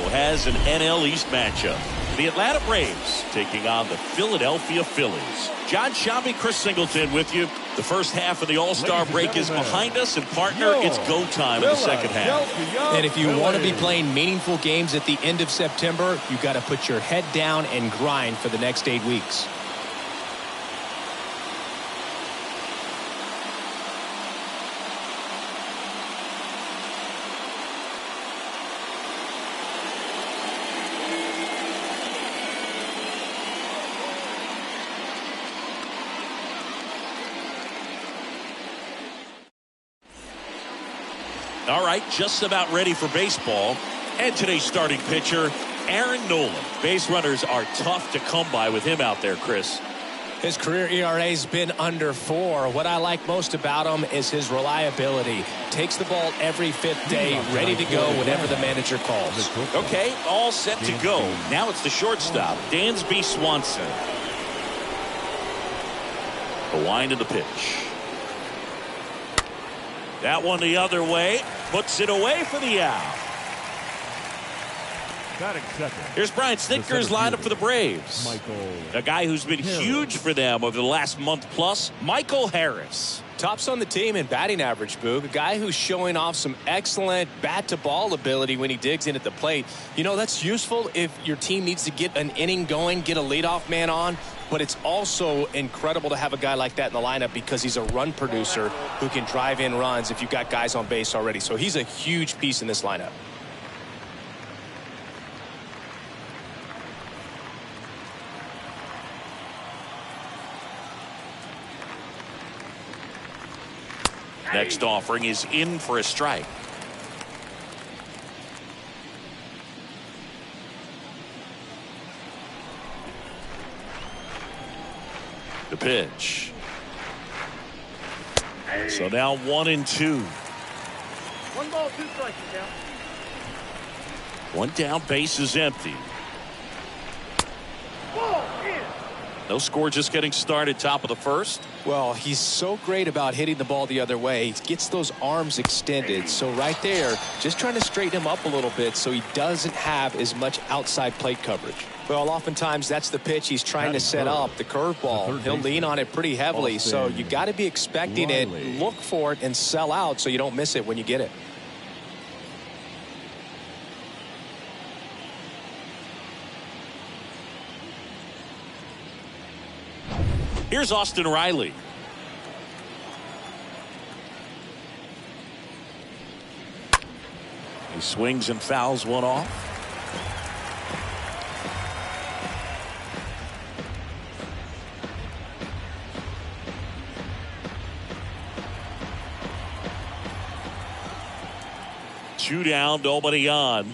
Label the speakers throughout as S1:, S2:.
S1: has an NL East matchup. The Atlanta Braves taking on the Philadelphia Phillies. John Shabby, Chris Singleton with you. The first half of the All-Star break is behind us, and partner, it's go time in the second half.
S2: And if you want to be playing meaningful games at the end of September, you got to put your head down and grind for the next 8 weeks.
S1: All right, just about ready for baseball. And today's starting pitcher, Aaron Nola. Base runners are tough to come by with him out there, Chris.
S2: His career ERA's been under 4. What I like most about him is his reliability. Takes the ball every 5th day, ready to go whenever the manager calls.
S1: Okay, all set to go. Now it's the shortstop, Dansby Swanson. The wind of the pitch. That one the other way. Puts it away for the out. Here's Brian Snitker's lineup for the Braves. A guy who's been huge for them over the last month plus, Michael Harris.
S2: Tops on the team in batting average, Boog. A guy who's showing off some excellent bat-to-ball ability when he digs in at the plate. You know, that's useful if your team needs to get an inning going, get a leadoff man on. But it's also incredible to have a guy like that in the lineup because he's a run producer who can drive in runs if you've got guys on base already. So he's a huge piece in this lineup.
S1: Next offering is in for a strike. The pitch. So now 1-2.
S3: 1 ball, 2 strikes down.
S1: One down, base is empty.
S3: Ball in.
S1: No score, just getting started, top of the first.
S2: Well, he's so great about hitting the ball the other way. He gets those arms extended. So right there, just trying to straighten him up a little bit so he doesn't have as much outside plate coverage. Well, oftentimes that's the pitch he's trying to set up, the curveball. He'll lean on it pretty heavily, so you got to be expecting it, look for it, and sell out so you don't miss it when you get it.
S1: Here's Austin Reilly. He swings and fouls one off. Two down, nobody on.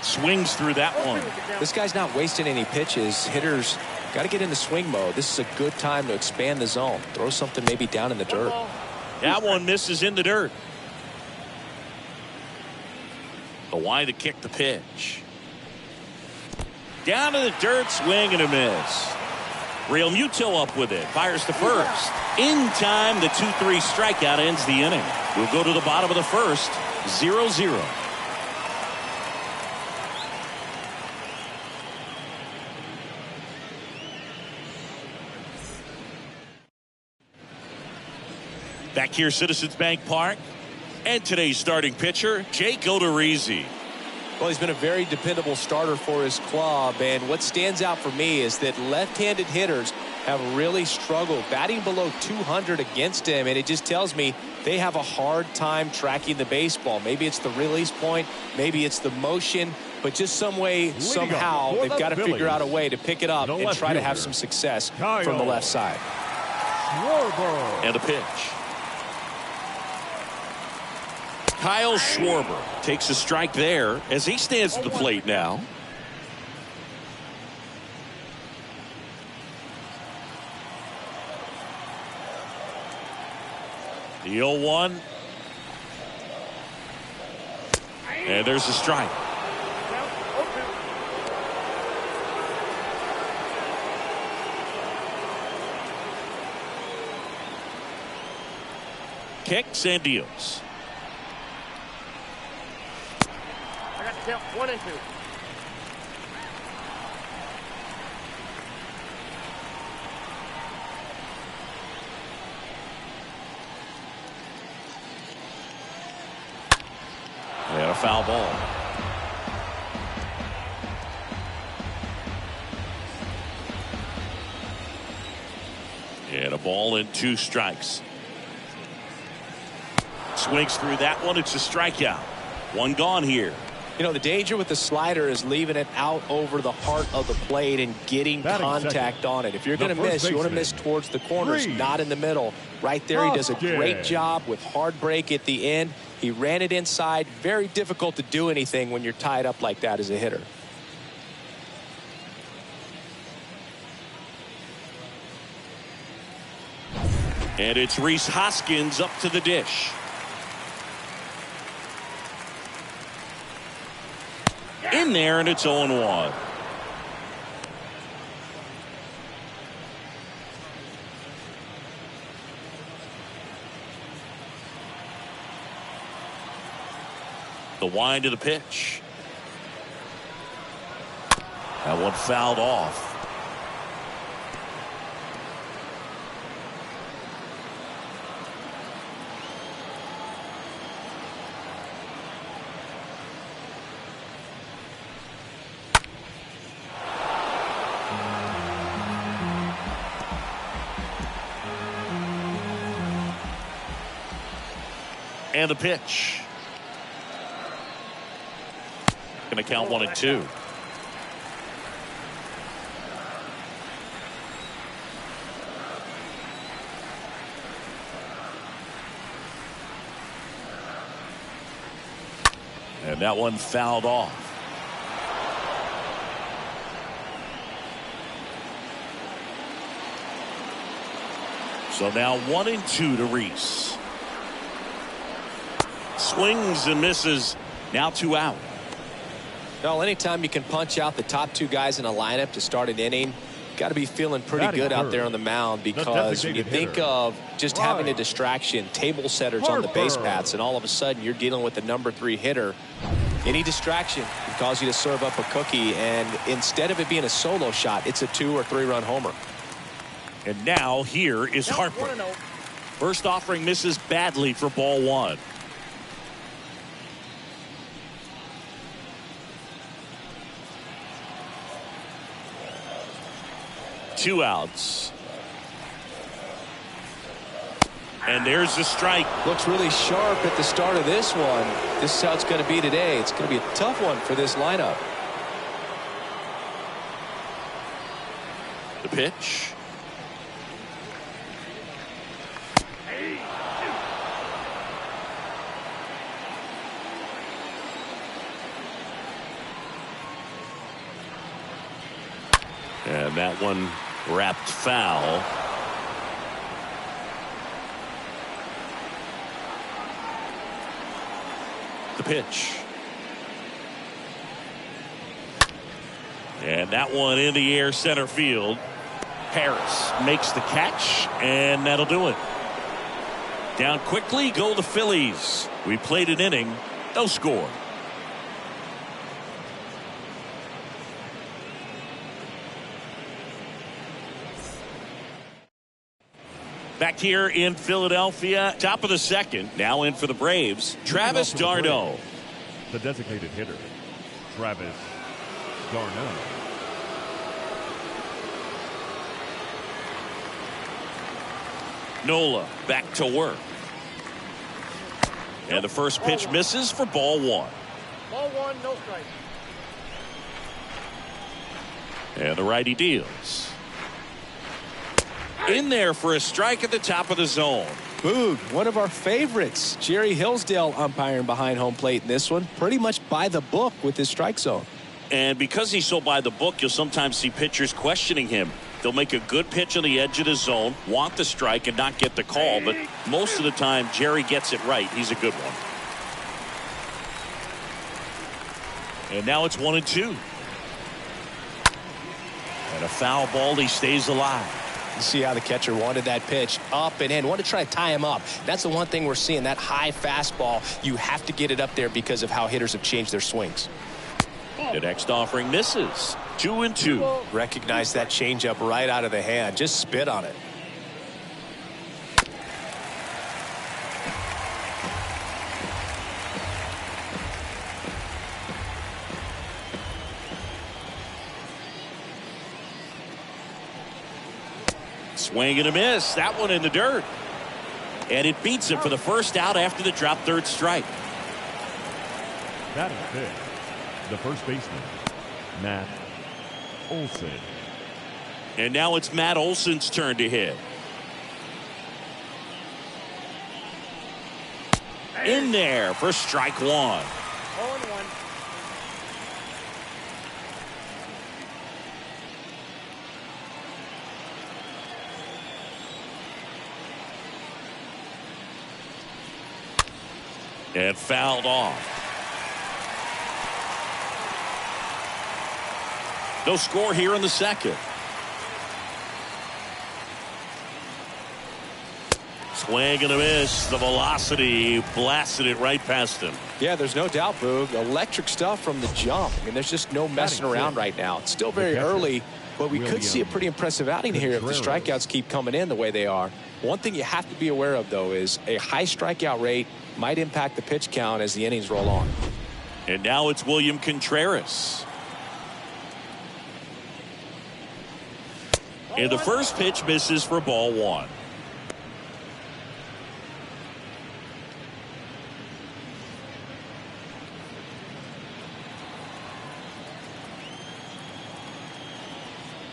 S1: Swings through that one.
S2: This guy's not wasting any pitches. Hitters got to get into swing mode. This is a good time to expand the zone. Throw something maybe down in the dirt.
S1: That one misses in the dirt. The wide to kick the pitch. Down to the dirt, swing and a miss. Real Muto up with it. Fires to first. In time, the 2-3 strikeout ends the inning. We'll go to the bottom of the first. 0-0. Back here, Citizens Bank Park. And today's starting pitcher, Jake Odorizzi.
S2: Well, he's been a very dependable starter for his club, and what stands out for me is that left-handed hitters have really struggled batting below 200 against him, and it just tells me they have a hard time tracking the baseball. Maybe it's the release point, maybe it's the motion, but just some way, somehow, they've got to figure out a way to pick it up and try to have some success from the left side.
S1: Schwarber. And a pitch. Kyle Schwarber takes a strike there as he stands at the plate now. The 0-1. And there's a strike. Kicks and deals.
S3: Count 1 and 2.
S1: And a foul ball. And a ball and 2 strikes. Swings through that one. It's a strikeout. 1 gone here.
S2: You know, the danger with the slider is leaving it out over the heart of the plate and getting contact on it. If you're going to miss, you want to miss towards the corners, not in the middle. Right there, he does a great job with hard break at the end. He ran it inside. Very difficult to do anything when you're tied up like that as a hitter.
S1: And it's Rhys Hoskins up to the dish. In there, and it's 0-1. The wind of the pitch. That one fouled off. And the pitch. Going to count 1 and 2. And that one fouled off. So now 1 and 2 to Rhys. Swings and misses. Now 2 out.
S2: Well, anytime you can punch out the top 2 guys in a lineup to start an inning, got to be feeling pretty good out there on the mound, because when you think of just having a distraction, table setters on the base paths, and all of a sudden you're dealing with the number 3 hitter, any distraction can cause you to serve up a cookie, and instead of it being a solo shot, it's a 2 or 3 run homer.
S1: And now here is Harper. First offering misses badly for ball 1. Two outs. And there's the strike.
S2: Looks really sharp at the start of this one. This is how it's going to be today. It's going to be a tough one for this lineup.
S1: The pitch. And that one wrapped foul. The pitch. And that one in the air, center field. Harris makes the catch, and that'll do it. Down quickly go the Phillies. We played an inning, no score. Back here in Philadelphia, top of the second. Now in for the Braves, Travis d'Arnaud.
S4: The designated hitter, Travis d'Arnaud.
S1: Nola back to work. And the first pitch misses for ball 1.
S3: Ball 1, no strike.
S1: And the righty deals. In there for a strike at the top of the zone.
S2: Boog, one of our favorites. Jerry Hillsdale umpiring behind home plate in this one. Pretty much by the book with his strike zone.
S1: And because he's so by the book, you'll sometimes see pitchers questioning him. They'll make a good pitch on the edge of the zone, want the strike, and not get the call. But most of the time, Jerry gets it right. He's a good one. And now it's 1 and 2. And a foul ball. He stays alive.
S2: You see how the catcher wanted that pitch up and in. Wanted to try to tie him up. That's the one thing we're seeing. That high fastball, you have to get it up there because of how hitters have changed their swings.
S1: The next offering misses. 2-2.
S2: Recognize that changeup right out of the hand. Just spit on it.
S1: Swing and a miss. That one in the dirt. And it beats him for the first out after the drop third strike.
S4: Batting fifth, the first baseman, Matt Olson.
S1: And now it's Matt Olson's turn to hit. In there for strike one.
S3: 0-1.
S1: And fouled off. No score here in the second. Swing and a miss. The velocity blasted it right past him.
S2: Yeah, there's no doubt, Boog. Electric stuff from the jump. I mean, there's just no messing around right now. It's still very early, but we could see a pretty impressive outing here if the strikeouts keep coming in the way they are. One thing you have to be aware of, though, is a high strikeout rate might impact the pitch count as the innings roll on.
S1: And now it's William Contreras. And the first pitch misses for ball one.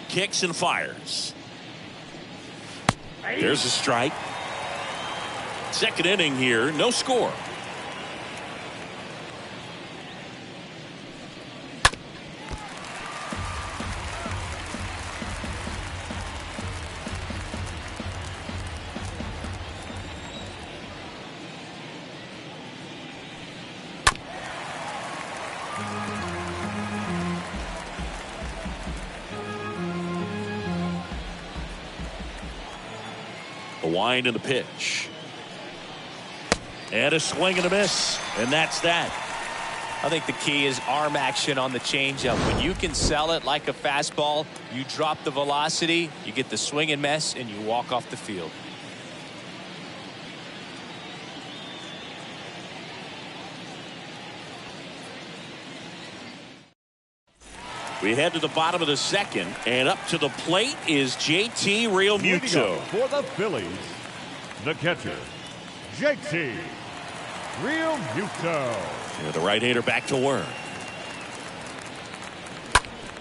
S1: Kicks and fires. There's a strike. Second inning here, no score. The wind and the pitch. And a swing and a miss. And that's that.
S2: I think the key is arm action on the changeup. When you can sell it like a fastball, you drop the velocity, you get the swing and miss, and you walk off the field.
S1: We head to the bottom of the second, and up to the plate is JT Realmuto.
S4: For the Phillies, the catcher, JT Realmuto.
S1: And the right-hander back to work.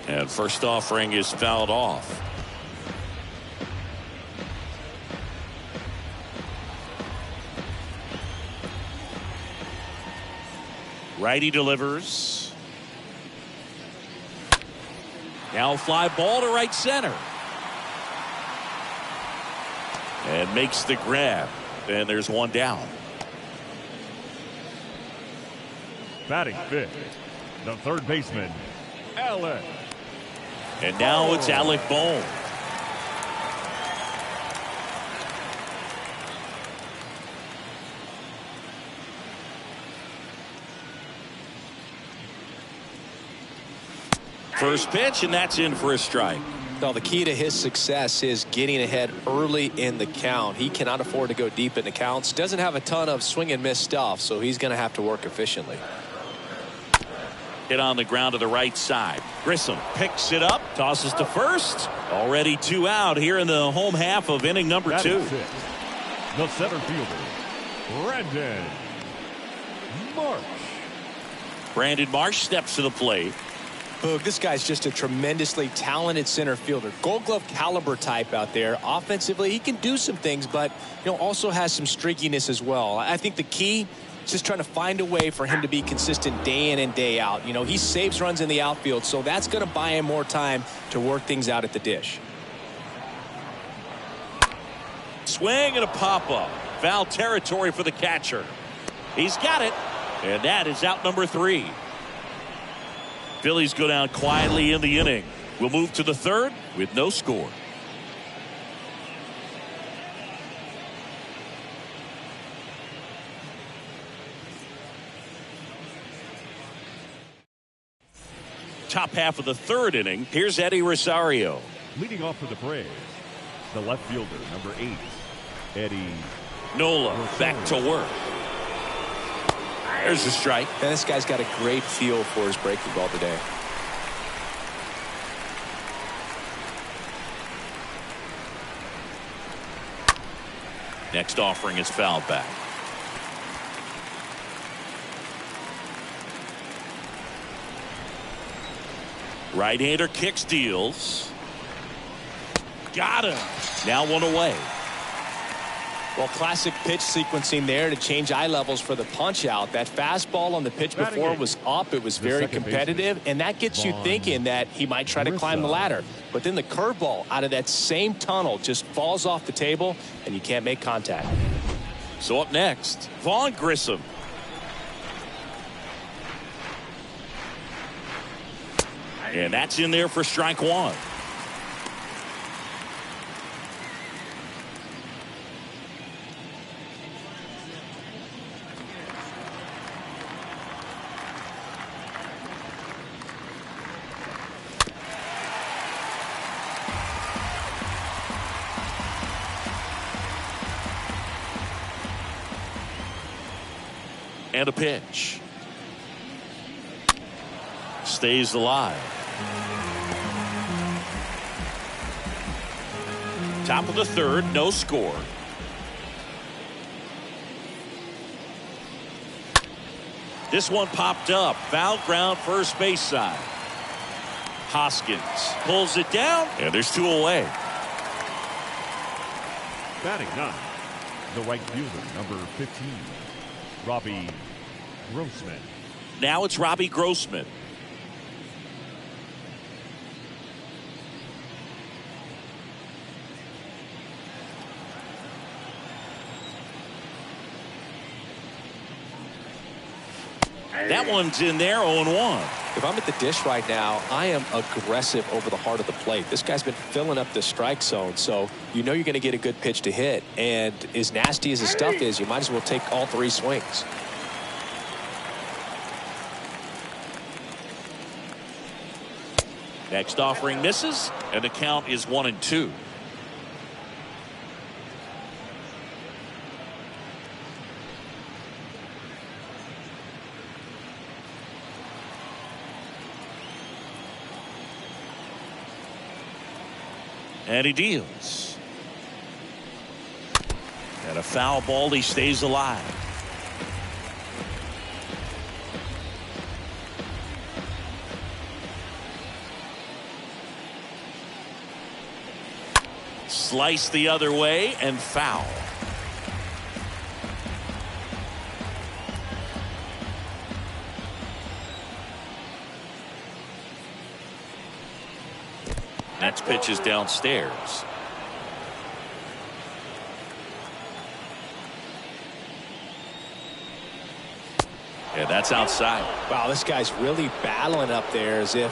S1: And first offering is fouled off. Righty delivers. Now fly ball to right center. And makes the grab. And there's one down.
S4: Batting fifth, the third baseman, Alec.
S1: And now it's Alec Bohm. First pitch, and that's in for a strike.
S2: Well, the key to his success is getting ahead early in the count. He cannot afford to go deep in the counts. Doesn't have a ton of swing and miss stuff, so he's going to have to work efficiently.
S1: Hit on the ground to the right side. Grissom picks it up, tosses to first. Already two out here in the home half of inning number two.
S4: The center fielder, Brandon Marsh.
S1: Brandon Marsh steps to the plate.
S2: Boog, this guy's just a tremendously talented center fielder. Gold Glove caliber type out there. Offensively, he can do some things, but also has some streakiness as well. I think the key is just trying to find a way for him to be consistent day in and day out. He saves runs in the outfield, so that's going to buy him more time to work things out at the dish.
S1: Swing and a pop-up. Foul territory for the catcher. He's got it, and that is out number 3. Phillies go down quietly in the inning. We'll move to the third with no score. top half of the third inning. Here's Eddie Rosario.
S4: Leading off for the Braves, the left fielder, number 8, Eddie
S1: Nola
S4: Rosario.
S1: back to work. There's the strike.
S2: And this guy's got a great feel for his breaking ball today.
S1: Next offering is fouled back. Right-hander kicks, deals. Got him. Now one away.
S2: Well, classic pitch sequencing there to change eye levels for the punch out. That fastball on the pitch before was up. It was very competitive, and that gets you thinking that he might try to climb the ladder. But then the curveball out of that same tunnel just falls off the table, and you can't make contact.
S1: So up next, Vaughn Grissom. And that's in there for strike one. And a pitch. Stays alive. Top of the third, no score. This one popped up. Foul ground, first base side. Hoskins pulls it down, and there's two away.
S4: Batting 9, the right fielder, number 15, Robbie Grossman.
S1: Now it's Robbie Grossman. That one's in there, 0-1.
S2: If I'm at the dish right now, I am aggressive over the heart of the plate. This guy's been filling up the strike zone, so you know you're going to get a good pitch to hit. And as nasty as his stuff is, you might as well take all three swings.
S1: Next offering misses, and the count is 1-2. And he deals. And a foul ball, he stays alive. Slice the other way and foul. Next pitch is downstairs. And that's outside.
S2: Wow, this guy's really battling up there as if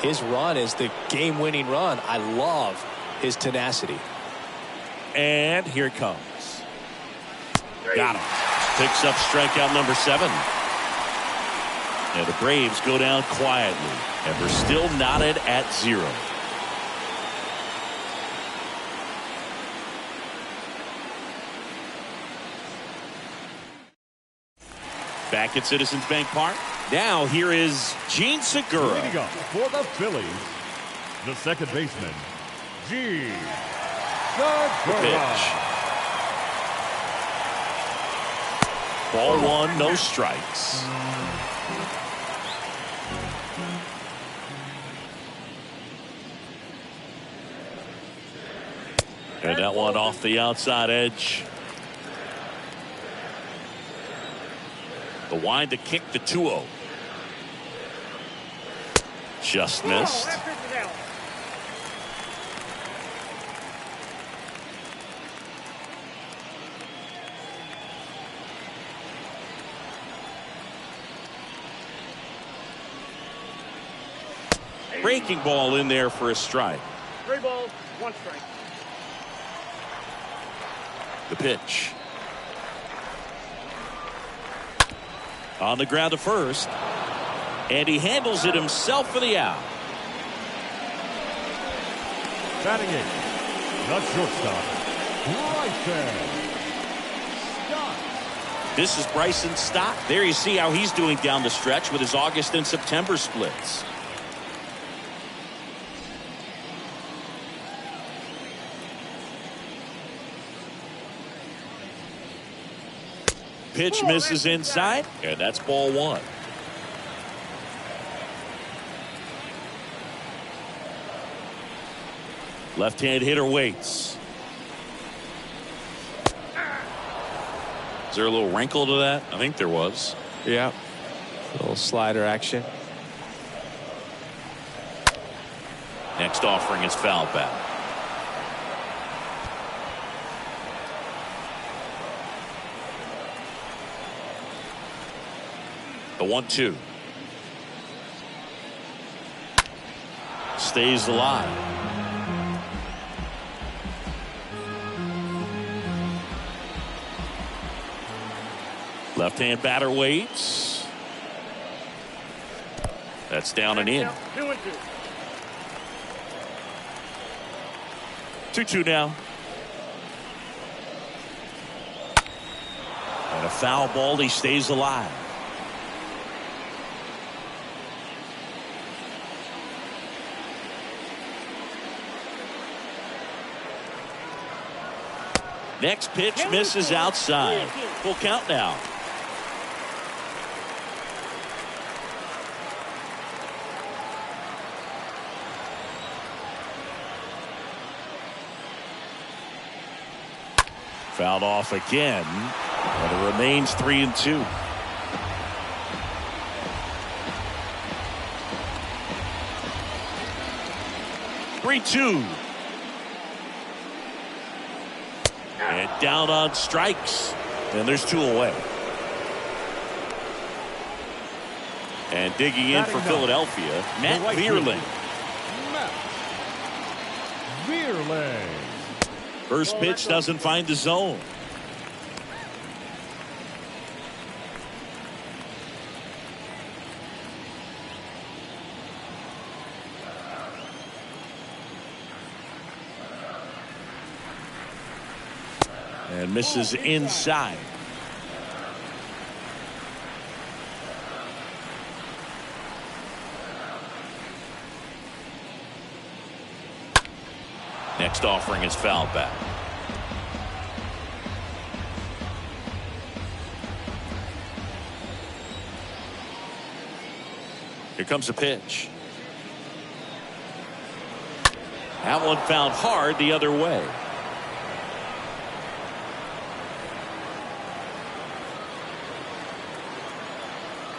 S2: his run is the game-winning run. I love his tenacity.
S1: And here it comes. Got him. Picks up strikeout number 7. And the Braves go down quietly. And they're still knotted at 0. Back at Citizens Bank Park. Now here is Gene Segura.
S4: Leading up for the Phillies, the second baseman, Gene Segura.
S1: Pitch. Ball 1, no strikes. And that one off the outside edge. The wind to kick the 2-0. Just missed. Breaking ball in there for a strike.
S3: 3 balls, 1 strike.
S1: The pitch. On the ground to first. And he handles it himself for the out.
S4: Batting eight, the shortstop, Bryson Stott.
S1: This is Bryson Stott. There you see how he's doing down the stretch with his August and September splits. Pitch misses inside, and that's ball one. Left-hand hitter waits. Is there a little wrinkle to that? I think there was.
S2: Yeah. A little slider action.
S1: Next offering is foul back. The 1-2. Stays alive. Left-hand batter waits. That's down and in. 2-2 now. And a foul ball. He stays alive. Next pitch misses outside. Full count now. Fouled off again, and it remains 3-2. And down on strikes, and there's two away. And digging in for Philadelphia, Matt Verlander. First pitch doesn't find the zone. And misses inside. Next offering is fouled back. Here comes a pitch. That one found hard the other way.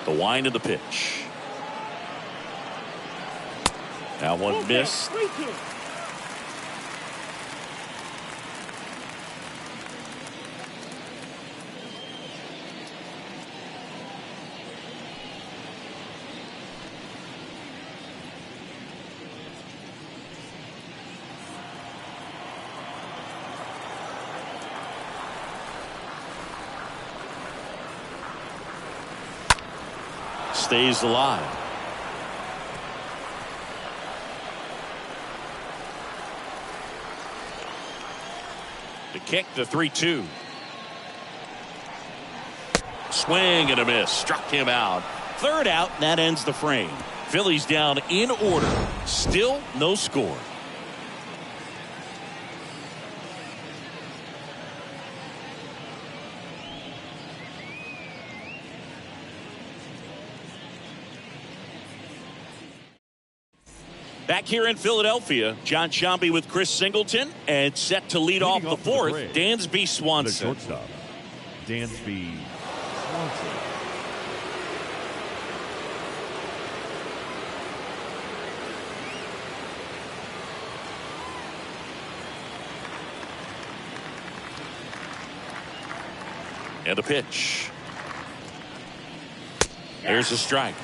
S1: The wind of the pitch. That one missed. Stays alive. The kick, the 3-2. Swing and a miss. Struck him out. Third out, and that ends the frame. Phillies down in order. Still no score. Back here in Philadelphia, John Sciambi with Chris Singleton, and set to lead off the fourth, Dansby Swanson.
S4: The shortstop, Dansby Swanson.
S1: And the pitch. There's a strike.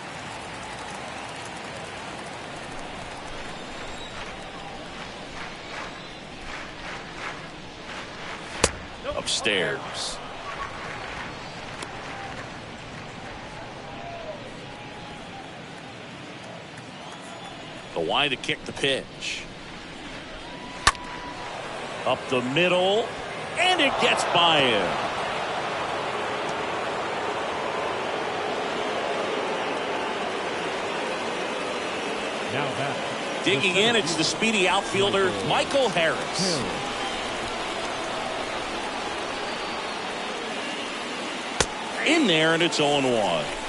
S1: Upstairs. The wide to kick the pitch. Up the middle, and it gets by him.
S4: Now back.
S1: Digging in, it's the speedy outfielder, Michael Harris. In there, and it's 0-1.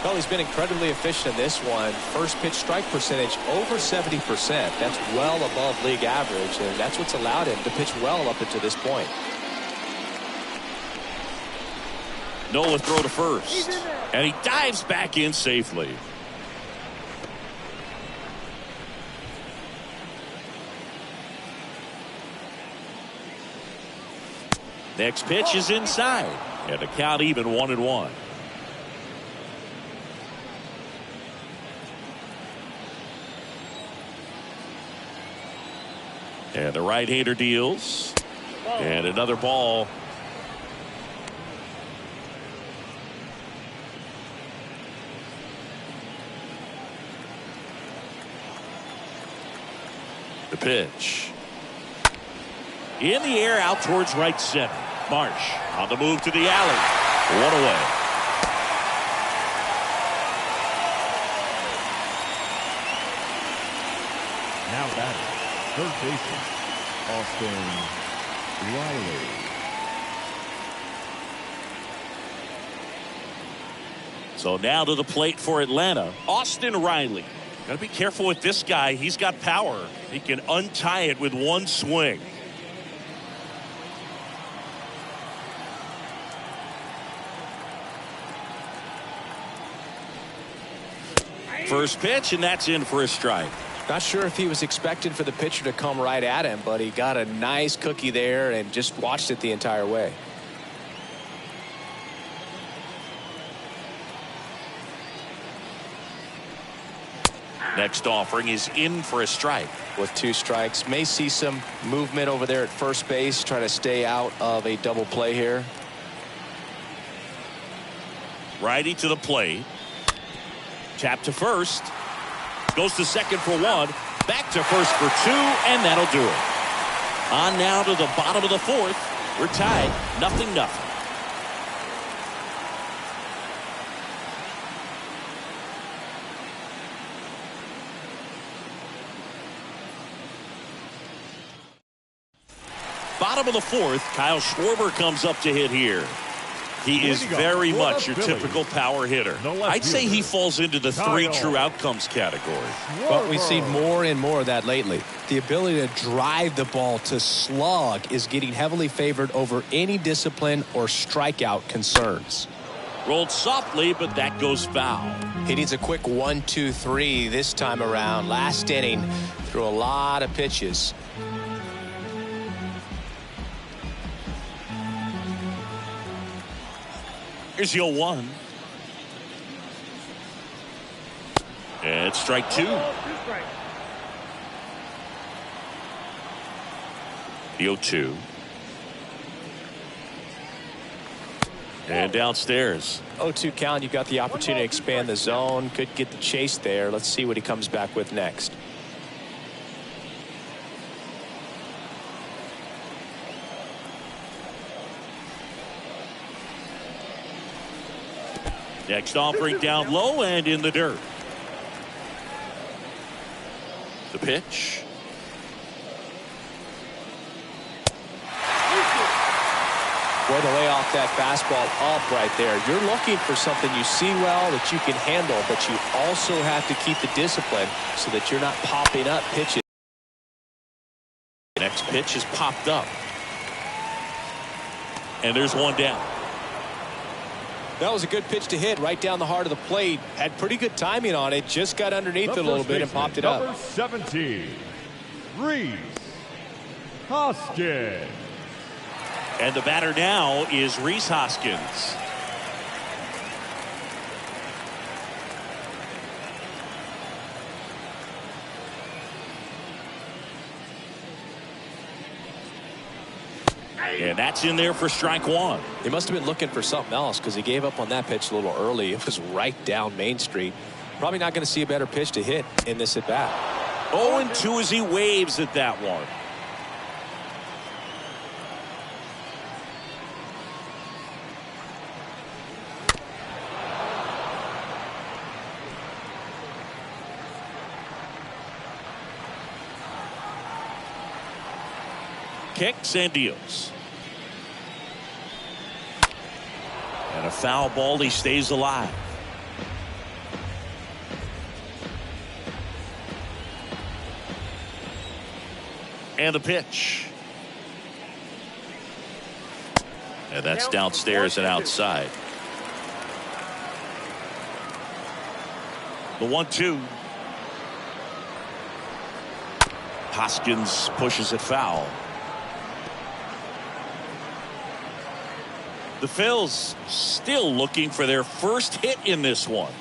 S2: Well, he's been incredibly efficient in this one. First pitch strike percentage over 70%. That's well above league average, and that's what's allowed him to pitch well up until this point.
S1: Nola throw to first, and he dives back in safely. Next pitch is inside, and the count even 1-1. And the right-hander deals. And another ball. The pitch. In the air out towards right center. Marsh on the move to the alley. One away.
S4: Now batting, third baseman, Reilly.
S1: So now to the plate for Atlanta, Austin Reilly. Got to be careful with this guy. He's got power. He can untie it with one swing. First pitch, and that's in for a strike.
S2: Not sure if he was expecting for the pitcher to come right at him, but he got a nice cookie there and just watched it the entire way.
S1: Next offering is in for a strike.
S2: With 2 strikes, may see some movement over there at first base, trying to stay out of a double play here.
S1: Righty to the plate. Tap to first. Goes to second for 1. Back to first for 2, and that'll do it. On now to the bottom of the 4th. We're tied 0-0. Bottom of the 4th, Kyle Schwarber comes up to hit here. He is very much your typical power hitter. I'd say he falls into the 3 true outcomes category.
S2: But we've seen more and more of that lately. The ability to drive the ball to slug is getting heavily favored over any discipline or strikeout concerns.
S1: Rolled softly, but that goes foul.
S2: He needs a quick 1-2-3 this time around. Last inning, threw a lot of pitches.
S1: Here's the 0-1. And strike 2. The 0-2. And downstairs.
S2: 0-2 count. You got the opportunity to expand the zone. Could get the chase there. Let's see what he comes back with next.
S1: Next offering down low and in the dirt. The pitch.
S2: Boy, to lay off that fastball up right there. You're looking for something you see well that you can handle, but you also have to keep the discipline so that you're not popping up pitches.
S1: Next pitch is popped up. And there's one down.
S2: That was a good pitch to hit right down the heart of the plate. Had pretty good timing on it. Just got underneath it a little bit and popped it up.
S4: Number 17, Rhys Hoskins.
S1: And the batter now is Rhys Hoskins. And that's in there for strike 1.
S2: He must have been looking for something else because he gave up on that pitch a little early. It was right down Main Street. Probably not going to see a better pitch to hit in this at bat.
S1: 0-2 as he waves at that one. Kicks and deals. And a foul ball. He stays alive. And the pitch. And that's downstairs and outside. The 1-2. Hoskins pushes it foul. The Phils still looking for their first hit in this one.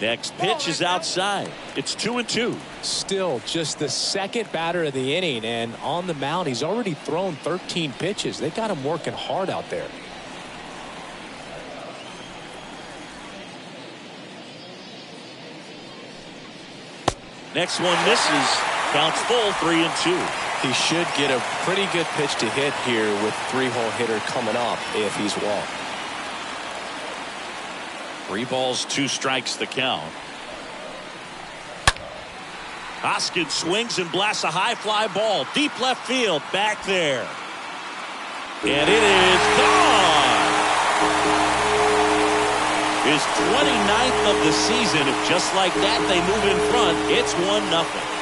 S1: Next pitch is outside. It's 2-2.
S2: Still just the second batter of the inning, and on the mound he's already thrown 13 pitches. They got him working hard out there.
S1: Next one misses. Counts full, 3-2.
S2: He should get a pretty good pitch to hit here with 3-hole hitter coming up if he's walked.
S1: 3 balls, 2 strikes the count. Hoskins swings and blasts a high fly ball. Deep left field. Back there. And it is gone. His 29th of the season. If just like that they move in front, it's 1-0.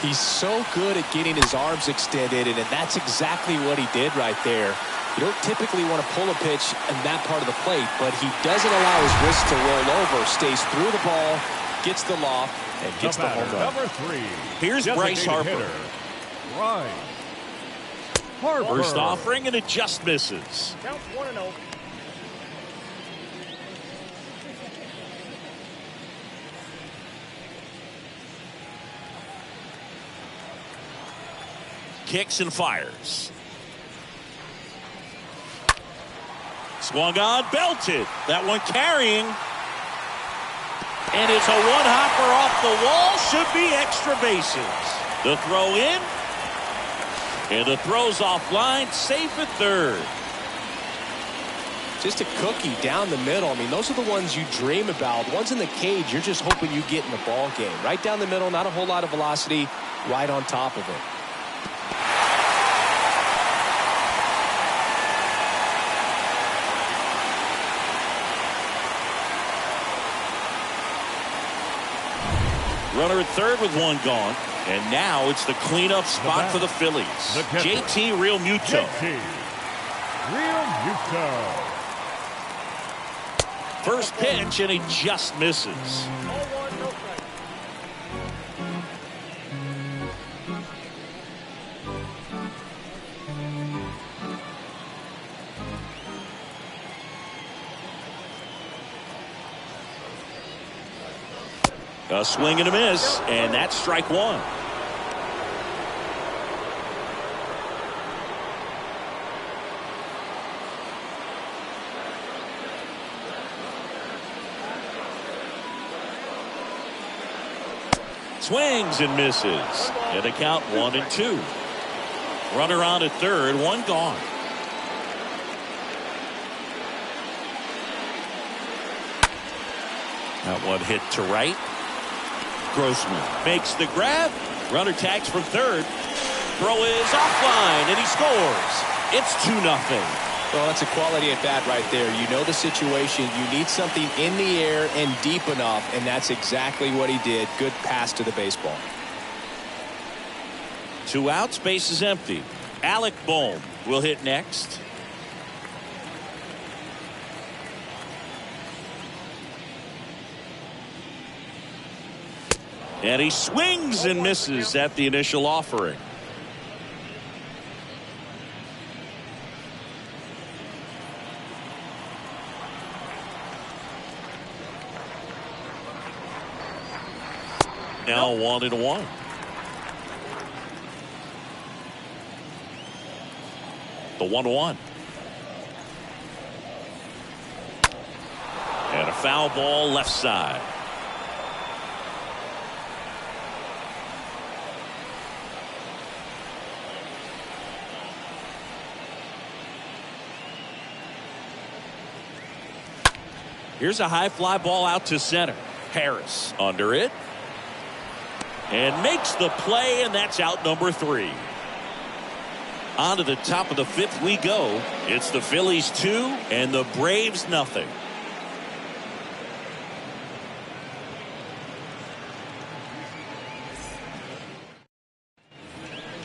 S2: He's so good at getting his arms extended, and that's exactly what he did right there. You don't typically want to pull a pitch in that part of the plate, but he doesn't allow his wrist to roll over, stays through the ball, gets the loft, and gets the home run.
S4: Number 3.
S1: Here's Rhys Harper. First offering, and it just misses.
S3: Counts 1-0.
S1: Kicks and fires. Swung on, belted. That one carrying. And it's a one-hopper off the wall. Should be extra bases. The throw in. And the throw's offline. Safe at third.
S2: Just a cookie down the middle. I mean, those are the ones you dream about. Ones in the cage, you're just hoping you get in the ball game. Right down the middle, not a whole lot of velocity. Right on top of it.
S1: Runner at third with 1 gone. And now it's the cleanup spot for the Phillies. JT Realmuto. First pitch, and he just misses.
S3: 0-1, no strike.
S1: A swing and a miss, and that's strike 1. Swings and misses. And a count 1-2. Runner on at third, 1 gone. That one hit to right. Grossman makes the grab. Runner tags from third. Throw is offline, and he scores. It's 2-0.
S2: Well, that's a quality at bat right there. You know the situation. You need something in the air and deep enough, and that's exactly what he did. Good pass to the baseball.
S1: 2 outs, base is empty. Alec Bohm will hit next. And he swings and misses at the initial offering. Now 1-1. The 1-1. And a foul ball left side. Here's a high fly ball out to center. Harris under it. And makes the play, and that's out number 3. On to the top of the 5th we go. It's the Phillies 2 and the Braves nothing.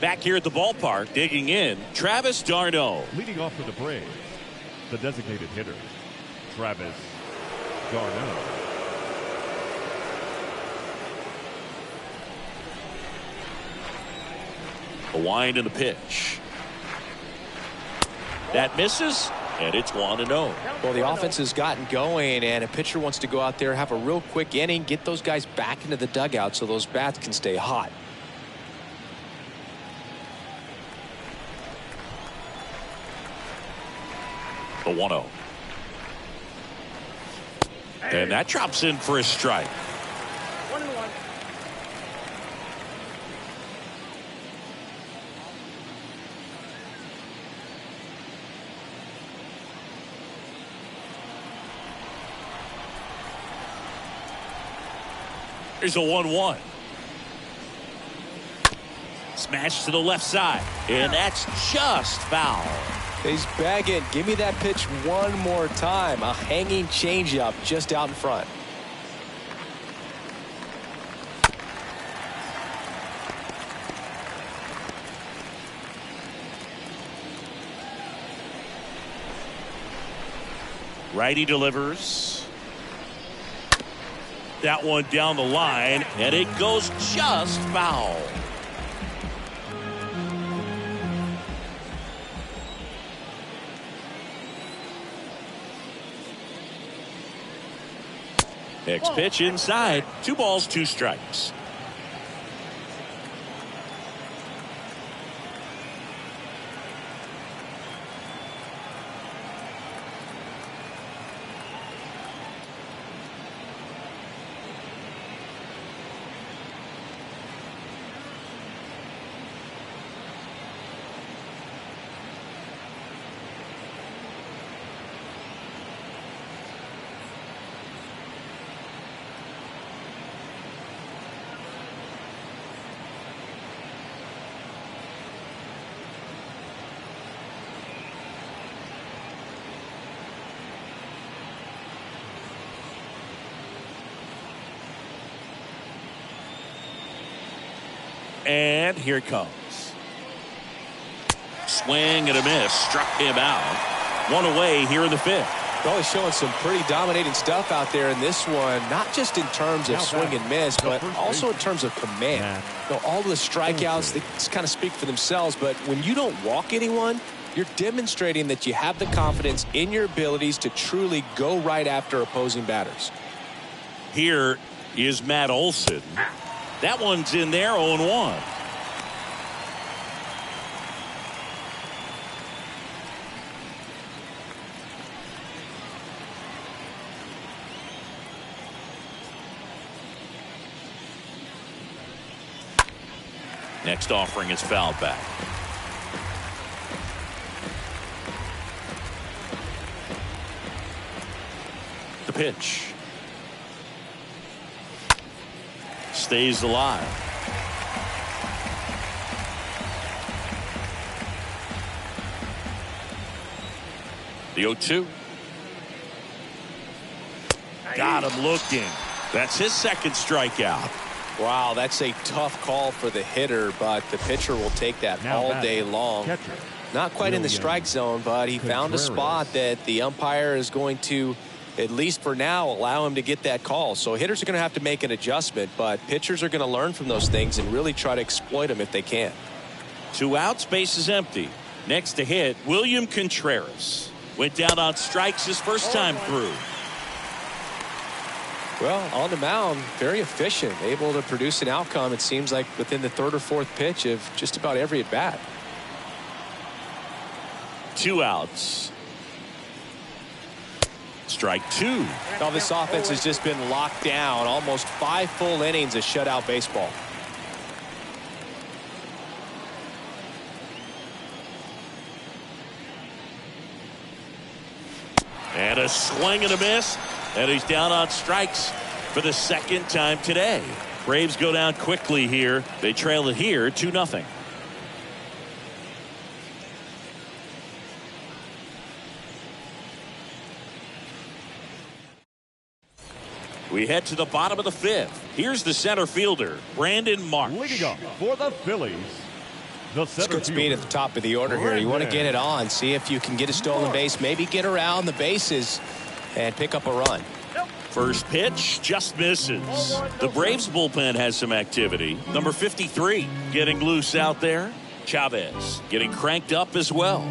S1: Back here at the ballpark, digging in, Travis d'Arnaud.
S4: Leading off for the Braves, the designated hitter, Travis d'Arnaud.
S1: The wind and the pitch. That misses, and it's 1-0.
S2: Well, the offense has gotten going, and a pitcher wants to go out there, have a real quick inning, get those guys back into the dugout so those bats can stay hot.
S1: The 1-0. And that drops in for a strike.
S3: 1-1.
S1: Here's a 1-1. Smash to the left side, and that's just foul.
S2: He's begging, give me that pitch one more time. A hanging changeup just out in front.
S1: Righty delivers. That one down the line, and it goes just foul. Next pitch inside. 2 balls, 2 strikes. And here it comes. Swing and a miss. Struck him out. 1 away here in the 5th.
S2: Well, he's showing some pretty dominating stuff out there in this one, not just in terms of swing and miss, but also in terms of command. You know, all the strikeouts, they just kind of speak for themselves, but when you don't walk anyone, you're demonstrating that you have the confidence in your abilities to truly go right after opposing batters.
S1: Here is Matt Olson. That one's in there, 0-1. Next offering is fouled back. The pitch. Stays alive. The 0-2. Got him looking. That's his second strikeout.
S2: Wow, that's a tough call for the hitter, but the pitcher will take that all day long. Not quite in the strike zone, but he found a spot that the umpire is going to, at least for now, allow him to get that call. So hitters are going to have to make an adjustment, but pitchers are going to learn from those things and really try to exploit them if they can.
S1: 2 outs, base is empty. Next to hit, William Contreras. Went down on strikes his first time through.
S2: Well, on the mound, very efficient, able to produce an outcome, it seems like, within the third or fourth pitch of just about every at bat.
S1: 2 outs. Strike 2.
S2: Now this offense has just been locked down. Almost 5 full innings of shutout baseball.
S1: And a swing and a miss. And he's down on strikes for the second time today. Braves go down quickly here. They trail it here 2-0. We head to the bottom of the 5th. Here's the center fielder, Brandon Marsh.
S4: Leading up for the Phillies, the center
S2: Good speed at the top of the order here. You want to get it on, see if you can get a stolen base, maybe get around the bases and pick up a run.
S1: First pitch just misses. The Braves bullpen has some activity. Number 53 getting loose out there. Chavez getting cranked up as well.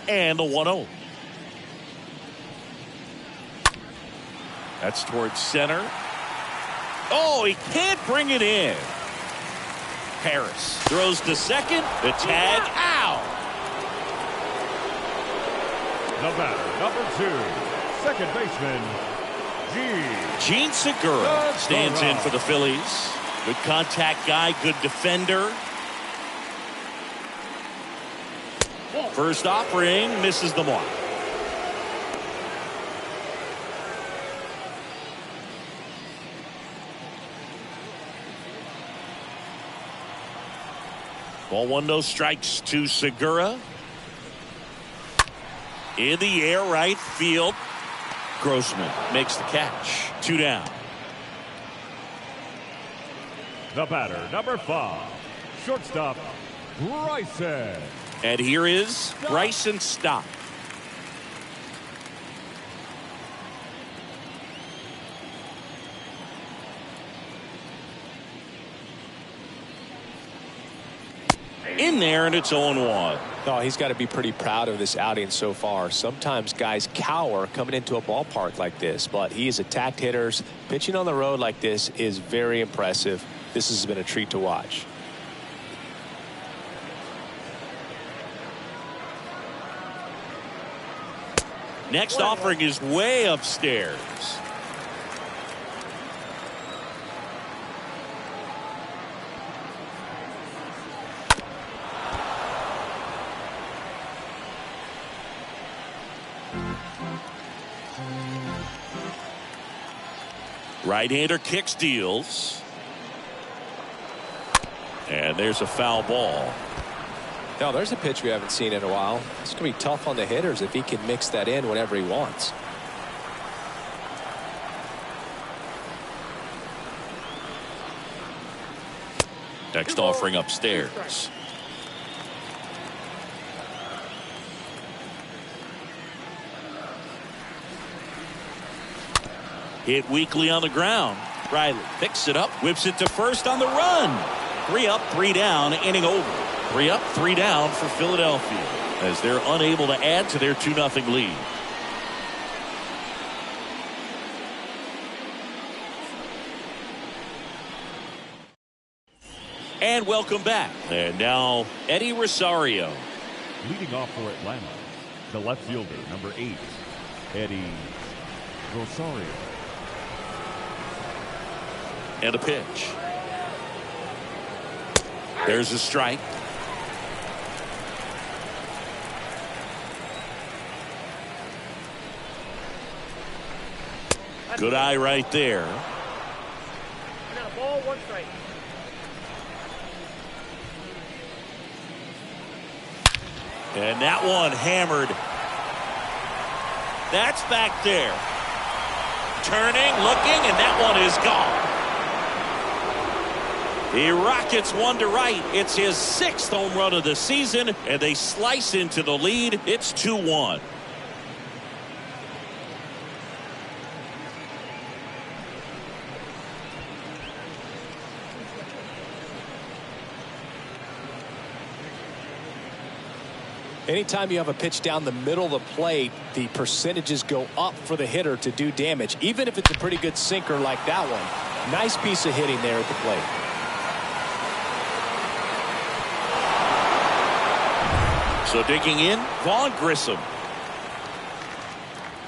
S1: And the 1-0. That's towards center. Oh, he can't bring it in. Harris throws to second. The tag out.
S4: The batter, number 2, second baseman,
S1: Gene Segura stands in for the Phillies. Good contact guy, good defender. First offering misses the mark. Ball 1, no strikes to Segura. In the air, right field. Grossman makes the catch. 2 down.
S4: The batter, number 5, shortstop, Bryson.
S1: And here is Bryson Stott. In there, and it's 0-1.
S2: Oh, he's got to be pretty proud of this outing so far. Sometimes guys cower coming into a ballpark like this, but he has attacked hitters. Pitching on the road like this is very impressive. This has been a treat to watch.
S1: Next offering is way upstairs. Right-hander kicks, deals. And there's a foul ball.
S2: Now there's a pitch we haven't seen in a while. It's going to be tough on the hitters if he can mix that in whenever he wants.
S1: Next offering upstairs. Hit weakly on the ground. Reilly picks it up, whips it to first on the run. 3 up, 3 down, inning over. 3 up, 3 down for Philadelphia as they're unable to add to their 2-0 lead. And welcome back. And now Eddie Rosario.
S4: Leading off for Atlanta, the left fielder, number 8, Eddie Rosario.
S1: And a pitch. There's a strike. Good eye right there.
S3: I got a ball, 1 strike.
S1: And that one hammered. That's back there. Turning, looking, and that one is gone. He rockets one to right. It's his 6th home run of the season, and they slice into the lead. It's 2-1.
S2: Anytime you have a pitch down the middle of the plate, the percentages go up for the hitter to do damage, even if it's a pretty good sinker like that one. Nice piece of hitting there at the plate.
S1: So digging in, Vaughn Grissom.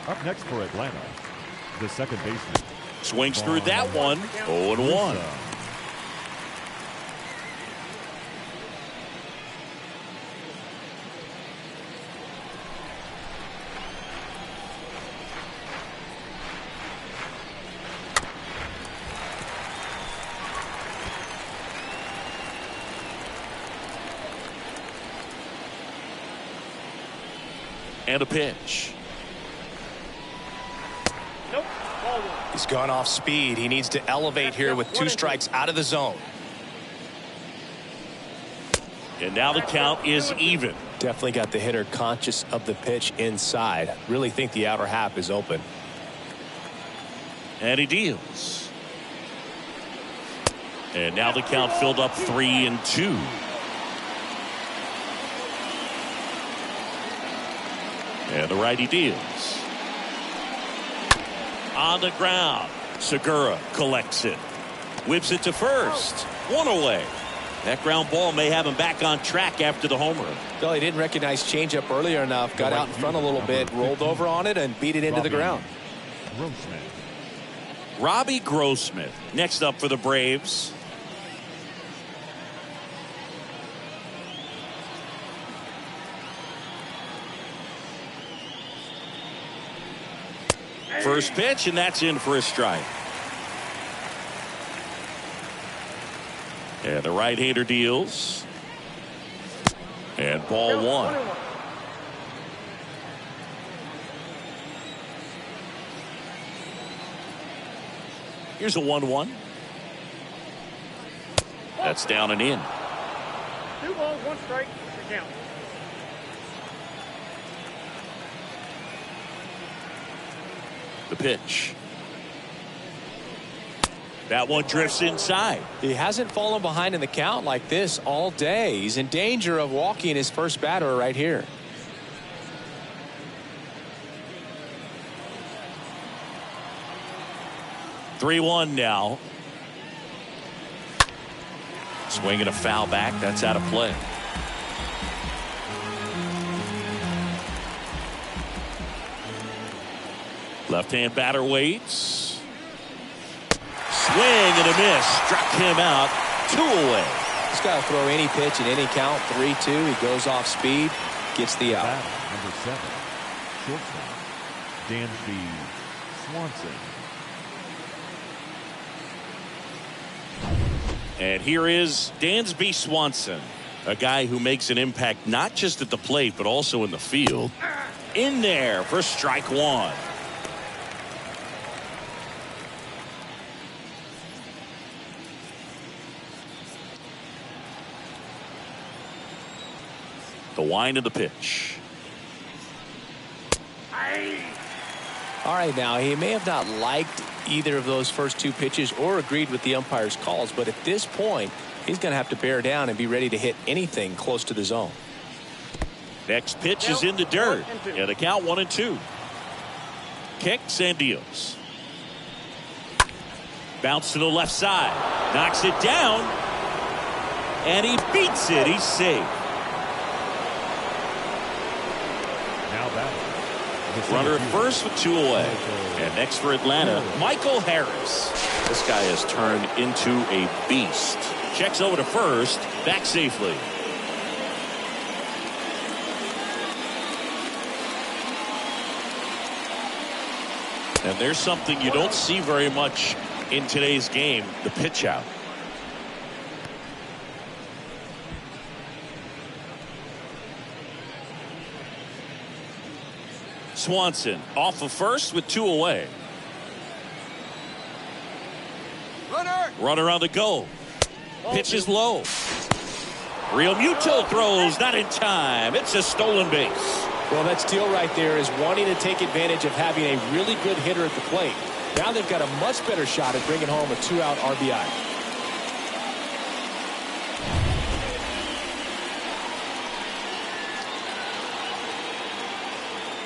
S4: Up next for Atlanta, the second baseman.
S1: Swings through that one, 0-1. And a pitch.
S3: Nope. Ball one.
S2: He's gone off speed. He needs to elevate here with 2 strikes out of the zone.
S1: And now the count is even.
S2: Definitely got the hitter conscious of the pitch inside. Really think the outer half is open.
S1: And he deals. And now the count filled up 3-2. And the righty deals. On the ground. Segura collects it. Whips it to first. 1 away. That ground ball may have him back on track after the home run.
S2: Well, he didn't recognize changeup earlier enough. Got out in front a little bit, rolled over on it, and beat it into the ground.
S1: Robbie Grossmith next up for the Braves. First pitch, and that's in for a strike. And the right-hander deals. And ball 1. Here's a 1-1. That's down and in.
S3: 2 balls, 1 strike. The count.
S1: The pitch. That one drifts inside.
S2: He hasn't fallen behind in the count like this all day. He's in danger of walking his first batter right here.
S1: (3-1) now. Swinging a foul back. That's out of play. Left-hand batter waits. Swing and a miss. Struck him out. 2 away.
S2: He's got to throw any pitch in any count. 3-2. He goes off speed. Gets the out.
S4: Number 7, shortstop, Dansby Swanson.
S1: And here is Dansby Swanson, a guy who makes an impact not just at the plate but also in the field. In there for strike 1. The wind of the pitch.
S2: All right, now he may have not liked either of those first 2 pitches or agreed with the umpire's calls, but at this point he's going to have to bear down and be ready to hit anything close to the zone.
S1: Next pitch is in the dirt. And the count 1-2. Kicks and deals. Bounce to the left side. Knocks it down. And he beats it. He's safe.
S4: Now that
S1: Runner at first with 2 away. And next for Atlanta, Michael Harris. This guy has turned into a beast. Checks over to first. Back safely. And there's something you don't see very much in today's game, the pitch out. Swanson off of first with 2 away. Runner on the go. Pitch is low. Real Muto throws, not in time. It's a stolen base.
S2: Well, that steal right there is wanting to take advantage of having a really good hitter at the plate. Now they've got a much better shot at bringing home a 2-out RBI.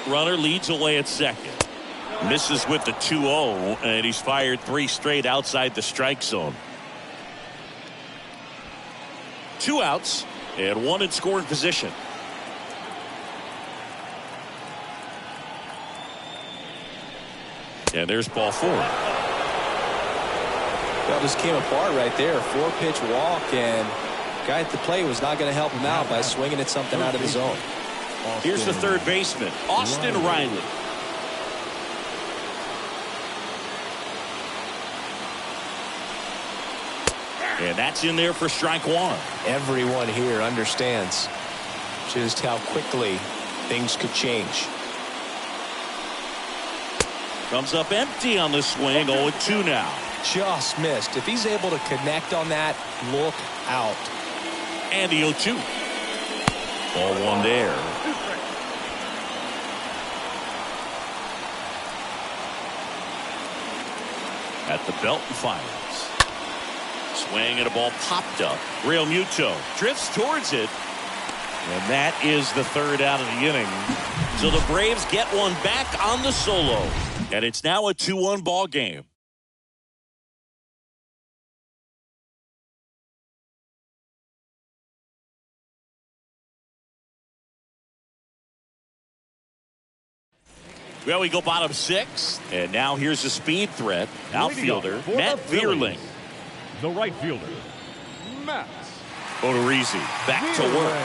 S1: runner leads away at second. Misses with the 2-0, and he's fired 3 straight outside the strike zone. 2 outs and 1 in scoring position. And there's ball 4.
S2: That just came apart right there. 4-pitch walk, and guy at the plate was not going to help him out by swinging at something out of the zone.
S1: Here's the third baseman, Austin Reilly. And that's in there for strike 1.
S2: Everyone here understands just how quickly things could change.
S1: Comes up empty on the swing. 0-2 now.
S2: Just missed. If he's able to connect on that, look out.
S1: And the 0-2. Ball 1 there. At the belt and fires. Swing and a ball popped up. Real Muto drifts towards it. And that is the 3rd out of the inning. So the Braves get one back on the solo. And it's now a 2-1 ball game. Well, we go bottom 6. And now here's a speed threat. Outfielder, Matt Vierling.
S4: The right fielder, Matt
S1: Odorizzi back to work.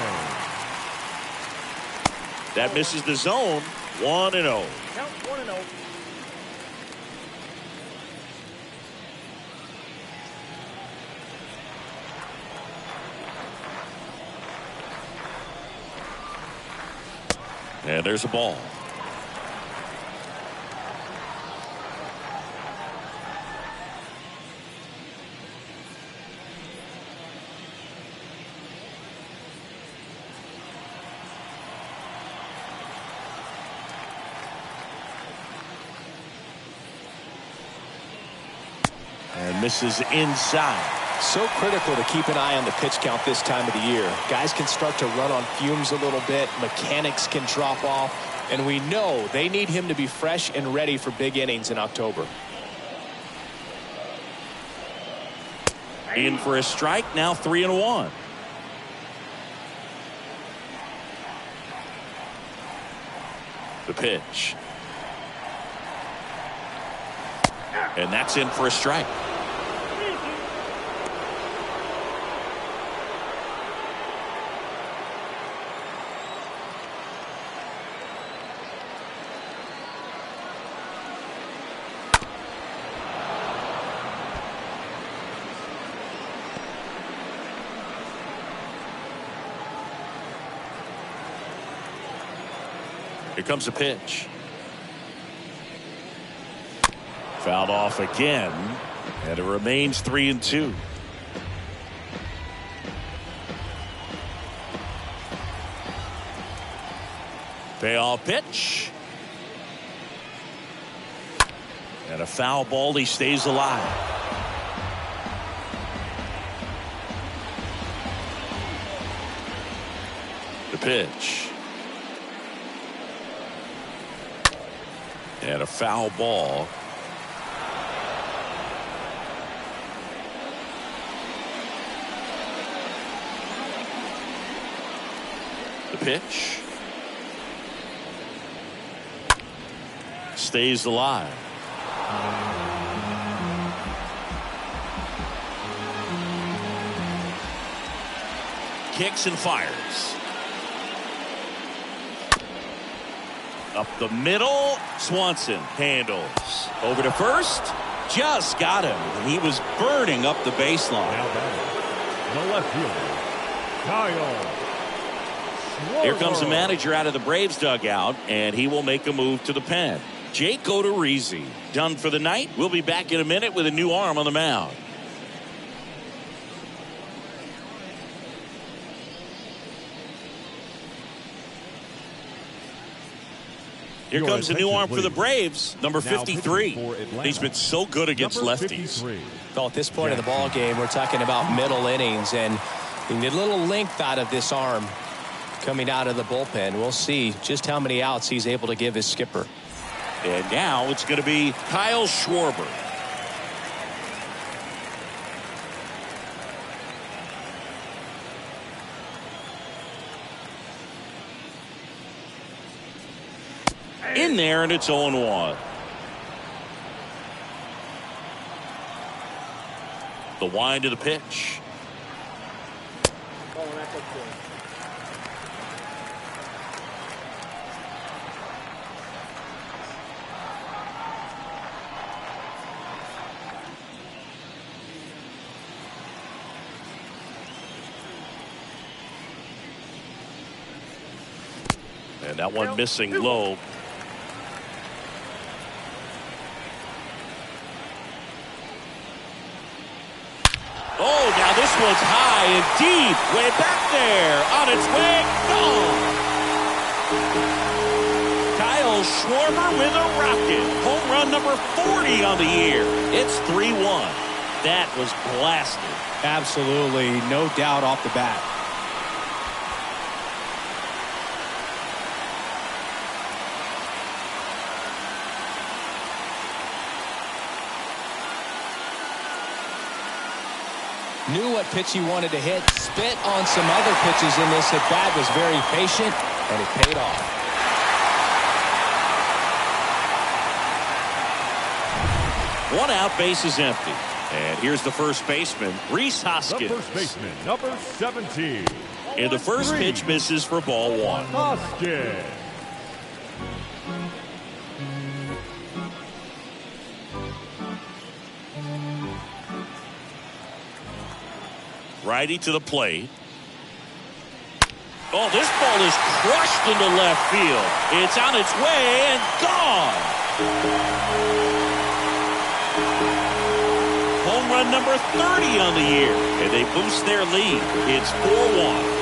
S1: That misses the zone. 1-0.
S3: Count 1-0.
S1: And there's a ball. And misses inside.
S2: So critical to keep an eye on the pitch count this time of the year. Guys can start to run on fumes a little bit. Mechanics can drop off. And we know they need him to be fresh and ready for big innings in October.
S1: In for a strike. Now 3-1. The pitch. And that's in for a strike. Here comes a pitch. Fouled off again, and it remains 3-2. Payoff pitch. And a foul ball. He stays alive. The pitch. And a foul ball. The pitch. Stays alive. Kicks and fires. Up the middle. Swanson handles. Over to first. Just got him. And he was burning up the baseline.
S4: The left fielder, Kyle.
S1: Here comes the manager out of the Braves dugout, and he will make a move to the pen. Jake Odorizzi done for the night. We'll be back in a minute with a new arm on the mound. Here comes a new arm for the Braves, number 53. He's been so good against lefties.
S2: Well, at this point in the ball game, we're talking about middle innings, and you need a little length out of this arm coming out of the bullpen. We'll see just how many outs he's able to give his skipper.
S1: And now it's going to be Kyle Schwarber. In there, and it's 0-1. The wind of the pitch.
S3: Oh, that's up good.
S1: And that one missing low. Oh, now this one's high and deep. Way back there. On its way. Gone. Kyle Schwarber with a rocket. Home run number 40 on the year. It's 3-1. That was blasted.
S2: Absolutely. No doubt off the bat. Knew what pitch he wanted to hit. Spit on some other pitches in this at bat. Was very patient, and it paid off.
S1: One out, base is empty. And here's the first baseman, Rhys Hoskins.
S4: The first baseman, number 17.
S1: And the first pitch misses for ball one.
S4: Hoskins.
S1: Righty to the plate. Oh, this ball is crushed into left field. It's on its way and gone. Home run number 30 on the year. And they boost their lead. It's 4-1.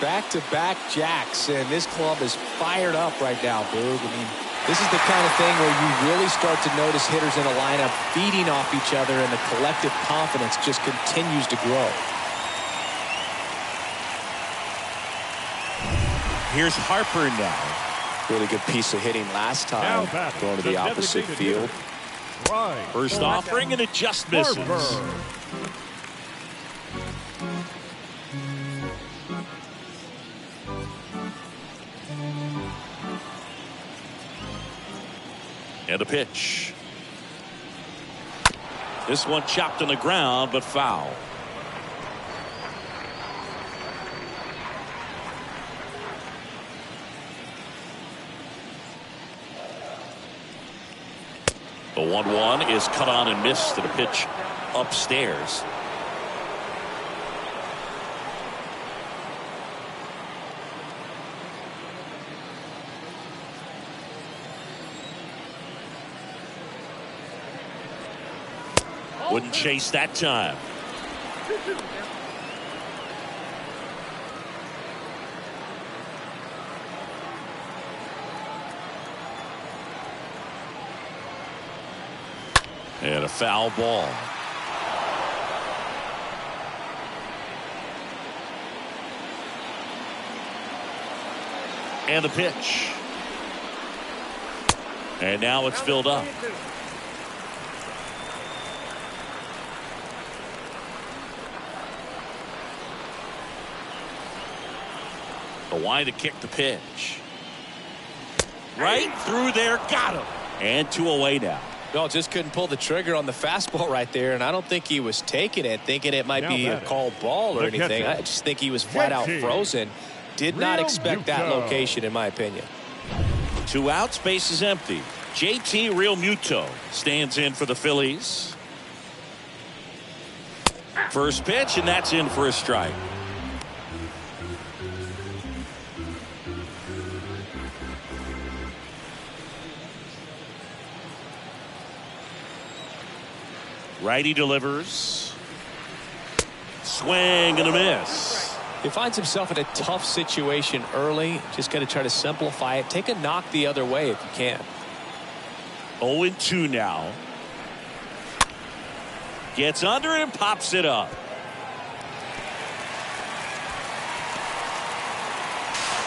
S2: Back-to-back jacks, and this club is fired up right now, Boog. I mean, this is the kind of thing where you really start to notice hitters in a lineup feeding off each other, and the collective confidence just continues to grow.
S1: Here's Harper now.
S2: Really good piece of hitting last time, going to the opposite field.
S4: Right.
S1: First offering, and it just misses.
S4: Harper.
S1: And a pitch. This one chopped on the ground, but foul. The 1-1 is cut on and missed to the pitch upstairs. Wouldn't chase that time. And a foul ball. And the pitch. And now it's filled up. The wind to kick the pitch. Right through there. Got him. And 2 away now.
S2: No, just couldn't pull the trigger on the fastball right there, and I don't think he was taking it, thinking it might be a called ball or anything. I just think he was flat out frozen. Did not expect that location, in my opinion.
S1: 2 outs, base is empty. JT Realmuto stands in for the Phillies. First pitch, and that's in for a strike. Righty delivers. Swing and a miss.
S2: He finds himself in a tough situation early. Just got to try to simplify it. Take a knock the other way if you can.
S1: 0-2 now. Gets under it and pops it up.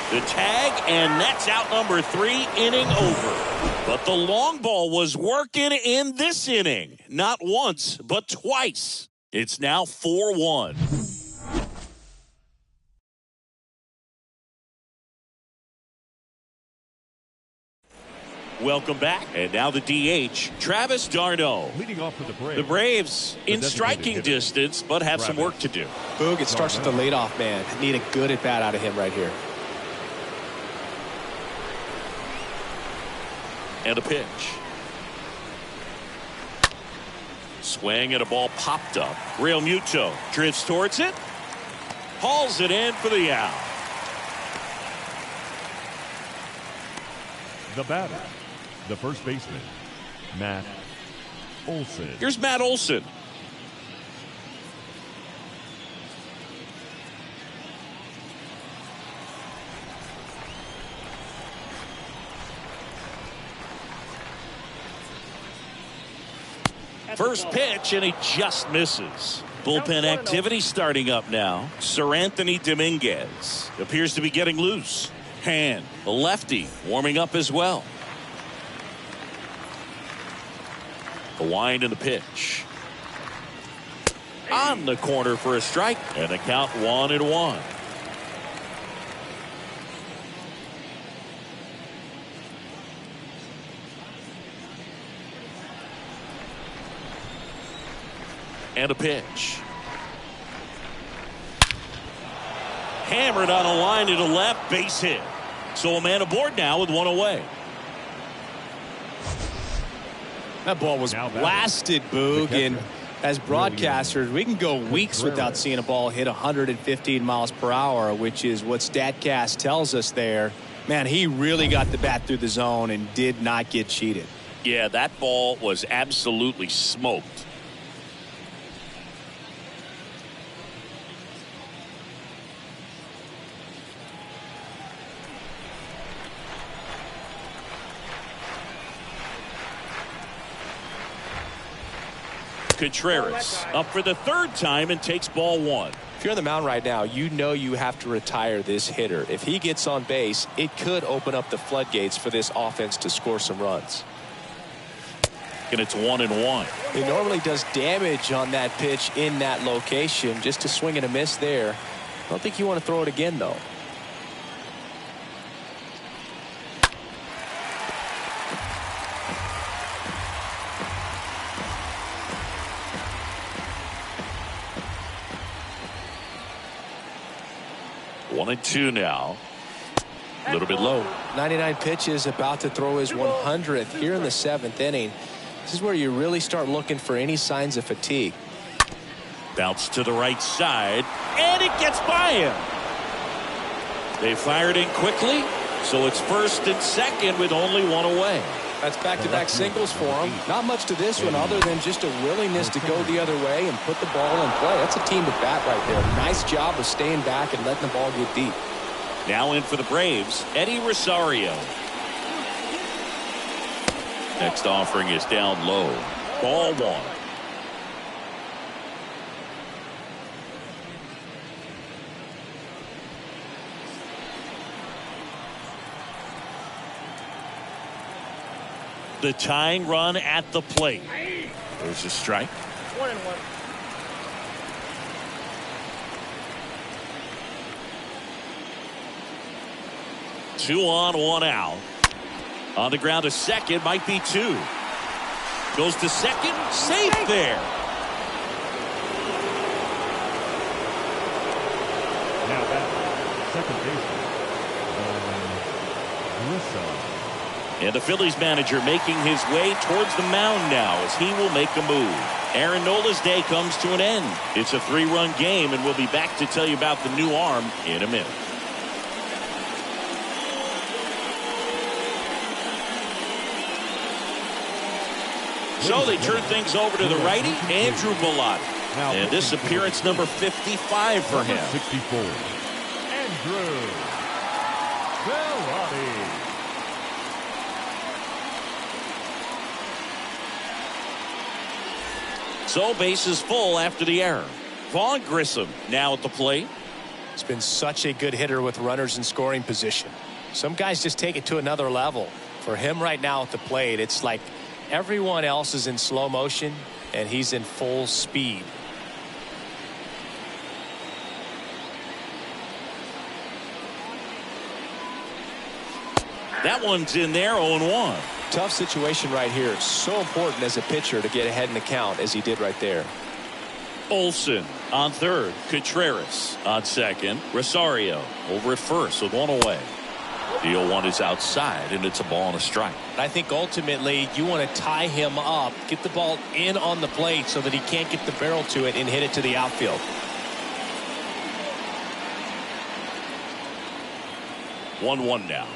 S1: The tag, and that's out number 3, inning over. But the long ball was working in this inning. Not once, but twice. It's now 4-1. Welcome back. And now the DH, Travis d'Arnaud.
S4: Leading off for the Braves.
S1: The Braves in striking distance, but have some work to do.
S2: Boog, it starts with the leadoff man. Need a good at-bat out of him right here.
S1: And a pitch. Swing and a ball popped up. Real Muto drifts towards it. Hauls it in for the out.
S4: The batter, the first baseman, Matt Olson.
S1: Here's Matt Olson. First pitch, and he just misses. Bullpen activity starting up now. Sir Anthony Dominguez appears to be getting loose. Hand, the lefty, warming up as well. The wind and the pitch. On the corner for a strike, and the count 1-1. And a pitch. Hammered on a line to the left, base hit. So a man aboard now with one away.
S2: That ball was blasted, Boog, and as broadcasters, we can go weeks without seeing a ball hit 115 miles per hour, which is what StatCast tells us there. Man, he really got the bat through the zone and did not get cheated.
S1: Yeah, that ball was absolutely smoked. Contreras up for the third time and takes ball 1.
S2: If you're on the mound right now, you know you have to retire this hitter. If he gets on base, it could open up the floodgates for this offense to score some runs.
S1: And it's 1-1.
S2: It normally does damage on that pitch in that location. Just a swing and a miss there. I don't think you want to throw it again, though.
S1: One and two now. A little bit low.
S2: 99 pitches, about to throw his 100th here in the 7th inning. This is where you really start looking for any signs of fatigue.
S1: Bounce to the right side, and it gets by him. They fired in quickly, so it's first and second with only one away.
S2: That's back-to-back singles for him. Not much to this one other than just a willingness to go the other way and put the ball in play. That's a team at bat right there. Nice job of staying back and letting the ball get deep.
S1: Now in for the Braves, Eddie Rosario. Next offering is down low. Ball 1. The tying run at the plate. There's a strike.
S3: 1-1.
S1: Two on, one out. On the ground to second, might be two. Goes to second, safe there.
S4: Now back, second baseman, Vaughn Grissom.
S1: And the Phillies manager making his way towards the mound now as he will make a move. Aaron Nola's day comes to an end. It's a 3-run game, and we'll be back to tell you about the new arm in a minute. So they turn things over to the righty, Andrew Vaughn. And this appearance number 55 for him.
S4: 64. Andrew Verlander.
S1: So bases full after the error. Vaughn Grissom now at the plate.
S2: He's been such a good hitter with runners in scoring position. Some guys just take it to another level. For him right now at the plate, it's like everyone else is in slow motion and he's in full speed.
S1: That one's in there, 0-1.
S2: Tough situation right here. So important as a pitcher to get ahead in the count as he did right there.
S1: Olson on third. Contreras on second. Rosario over at first with one away. The 0-1 is outside, and it's a ball and a strike.
S2: I think ultimately you want to tie him up, get the ball in on the plate so that he can't get the barrel to it and hit it to the outfield.
S1: One now.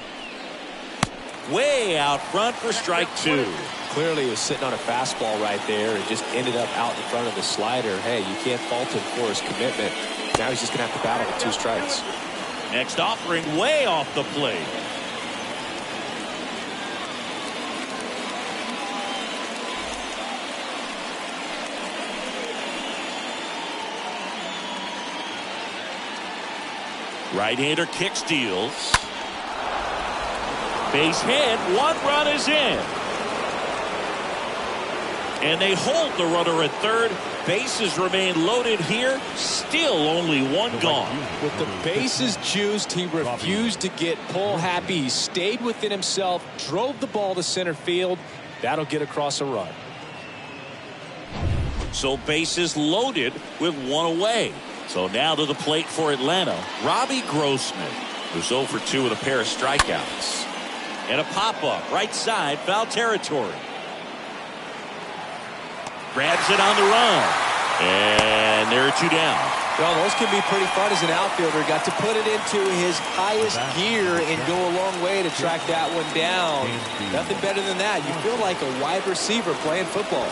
S1: Way out front for strike two.
S2: Clearly he was sitting on a fastball right there and just ended up out in front of the slider. Hey, you can't fault him for his commitment. Now he's just going to have to battle with 2 strikes.
S1: Next offering way off the plate. Right-hander kick steals. Base hit. 1 run is in. And they hold the runner at third. Bases remain loaded here. Still only 1 gone.
S2: With the bases juiced, he refused to get pull happy. He stayed within himself, drove the ball to center field. That'll get across a run.
S1: So bases loaded with 1 away. So now to the plate for Atlanta, Robbie Grossman, who's 0 for 2 with a pair of strikeouts. And a pop-up right side, foul territory. Grabs it on the run. And there are 2 down.
S2: Well, those can be pretty fun as an outfielder. Got to put it into his highest gear and go a long way to track that one down. Nothing better than that. You feel like a wide receiver playing football.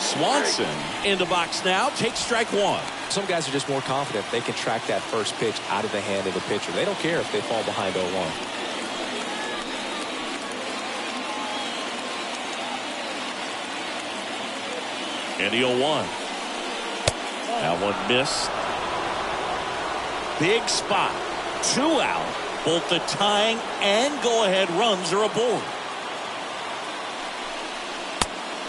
S1: Swanson in the box now. Takes strike 1.
S2: Some guys are just more confident they can track that first pitch out of the hand of the pitcher. They don't care if they fall behind 0-1.
S1: And the 0-1. That one missed. Big spot. 2 out. Both the tying and go-ahead runs are aboard.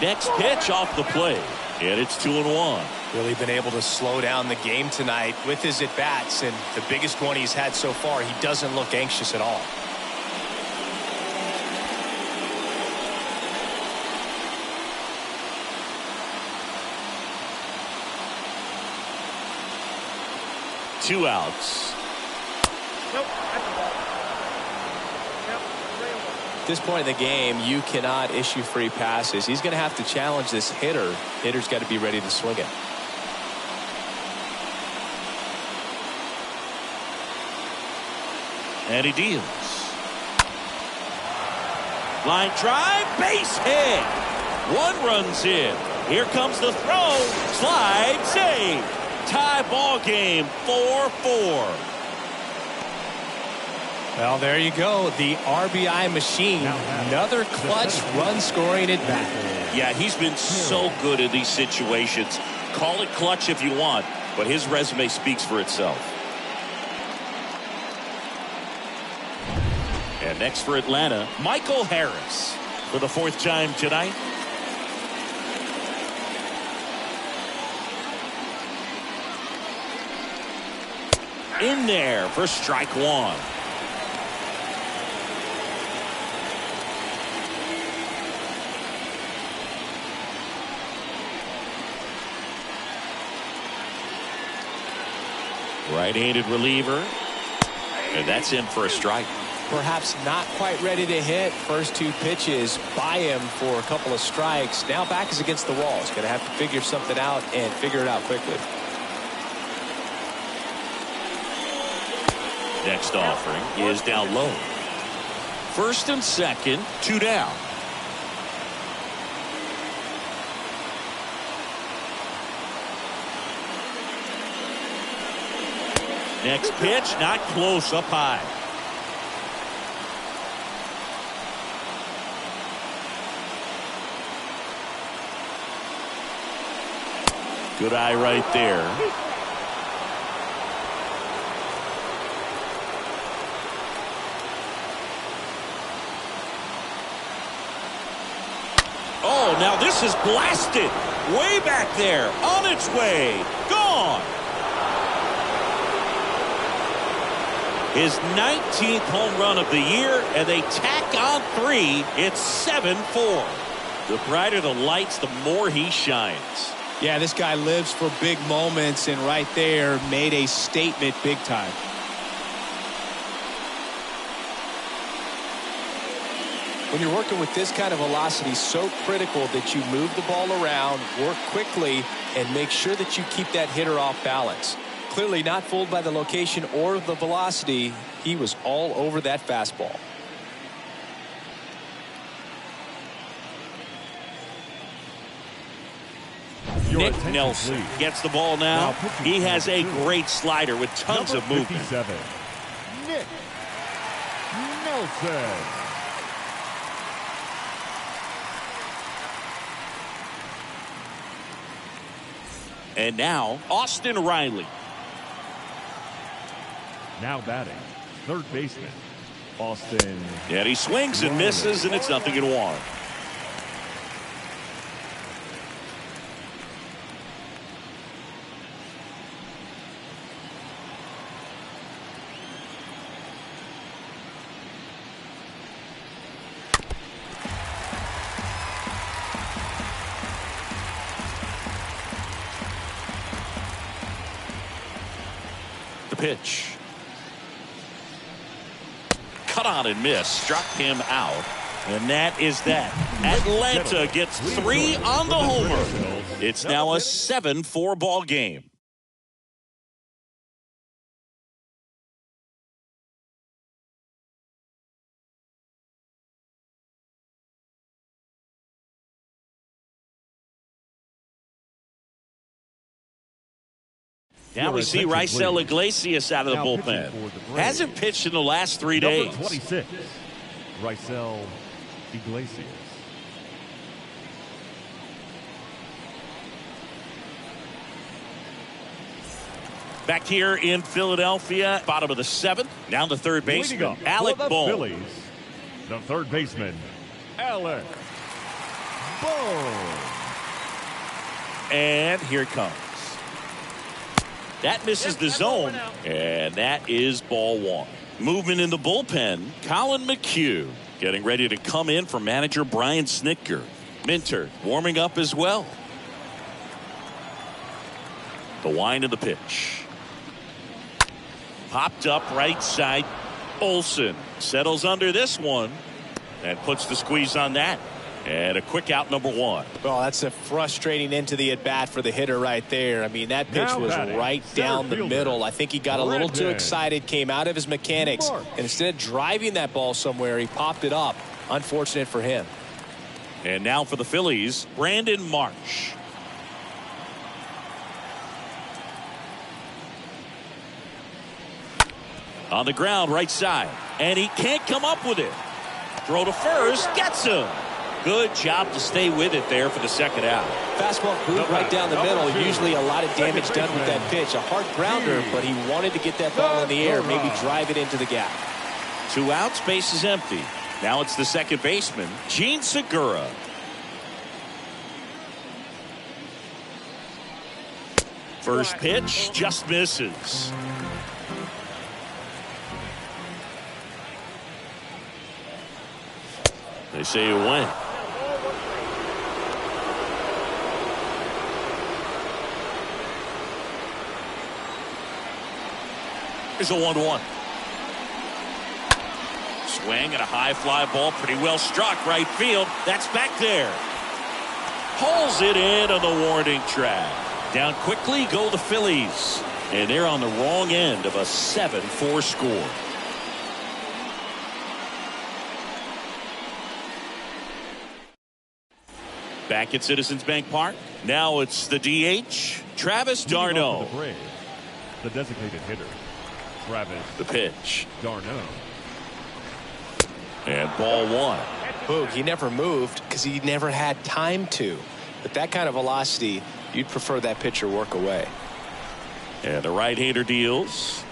S1: Next pitch off the plate. And it's 2-1.
S2: Really been able to slow down the game tonight with his at-bats, and the biggest one he's had so far, he doesn't look anxious at all.
S1: Two outs.
S2: At this point in the game, you cannot issue free passes. He's going to have to challenge this hitter. Hitter's got to be ready to swing it.
S1: And he deals. Line drive, base hit. 1 run's in. Here comes the throw. Slide, save. Tie ball game, 4-4.
S2: Well, there you go. The RBI machine. Another clutch run scoring at bat.
S1: Yeah, he's been so good in these situations. Call it clutch if you want, but his resume speaks for itself. And next for Atlanta, Michael Harris for the 4th time tonight. In there for strike 1. Right-handed reliever. And that's in for a strike.
S2: Perhaps not quite ready to hit. First 2 pitches by him for a couple of strikes. Now back is against the wall. He's going to have to figure something out and figure it out quickly.
S1: Next offering is down low. First and second, 2 down. Next pitch, not close, up high. Good eye right there. Oh, now this is blasted. Way back there. On its way. Gone. His 19th home run of the year, and they tack on 3. It's 7-4. The brighter the lights, the more he shines.
S2: Yeah, this guy lives for big moments, and right there made a statement big time. When you're working with this kind of velocity, so critical that you move the ball around, work quickly, and make sure that you keep that hitter off balance. Clearly not fooled by the location or the velocity. He was all over that fastball.
S1: Nick Nelson gets the ball now. He has a great slider with tons of movement.
S4: 57, Nick Nelson.
S1: And now, Austin Reilly.
S4: Now batting, third baseman, Austin.
S1: And he swings and misses, and it's 0-1. The pitch. Cut on and miss. Struck him out. And that is that. Atlanta gets 3 on the homer. It's now a 7-4 ball game. Now we see Rhys Iglesias out of the bullpen. Hasn't pitched in the last 3 days.
S4: Number 26, Rhys Iglesias.
S1: Back here in Philadelphia, bottom of the 7th. Now the third baseman, Alec Bohm.
S4: Phillies, the third baseman, Alec Bohm.
S1: And here it comes. That misses the zone, and that is ball 1. Movement in the bullpen, Colin McHugh getting ready to come in for manager Brian Snitker. Minter warming up as well. The wind of the pitch. Popped up right side. Olson settles under this one and puts the squeeze on that. And a quick out, number 1.
S2: Well, that's a frustrating end to the at-bat for the hitter right there. I mean, that pitch was right down the middle. I think he got a little too excited, came out of his mechanics, and instead of driving that ball somewhere, he popped it up. Unfortunate for him.
S1: And now for the Phillies, Brandon Marsh. On the ground, right side. And he can't come up with it. Throw to first, gets him. Good job to stay with it there for the second out.
S2: Fastball moved right down the middle. Usually a lot of damage done with that pitch. A hard grounder, but he wanted to get that ball in the air, maybe drive it into the gap.
S1: 2 outs, base is empty. Now it's the second baseman, Gene Segura. First pitch just misses. They say it went. Here's a 1-1. Swing and a high fly ball, pretty well struck right field. That's back there. Pulls it in on the warning track. Down quickly go the Phillies. And they're on the wrong end of a 7-4 score. Back at Citizens Bank Park. Now it's the DH, Travis d'Arnaud.
S4: The Braves, the designated hitter, Travis.
S1: The pitch.
S4: d'Arnaud.
S1: And ball one.
S2: Boog, he never moved because he never had time to. But that kind of velocity, you'd prefer that pitcher work away.
S1: And the right-hander deals.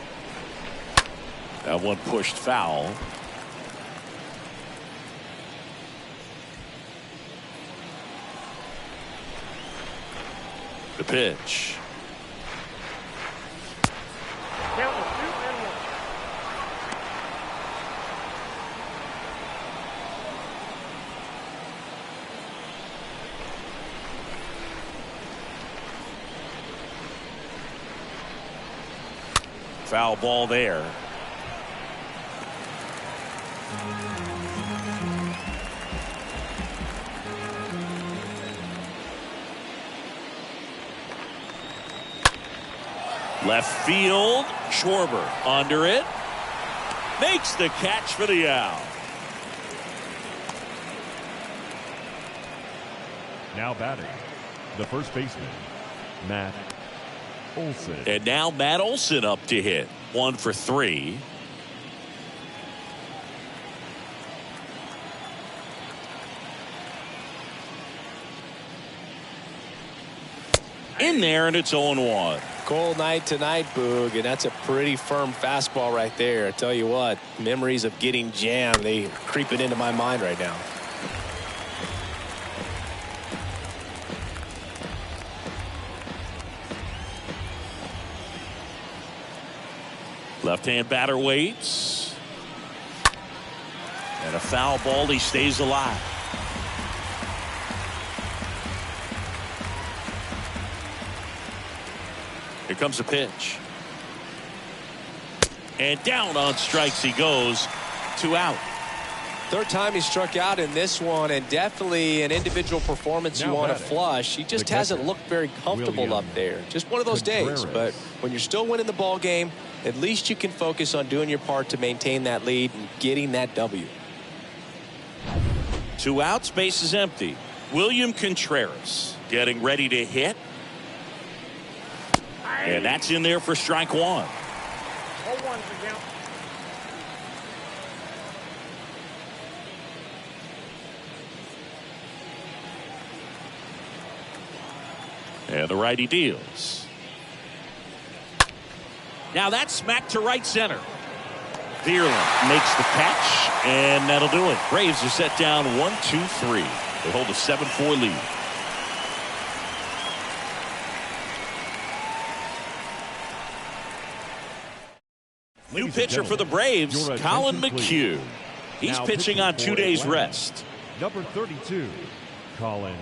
S1: That one pushed foul. The pitch.
S3: Count was 2 and 1.
S1: Foul ball there. Left field, Schwarber under it. Makes the catch for the out.
S4: Now batting, the first baseman, Matt Olson.
S1: And now Matt Olson up to hit. 1 for 3. In there, and it's 0-1.
S2: Cold night tonight, Boog, and that's a pretty firm fastball right there. I tell you what, memories of getting jammed, they are creeping into my mind right now.
S1: Left-hand batter waits. And a foul ball. He stays alive. Here comes a pitch. And down on strikes he goes. 2 out.
S2: Third time he struck out in this one, and definitely an individual performance you want to flush. He just hasn't looked very comfortable up there. Just one of those days. But when you're still winning the ball game, at least you can focus on doing your part to maintain that lead and getting that W.
S1: 2 outs, base is empty. William Contreras getting ready to hit. And that's in there for strike 1.
S3: 0-1 for count.
S1: And the righty deals. Now that's smacked to right center. Verlander makes the catch, and that'll do it. Braves are set down 1-2-3. They hold a 7-4 lead. New pitcher for the Braves, Colin McHugh. He's pitching on 2 days rest.
S4: Number 32, Colin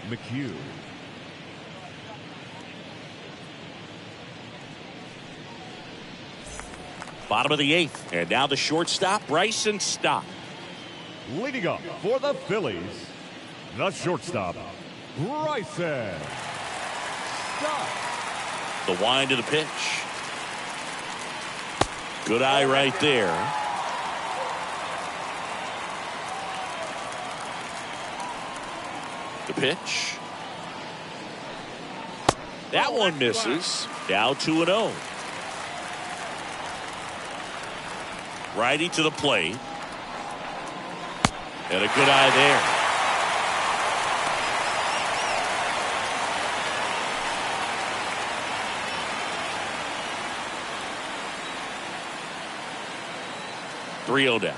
S4: McHugh.
S1: Bottom of the 8th, and now the shortstop, Bryson Stott.
S4: Leading up for the Phillies, the shortstop, Bryson Stott.
S1: The wind of the pitch. Good eye right there. The pitch. That one misses. Now 2-0. Righty to the plate. And a good eye there. Three-0 down.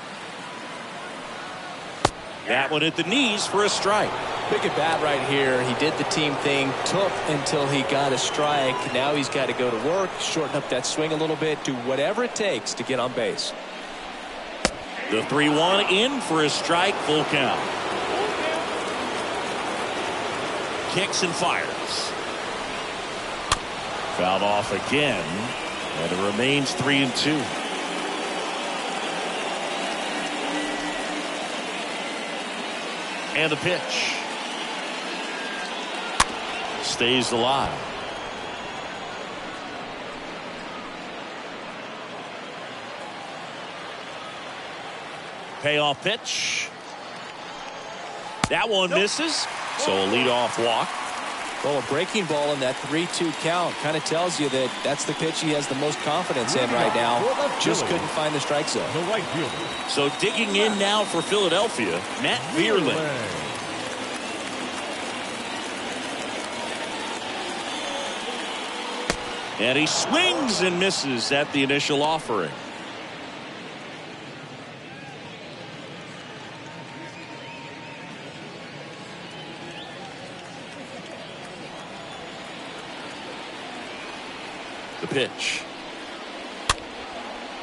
S1: That one at the knees for a strike.
S2: Big at bat right here. He did the team thing, took until he got a strike. Now he's got to go to work, shorten up that swing a little bit, do whatever it takes to get on base.
S1: The 3-1 in for a strike, full count. Kicks and fires. Fouled off again, and it remains 3-2. And the pitch. Stays alive. Payoff pitch. That one misses. So a leadoff walk.
S2: Well, a breaking ball in that 3-2 count kind of tells you that that's the pitch he has the most confidence in right now. Just couldn't find the strike zone.
S4: The right fielder.
S1: So digging in now for Philadelphia, Matt Verlander. And he swings and misses at the initial offering. The pitch.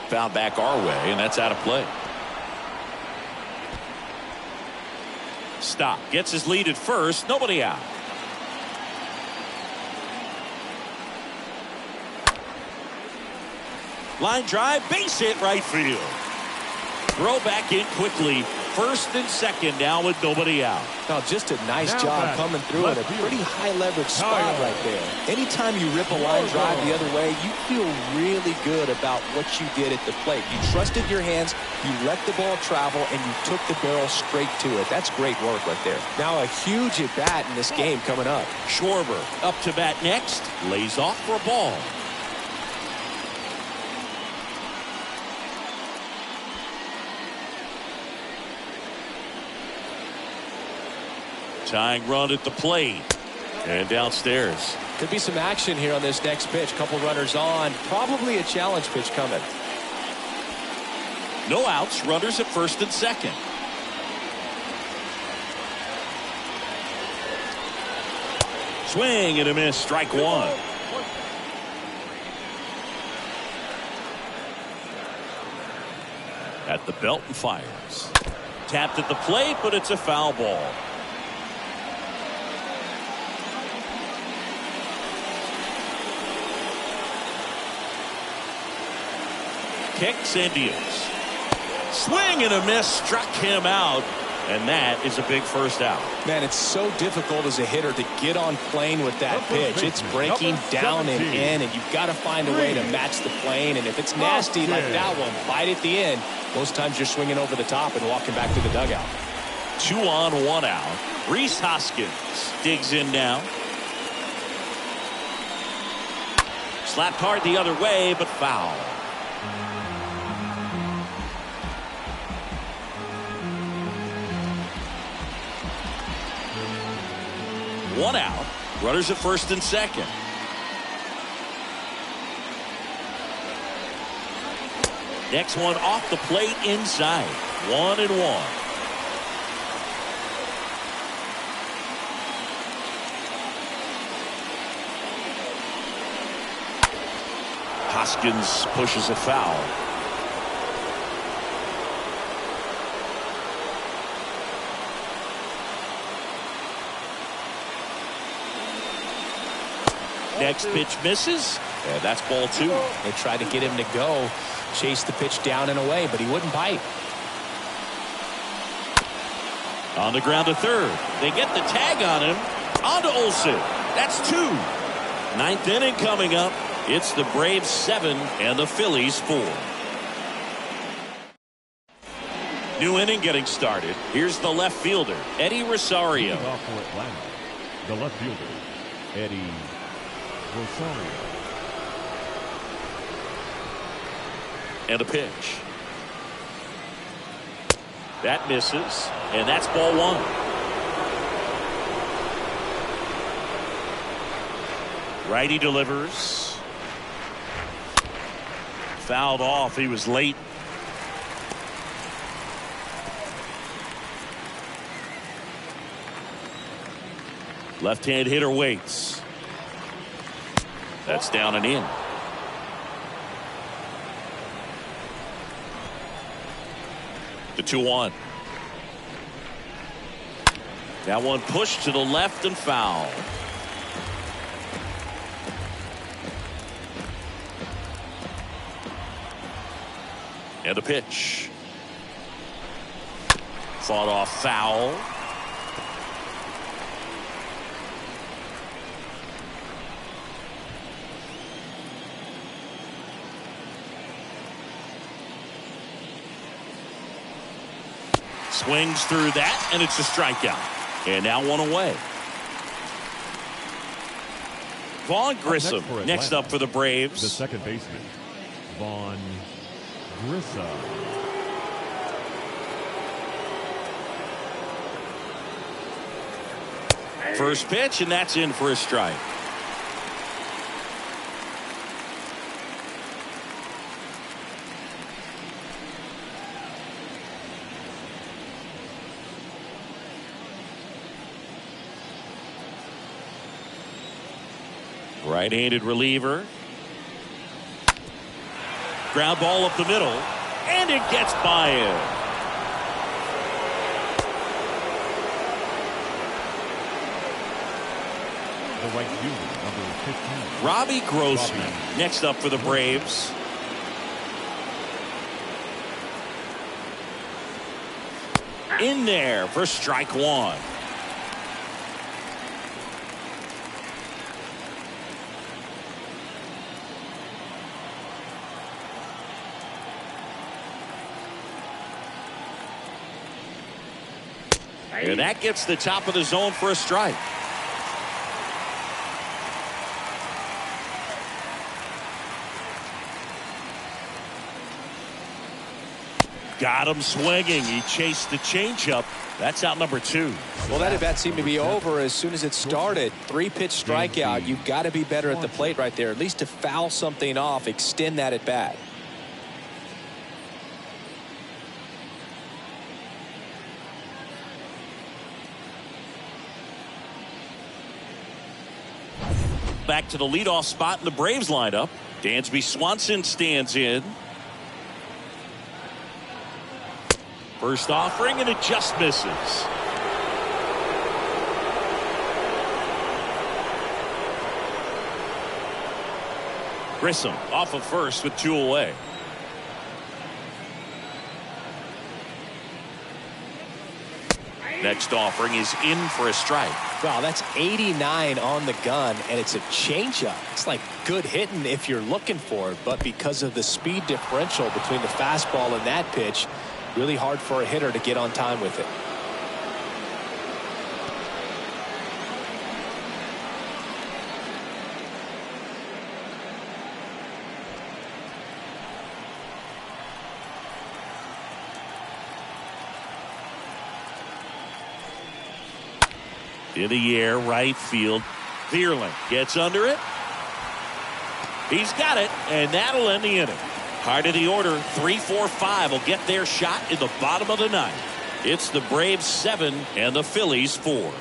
S1: Fouled back our way, and that's out of play. Stop. Gets his lead at first. Nobody out. Line drive. Base hit right field. Throw back in quickly. First and second now with nobody out.
S2: Oh, just a nice job coming through in a pretty high leverage spot right there. Anytime you rip a line drive the other way, you feel really good about what you did at the plate. You trusted your hands, you let the ball travel, and you took the barrel straight to it. That's great work right there. Now a huge at bat in this game coming up.
S1: Schwarber up to bat next. Lays off for a ball. Tying run at the plate and downstairs.
S2: Could be some action here on this next pitch. Couple runners on. Probably a challenge pitch coming.
S1: No outs. Runners at first and second. Swing and a miss. Strike one. At the belt and fires. Tapped at the plate, but it's a foul ball. Kicks and deals. Swing and a miss. Struck him out. And that is a big first out.
S2: Man, it's so difficult as a hitter to get on plane with that pitch. It's breaking down and in, and you've got to find a way to match the plane. And if it's nasty like that one, bite at the end, most times you're swinging over the top and walking back to the dugout.
S1: 2 on, 1 out. Rhys Hoskins digs in now. Slapped hard the other way, but foul. One out. Runners at first and second. Next one off the plate inside. 1-1. Hoskins pushes a foul. Next pitch misses, and that's ball 2.
S2: They tried to get him to go, chase the pitch down and away, but he wouldn't bite.
S1: On the ground to third. They get the tag on him. On to Olson. That's 2. 9th inning coming up. It's the Braves 7 and the Phillies 4. New inning getting started. Here's the left fielder, Eddie Rosario.
S4: Off for Atlanta, the left fielder, Eddie Rosario.
S1: And a pitch. That misses, and that's ball 1. Righty delivers. Fouled off. He was late. Left-hand hitter waits. That's down and in. The 2-1. That one pushed to the left and foul. And a pitch. Fought off foul. Swings through that, and it's a strikeout. And now one away. Vaughn Grissom next up for the Braves.
S4: The second baseman, Vaughn Grissom.
S1: First pitch, and that's in for a strike. Right-handed reliever. Ground ball up the middle, and it gets by him.
S4: The right fielder, number 15.
S1: Robbie Grossman next up for the Braves. In there for strike one. And that gets the top of the zone for a strike. Got him swinging. He chased the changeup. That's out number 2.
S2: Well, that at bat seemed to be over as soon as it started. 3-pitch strikeout. You've got to be better at the plate right there, at least to foul something off, extend that at bat.
S1: Back to the leadoff spot in the Braves lineup. Dansby Swanson stands in. First offering, and it just misses. Grissom off of first with 2 away. Next offering is in for a strike.
S2: Wow, that's 89 on the gun, and it's a changeup. It's like good hitting if you're looking for it, but because of the speed differential between the fastball and that pitch, really hard for a hitter to get on time with it.
S1: In the air, right field. Verlander gets under it. He's got it, and that'll end the inning. Hard of the order, 3, 4, 5 will get their shot in the bottom of the ninth. It's the Braves 7 and the Phillies 4.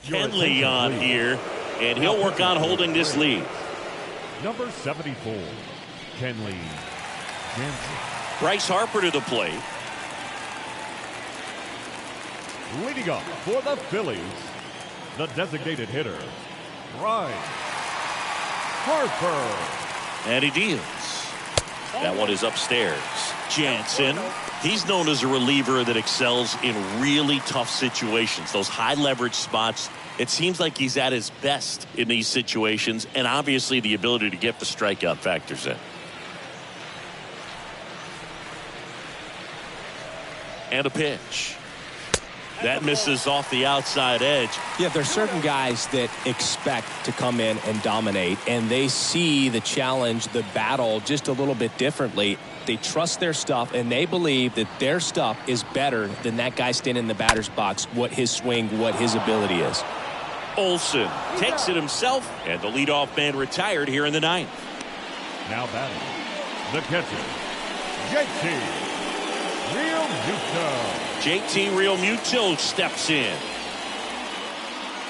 S1: Kenley on here, and he'll work on holding this lead.
S4: Number 74, Kenley Jansen.
S1: Bryce Harper to the plate.
S4: Leading up for the Phillies, the designated hitter, Rhys Hoskins.
S1: And he deals. That one is upstairs. Jansen, he's known as a reliever that excels in really tough situations. Those high leverage spots, it seems like he's at his best in these situations, and obviously the ability to get the strikeout factors in. And a pitch. That misses off the outside edge.
S2: Yeah, there's certain guys that expect to come in and dominate, and they see the challenge, the battle just a little bit differently. They trust their stuff, and they believe that their stuff is better than that guy standing in the batter's box, what his swing, what his ability is.
S1: Olson takes it himself, and the leadoff man retired here in the ninth.
S4: Now batting, the catcher, JT Realmuto.
S1: JT Realmuto steps in.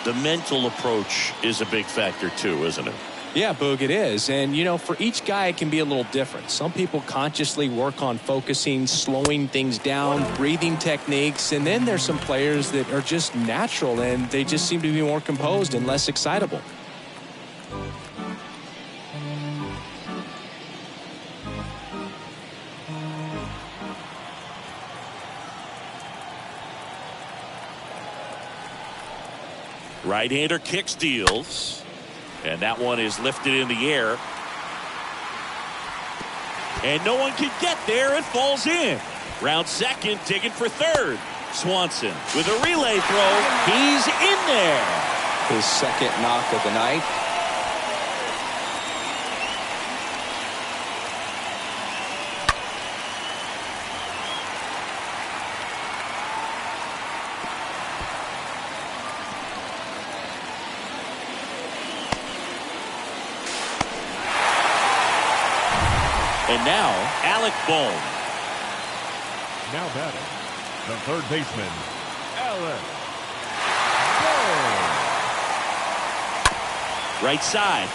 S1: The mental approach is a big factor too, isn't it?
S2: Yeah, Boog, it is. And, you know, for each guy, it can be a little different. Some people consciously work on focusing, slowing things down, breathing techniques. And then there's some players that are just natural, and they just seem to be more composed and less excitable.
S1: Right-hander kicks, deals. And that one is lifted in the air. And no one can get there. It falls in. Round second, digging for third. Swanson with a relay throw. He's in there.
S2: His second knock of the night.
S1: And now, Alec Bohm.
S4: Now batting, the third baseman, Alec Bohm.
S1: Right side.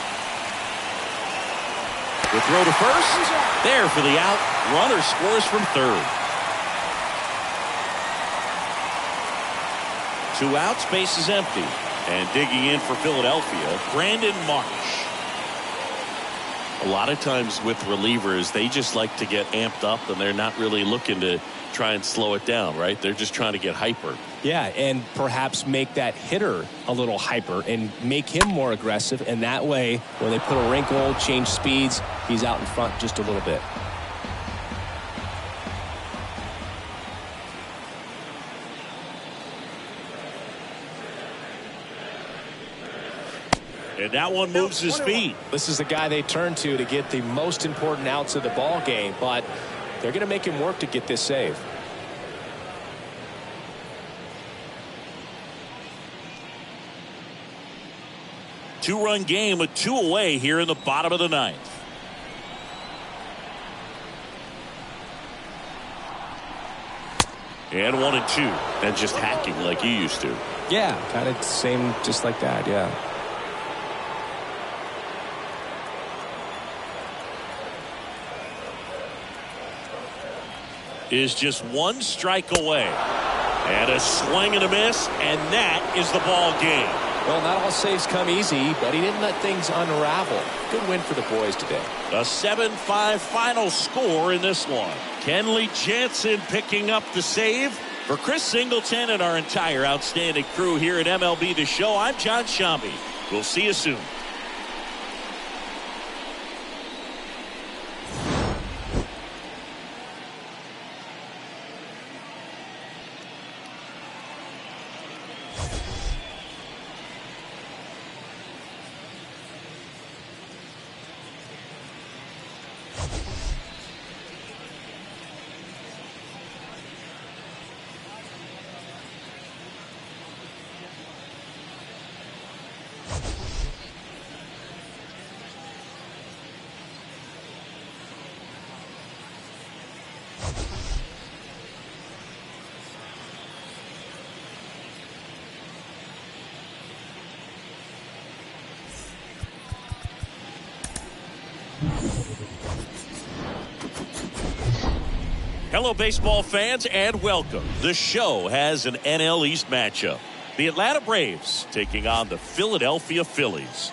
S1: The throw to first. There for the out. Runner scores from third. 2 outs, base is empty. And digging in for Philadelphia, Brandon Marsh. A lot of times with relievers, they just like to get amped up and they're not really looking to try and slow it down, right? They're just trying to get hyper.
S2: Yeah, and perhaps make that hitter a little hyper and make him more aggressive. And that way, when they put a wrinkle, change speeds, he's out in front just a little bit.
S1: And that one moves his feet.
S2: This is the guy they turn to get the most important outs of the ball game, but they're going to make him work to get this save.
S1: Two-run game with 2 away here in the bottom of the 9th. And 1 and 2. And just hacking like you used to.
S2: Yeah, kind of same, just like that, yeah.
S1: Is just 1 strike away. And a swing and a miss, and that is the ball game.
S2: Well, not all saves come easy, but he didn't let things unravel. Good win for the boys today.
S1: A 7-5 final score in this one. Kenley Jansen picking up the save. For Chris Singleton and our entire outstanding crew here at MLB The Show, I'm John Shambi. We'll see you soon. Hello, baseball fans, and welcome. The show has an NL East matchup. The Atlanta Braves taking on the Philadelphia Phillies.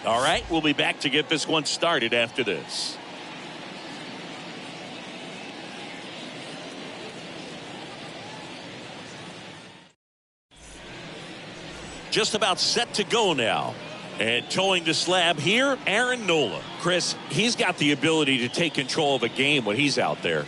S1: All right, we'll be back to get this one started after this. Just about set to go now. And towing the slab here, Aaron Nola. Chris, he's got the ability to take control of a game when he's out there.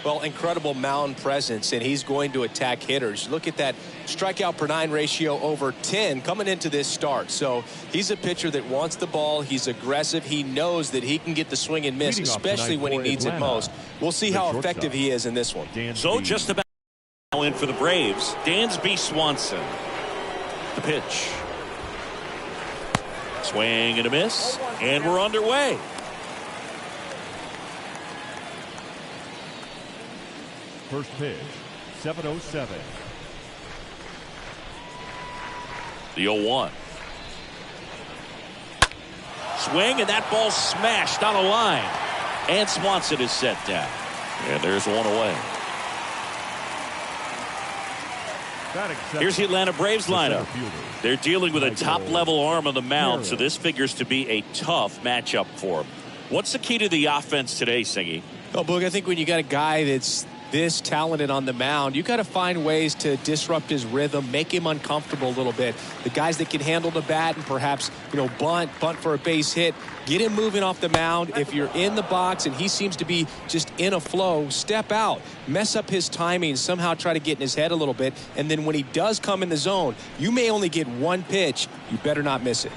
S2: Well, incredible mound presence, and he's going to attack hitters. Look at that strikeout per 9 ratio over 10 coming into this start. So he's a pitcher that wants the ball. He's aggressive. He knows that he can get the swing and miss, especially when he needs it most. We'll see how effective he is in this one.
S1: So just about now in for the Braves, Dansby Swanson. The pitch. Swing and a miss, and we're underway.
S4: First pitch, 7:07.
S1: The 0-1. Swing, and that ball smashed on a line. And Swanson is set down. And there's 1 away. Here's the Atlanta Braves lineup. They're dealing with a top-level arm on the mound, so this figures to be a tough matchup for them. What's the key to the offense today, Singy?
S2: Well, Boog, I think when you got a guy that's this talented on the mound, you got to find ways to disrupt his rhythm, make him uncomfortable a little bit. The guys that can handle the bat and perhaps, bunt for a base hit, get him moving off the mound. If you're in the box and he seems to be just in a flow, step out, mess up his timing, somehow try to get in his head a little bit. And then when he does come in the zone, you may only get one pitch. You better not miss it.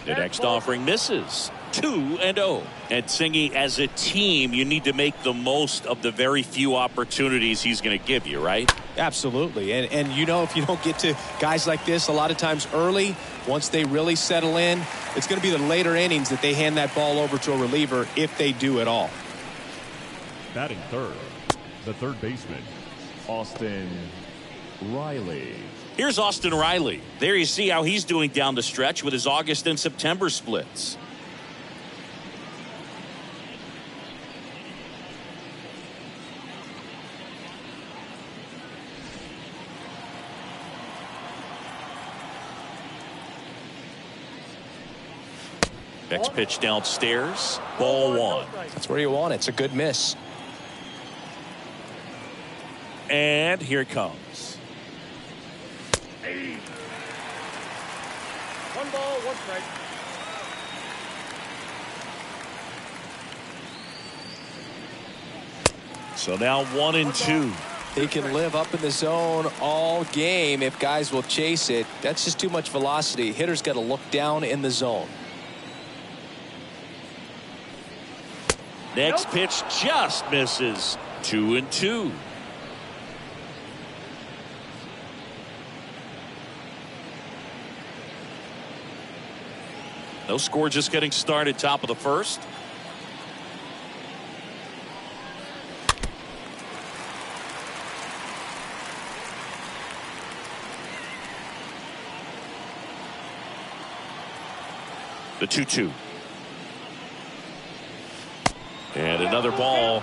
S1: The next offering misses. 2-0. And Singy, as a team, you need to make the most of the very few opportunities he's going to give you, right?
S2: Absolutely. And if you don't get to guys like this a lot of times early, once they really settle in, it's going to be the later innings that they hand that ball over to a reliever, if they do at all.
S4: Batting third, the third baseman, Austin Reilly.
S1: Here's Austin Reilly. There you see how he's doing down the stretch with his August and September splits. Next pitch downstairs. Ball one.
S2: That's where you want it. It's a good miss.
S1: And here it comes.
S3: Hey. 1 ball, 1 strike.
S1: So now 1-2.
S2: He can live up in the zone all game if guys will chase it. That's just too much velocity. Hitter's got to look down in the zone.
S1: Next pitch just misses. 2-2. No score, just getting started. Top of the first. The 2-2. And another ball.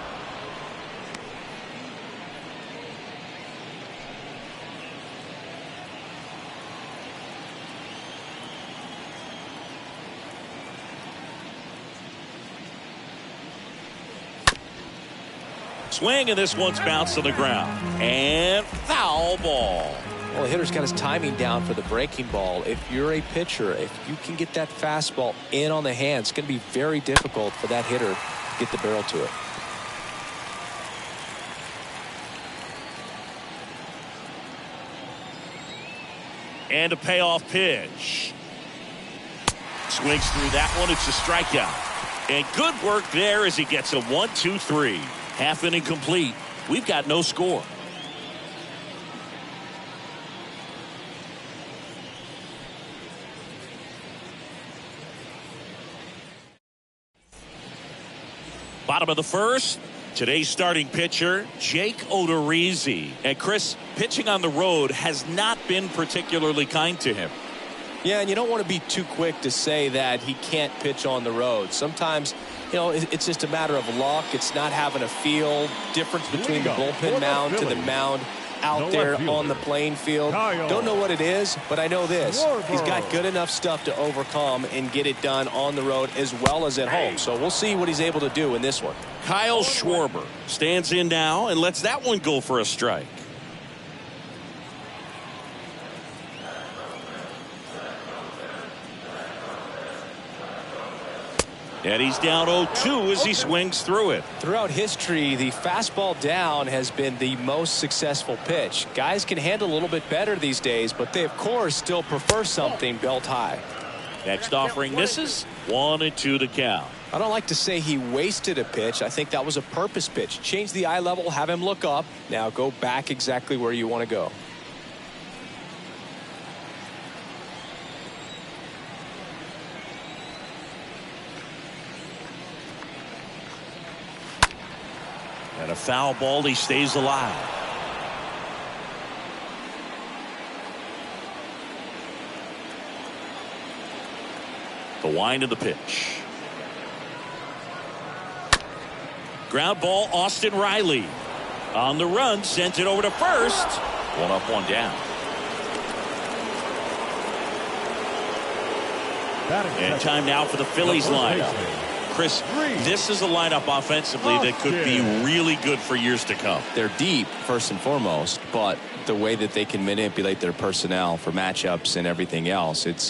S1: Swing, and this one's bounced to the ground. And foul ball.
S2: Well, the hitter's got his timing down for the breaking ball. If you're a pitcher, if you can get that fastball in on the hands, it's going to be very difficult for that hitter to get the barrel to it.
S1: And a payoff pitch. Swings through that one. It's a strikeout. And good work there as he gets a 1-2-3. Half inning complete. We've got no score. Bottom of the first. Today's starting pitcher, Jake Odorizzi. And Chris, pitching on the road has not been particularly kind to him.
S2: Yeah, and you don't want to be too quick to say that he can't pitch on the road. Sometimes, it's just a matter of luck. It's not having a feel. Difference between the bullpen mound to the mound out there on the playing field. Don't know what it is, but I know this. He's got good enough stuff to overcome and get it done on the road as well as at home. So we'll see what he's able to do in this one.
S1: Kyle Schwarber stands in now and lets that one go for a strike. And he's down 0-2 as he swings through it.
S2: Throughout history, the fastball down has been the most successful pitch. Guys can handle a little bit better these days, but they, of course, still prefer something belt high.
S1: Next offering misses. 1-2 to count.
S2: I don't like to say he wasted a pitch. I think that was a purpose pitch. Change the eye level, have him look up. Now go back exactly where you want to go.
S1: And a foul ball, he stays alive. The wind of the pitch. Ground ball, Austin Reilly. On the run, sent it over to first. One up, one down. And time now for the Phillies lineup. Chris, this is a lineup offensively that could be really good for years to come.
S2: They're deep, first and foremost, but the way that they can manipulate their personnel for matchups and everything else, it's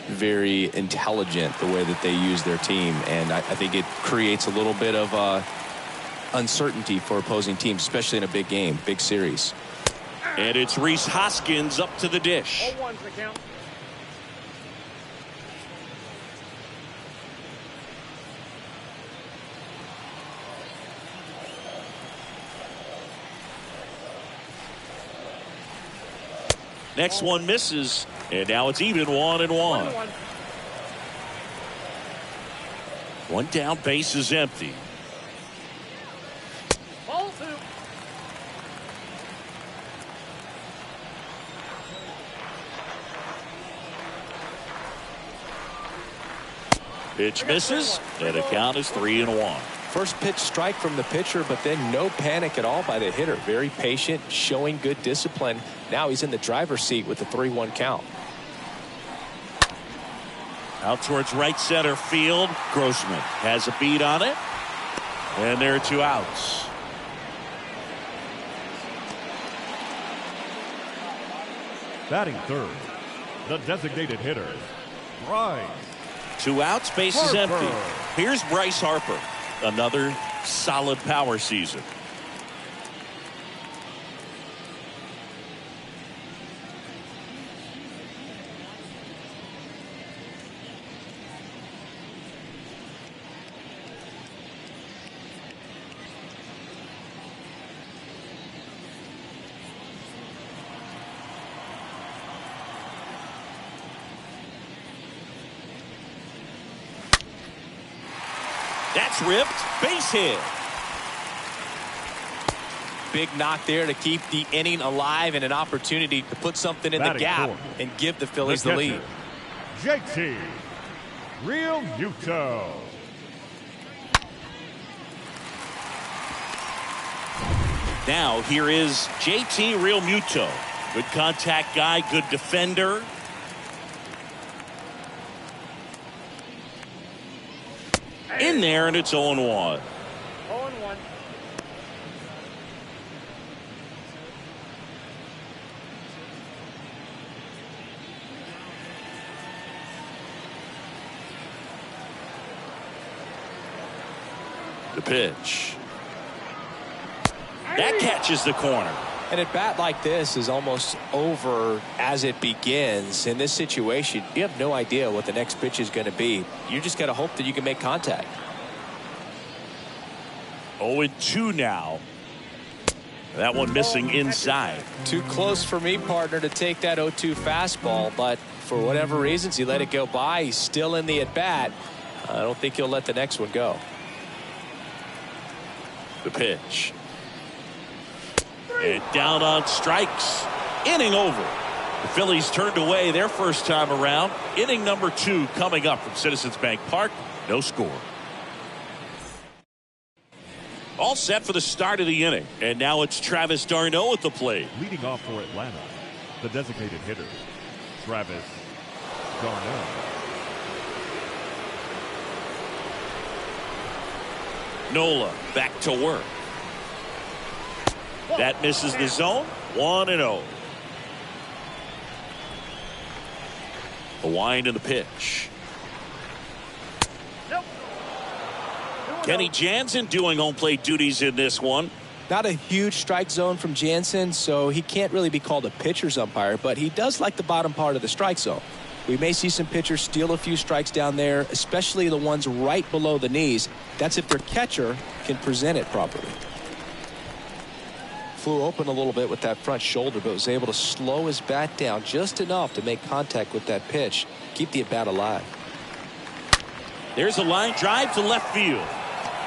S2: very intelligent the way that they use their team. And I think it creates a little bit of uncertainty for opposing teams, especially in a big game, big series.
S1: And it's Rhys Hoskins up to the dish.
S3: 0-1's the count.
S1: Next one misses, and now it's even 1-1.
S3: 1-1.
S1: One down, base is empty.
S3: Ball 2.
S1: Pitch misses, and the count is 3-1.
S2: First pitch strike from the pitcher, but then no panic at all by the hitter. Very patient, showing good discipline. Now he's in the driver's seat with the 3-1 count.
S1: Out towards right center field. Grossman has a beat on it. And there are 2 outs.
S4: Batting third, the designated hitter, Rhys.
S1: 2 outs, base is
S4: Harper.
S1: empty. Here's Bryce Harper. Another solid power season. That's ripped. Base hit.
S2: Big knock there to keep the inning alive and an opportunity to put something in the gap and give the Phillies the lead.
S4: JT Realmuto.
S1: Now here is JT Realmuto. Good contact guy, good defender. In there, and it's 0-1.
S3: 0-1.
S1: The pitch. That catches the corner.
S2: And a bat like this is almost over as it begins. In this situation, you have no idea what the next pitch is going to be. You just got to hope that you can make contact.
S1: 0-2 now. That one missing inside.
S2: Too close for me, partner, to take that 0-2 fastball, but for whatever reasons, he let it go by. He's still in the at-bat. I don't think he'll let the next one go.
S1: The pitch. And down on strikes. Inning over. The Phillies turned away their first time around. Inning number 2 coming up from Citizens Bank Park. No score. All set for the start of the inning. And now it's Travis d'Arnaud at the plate.
S4: Leading off for Atlanta, the designated hitter, Travis d'Arnaud.
S1: Nola back to work. That misses the zone. 1-0. The wind and the pitch.
S3: Nope.
S1: Kenny Jansen doing home plate duties in this one.
S2: Not a huge strike zone from Jansen, so he can't really be called a pitcher's umpire, but he does like the bottom part of the strike zone. We may see some pitchers steal a few strikes down there, especially the ones right below the knees. That's if their catcher can present it properly. Flew open a little bit with that front shoulder, but was able to slow his bat down just enough to make contact with that pitch. Keep the at-bat alive.
S1: There's a line drive to left field.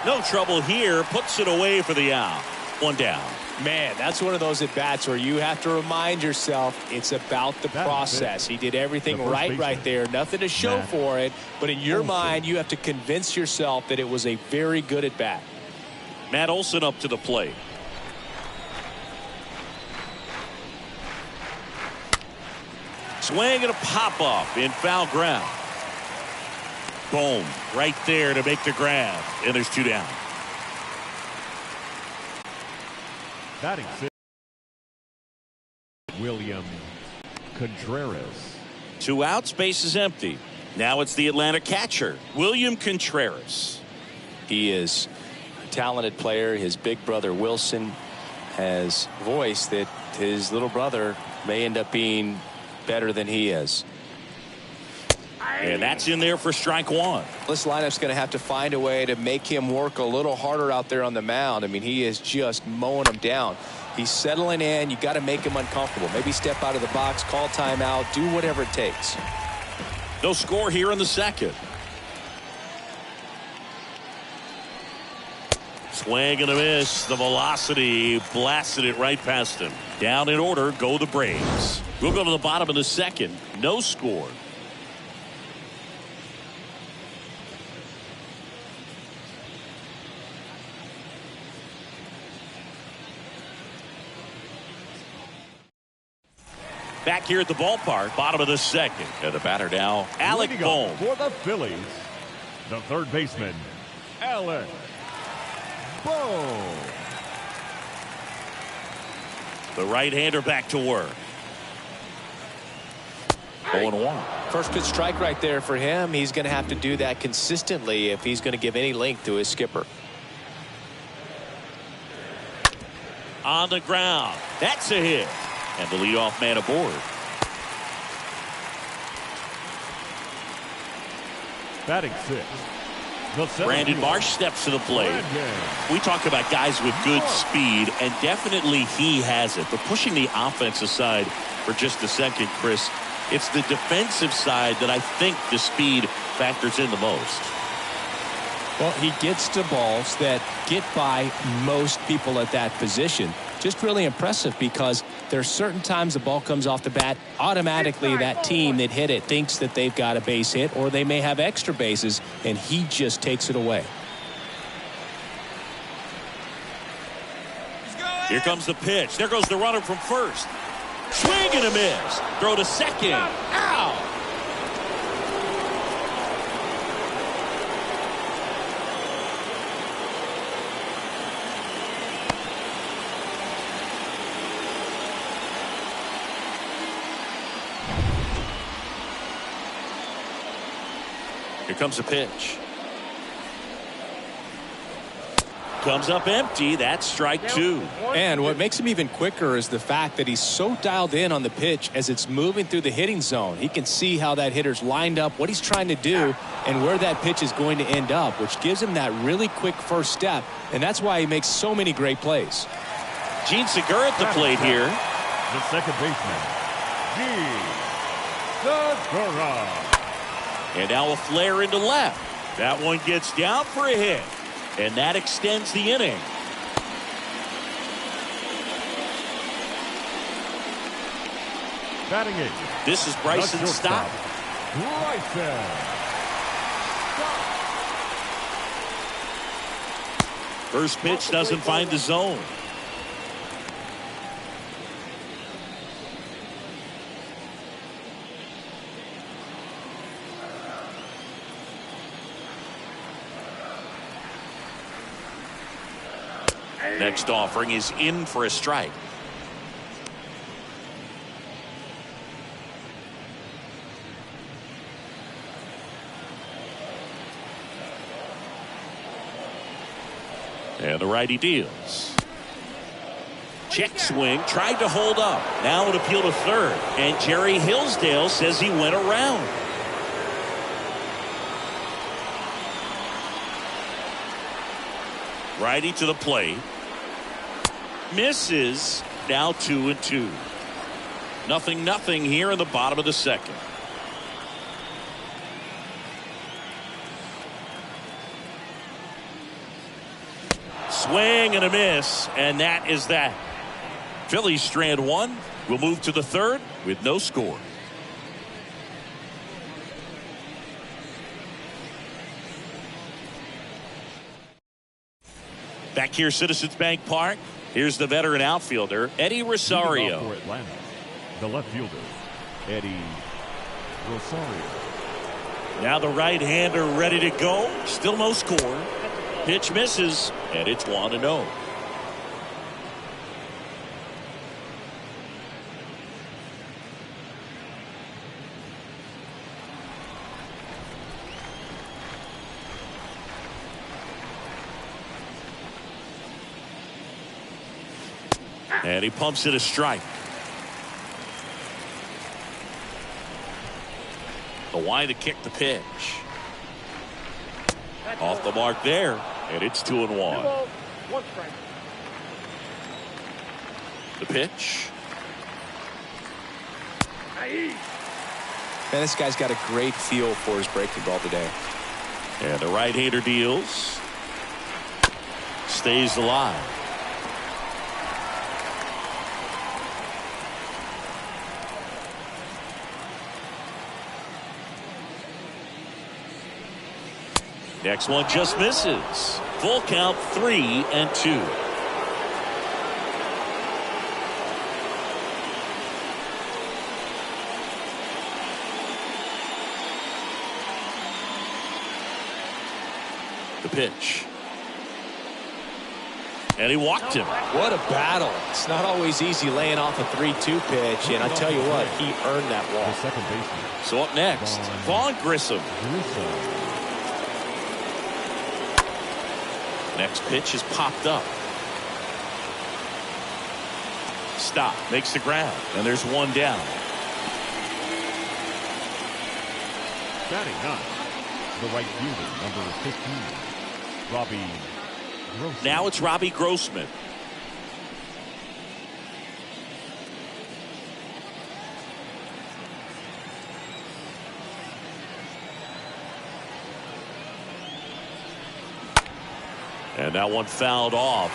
S1: No trouble here. Puts it away for the out. 1 down.
S2: Man, that's one of those at-bats where you have to remind yourself it's about the process. He did everything right there. Nothing to show for it. But in your mind, you have to convince yourself that it was a very good at-bat.
S1: Matt Olson up to the plate. Swing and a pop-up in foul ground. Boom, right there to make the grab. And there's 2 down.
S4: Batting sixth, William Contreras.
S1: 2 outs, base is empty. Now it's the Atlanta catcher, William Contreras.
S2: He is a talented player. His big brother Wilson has voiced that his little brother may end up being better than he is.
S1: And that's in there for strike 1.
S2: This lineup's going to have to find a way to make him work a little harder out there on the mound. I mean, he is just mowing him down. He's settling in. You got to make him uncomfortable. Maybe step out of the box, call timeout, do whatever it takes.
S1: No score here in the second. Swing and a miss. The velocity blasted it right past him. Down in order go the Braves. We'll go to the bottom of the second. No score. Back here at the ballpark, bottom of the second. And the batter now, Alec Bohm.
S4: For the Phillies, the third baseman, Alec Bohm.
S1: The right-hander back to work. 0-1.
S2: First pitch strike right there for him. He's going to have to do that consistently if he's going to give any length to his skipper.
S1: On the ground. That's a hit. And the leadoff man aboard.
S4: Batting sixth,
S1: Brandon Marsh steps to the plate. We talk about guys with good speed, and definitely he has it. But pushing the offense aside for just a second, Chris, it's the defensive side that I think the speed factors in the most.
S2: Well, he gets to balls that get by most people at that position. Just really impressive because there's certain times the ball comes off the bat, automatically that team that hit it thinks that they've got a base hit or they may have extra bases, and he just takes it away.
S1: Here comes the pitch. There goes the runner from first. Swing and a miss. Throw to second. Ow! Here comes the pitch. Comes up empty. That's strike 2.
S2: And what makes him even quicker is the fact that he's so dialed in on the pitch as it's moving through the hitting zone. He can see how that hitter's lined up, what he's trying to do, and where that pitch is going to end up, which gives him that really quick first step. And that's why he makes so many great plays.
S1: Gene Segura at the plate here.
S4: The second baseman, Gene Segura.
S1: And now a flare into left. That one gets down for a hit. And that extends the inning.
S4: Batting eighth.
S1: This is Bryson Stott.
S4: Bryson.
S1: First pitch doesn't find the zone. Next offering is in for a strike. And the righty deals. Check swing, tried to hold up. Now an appeal to third. And Jerry Hillsdale says he went around. Righty to the plate. Misses. Now 2-2. 0-0 here in the bottom of the second. Swing and a miss, and that is that. Phillies strand one. We'll move to the third with no score. Back here, Citizens Bank Park. Here's the veteran outfielder, Eddie Rosario.
S4: For Atlanta, the left fielder, Eddie Rosario.
S1: Now the right-hander ready to go. Still no score. Pitch misses, and it's 1-0. And he pumps it a strike. The wind to kick the pitch. Off the mark there, and it's 2-1.
S3: 1 strike.
S1: The pitch.
S2: Man, this guy's got a great feel for his breaking ball today.
S1: And the right-hander deals. Stays alive. Next one just misses. Full count, 3-2. The pitch. And he walked him.
S2: What a battle. It's not always easy laying off a 3-2 pitch, and I tell you what, he earned that
S4: The
S2: walk.
S4: second baseman.
S1: So up next, Vaughn Grissom. Next pitch is popped up. Stop. Makes the ground. And there's one down.
S4: Batting ninth, the right fielder, number 15, Robbie Grossman.
S1: Now it's Robbie Grossman. And that one fouled off.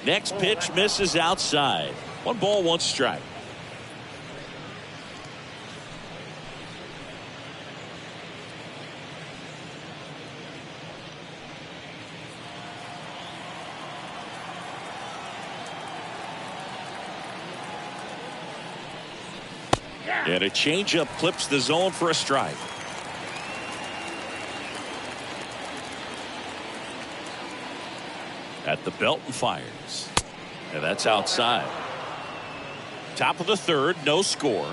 S1: Next pitch misses outside. 1 ball, 1 strike. And a changeup clips the zone for a strike. At the belt and fires. And that's outside. Top of the third, no score.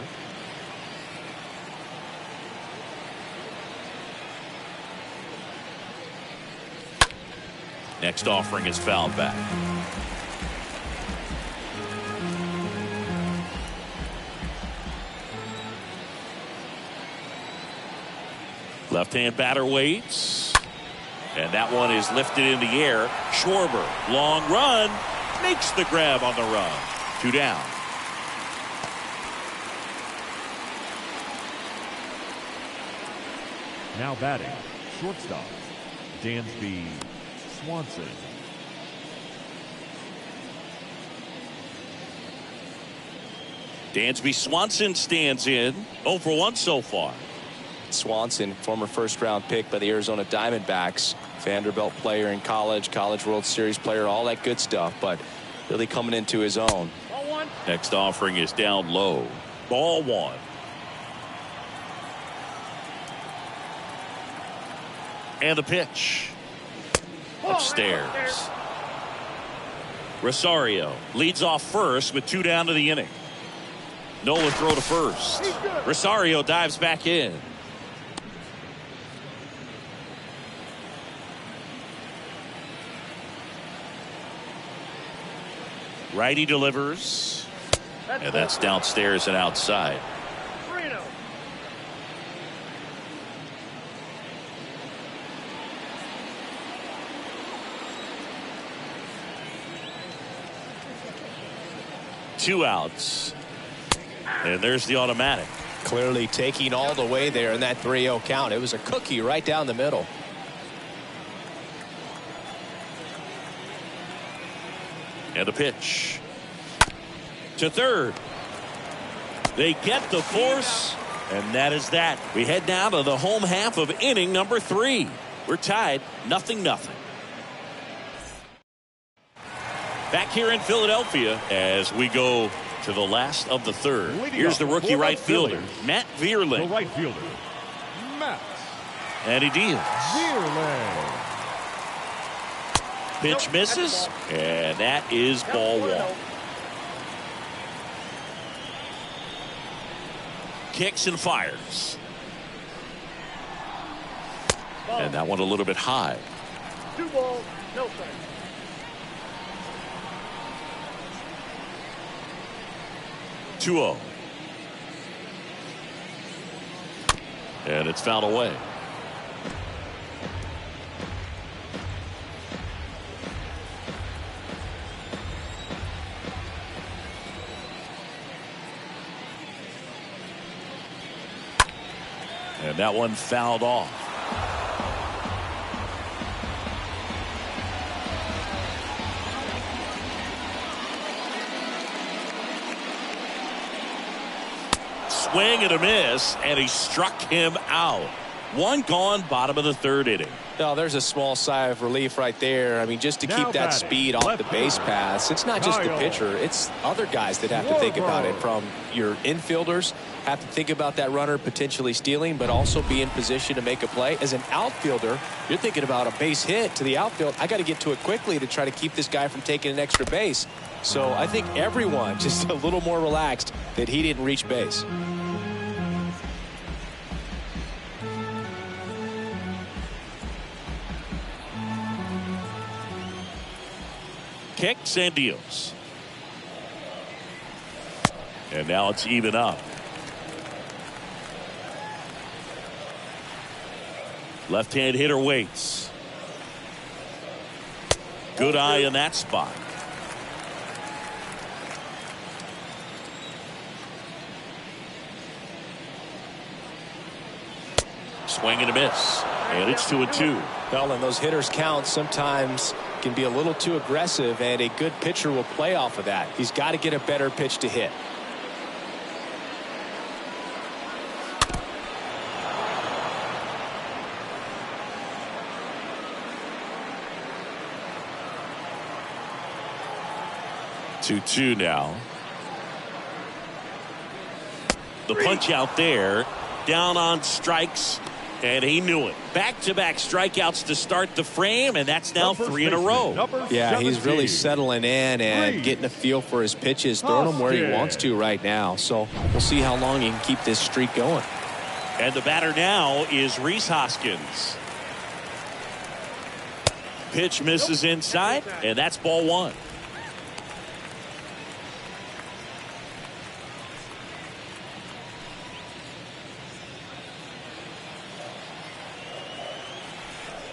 S1: Next offering is fouled back. Left-hand batter waits. And that one is lifted in the air. Schwarber, long run, makes the grab on the run. 2 down.
S4: Now batting, shortstop, Dansby Swanson.
S1: Dansby Swanson stands in. 0 for 1 so far.
S2: Swanson, former first-round pick by the Arizona Diamondbacks, Vanderbilt player in college, College World Series player, all that good stuff, but really coming into his own.
S3: Ball 1.
S1: Next offering is down low. Ball 1. And the pitch. Upstairs. Rosario leads off first with 2 down to the inning. Nola throw to first. Rosario dives back in. Righty delivers. And that's downstairs and outside.
S3: 3-0.
S1: Two outs. And there's the automatic.
S2: Clearly taking all the way there in that 3-0 count. It was a cookie right down the middle.
S1: And the pitch. To third. They get the force. And that is that. We head now to the home half of inning number 3. We're tied 0-0. Back here in Philadelphia as we go to the last of the third. Here's the rookie right fielder, Matt Verlander.
S4: The right fielder, Matt.
S1: And he deals.
S4: Verlander.
S1: Pitch misses, and that is ball one. Kicks and fires. And that one a little bit high.
S3: 2 balls, no strikes.
S1: Two-0. And it's fouled away. And that one fouled off. Swing and a miss, and he struck him out. One gone, bottom of the third inning.
S2: No, there's a small sigh of relief right there. I mean, just to keep that speed off the base paths. It's not just the pitcher. It's other guys that have to think about it. From your infielders, have to think about that runner potentially stealing, but also be in position to make a play. As an outfielder, you're thinking about a base hit to the outfield. I got to get to it quickly to try to keep this guy from taking an extra base. So I think everyone just a little more relaxed that he didn't reach base.
S1: Kicks and deals. And now it's even up. Left-hand hitter waits. Good eye in that spot. Swing and a miss. And it's 2-2.
S2: Well, and those hitters count sometimes can be a little too aggressive, and a good pitcher will play off of that. He's got to get a better pitch to hit.
S1: Two now. The punch out there, down on strikes, and he knew it. Back-to-back strikeouts to start the frame, and that's now 3 in a row.
S2: Yeah, he's really settling in and getting a feel for his pitches, throwing them where he wants to right now. So we'll see how long he can keep this streak going.
S1: And the batter now is Rhys Hoskins. Pitch misses inside, and that's ball one.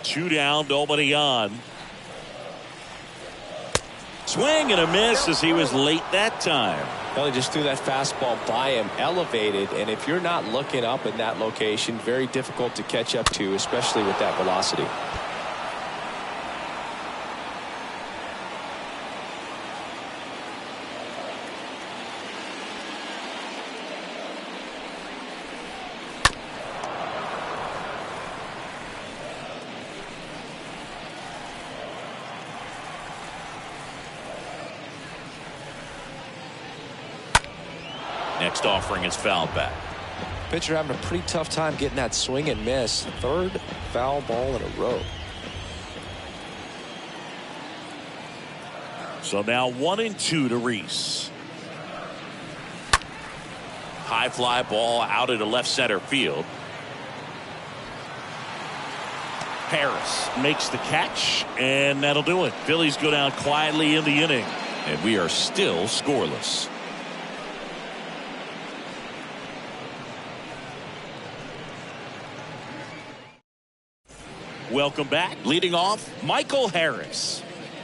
S1: Two down, nobody on. Swing and a miss as he was late that time.
S2: Well, he just threw that fastball by him, elevated, and if you're not looking up in that location, very difficult to catch up to, especially with that velocity.
S1: Next offering is fouled back.
S2: Pitcher having a pretty tough time getting that swing and miss. Third foul ball in a row.
S1: So now 1-2 to Rhys. High fly ball out into left center field. Harris makes the catch, and that'll do it. Phillies go down quietly in the inning, and we are still scoreless. Welcome back. Leading off, Michael Harris.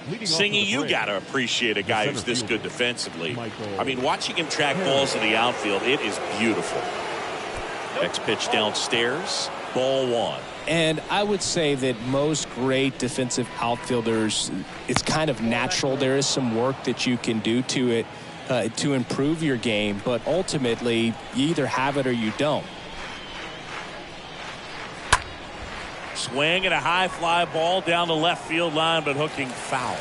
S1: Singy, you got to appreciate a guy who's this good defensively. I mean, watching him track balls in the outfield, it is beautiful. Next pitch downstairs, ball one.
S5: And I would say that most great defensive outfielders, it's kind of natural. There is some work that you can do to it to improve your game, but ultimately, you either have it or you don't.
S1: Swing and a high fly ball down the left field line, but hooking foul.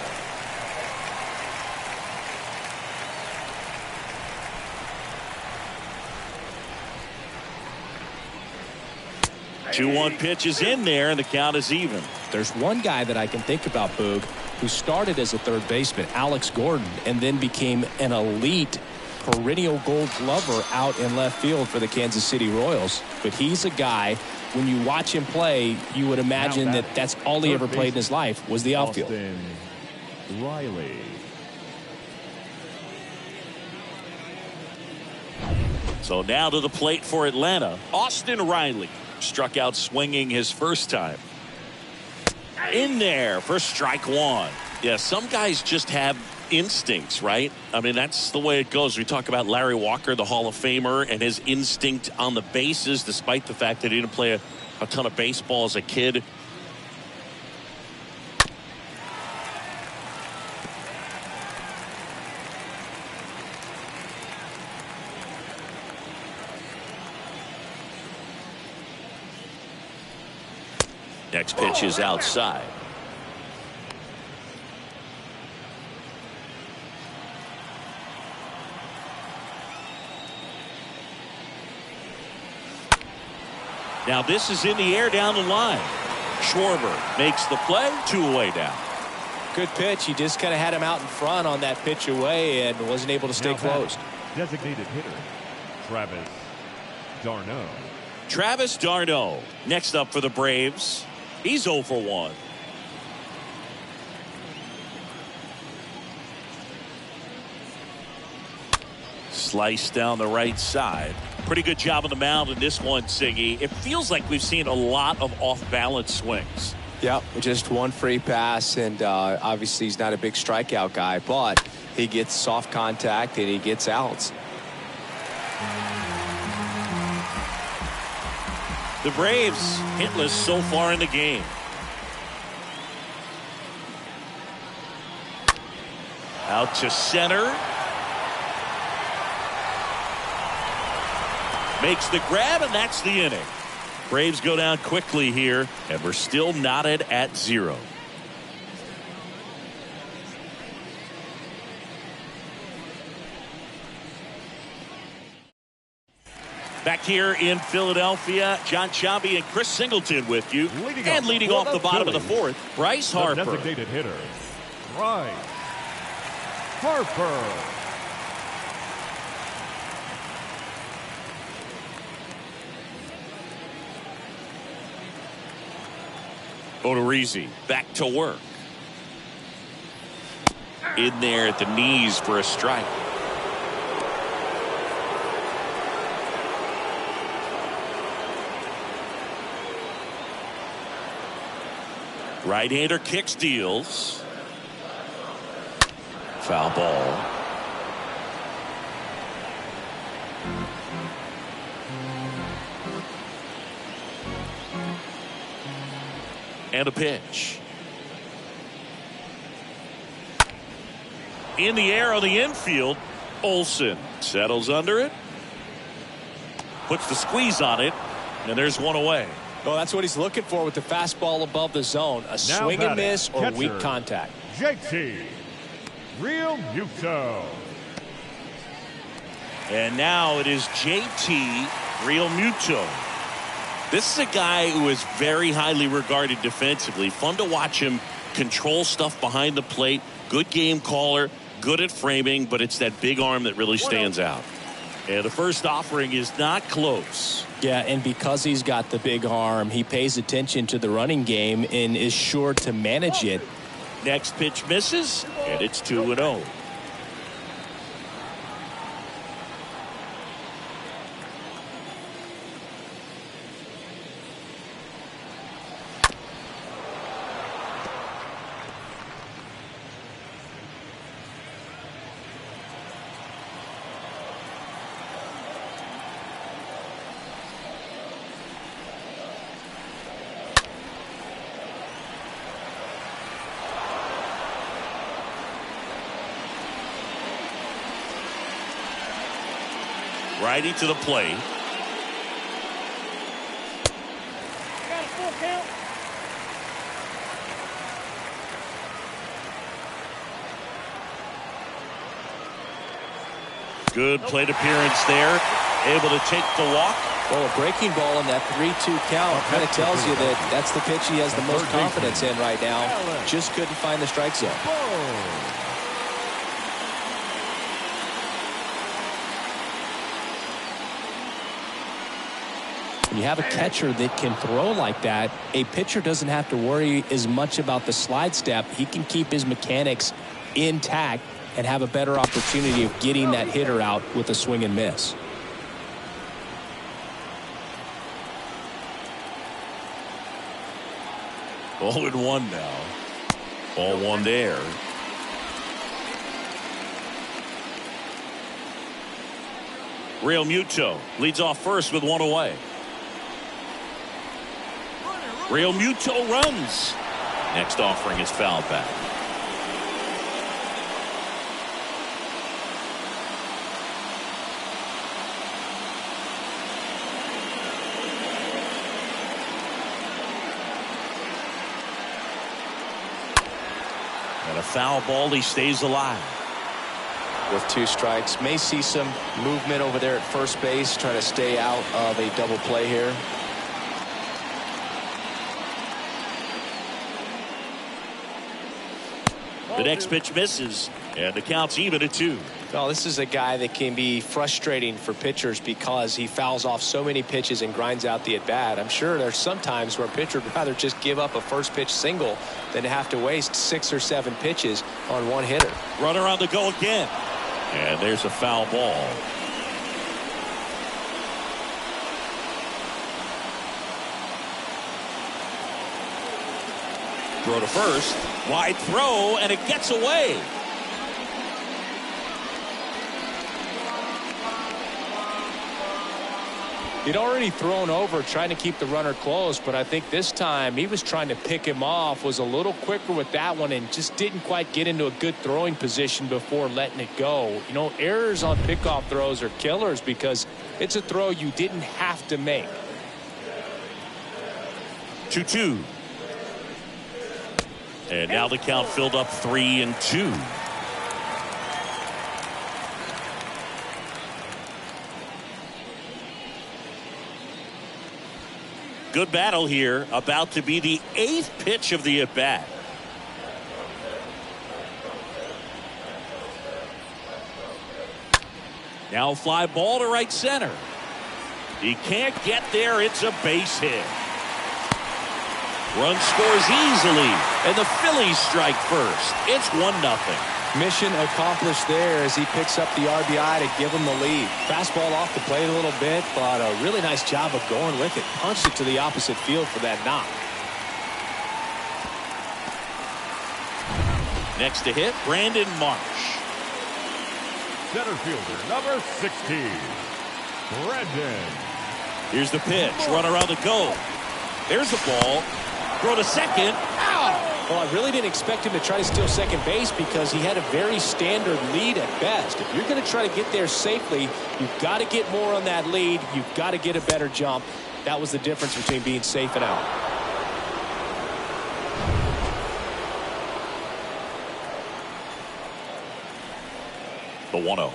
S1: 2-1 pitch is in there, and the count is even.
S5: There's one guy that I can think about, Boog, who started as a third baseman, Alex Gordon, and then became an elite perennial gold glover out in left field for the Kansas City Royals. But he's a guy, when you watch him play, you would imagine that that's all he ever played in his life was the outfield.
S4: Reilly.
S1: So now to the plate for Atlanta, Austin Reilly. Struck out swinging his first time. In there for strike one. Yeah, some guys just have instincts, right? I mean, that's the way it goes. We talk about Larry Walker, the Hall of Famer, and his instinct on the bases, despite the fact that he didn't play a ton of baseball as a kid. Next pitch is outside. Now this is in the air down the line. Schwarber makes the play, 2 away now.
S2: Good pitch. He just kind of had him out in front on that pitch away and wasn't able to stay close.
S4: Designated hitter, Travis d'Arnaud.
S1: Travis d'Arnaud next up for the Braves. He's 0 for 1. Slice down the right side. Pretty good job on the mound in this one, Siggy. It feels like we've seen a lot of off-balance swings.
S2: Yeah, just one free pass, and obviously he's not a big strikeout guy, but he gets soft contact and he gets outs.
S1: The Braves hitless so far in the game. Out to center. Makes the grab, and that's the inning. Braves go down quickly here, and we're still knotted at 0. Back here in Philadelphia, John Sciambi and Chris Singleton with you. Leading off the bottom of the 4th, Rhys Harper.
S4: The designated hitter, Rhys Harper.
S1: Odorizzi back to work. In there at the knees for a strike. Right-hander kicks, deals. Foul ball. And a pitch. In the air on the infield. Olson settles under it. Puts the squeeze on it. And there's one away.
S2: Well, that's what he's looking for with the fastball above the zone. A swing and miss or weak contact.
S4: JT Realmuto.
S1: And now it is JT Realmuto. This is a guy who is very highly regarded defensively. Fun to watch him control stuff behind the plate. Good game caller, good at framing, but it's that big arm that really stands out. And the first offering is not close.
S5: Yeah, and because he's got the big arm, he pays attention to the running game and is sure to manage it.
S1: Next pitch misses, and it's 2-0. Righty to the plate.
S3: Got a full count.
S1: Good plate appearance there. able to take the walk.
S2: Well, a breaking ball in that 3-2 count kind of tells you that that's the pitch he has the most confidence in right now. Just couldn't find the strike zone.
S5: When you have a catcher that can throw like that, a pitcher doesn't have to worry as much about the slide step. He can keep his mechanics intact and have a better opportunity of getting that hitter out with a swing and miss.
S1: Ball and one now. Ball one there. Real Muto leads off first with one away. Real Muto runs. Next offering is fouled back. And a foul ball, he stays alive.
S2: With 2 strikes, may see some movement over there at first base, trying to stay out of a double play here.
S1: The next pitch misses, and the count's even at 2.
S2: Well, this is a guy that can be frustrating for pitchers because he fouls off so many pitches and grinds out the at-bat. I'm sure there's some times where a pitcher would rather just give up a first pitch single than to have to waste 6 or 7 pitches on one hitter.
S1: Runner on the go again. And there's a foul ball. Throw to first. Wide throw, and it gets away.
S5: He'd already thrown over trying to keep the runner close, but I think this time he was trying to pick him off, was a little quicker with that one, and just didn't quite get into a good throwing position before letting it go. You know, errors on pickoff throws are killers because it's a throw you didn't have to make.
S1: 2-2. And now the count filled up 3-2. Good battle here. About to be the 8th pitch of the at-bat. Now fly ball to right center. He can't get there. It's a base hit. Run scores easily, and the Phillies strike first. It's 1-0.
S2: Mission accomplished there as he picks up the RBI to give him the lead.
S5: Fastball off the plate a little bit, but a really nice job of going with it. Punched it to the opposite field for that knock.
S1: Next to hit, Brandon Marsh.
S4: Center fielder, number 16, Brandon.
S1: Here's the pitch. Runner on the go. There's the ball. Throw to second. Ow!
S5: Well, I really didn't expect him to try to steal second base because he had a very standard lead at best. If you're going to try to get there safely, you've got to get more on that lead. You've got to get a better jump. That was the difference between being safe and out.
S1: The 1-0.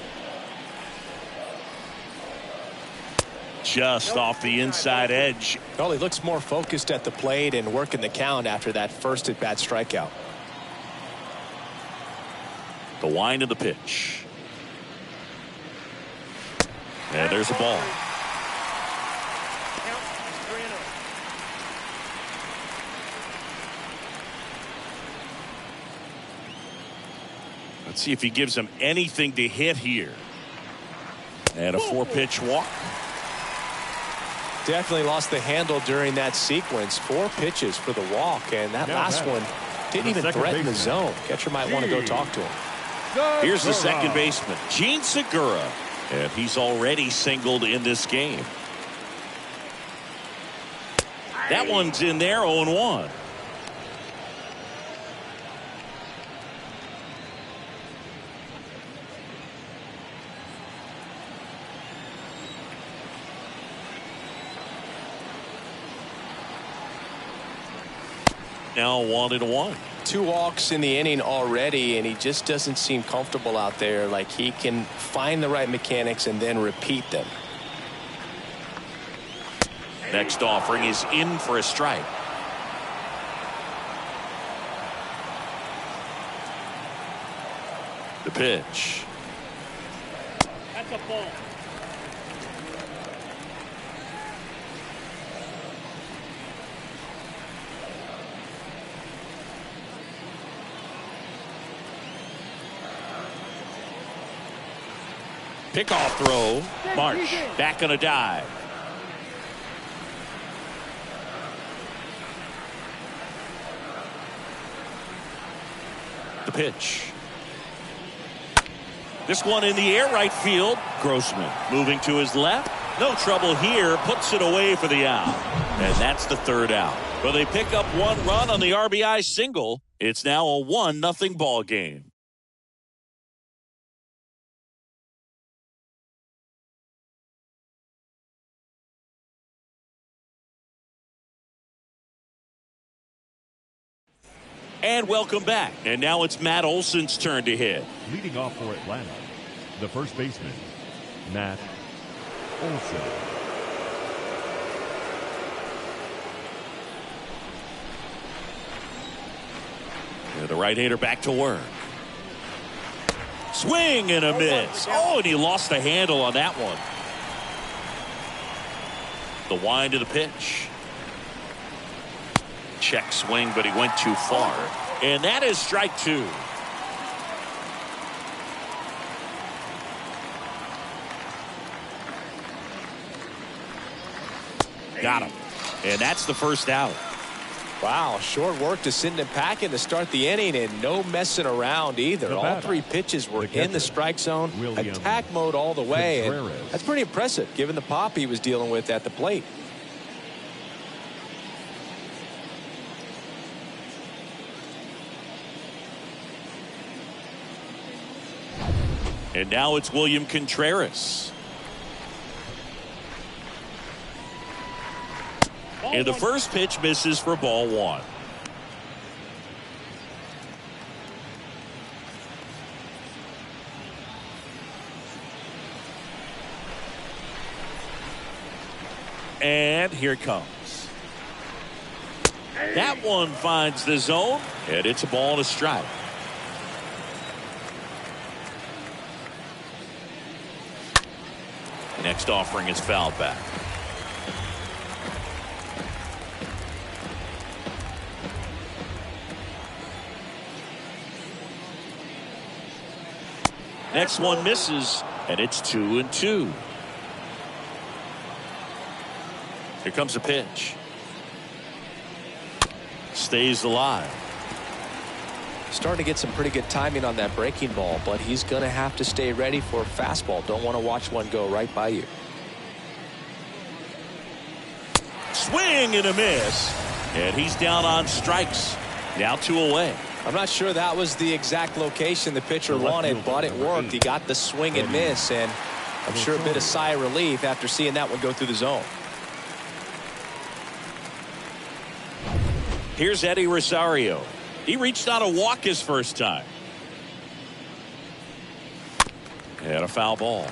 S1: Just off the inside edge.
S5: Well, he looks more focused at the plate and working the count after that first at-bat strikeout.
S1: The wind of the pitch. And there's a ball. Let's see if he gives him anything to hit here. And a 4-pitch walk.
S2: Definitely lost the handle during that sequence. 4 pitches for the walk, and that last one didn't even threaten the zone. Catcher might want to go talk to him.
S1: Here's the second baseman, Gene Segura, and he's already singled in this game. That one's in there, 0-1. Now 1-1.
S2: 2 walks in the inning already, and he just doesn't seem comfortable out there. Like he can find the right mechanics and then repeat them.
S1: Next offering is in for a strike. The pitch.
S3: That's a ball.
S1: Pickoff throw. Marsh back on a dive. The pitch. This one in the air right field. Grossman moving to his left. No trouble here. Puts it away for the out. And that's the third out. Well, they pick up one run on the RBI single. It's now a 1-0 ball game. And welcome back. And now it's Matt Olson's turn to hit.
S4: Leading off for Atlanta, the first baseman, Matt Olson.
S1: Yeah, the right-hander back to work. Swing and a miss. Oh, and he lost the handle on that one. The wind of the pitch. Check swing, but he went too far. And that is strike two. Got him. And that's the first out.
S2: Wow, short work to send him packing to start the inning, and no messing around either. All three pitches were in the strike zone. Attack mode all the way. And that's pretty impressive given the pop he was dealing with at the plate.
S1: And now it's William Contreras. And the first pitch misses for ball one. And here it comes. That one finds the zone, and it's a ball and a strike. Next offering is fouled back. Next one misses, and it's 2-2. Here comes a pitch. Stays alive.
S2: Starting to get some pretty good timing on that breaking ball, but he's going to have to stay ready for a fastball. Don't want to watch one go right by you.
S1: Swing and a miss. And he's down on strikes. Now 2 away.
S2: I'm not sure that was the exact location the pitcher wanted, but it worked. He got the swing and miss, and I'm sure a bit of sigh of relief after seeing that one go through the zone.
S1: Here's Eddie Rosario. He reached out a walk his first time. And a foul ball.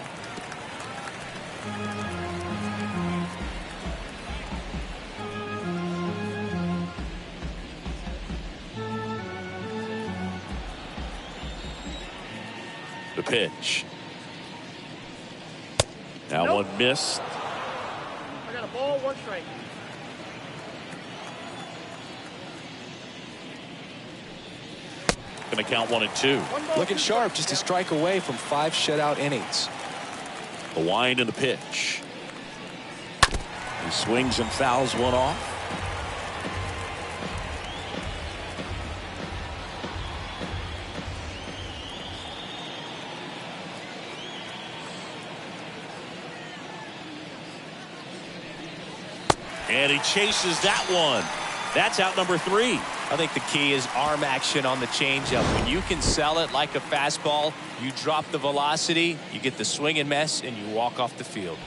S1: The pitch. Now one missed.
S3: I got a ball, 1 strike.
S1: Going to count 1 and 2.
S2: Looking sharp, just a strike away from 5 shutout innings.
S1: The wind and the pitch. He swings and fouls one off. And he chases that one. That's out number 3.
S5: I think the key is arm action on the changeup. When you can sell it like a fastball, you drop the velocity, you get the swing and miss, and you walk off the field.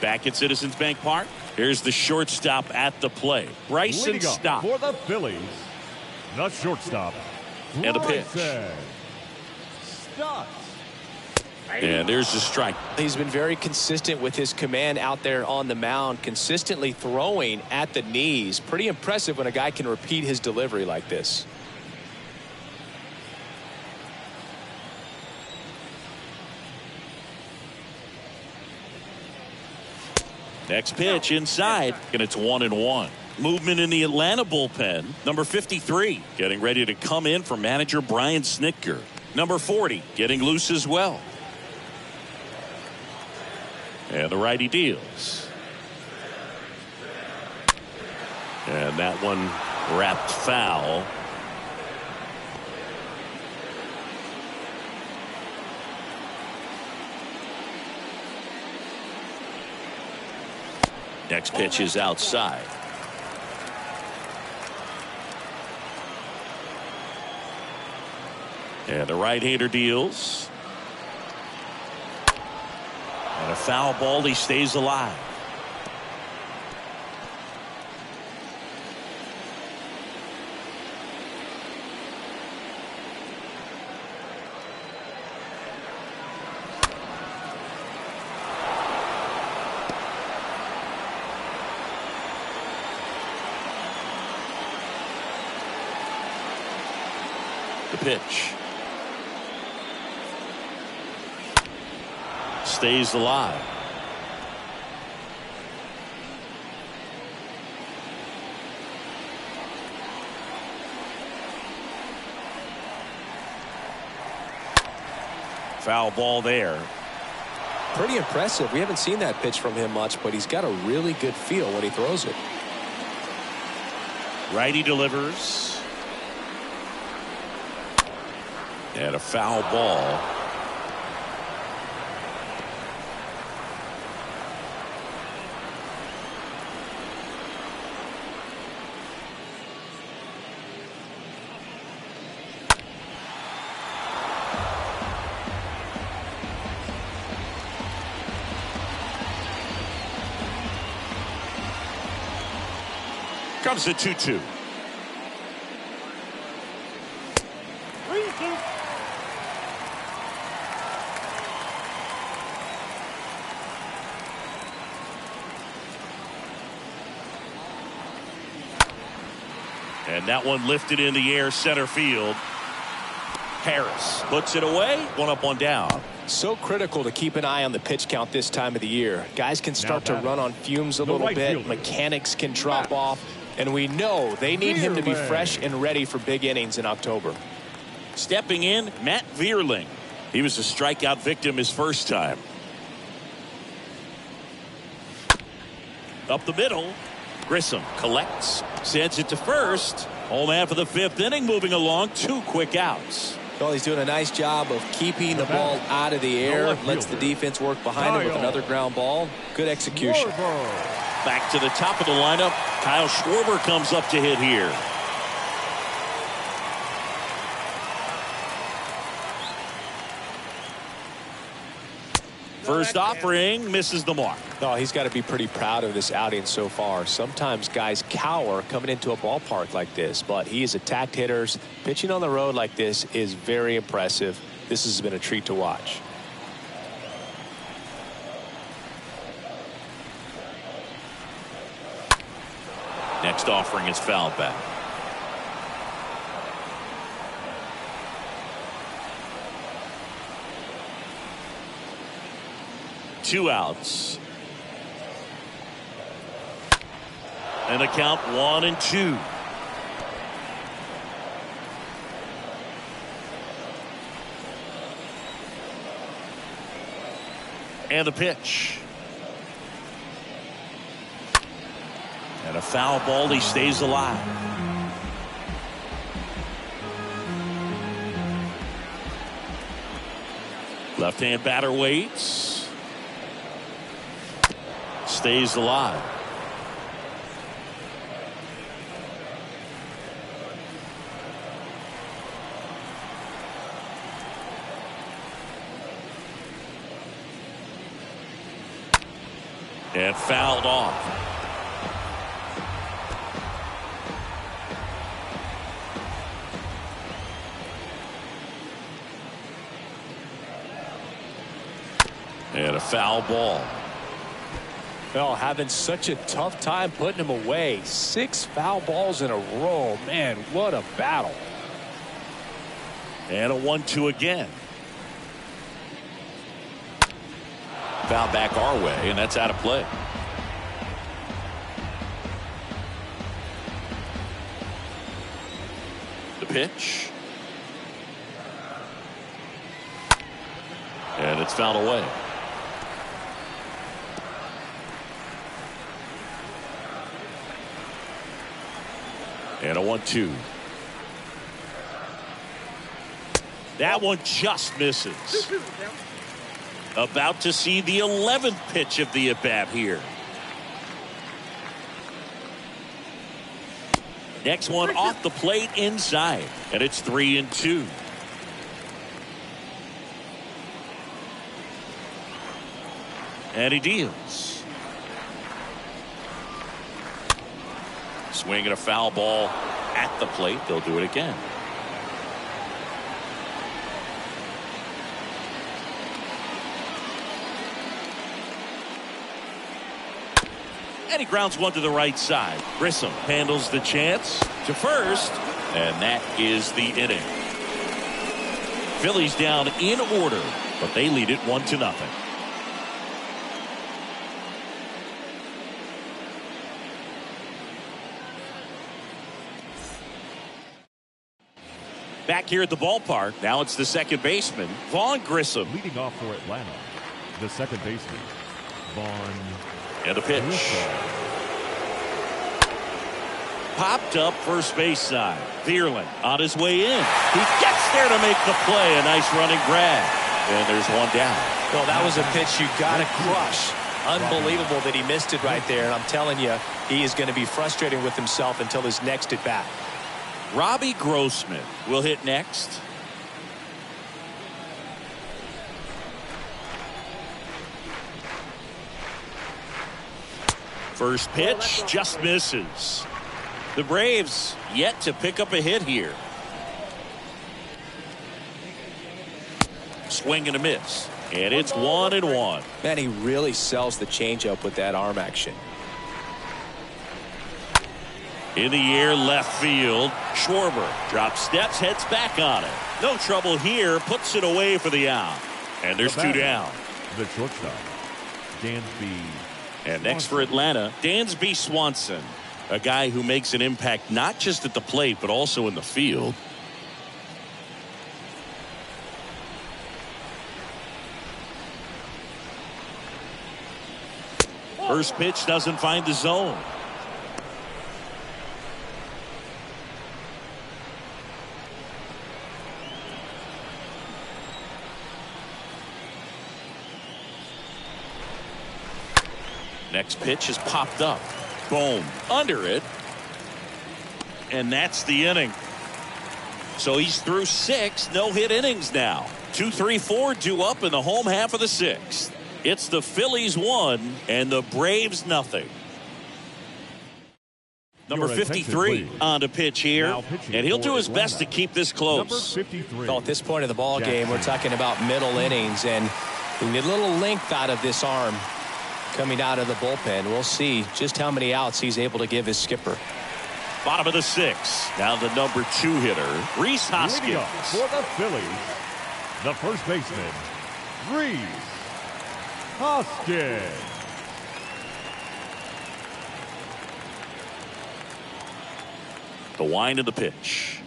S1: Back at Citizens Bank Park, here's the shortstop at the plate. Bryson Stott.
S4: For the Phillies, the shortstop,
S1: And a pitch.
S4: Stop.
S1: And there's the strike.
S2: He's been very consistent with his command out there on the mound, consistently throwing at the knees. Pretty impressive when a guy can repeat his delivery like this.
S1: Next pitch inside, and it's 1-1. Movement in the Atlanta bullpen. Number 53 getting ready to come in for manager Brian Snitker. Number 40 getting loose as well. And the righty deals. And that one wrapped foul. Next pitch is outside. And the right-hander deals. And a foul ball. He stays alive. The pitch. Stays alive. Foul ball there.
S2: Pretty impressive. We haven't seen that pitch from him much, but he's got a really good feel when he throws it.
S1: Righty delivers. And a foul ball. Comes the 2-2. And that one lifted in the air center field. Harris puts it away. One up, one down.
S2: So critical to keep an eye on the pitch count this time of the year. Guys can start to run on fumes a little bit. Mechanics can drop off. And we know they need him to be fresh and ready for big innings in October.
S1: Stepping in, Matt Vierling. He was a strikeout victim his first time. Up the middle. Grissom collects, sends it to first. Home half of the fifth inning, moving along. 2 quick outs.
S2: Well, he's doing a nice job of keeping the ball out of the air. Lets the defense work behind him with another ground ball. Good execution.
S1: Back to the top of the lineup. Kyle Schwarber comes up to hit here. First offering misses the mark.
S2: Oh, he's got to be pretty proud of this outing so far. Sometimes guys cower coming into a ballpark like this, but he has attacked hitters. Pitching on the road like this is very impressive. This has been a treat to watch.
S1: Next offering is fouled back. Two outs. And the count 1-2. And the pitch. And a foul ball. He stays alive. Left-hand batter waits. Stays alive. And fouled off. foul ball.
S2: Well, having such a tough time putting him away. 6 foul balls in a row. Man, what a battle.
S1: And a 1-2 again. Foul back our way, and that's out of play. The pitch. And it's fouled away. And a 1-2. That one just misses. About to see the 11th pitch of the at-bat here. Next one off the plate inside. And it's 3-2. And he deals. Swinging a foul ball at the plate. They'll do it again. And he grounds one to the right side. Grissom handles the chance to first. And that is the inning. Phillies down in order, but they lead it 1-0. Back here at the ballpark, now it's the second baseman, Vaughn Grissom.
S4: Leading off for Atlanta, the second baseman, Vaughn.
S1: And a pitch. Popped up first base side. Verlander on his way in. He gets there to make the play. A nice running grab. And there's one down.
S2: Well, that was a pitch you got to crush. Unbelievable that he missed it right there. And I'm telling you, he is going to be frustrated with himself until his next at bat.
S1: Robbie Grossman will hit next. First pitch just misses. The Braves yet to pick up a hit here. Swing and a miss. And it's 1-1.
S2: Man, he really sells the changeup with that arm action.
S1: In the air, left field. Schwarber drops steps, heads back on it. No trouble here. Puts it away for the out. And there's two down.
S4: The shortstop, Dansby.
S1: And next for Atlanta, Dansby Swanson. A guy who makes an impact not just at the plate, but also in the field. First pitch doesn't find the zone. Next pitch is popped up. Boom. Under it. And that's the inning. So he's through 6 no-hit innings now. 2, 3, 4 due up in the home half of the 6th. It's the Phillies 1 and the Braves nothing. Number 53 on to pitch here. And he'll do his best to keep this close.
S2: Well, at this point of the ball game, we're talking about middle innings. And we need a little length out of this arm coming out of the bullpen. We'll see just how many outs he's able to give his skipper.
S1: Bottom of the 6th. Now the number 2 hitter, Rhys Hoskins.
S4: For the Phillies, the first baseman, Rhys Hoskins.
S1: The wind of the pitch.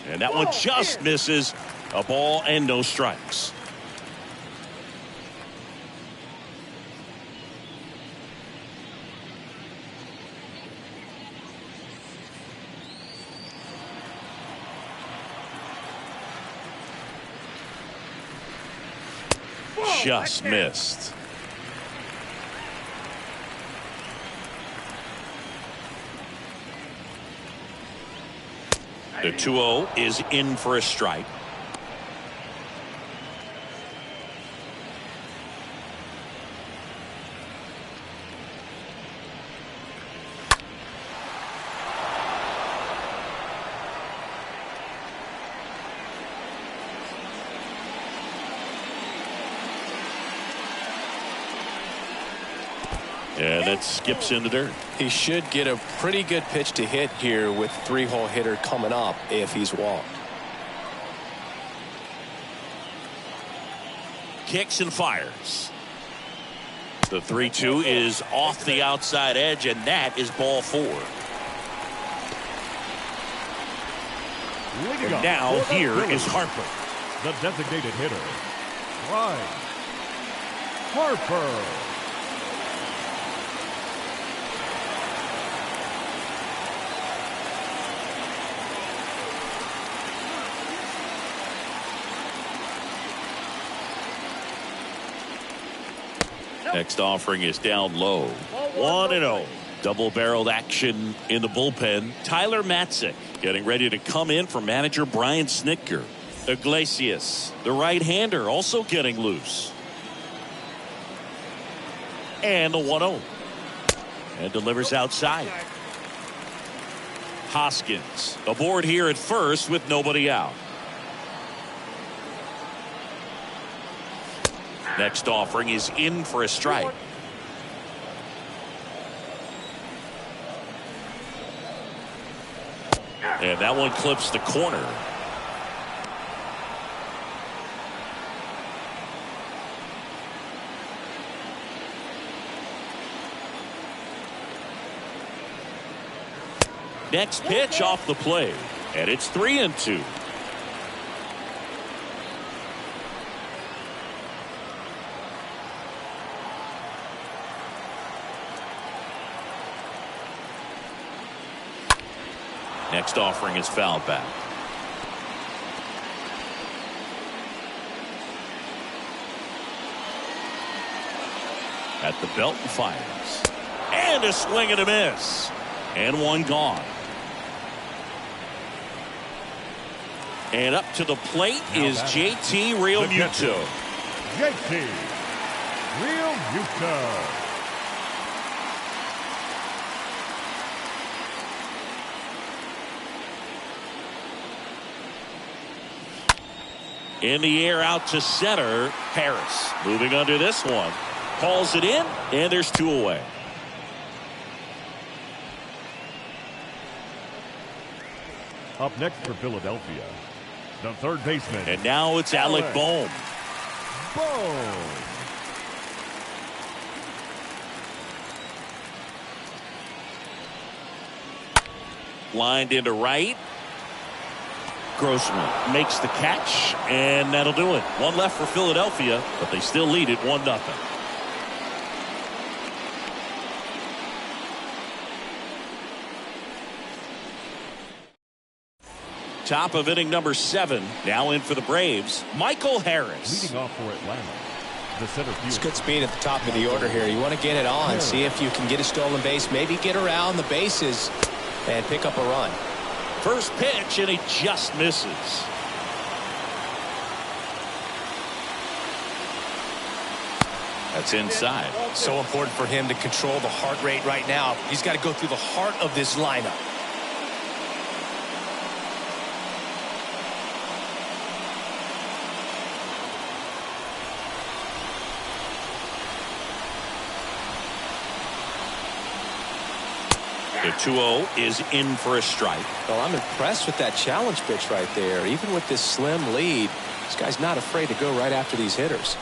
S1: And that one just misses. A ball and no strikes. Just missed. The 2-0 is in for a strike. And that skips in the dirt.
S5: He should get a pretty good pitch to hit here with 3-hole hitter coming up if he's walked.
S1: Kicks and fires. The 3-2 is off the outside edge, and that is ball 4. And now here is Harper.
S4: The designated hitter, Rhys Harper.
S1: Next offering is down low. 1-0. Double-barreled action in the bullpen. Tyler Matzik getting ready to come in for manager Brian Snitker. Iglesias, the right-hander, also getting loose. And the 1-0. And delivers outside. Hoskins aboard here at first with nobody out. Next offering is in for a strike. And that one clips the corner. Next pitch off the plate. And it's 3-2. Next offering is fouled back. At the belt and fires. And a swing and a miss. And one gone. And up to the plate is JT Realmuto.
S4: JT Realmuto.
S1: In the air out to center. Harris moving under this one. Calls it in, and there's 2 away.
S4: Up next for Philadelphia, the third baseman.
S1: And now it's Alec Bohm.
S4: Bohm.
S1: Lined into right. Grossman makes the catch, and that'll do it. 1 left for Philadelphia, but they still lead it 1-0. Top of inning number 7. Now in for the Braves, Michael Harris.
S4: Leading off for Atlanta, the center field.
S5: It's good speed at the top of the order here. You want to get it on, see if you can get a stolen base, maybe get around the bases and pick up a run.
S1: First pitch, and he just misses. That's inside.
S5: So important for him to control the heart rate right now. He's got to go through the heart of this lineup.
S1: The 2-0 is in for a strike.
S5: Well, I'm impressed with that challenge pitch right there. Even with this slim lead, this guy's not afraid to go right after these hitters.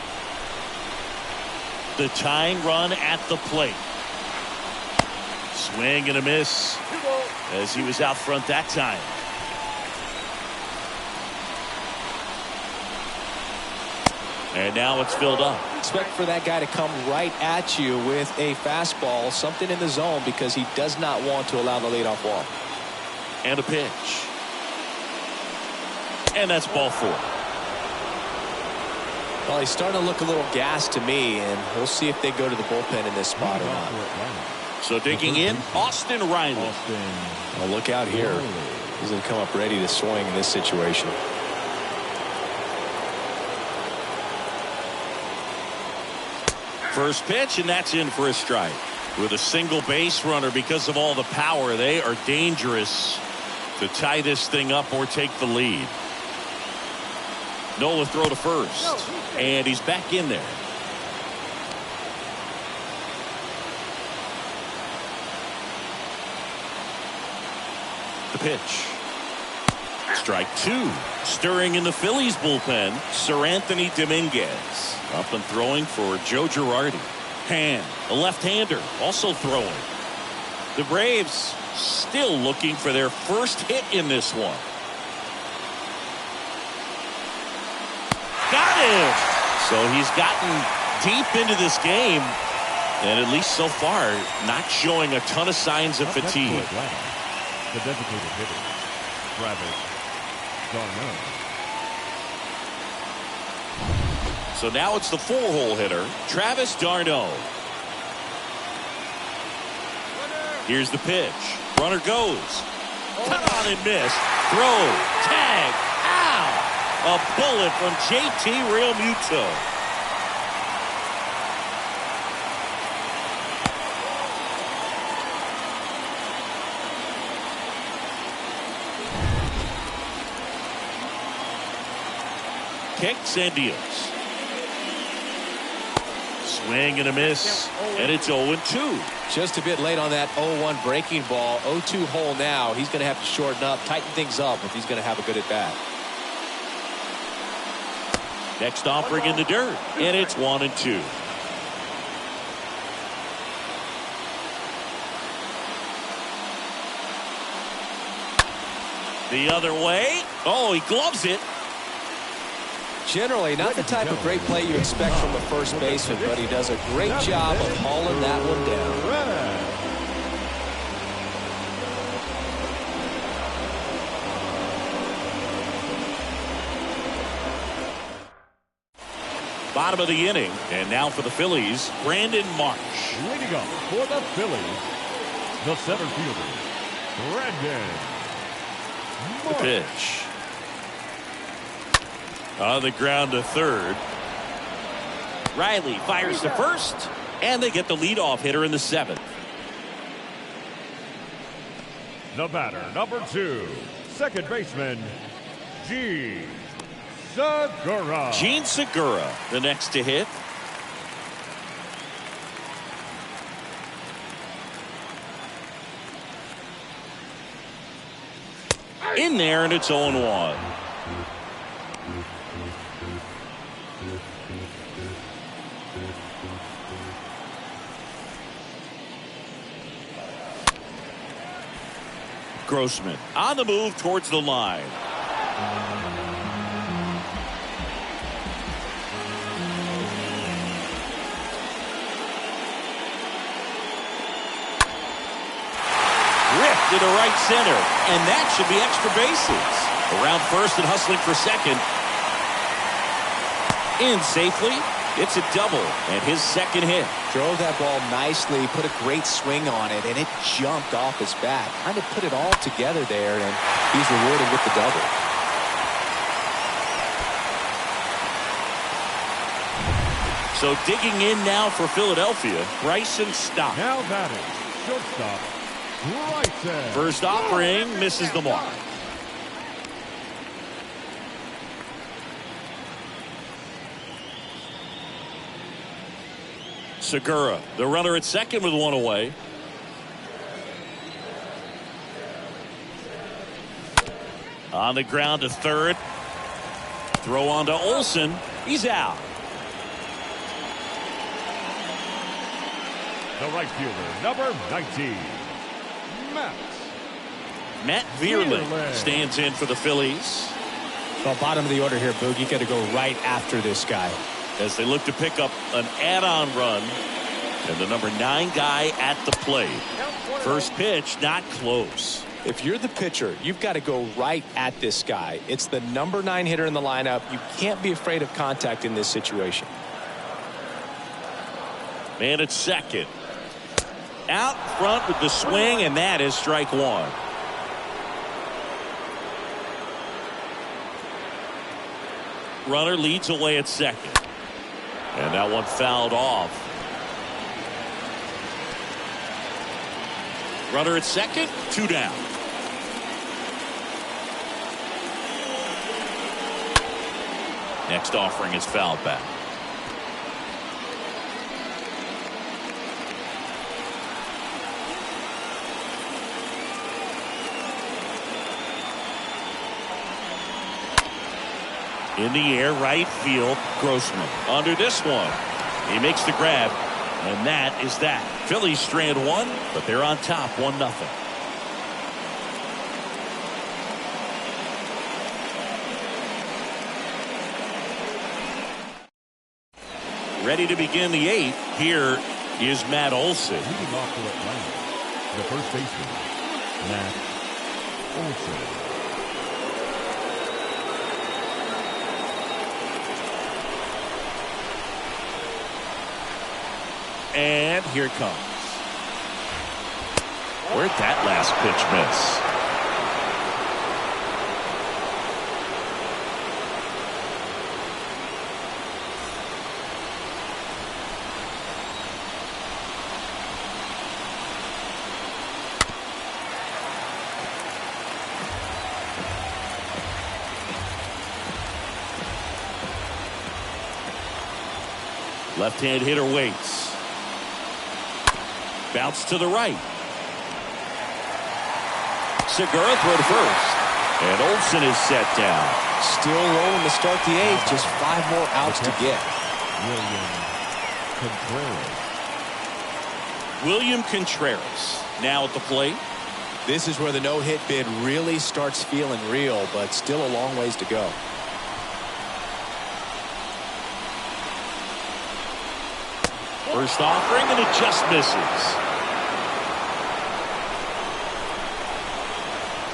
S1: The tying run at the plate. Swing and a miss as he was out front that time. And now it's filled up.
S5: Expect for that guy to come right at you with a fastball, something in the zone, because he does not want to allow the leadoff walk.
S1: And a pitch. And that's ball 4.
S5: Well, he's starting to look a little gassed to me, and we'll see if they go to the bullpen in this spot or not.
S1: So digging in, Austin Reilly.
S5: Well, look out here. He's going to come up ready to swing in this situation.
S1: First pitch, and that's in for a strike. With a single base runner, because of all the power, they are dangerous to tie this thing up or take the lead. Nola throw to first, and he's back in there. pitch. Strike two. Stirring in the Phillies bullpen, Sir Anthony Dominguez. Up and throwing for Joe Girardi. Hand, a left-hander, also throwing. The Braves still looking for their first hit in this one. Got him! So he's gotten deep into this game, and at least so far, not showing a ton of signs of fatigue.
S4: The designated hitter, Travis d'Arnaud.
S1: So now it's the four-hole hitter, Travis d'Arnaud. Here's the pitch. Runner goes. Cut on and miss. Throw. Tag. Ow! A bullet from JT Realmuto. Kicks and deals. Swing and a miss, and it's 0-2.
S2: Just a bit late on that 0-1 breaking ball. 0-2 hole now. He's going to have to shorten up, tighten things up if he's going to have a good at bat.
S1: Next offering in the dirt, and it's 1-2. The other way. Oh, he gloves it.
S2: Generally, not the type of great play you expect from a first baseman, but he does a great job of hauling that one down.
S1: Bottom of the inning, and now for the Phillies, Brandon Marsh.
S4: Leading up for the Phillies, the center fielder, Brandon
S1: The
S4: Marsh.
S1: pitch. On the ground to third. Reilly fires to first, and they get the leadoff hitter in the seventh.
S4: The batter, number 2, second baseman, Gene Segura.
S1: Gene Segura, the next to hit. In there, and it's 0-1. Grossman on the move towards the line. Ripped into right center, and that should be extra bases. Around first and hustling for second. In safely. It's a double and his second hit.
S2: Drove that ball nicely, put a great swing on it, and it jumped off his bat. Kind of put it all together there, and he's rewarded with the double.
S1: So digging in now for Philadelphia, Bryson Stott.
S4: Now batting, shortstop, Bryson.
S1: First offering misses the mark. Segura, the runner at second with one away. On the ground to third. Throw on to Olson. He's out.
S4: The right fielder, number 19,
S1: Matt Verlander stands in for the Phillies.
S5: Well, bottom of the order here, Boog. You got to go right after this guy.
S1: As they look to pick up an add-on run, and the number 9 guy at the plate. First pitch not close.
S2: If you're the pitcher, you've got to go right at this guy. It's the number 9 hitter in the lineup. You can't be afraid of contact in this situation.
S1: Man at second. Out front with the swing, and that is strike one. Runner leads away at second. And that one fouled off. Runner at second, 2 down. Next offering is fouled back. In the air, right field, Grossman. Under this one, he makes the grab, and that is that. Phillies strand one, but they're on top 1-0. Ready to begin the 8th. Here is Matt Olson.
S4: Leading off for Atlanta, the first baseman, Matt Olson.
S1: And here it comes. Where'd that last pitch miss? Left-hand hitter waits. Bounce to the right. Segura throw to first. And Olson is set down.
S2: Still rolling to start the 8th. Just 5 more outs to get.
S1: William Contreras now at the plate.
S2: This is where the no-hit bid really starts feeling real, but still a long ways to go.
S1: First offering, and it just misses.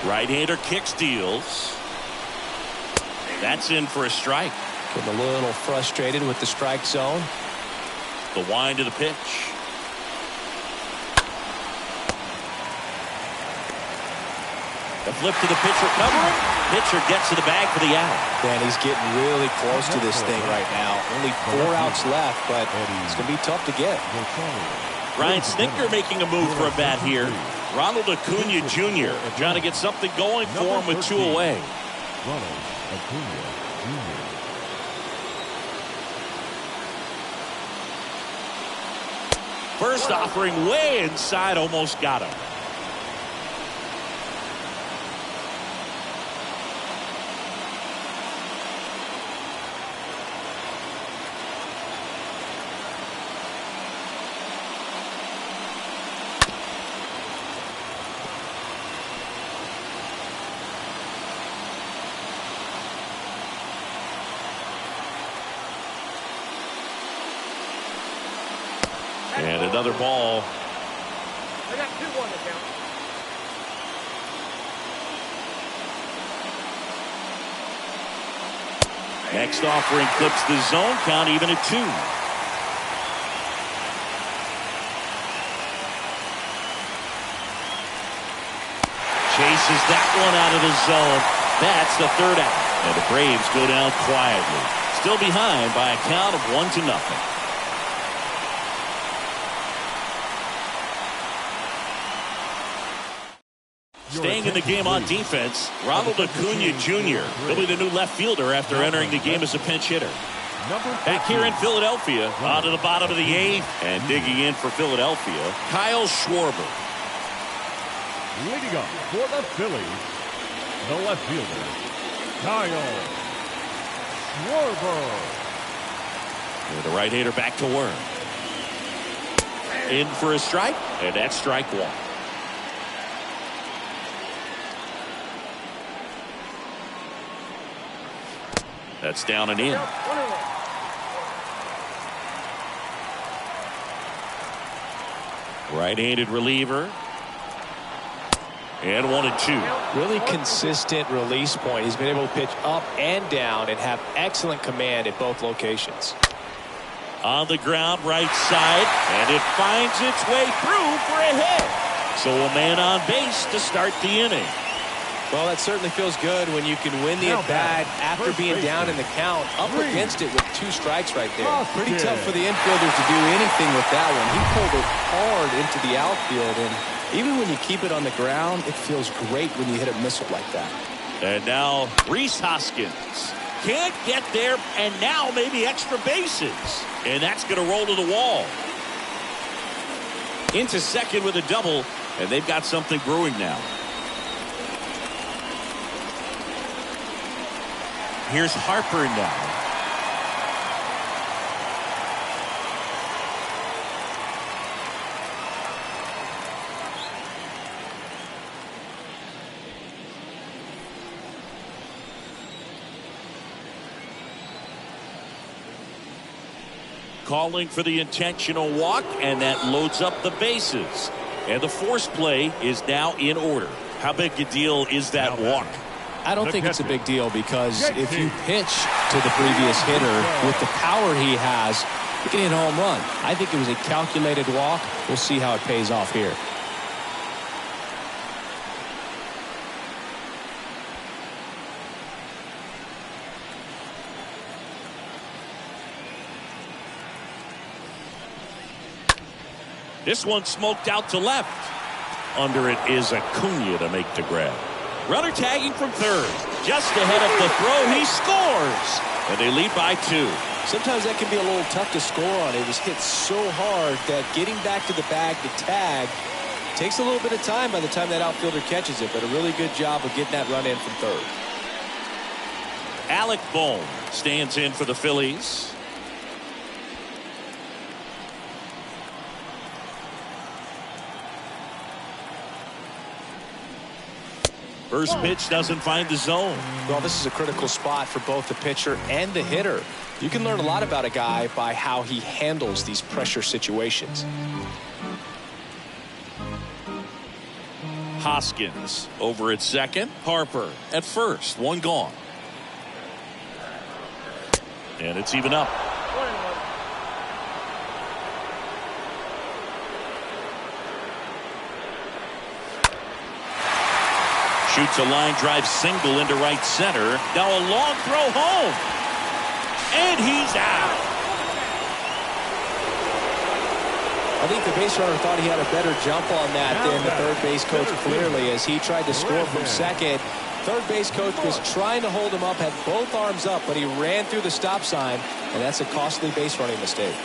S1: Right-hander kicks, deals. That's in for a strike.
S2: Getting a little frustrated with the strike zone.
S1: The wind of the pitch. The flip to the pitcher covering. Pitcher gets to the bag for the out.
S2: Man, he's getting really close to this thing right now. Only 4 outs left, but it's going to be tough to get.
S1: Ryan Snitker making a move for a bat here. Ronald Acuna Jr. trying to get something going for him with 2 away.
S4: Ronald Acuna Jr.
S1: First offering way inside, almost got him. And another ball.
S3: I got 2-1 to count.
S1: Next offering clips the zone count, even at 2. Chases that one out of the zone. That's the 3rd out. And the Braves go down quietly. Still behind by a count of 1-0. Staying in the game on defense, Ronald Acuna Jr. He'll be the new left fielder after entering the game as a pinch hitter. Back here in Philadelphia, on to the bottom of the 8th, and digging in for Philadelphia, Kyle Schwarber.
S4: Leading up for the Phillies, the left fielder, Kyle Schwarber.
S1: And the right-hander back to work. In for a strike, and that's strike 1. That's down and in. Right-handed reliever. And 1-2.
S2: Really consistent release point. He's been able to pitch up and down and have excellent command at both locations.
S1: On the ground, right side, and it finds its way through for a hit. So a man on base to start the inning.
S2: Well, that certainly feels good when you can win the at-bat after being down in the count, up against it with 2 strikes right there. Pretty tough for the infielders to do anything with that one. He pulled it hard into the outfield, and even when you keep it on the ground, it feels great when you hit a missile like that.
S1: And now Rhys Hoskins can't get there, and now maybe extra bases. And that's going to roll to the wall. Into second with a double, and they've got something brewing now. Here's Harper now. Calling for the intentional walk, and that loads up the bases. And the force play is now in order. How big a deal is that walk?
S5: I don't think it's a big deal, because if you pitch to the previous hitter with the power he has, you can hit a home run. I think it was a calculated walk. We'll see how it pays off here.
S1: This one smoked out to left. Under it is Acuna to make the grab. Runner tagging from third. Just ahead of the throw, he scores. And they lead by 2.
S2: Sometimes that can be a little tough to score on. It was hit so hard that getting back to the bag to tag takes a little bit of time by the time that outfielder catches it. But a really good job of getting that run in from third.
S1: Alec Bohm stands in for the Phillies. First pitch doesn't find the zone.
S2: Well, this is a critical spot for both the pitcher and the hitter. You can learn a lot about a guy by how he handles these pressure situations.
S1: Hoskins over at second. Harper at first. One gone. And it's even up. Shoots a line drive single into right center. Now a long throw home. And he's out.
S2: I think the base runner thought he had a better jump on that than the third base coach, clearly, as he tried to score from second. Third base coach was trying to hold him up, had both arms up, but he ran through the stop sign, and that's a costly base running mistake.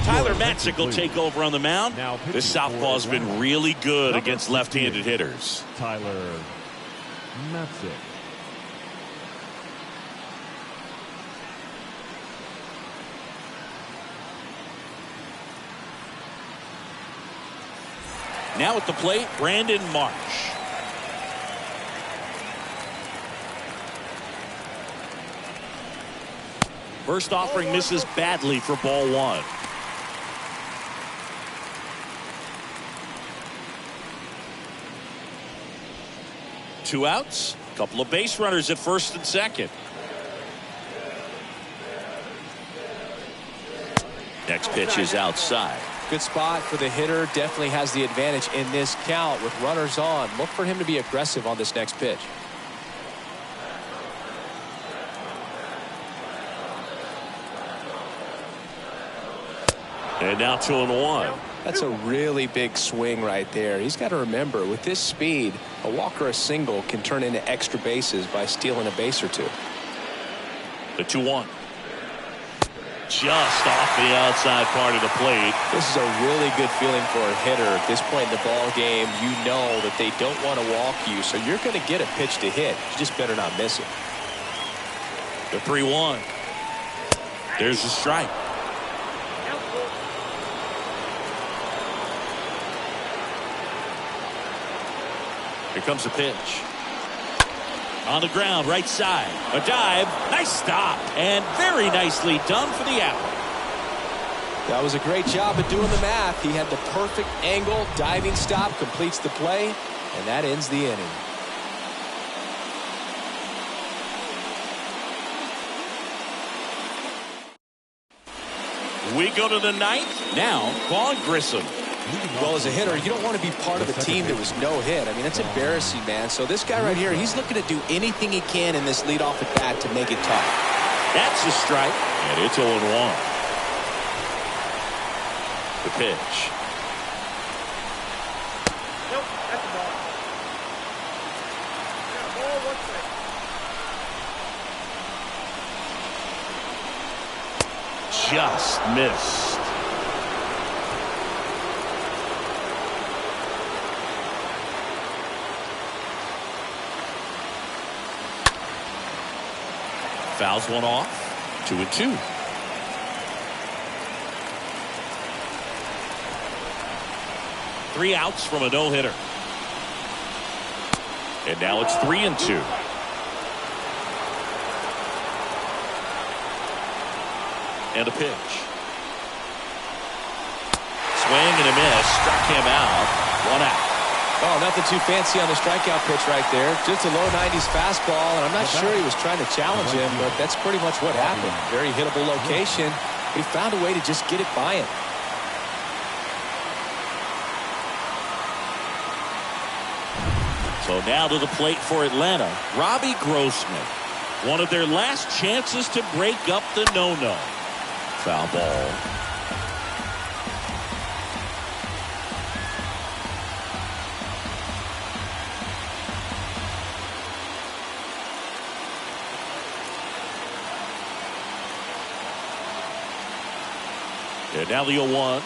S1: Tyler Matzik will take over on the mound. This southpaw's been really good against left-handed hitters.
S4: Tyler Matzik.
S1: Now at the plate, Brandon Marsh. First offering misses badly for ball 1. Two outs, a couple of base runners at first and second. Next pitch is outside.
S2: Good spot for the hitter. Definitely has the advantage in this count with runners on. Look for him to be aggressive on this next pitch.
S1: And now 2-1.
S2: That's a really big swing right there. He's got to remember, with this speed, a walk or a single can turn into extra bases by stealing a base or two.
S1: The 2-1. Just off the outside part of the plate.
S2: This is a really good feeling for a hitter. At this point in the ball game, you know that they don't want to walk you, so you're going to get a pitch to hit. You just better not miss it.
S1: The 3-1. There's the strike. Here comes the pitch. On the ground, right side. A dive. Nice stop. And very nicely done for the out.
S2: That was a great job of doing the math. He had the perfect angle. Diving stop completes the play. And that ends the inning.
S1: We go to the ninth. Now, Vaughn Grissom.
S2: Well, as a hitter, you don't want to be part of a team that was no hit. I mean, that's embarrassing, man. So this guy right here, he's looking to do anything he can in this leadoff at bat to make it tough.
S1: That's a strike, and it's 0-1. The pitch.
S3: Nope, that's a ball. Yeah, ball, 1 second.
S1: Just missed. Fouls one off. 2-2. Three outs from a no-hitter. And now it's 3-2. And a pitch. Swing and a miss. Struck him out. 1 out.
S2: Oh, nothing too fancy on the strikeout pitch right there. Just a low 90s fastball, and I'm not sure he was trying to challenge him, but that's pretty much what happened. Very hittable location, but he found a way to just get it by him.
S1: So now to the plate for Atlanta, Robbie Grossman. One of their last chances to break up the no-no. Foul ball. And now the 0-1.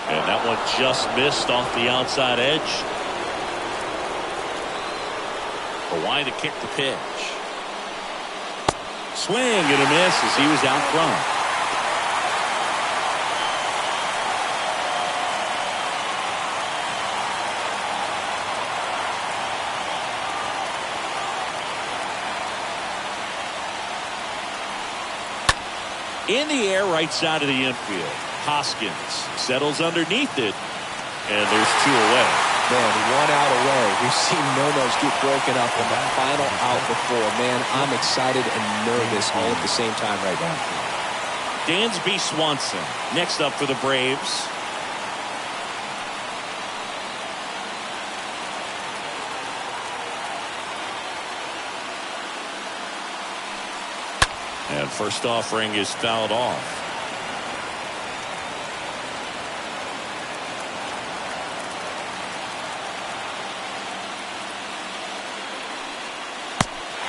S1: And that one just missed off the outside edge. Hawaii to kick the pitch. Swing and a miss as he was out front. In the air, right side of the infield. Hoskins settles underneath it, and there's 2 away.
S2: Man, 1 out away. We've seen no-nos get broken up in the final out before. Man, I'm excited and nervous all at the same time right now.
S1: Dansby Swanson next up for the Braves. And first offering is fouled off.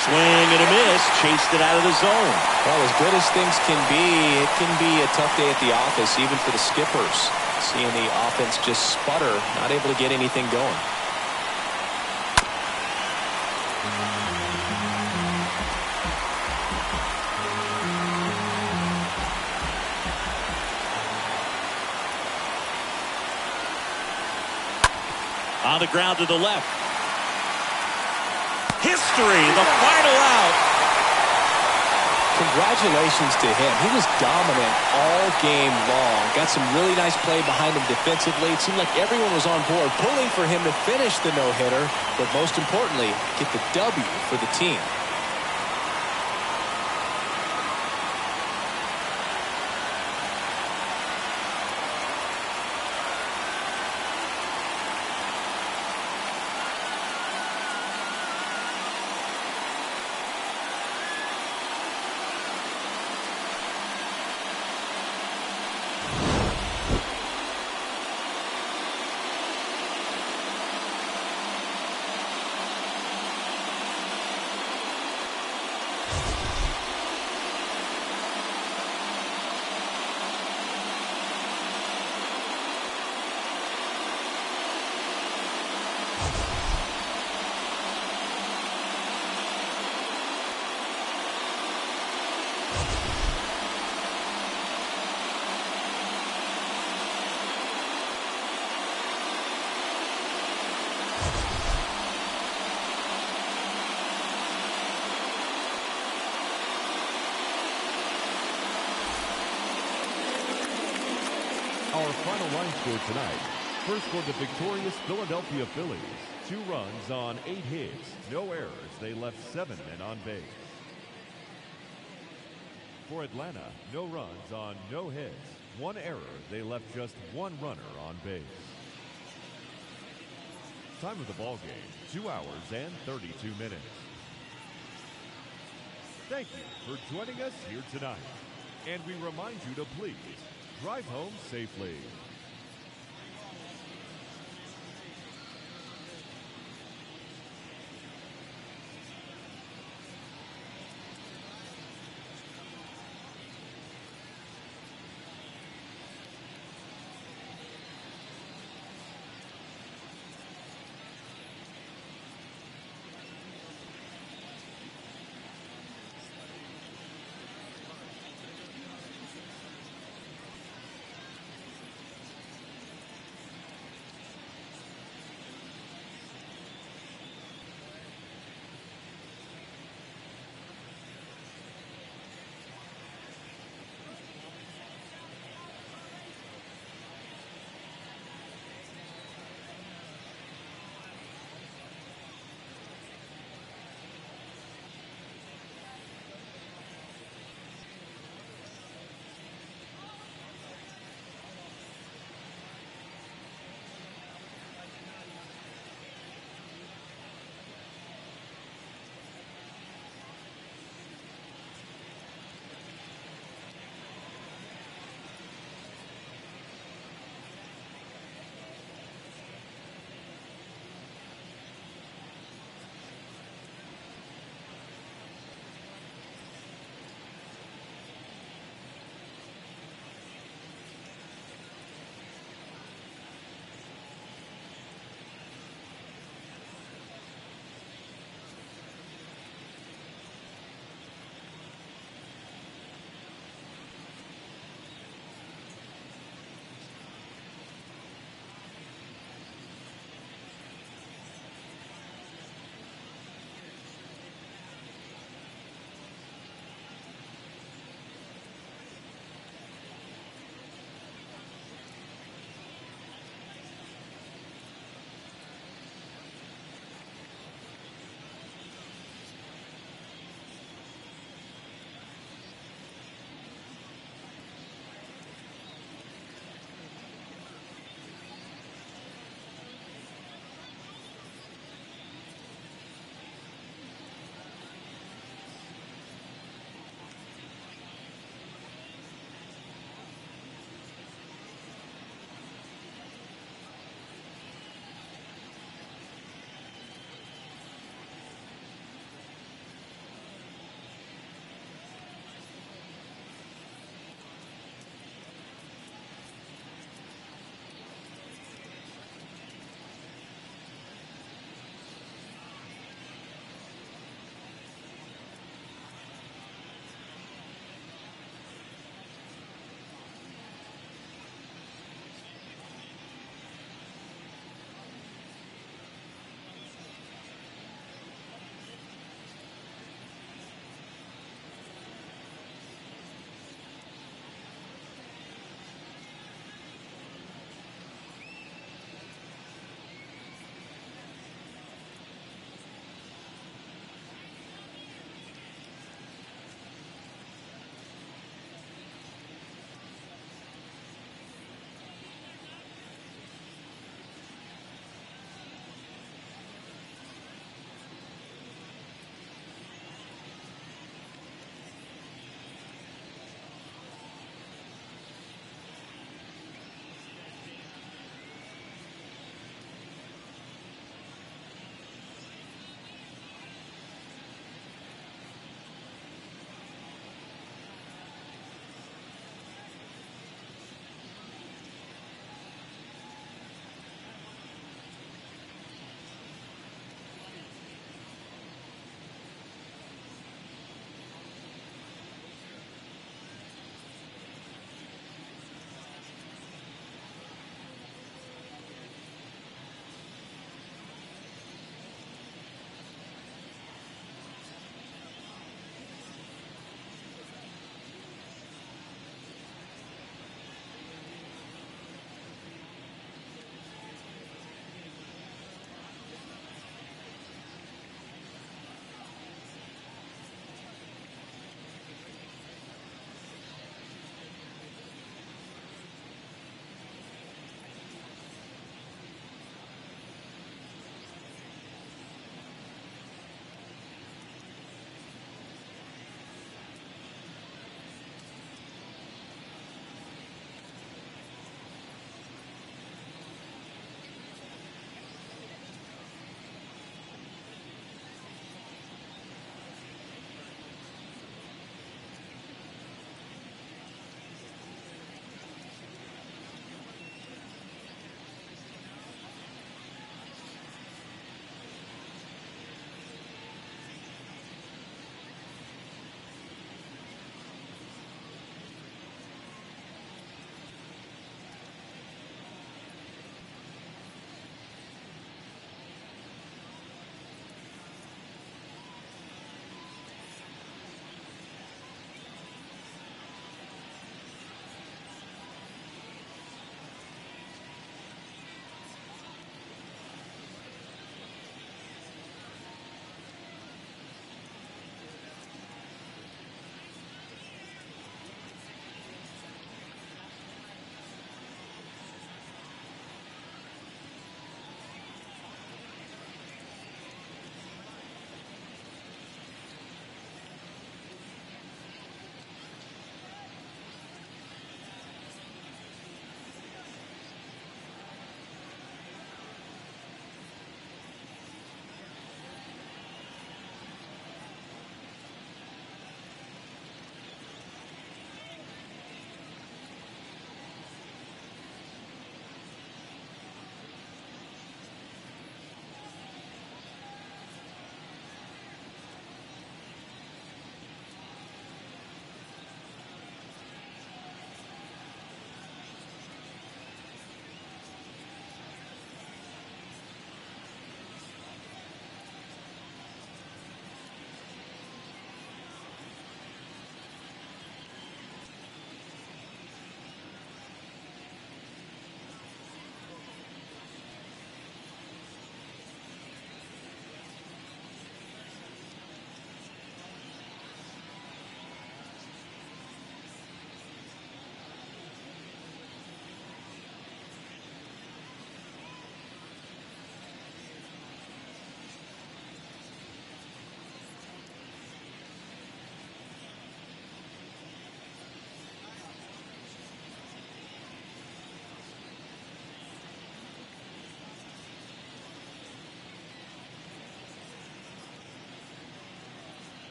S1: Swing and a miss. Chased it out of the zone.
S2: Well, as good as things can be, it can be a tough day at the office, even for the skippers. Seeing the offense just sputter, not able to get anything going.
S1: On the ground to the left. History, the final out.
S2: Congratulations to him. He was dominant all game long. Got some really nice play behind him defensively. It seemed like everyone was on board, pulling for him to finish the no-hitter, but most importantly, get the W for the team.
S4: Our final line score tonight. First for the victorious Philadelphia Phillies. 2 runs on 8 hits. No errors. They left 7 men on base. For Atlanta, no runs on no hits. 1 error. They left just 1 runner on base. Time of the ball game, 2 hours and 32 minutes. Thank you for joining us here tonight. And we remind you to please drive home safely.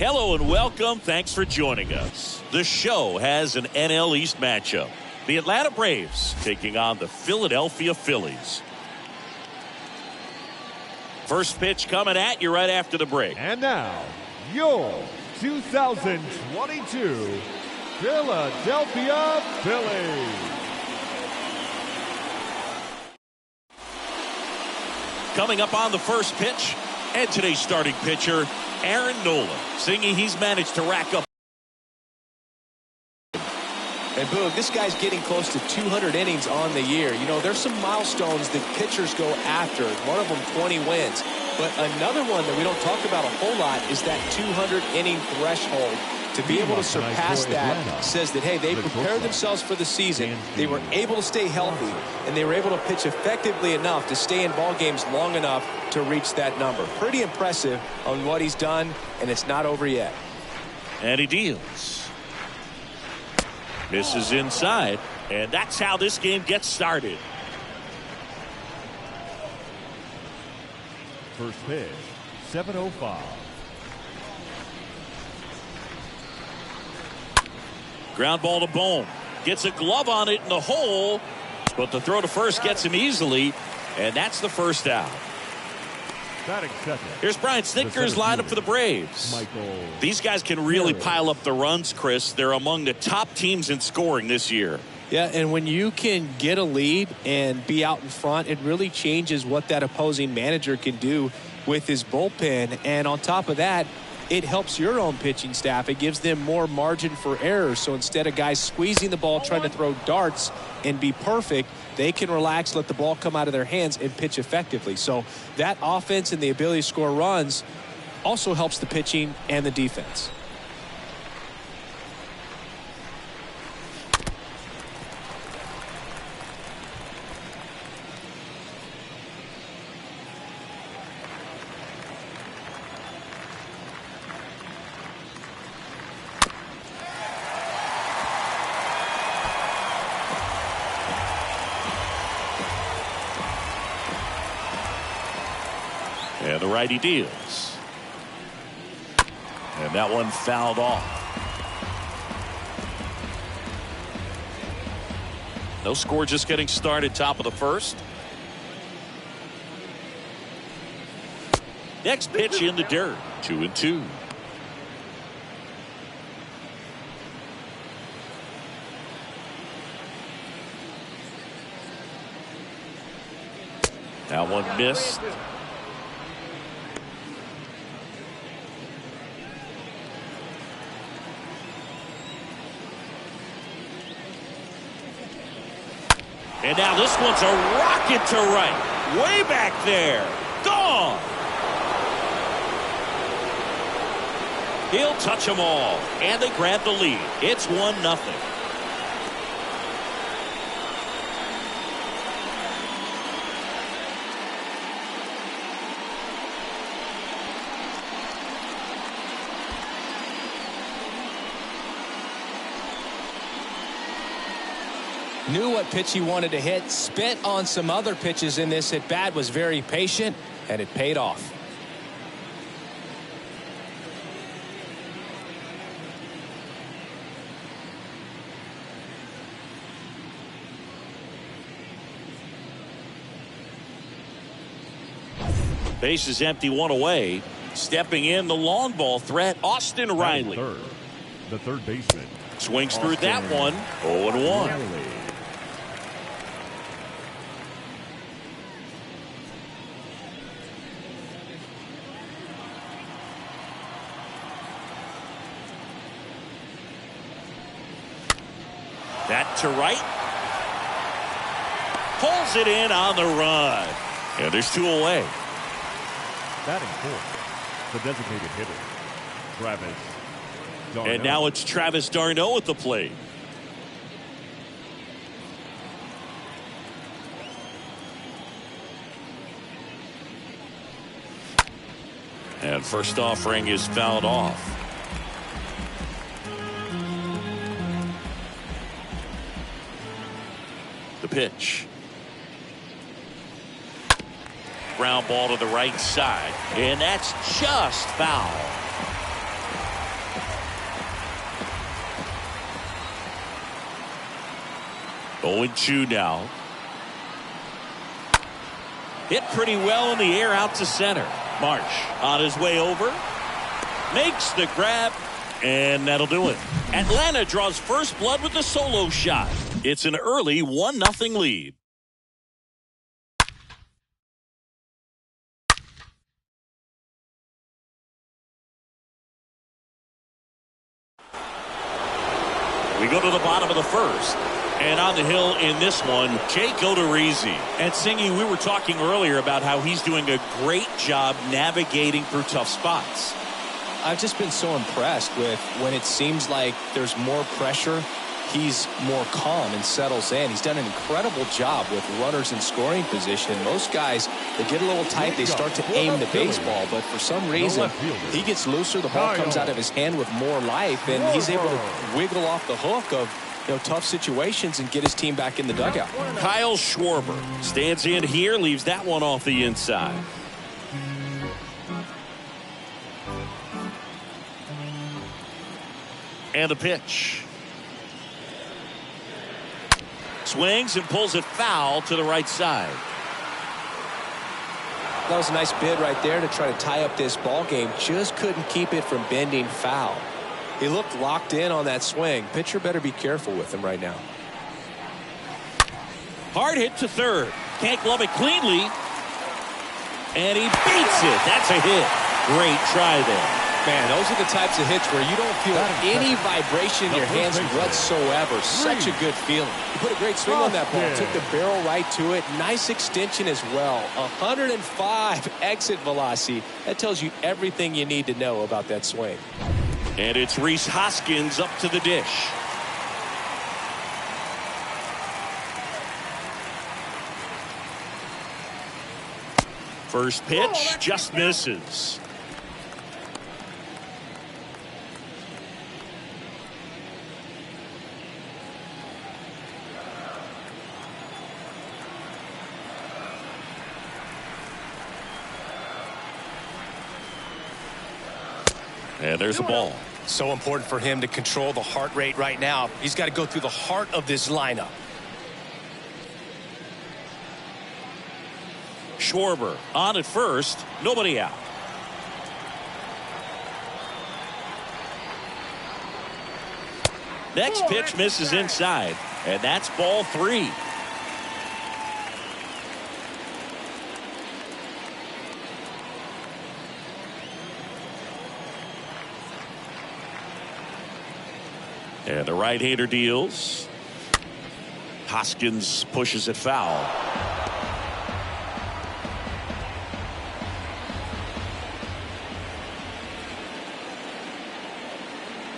S1: Hello and welcome. Thanks for joining us. The show has an NL East matchup. The Atlanta Braves taking on the Philadelphia Phillies. First pitch coming at you right after the break.
S4: And now, your 2022 Philadelphia Phillies.
S1: Coming up on the first pitch, and today's starting pitcher, Aaron Nola, singing he's managed to rack up.
S2: And Boog, this guy's getting close to 200 innings on the year. You know, there's some milestones that pitchers go after. One of them 20 wins. But another one that we don't talk about a whole lot is that 200 inning threshold. To be able to surpass that says that, hey, they prepared themselves for the season. They were able to stay healthy, and they were able to pitch effectively enough to stay in ball games long enough to reach that number. Pretty impressive on what he's done, and it's not over yet.
S1: And he deals. Misses inside, and that's how this game gets started.
S4: First pitch, 7:05.
S1: Ground ball to Bohm. Gets a glove on it in the hole, but the throw to first gets him easily, and that's the first out. Here's Brian Snitker's lineup for the Braves. These guys can really pile up the runs, Chris. They're among the top teams in scoring this year.
S5: Yeah, and when you can get a lead and be out in front, it really changes what that opposing manager can do with his bullpen. And on top of that, it helps your own pitching staff. It gives them more margin for error. So instead of guys squeezing the ball, trying to throw darts and be perfect, they can relax, let the ball come out of their hands, and pitch effectively. So that offense and the ability to score runs also helps the pitching and the defense.
S1: And the righty deals. And that one fouled off. No score, just getting started, top of the first. Next pitch in the dirt, 2-2. That one missed. And now this one's a rocket to right. Way back there. Gone. He'll touch them all. And they grab the lead. It's 1-0.
S5: Knew what pitch he wanted to hit, spent on some other pitches in this at bat, was very patient, and it paid off.
S1: Base is empty, one away. Stepping in, the long ball threat, Austin Reilly.
S4: The third baseman.
S1: Swings through that one, 0-1. That to right. Pulls it in on the run. And there's 2 away.
S4: Batting fourth, the designated hitter, Travis Darno.
S1: And now it's Travis Darno at the plate. And first offering is fouled off. The pitch. Ground ball to the right side, and that's just foul. 0-2 now. Hit pretty well in the air out to center. Marsh on his way over. Makes the grab. And that'll do it. Atlanta draws first blood with the solo shot. It's an early 1-0 lead. We go to the bottom of the first. And on the hill in this one, Jake Odorizzi. And Singy, we were talking earlier about how he's doing a great job navigating through tough spots.
S5: I've just been so impressed with when it seems like there's more pressure, he's more calm and settles in. He's done an incredible job with runners in scoring position. Most guys, they get a little tight, they start to aim the baseball, but for some reason, he gets looser, the ball comes out of his hand with more life, and he's able to wiggle off the hook of tough situations and get his team back in the dugout.
S1: Kyle Schwarber stands in here, leaves that one off the inside. And the pitch. Swings and pulls it foul to the right side.
S5: That was a nice bid right there to try to tie up this ball game. Just couldn't keep it from bending foul. He looked locked in on that swing. Pitcher better be careful with him right now.
S1: Hard hit to third. Can't glove it cleanly. And he beats it. That's a hit. Great try there.
S5: Man, those are the types of hits where you don't feel any vibration in your hands whatsoever. Such a good feeling. He put a great swing on that ball. Took the barrel right to it. Nice extension as well. 105 exit velocity. That tells you everything you need to know about that swing.
S1: And it's Rhys Hoskins up to the dish. First pitch just misses. And there's a ball.
S5: So important for him to control the heart rate right now. He's got to go through the heart of this lineup.
S1: Schwarber on at first. Nobody out. Next pitch misses inside. And that's ball 3. And the right-hander deals. Hoskins pushes it foul.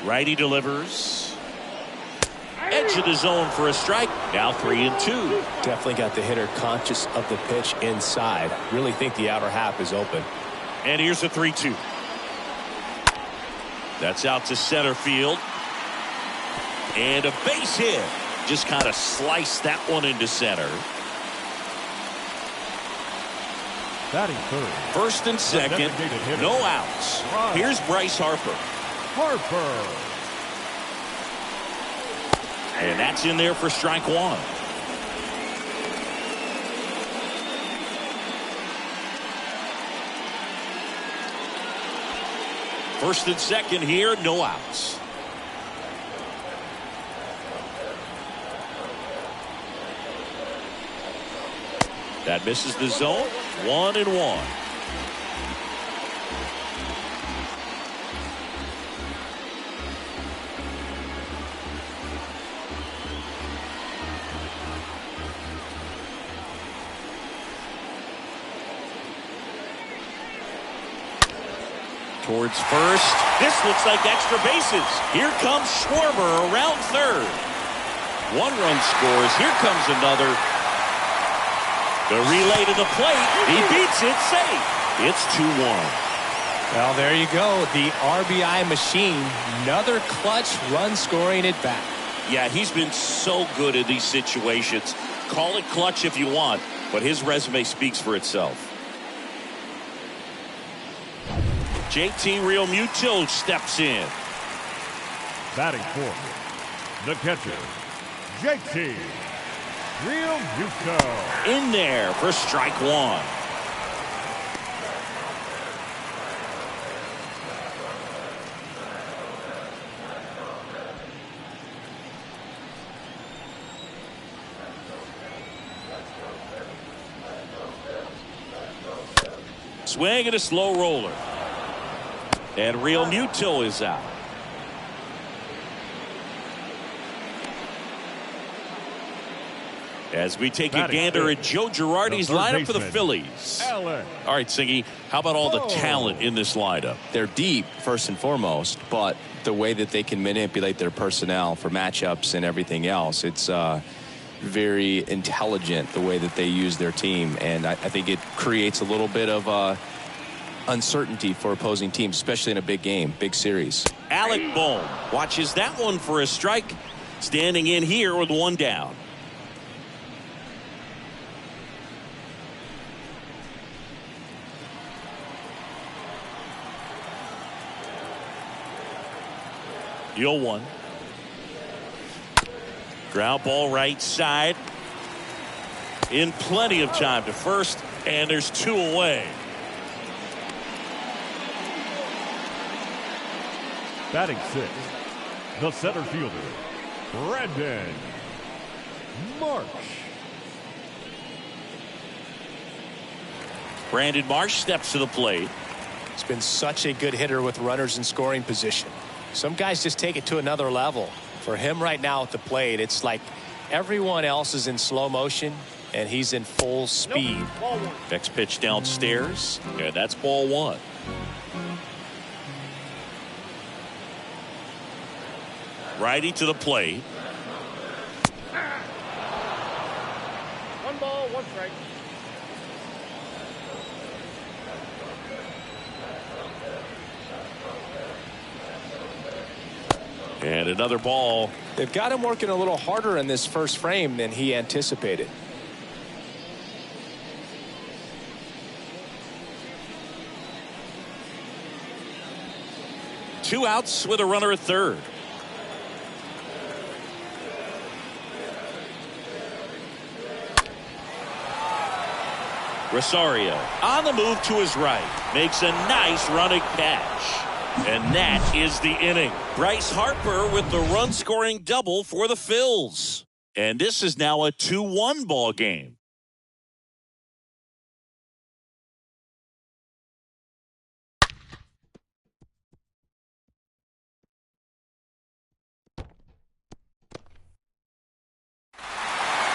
S1: Righty delivers. Edge of the zone for a strike. Now 3-2.
S5: Definitely got the hitter conscious of the pitch inside. Really think the outer half is open.
S1: And here's a 3-2. That's out to center field. And a base hit. Just kind of sliced that one into center.
S4: Batting third.
S1: First and second. No outs. Here's Bryce Harper. And that's in there for strike 1. First and second here, no outs. That misses the zone. 1-1. Towards first. This looks like extra bases. Here comes Schwarber around third. 1 run scores. Here comes another. The relay to the plate. He beats it safe. It's 2-1.
S5: Well, there you go. The RBI machine. Another clutch run scoring at bat.
S1: Yeah, he's been so good in these situations. Call it clutch if you want, but his resume speaks for itself. JT Realmuto steps in.
S4: Batting fourth, the catcher, JT Real Muto.
S1: In there for strike one. Swing and a slow roller. And Real Muto is out. As we take a gander at Joe Girardi's lineup for the Phillies. All right, Singy, how about all the talent in this lineup?
S5: They're deep, first and foremost, but the way that they can manipulate their personnel for matchups and everything else, it's very intelligent the way that they use their team, and I think it creates a little bit of uncertainty for opposing teams, especially in a big game, big series.
S1: Alec Bohm watches that one for a strike, standing in here with one down. Deal one. Ground ball right side. In plenty of time to first, and there's two away.
S4: Batting sixth, the center fielder, Brandon Marsh.
S1: Brandon Marsh steps to the plate.
S2: He's been such a good hitter with runners in scoring position. Some guys just take it to another level. For him right now at the plate, it's like everyone else is in slow motion and he's in full speed.
S3: Nope. Ball one.
S1: Next pitch downstairs, and that's ball one. Righty to the plate.
S3: One ball, one strike.
S1: And another ball.
S2: They've got him working a little harder in this first frame than he anticipated.
S1: Two outs with a runner at third. Rosario on the move to his right. Makes a nice running catch. And that is the inning. Bryce Harper with the run-scoring double for the Phils. And this is now a 2-1 ball game.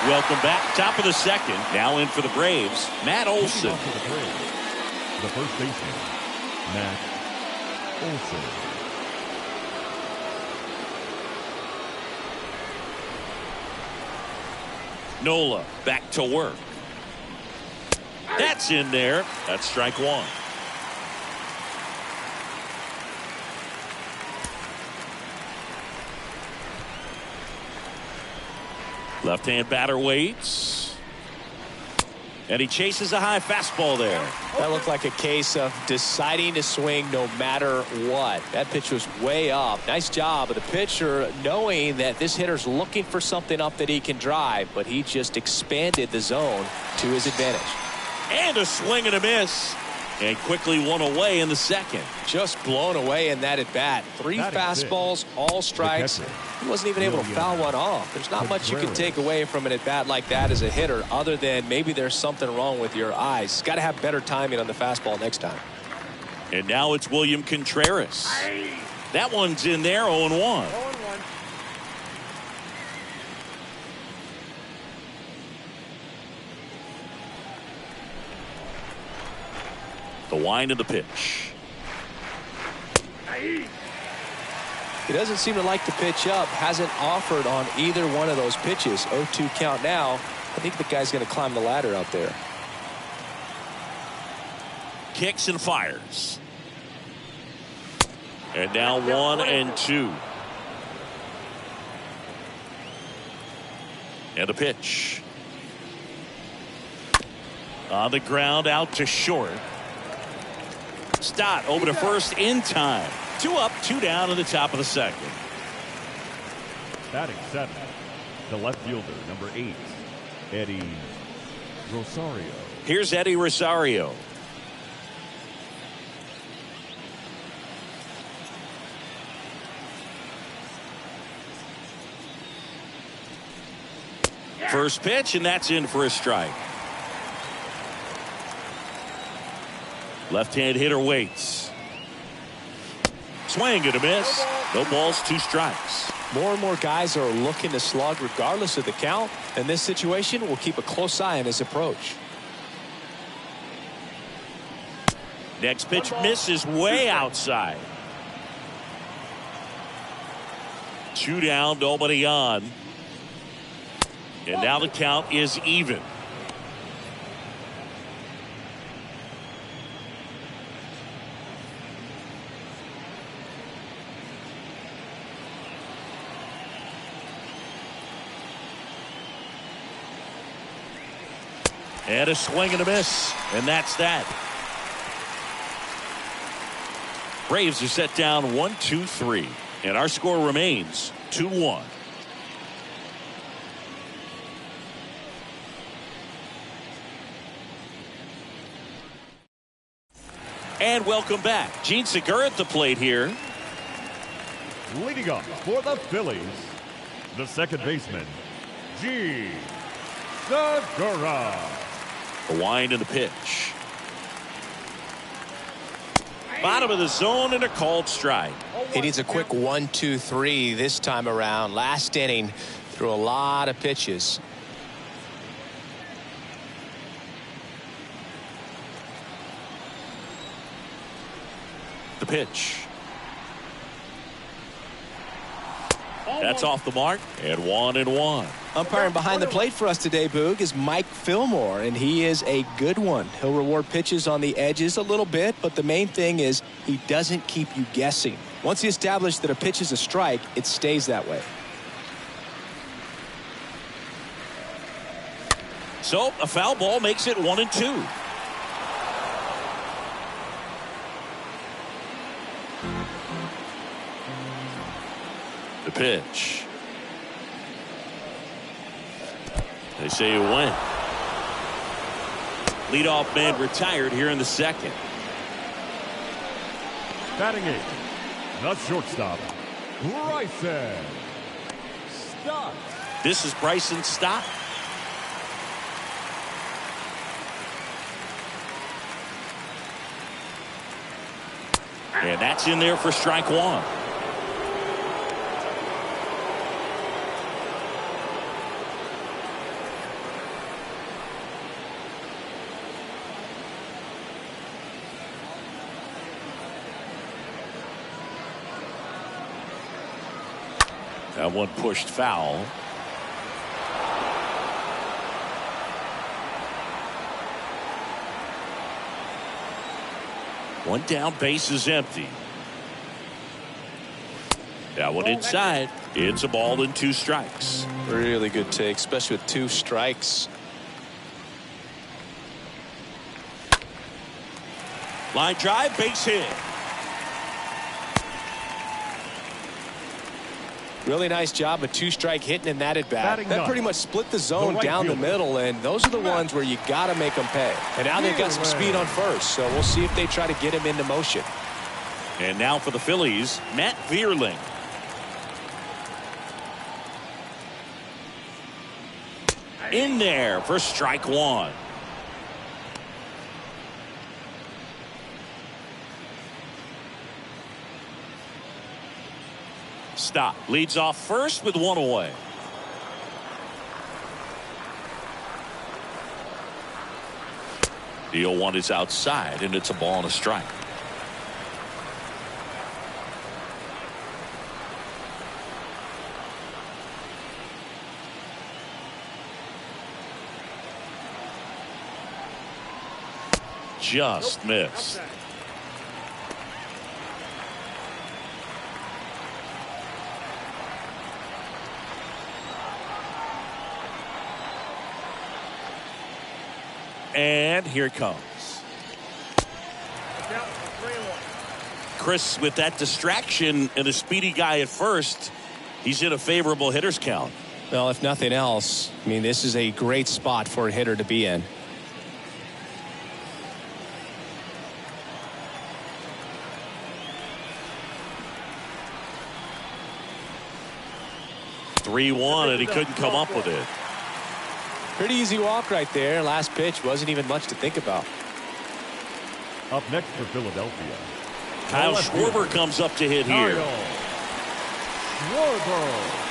S1: Welcome back. Top of the second. Now in for the Braves, Matt Olson.
S4: The first baseman, Matt Olson.
S1: Nola back to work. That's in there. That's strike one. Left-hand batter waits. And he chases a high fastball there.
S2: That looked like a case of deciding to swing no matter what. That pitch was way up. Nice job of the pitcher knowing that this hitter's looking for something up that he can drive, but he just expanded the zone to his advantage.
S1: And a swing and a miss. And quickly one away in the second.
S2: Just blown away in that at bat. Three fastballs, all strikes. He wasn't even able to foul one off. There's not much you can take away from an at bat like that as a hitter, other than maybe there's something wrong with your eyes. Got to have better timing on the fastball next time.
S1: And now it's William Contreras. That one's in there, 0-1.
S3: 0-1.
S1: The wind of the pitch.
S2: He doesn't seem to like to pitch up. Hasn't offered on either one of those pitches. 0-2 count now. I think the guy's going to climb the ladder out there.
S1: Kicks and fires. And now 1-2. And the pitch. On the ground, out to short. Stott over to first in time. 2 up, 2 down in the top of the second.
S4: Batting seventh, the left fielder, number 8, Eddie Rosario.
S1: Here's Eddie Rosario. First pitch, and that's in for a strike. Left-hand hitter waits. Swing and a miss. No balls, 2 strikes.
S2: More and more guys are looking to slug regardless of the count. In this situation, we'll keep a close eye on his approach.
S1: Next pitch misses way outside. 2 down, nobody on. And now the count is even. And a swing and a miss. And that's that. Braves are set down 1-2-3. And our score remains 2-1. And welcome back. Gene Segura at the plate here.
S4: Leading off for the Phillies, the second baseman, Gene Segura.
S1: The wind and the pitch. Bottom of the zone and a called strike.
S2: He needs a quick 1-2-3 this time around. Last inning threw a lot of pitches.
S1: The pitch. That's off the mark, and 1-1.
S5: Umpiring behind the plate for us today, Boog, is Mike Fillmore, and he is a good one. He'll reward pitches on the edges a little bit, but the main thing is he doesn't keep you guessing. Once he establishes that a pitch is a strike, it stays that way.
S1: So a foul ball makes it 1-2. The pitch. They say it went. Leadoff man retired here in the second.
S4: Batting 8, the shortstop, Bryson Stott.
S1: This is Bryson Stott. And that's in there for strike 1. That one pushed foul. One down, base is empty. That one inside. It's a ball and 2 strikes.
S2: Really good take, especially with 2 strikes.
S1: Line drive, base hit.
S2: Really nice job of 2-strike hitting in that at bat. That pretty much split the zone down the middle, and those are the ones where you got to make them pay. And now they've got some speed on first, so we'll see if they try to get him into motion.
S1: And now for the Phillies, Matt Vierling. In there for strike 1. Stop. Leads off first with 1 away. The 0-1 is outside, and it's a ball and a strike. Just missed. And here it comes. Chris, with that distraction and a speedy guy at first, he's in a favorable hitter's count.
S5: Well, if nothing else, I mean, this is a great spot for a hitter to be in.
S1: (3-1) and he couldn't come up with it.
S2: Pretty easy walk right there. Last pitch wasn't even much to think about.
S4: Up next for Philadelphia,
S1: Kyle Schwarber comes up to hit here.
S4: Schwarber.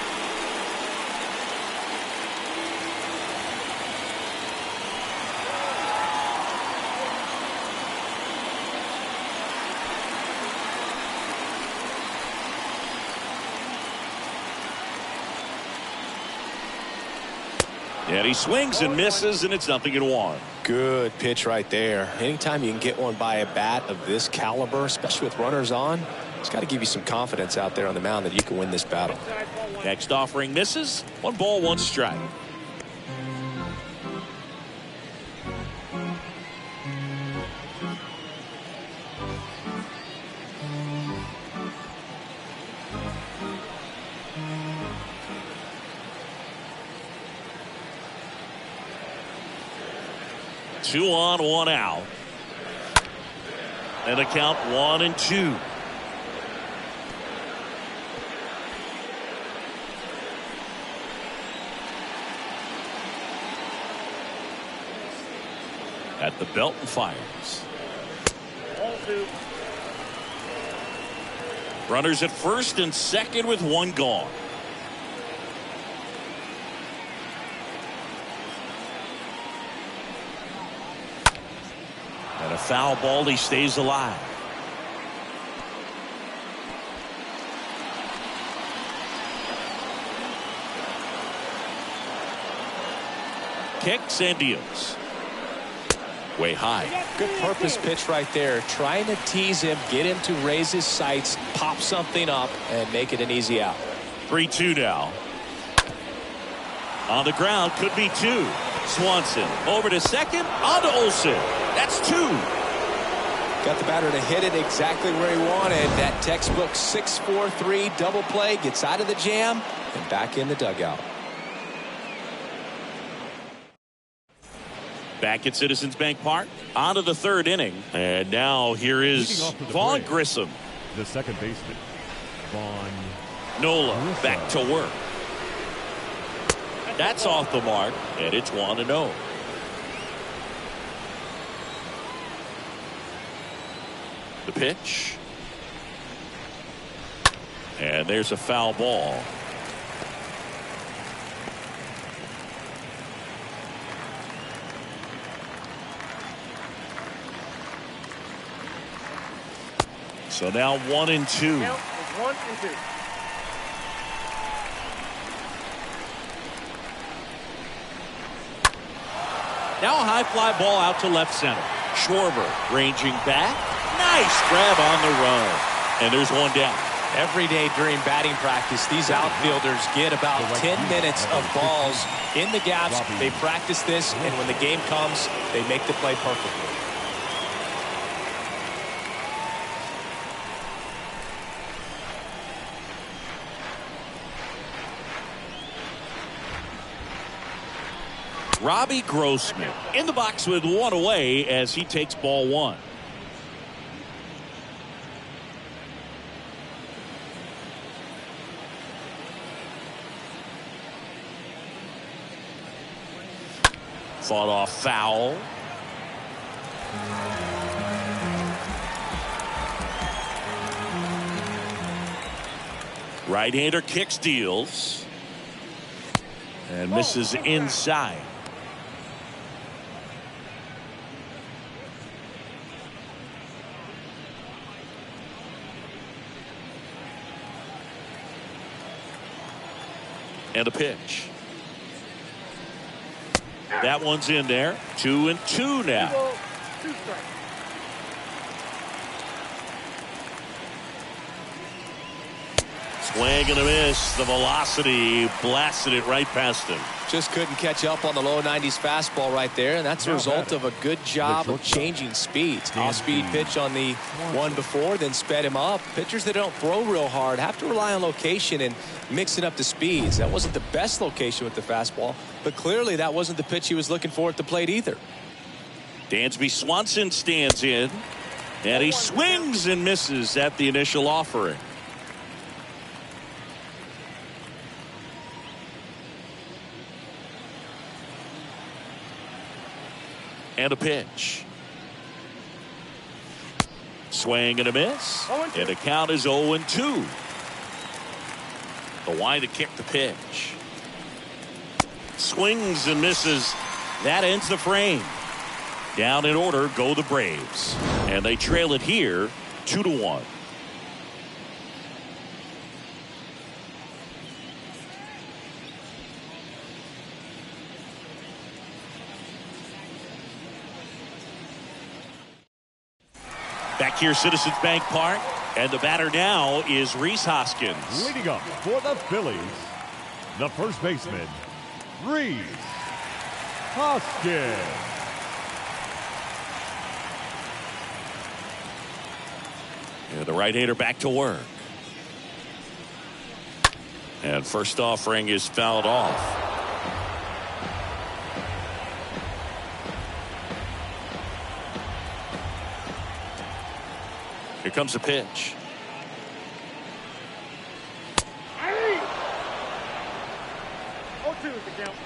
S1: And he swings and misses, and it's 0-1.
S2: Good pitch right there. Anytime you can get one by a bat of this caliber, especially with runners on, it's got to give you some confidence out there on the mound that you can win this battle.
S1: Next offering misses. 1 ball, 1 strike. Two on, 1 out. And a count 1-2. At the belt and fires. Runners at first and second with 1 gone. And a foul ball, he stays alive. Kicks and deals. Way high.
S2: Good purpose pitch right there. Trying to tease him, get him to raise his sights, pop something up, and make it an easy out.
S1: 3-2 now. On the ground, could be 2. Swanson over to second, on to Olson. That's 2.
S2: Got the batter to hit it exactly where he wanted. That textbook 6-4-3 double play, gets out of the jam and back in the dugout.
S1: Back at Citizens Bank Park, on to the 3rd inning. And now here is Vaughn Grissom.
S4: The second baseman, Vaughn.
S1: Nola back to work. That's off the mark, and it's 1-0. The pitch. And there's a foul ball. So now 1-2.
S3: Count is 1-2.
S1: Now a high fly ball out to left center. Schwarber ranging back. Nice grab on the run. And there's 1 down.
S2: Every day during batting practice, these outfielders get about 10 minutes of balls in the gaps. They practice this, and when the game comes, they make the play perfectly.
S1: Robbie Grossman in the box with 1 away as he takes ball 1. Fought off foul. Right-hander kicks, deals. And misses inside. And a pitch. That one's in there. 2-2 now.
S3: 2 strikes.
S1: Swing and a miss. The velocity blasted it right past him.
S2: Just couldn't catch up on the low 90s fastball right there, and that's a result of a good job of changing speeds. Off-speed pitch on the one before, then sped him up. Pitchers that don't throw real hard have to rely on location and mixing up the speeds. That wasn't the best location with the fastball, but clearly that wasn't the pitch he was looking for at the plate either.
S1: Dansby Swanson stands in, and he swings and misses at the initial offering. And a pitch. Swing and a miss. And the count is 0-2. The wind to kick the pitch. Swings and misses. That ends the frame. Down in order go the Braves. And they trail it here 2-1. Back here, Citizens Bank Park, and the batter now is Rhys Hoskins.
S4: Leading up for the Phillies, the first baseman, Rhys Hoskins.
S1: And the right-hander back to work. And first offering is fouled off. Here comes the pitch.
S3: Hey! 0-2 is the count.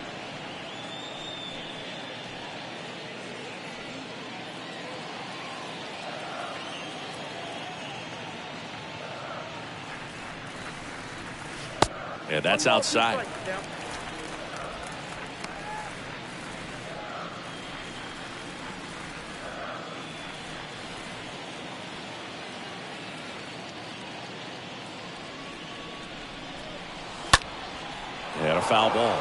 S1: And that's outside. And a foul ball.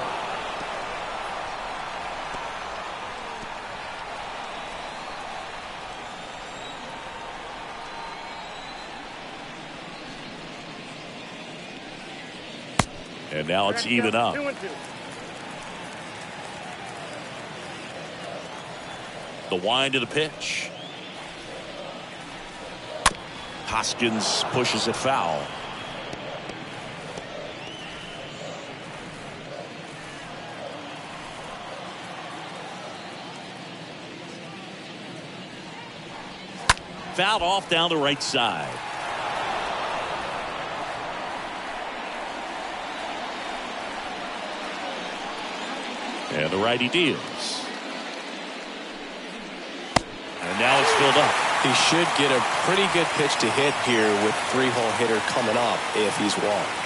S1: And now it's even up.
S3: 2-2.
S1: The wind of the pitch. Hoskins pushes it foul. Fouled off down the right side. And the righty deals. And now it's filled up.
S5: He should get a pretty good pitch to hit here with three-hole hitter coming up if he's walked.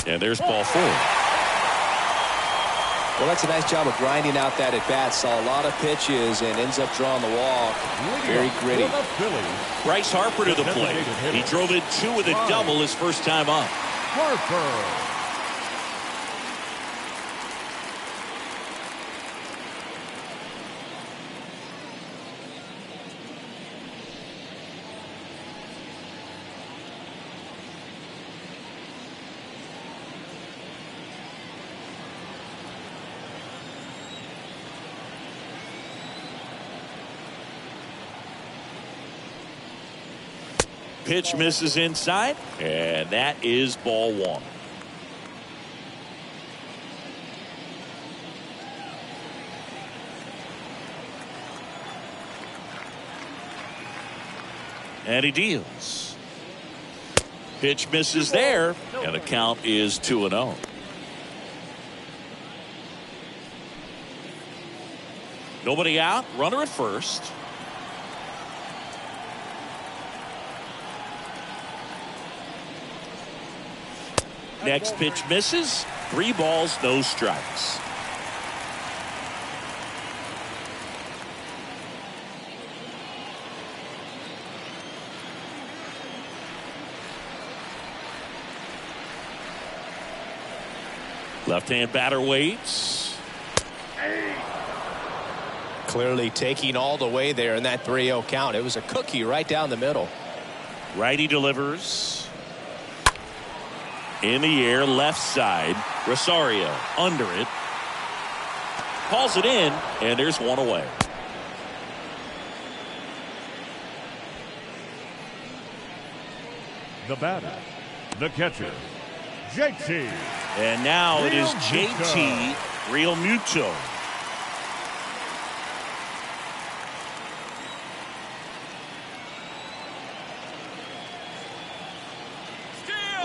S1: And there's ball four.
S2: Well, that's a nice job of grinding out that at bat. Saw a lot of pitches and ends up drawing the walk. Very gritty.
S1: Bryce Harper to the plate. He drove in two with a double his first time up.
S4: Harper.
S1: Pitch misses inside, and that is ball one. And he deals. Pitch misses there, and the count is 2-0. Nobody out, runner at first. Next pitch misses. 3 balls, no strikes. Left-hand batter waits.
S2: Clearly taking all the way there in that 3-0 count. It was a cookie right down the middle.
S1: Righty delivers. In the air, left side. Rosario under it. Calls it in, and there's one away.
S4: The batter, the catcher, JT.
S1: And now it is
S4: Real
S1: JT Realmuto.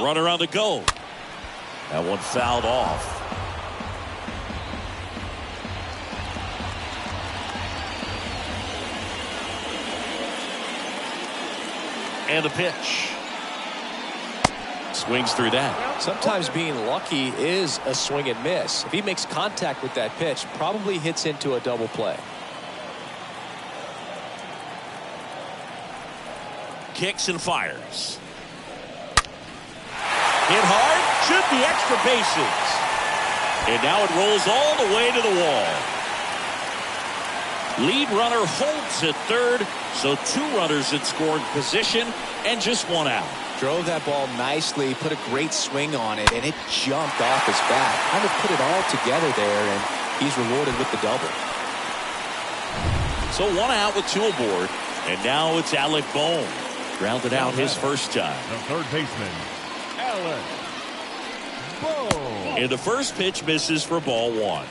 S1: Runner on the go. That one fouled off. And the pitch. Swings through that.
S2: Sometimes being lucky is a swing and miss. If he makes contact with that pitch, probably hits into a double play.
S1: Kicks and fires. Hit hard, should be extra bases. And now it rolls all the way to the wall. Lead runner holds at third, so 2 runners in scoring position and just 1 out.
S2: Drove that ball nicely, put a great swing on it, and it jumped off his bat. Kind of put it all together there, and he's rewarded with the double.
S1: So 1 out with 2 aboard, and now it's Alec Bohm. Grounded out his first time.
S4: The third baseman, Alec Bohm.
S1: And the first pitch misses for ball 1.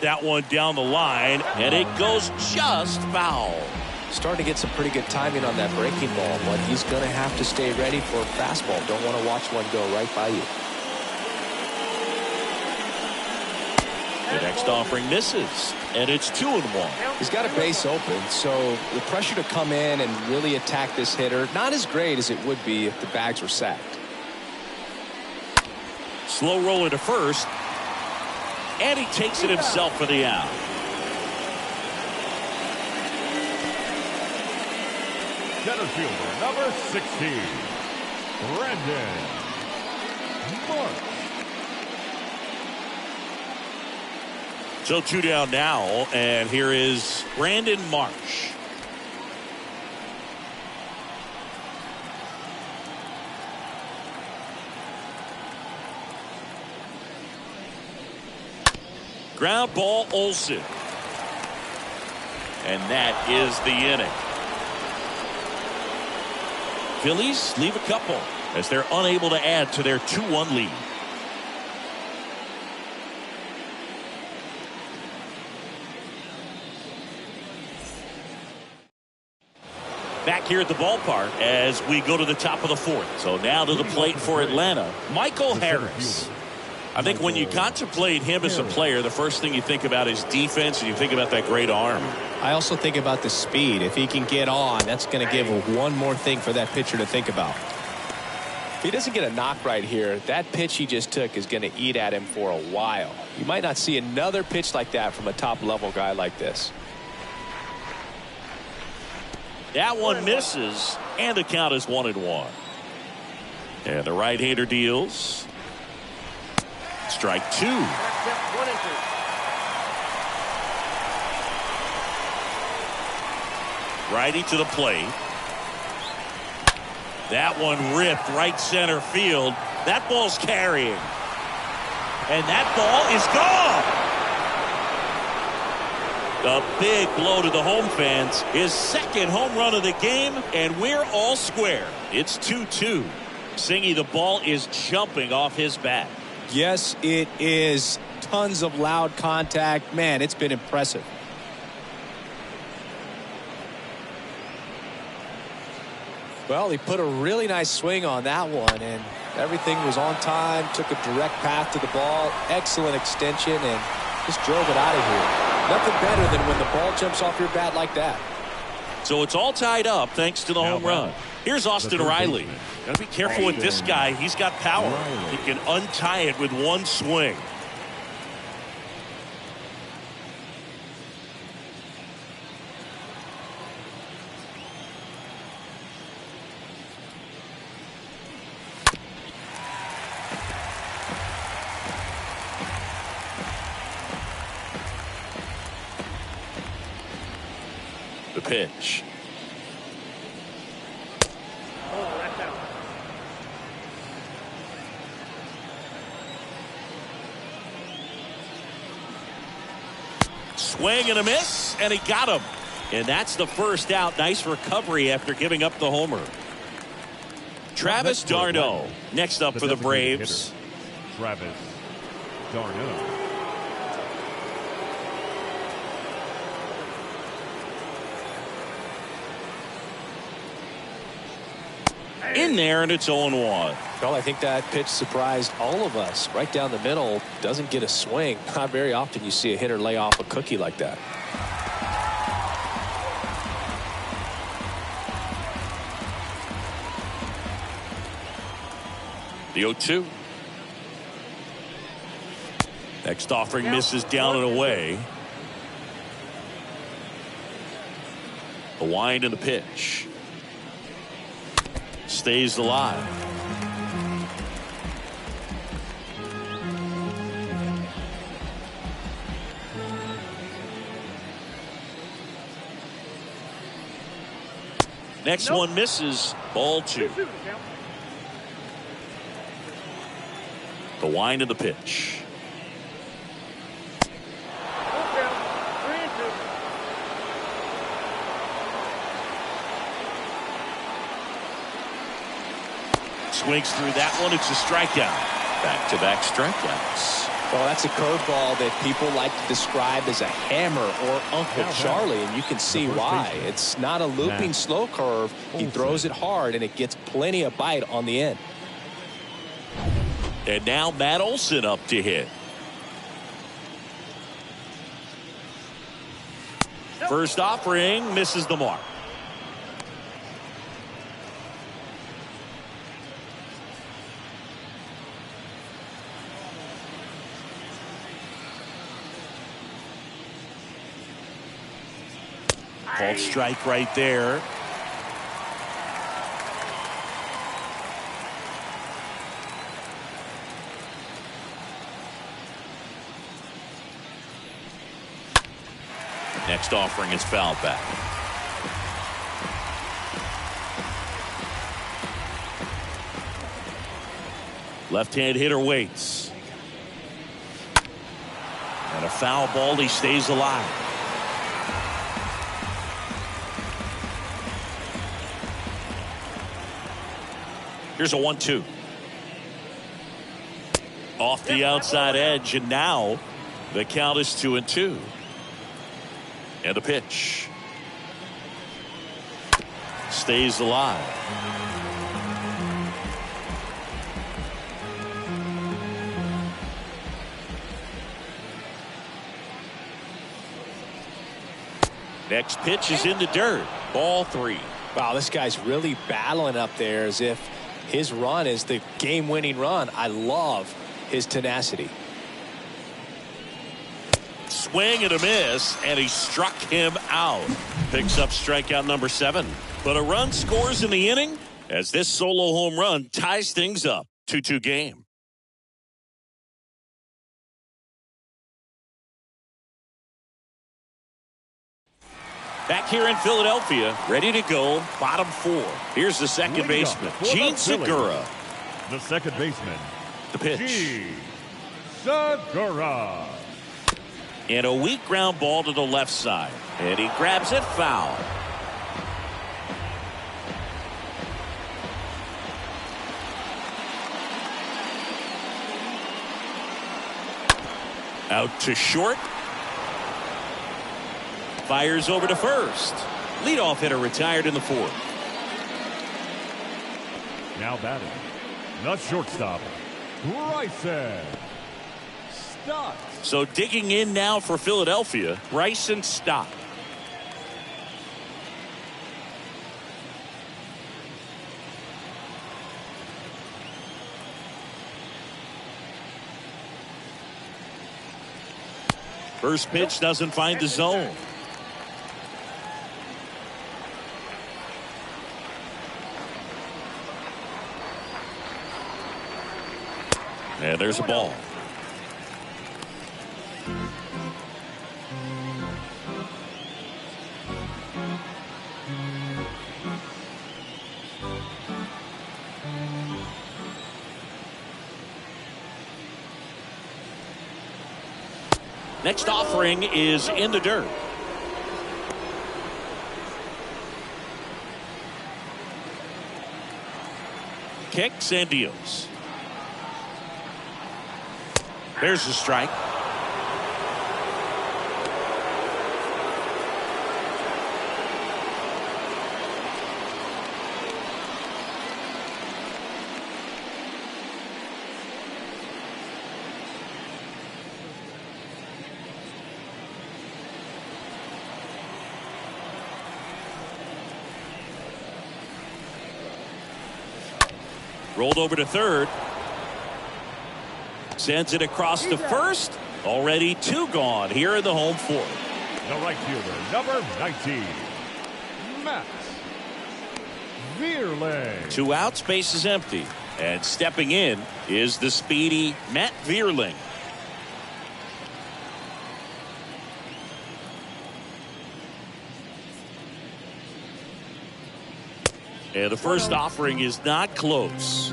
S1: That one down the line, and it goes just foul.
S2: Starting to get some pretty good timing on that breaking ball, but he's going to have to stay ready for a fastball. Don't want to watch one go right by you.
S1: The next offering misses, and it's 2-1.
S2: He's got a base open, so the pressure to come in and really attack this hitter, not as great as it would be if the bags were sacked.
S1: Slow roll into first, and he takes it himself for the out.
S4: Center fielder, number 16, Brandon Marsh.
S1: So 2 down now, and here is Brandon Marsh. Ground ball, Olson. And that is the inning. Phillies leave a couple as they're unable to add to their 2-1 lead. Back here at the ballpark as we go to the top of the 4th. So now to the plate for Atlanta, Michael Harris. I think when you contemplate him as a player, the first thing you think about is defense, and you think about that great arm.
S2: I also think about the speed. If he can get on, that's going to give one more thing for that pitcher to think about. If he doesn't get a knock right here, that pitch he just took is going to eat at him for a while. You might not see another pitch like that from a top-level guy like this.
S1: That one misses, and the count is 1-1. And the right-hander deals. Strike 2. Righty to the plate. That one ripped right center field. That ball's carrying. And that ball is gone. A big blow to the home fans. His second home run of the game, and we're all square. It's 2-2. Singy, the ball is jumping off his bat.
S2: Yes, it is. Tons of loud contact. Man, it's been impressive. Well, he put a really nice swing on that one, and everything was on time. Took a direct path to the ball. Excellent extension, and just drove it out of here. Nothing better than when the ball jumps off your bat like that.
S1: So it's all tied up thanks to the home run. Here's Austin Reilly. Gotta be careful with this guy. He's got power. He can untie it with one swing. pitch.
S3: Oh, that's out.
S1: Swing and a miss, and he got him. And that's the first out. Nice recovery after giving up the homer. Travis d'Arnaud next up for the Braves.
S4: Travis d'Arnaud.
S1: In there, and it's 0-1.
S2: Well, I think that pitch surprised all of us. Right down the middle, doesn't get a swing. Not very often you see a hitter lay off a cookie like that.
S1: The 0-2. Next offering misses down and away. The wind and the pitch. Stays alive. Next one misses. Ball 2. The wind and the pitch. Swings through that one. It's a strikeout. Back-to-back strikeouts.
S2: Well, that's a curveball that people like to describe as a hammer or Uncle Charlie, and you can see why. It's not a looping slow curve. He throws it hard, and it gets plenty of bite on the end.
S1: And now Matt Olson up to hit. First offering misses the mark. Called strike right there. Next offering is fouled back. Left-hand hitter waits. And a foul ball. He stays alive. Here's a 1-2. Off the outside edge, and now the count is 2-2. And the pitch. Stays alive. Next pitch is in the dirt. Ball 3.
S2: Wow, this guy's really battling up there as if his run is the game-winning run. I love his tenacity.
S1: Swing and a miss, and he struck him out. Picks up strikeout number 7. But a run scores in the inning as this solo home run ties things up. 2-2 game. Back here in Philadelphia, ready to go, bottom 4. Here's the second baseman, Gene Segura.
S4: The second baseman,
S1: The pitch.
S4: Gene Segura.
S1: And a weak ground ball to the left side. And he grabs it foul. Out to short. Fires over to first. Leadoff hitter retired in the 4th.
S4: Now batting, the shortstop, Bryson Stott.
S1: So digging in now for Philadelphia, Bryson Stott. First pitch doesn't find the zone. And there's a ball. Next offering is in the dirt. Kicks and deals. There's the strike. Rolled over to third. Sends it across to first. Already 2 gone here in the home fourth.
S4: The right fielder, number 19, Matt Verlander.
S1: 2 outs, base is empty. And stepping in is the speedy Matt Verlander. And the first offering is not close.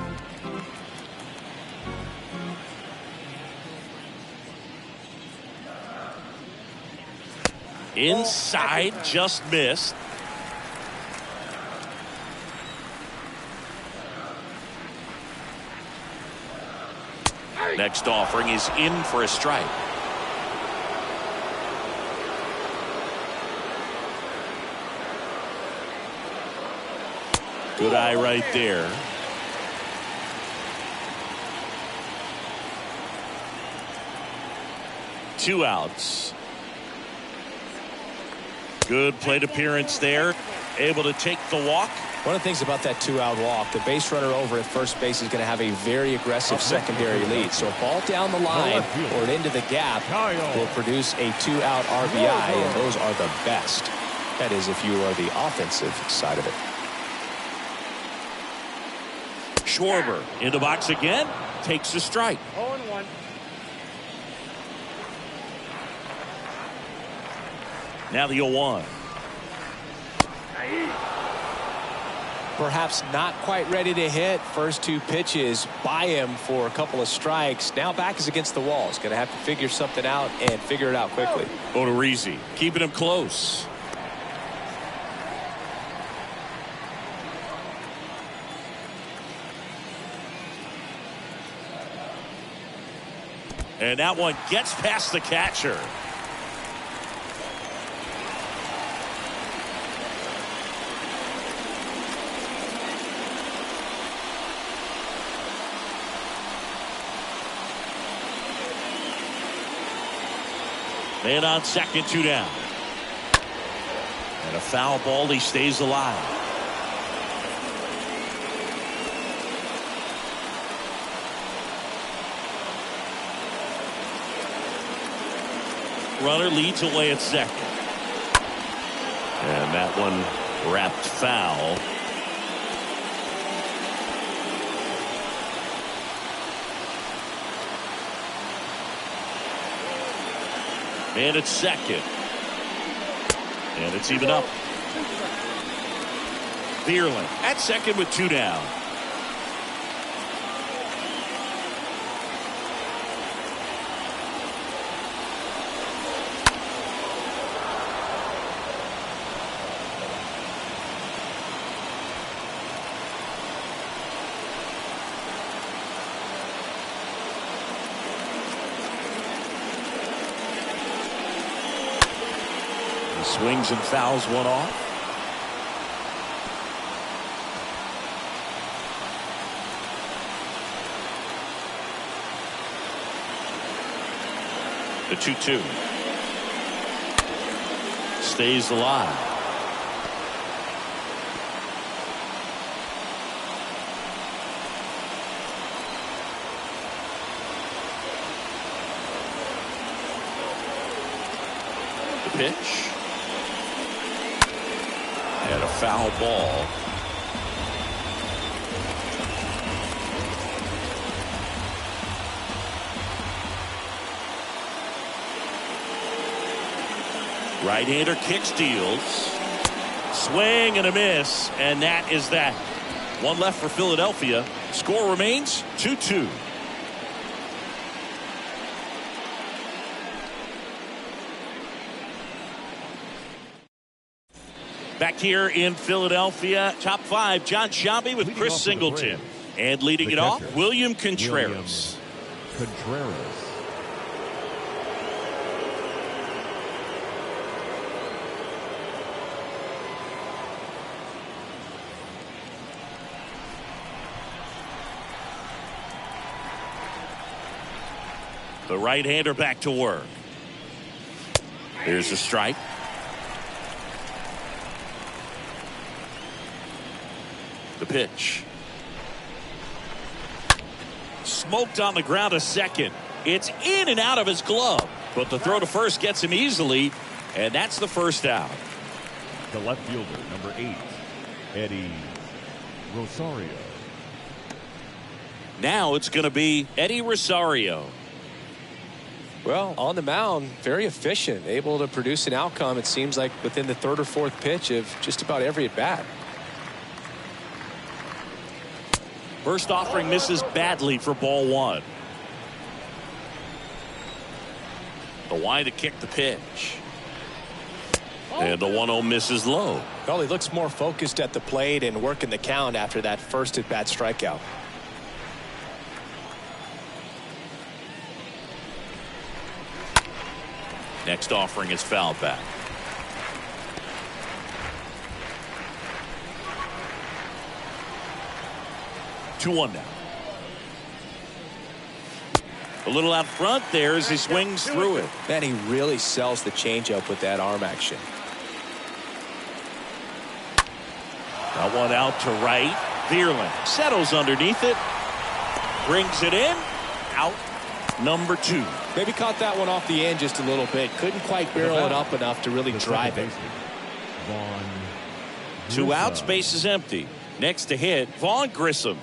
S1: Inside, just missed. Next offering is in for a strike. Good eye right there. Two outs. Good plate appearance there. Able to take the walk.
S2: One of the things about that 2-out walk, the base runner over at first base is going to have a very aggressive secondary lead. So a ball down the line or into the gap will produce a 2-out RBI, and those are the best. That is if you are the offensive side of it.
S1: Schwarber in the box again. Takes a strike.
S3: 0-1.
S1: Now the 0-1.
S2: Perhaps not quite ready to hit. First 2 pitches by him for a couple of strikes. Now back is against the wall. He's going to have to figure something out and figure it out quickly.
S1: Odorizzi keeping him close. And that one gets past the catcher. Man on second, 2 down. And a foul ball, he stays alive. Runner leads away at second. And that one wrapped foul. And it's second. And it's even up. Verlander at second with 2 down. Swings and fouls one off. The 2-2. Stays alive. The pitch. And a foul ball. Right-hander kicks, deals. Swing and a miss, and that is that. One left for Philadelphia. Score remains 2-2. Back here in Philadelphia, top 5, John Sciambi with Chris Singleton. And leading it off, William Contreras. The right-hander back to work. Here's a strike. The pitch. Smoked on the ground a second. It's in and out of his glove. But the throw to first gets him easily. And that's the first out.
S4: The left fielder, number 8, Eddie Rosario.
S1: Now it's going to be Eddie Rosario.
S2: Well, on the mound, very efficient, able to produce an outcome, it seems like, within the 3rd or 4th pitch of just about every at-bat.
S1: First offering misses badly for ball 1. The wind to kick the pitch. And the 1-0 misses low.
S2: Well, he looks more focused at the plate and working the count after that first at-bat strikeout.
S1: Next offering is fouled back. Two one now. A little out front there as he swings through it.
S2: Man, he really sells the changeup with that arm action.
S1: That one out to right. Verlander settles underneath it. Brings it in. Out number 2.
S2: Maybe caught that one off the end just a little bit. Couldn't quite barrel it up enough to really drive it.
S4: Vaughn
S1: 2 outs, base is empty. Next to hit, Vaughn Grissom.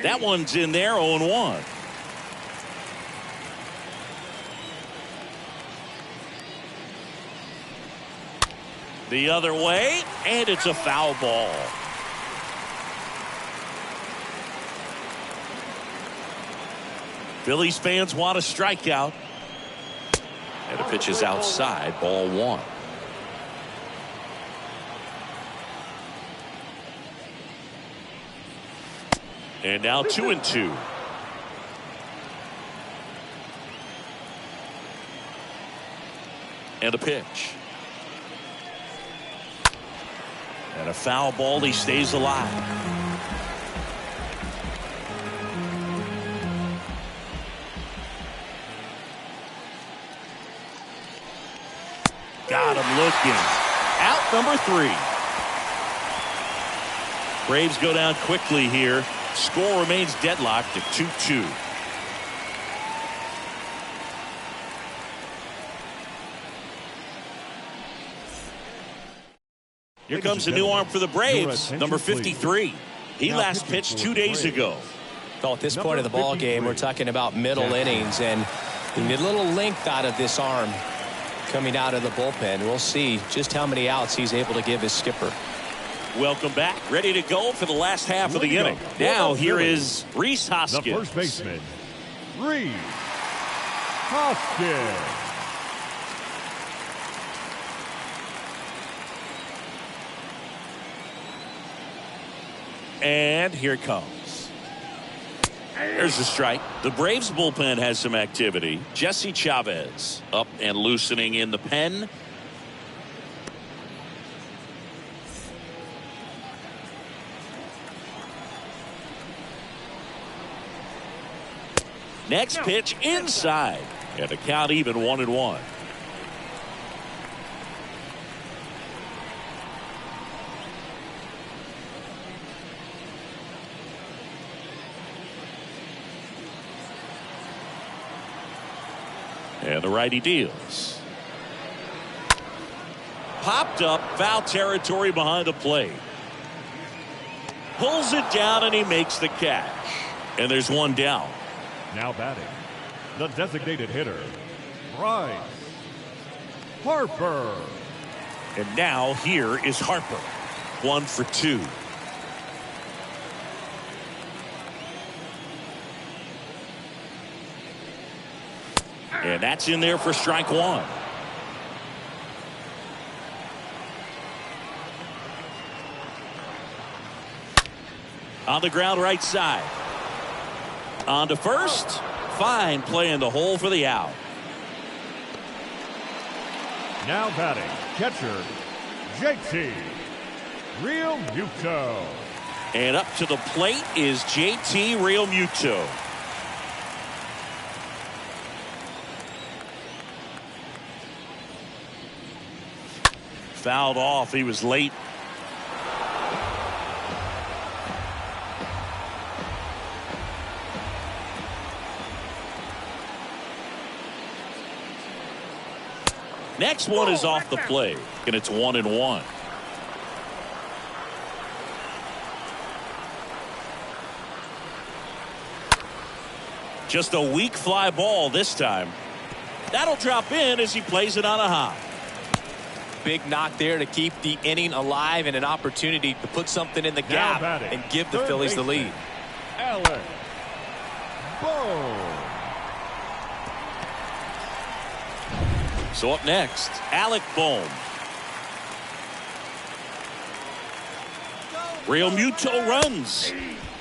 S1: That one's in there, 0-1. The other way, and it's a foul ball. Phillies fans want a strikeout. And the pitch is outside, ball 1. And now 2-2. And a pitch. And a foul ball, he stays alive. Got him looking. Out number 3. Braves go down quickly here. Score remains deadlocked at 2-2. Here comes a new arm for the Braves, number 53. He last pitched 2 days ago.
S2: Well, at this point of the ball game, we're talking about middle innings, and you need a little length out of this arm coming out of the bullpen. We'll see just how many outs he's able to give his skipper.
S1: Welcome back. Ready to go for the last half of the inning. Now here is Rhys Hoskins.
S4: The first baseman, Rhys Hoskins.
S1: And here it comes. There's a strike. The Braves bullpen has some activity. Jesse Chavez up and loosening in the pen. Next pitch inside. And the count even 1-1. And the righty deals. Popped up, foul territory behind the plate. Pulls it down and he makes the catch. And there's one down.
S4: Now batting, the designated hitter, Rhys Harper.
S1: And now here is Harper. 1 for 2. And that's in there for strike one. On the ground right side. On to first. Fine play in the hole for the out.
S4: Now batting, catcher, JT Realmuto.
S1: And up to the plate is JT Realmuto. Fouled off. He was late. Next one is off the plate, and it's 1-1. Just a weak fly ball this time. That'll drop in as he plays it on a hop.
S2: Big knock there to keep the inning alive and an opportunity to put something in the gap and give the Phillies the lead.
S4: Alec Bohm.
S1: So up next, Alec Bohm. Realmuto runs.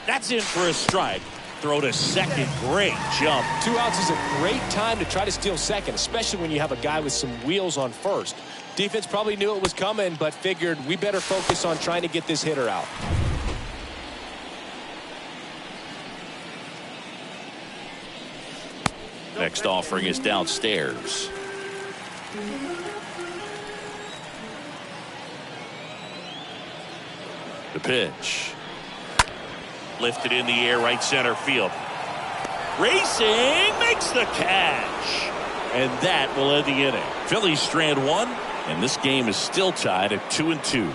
S1: That's in for a strike. Throw to second. Great jump.
S2: 2 outs is a great time to try to steal second, especially when you have a guy with some wheels on first. Defense probably knew it was coming, but figured we better focus on trying to get this hitter out.
S1: Next offering is downstairs. The pitch. Lifted in the air, right center field. Racing makes the catch. And that will end the inning. Phillies strand one, and this game is still tied at 2-2.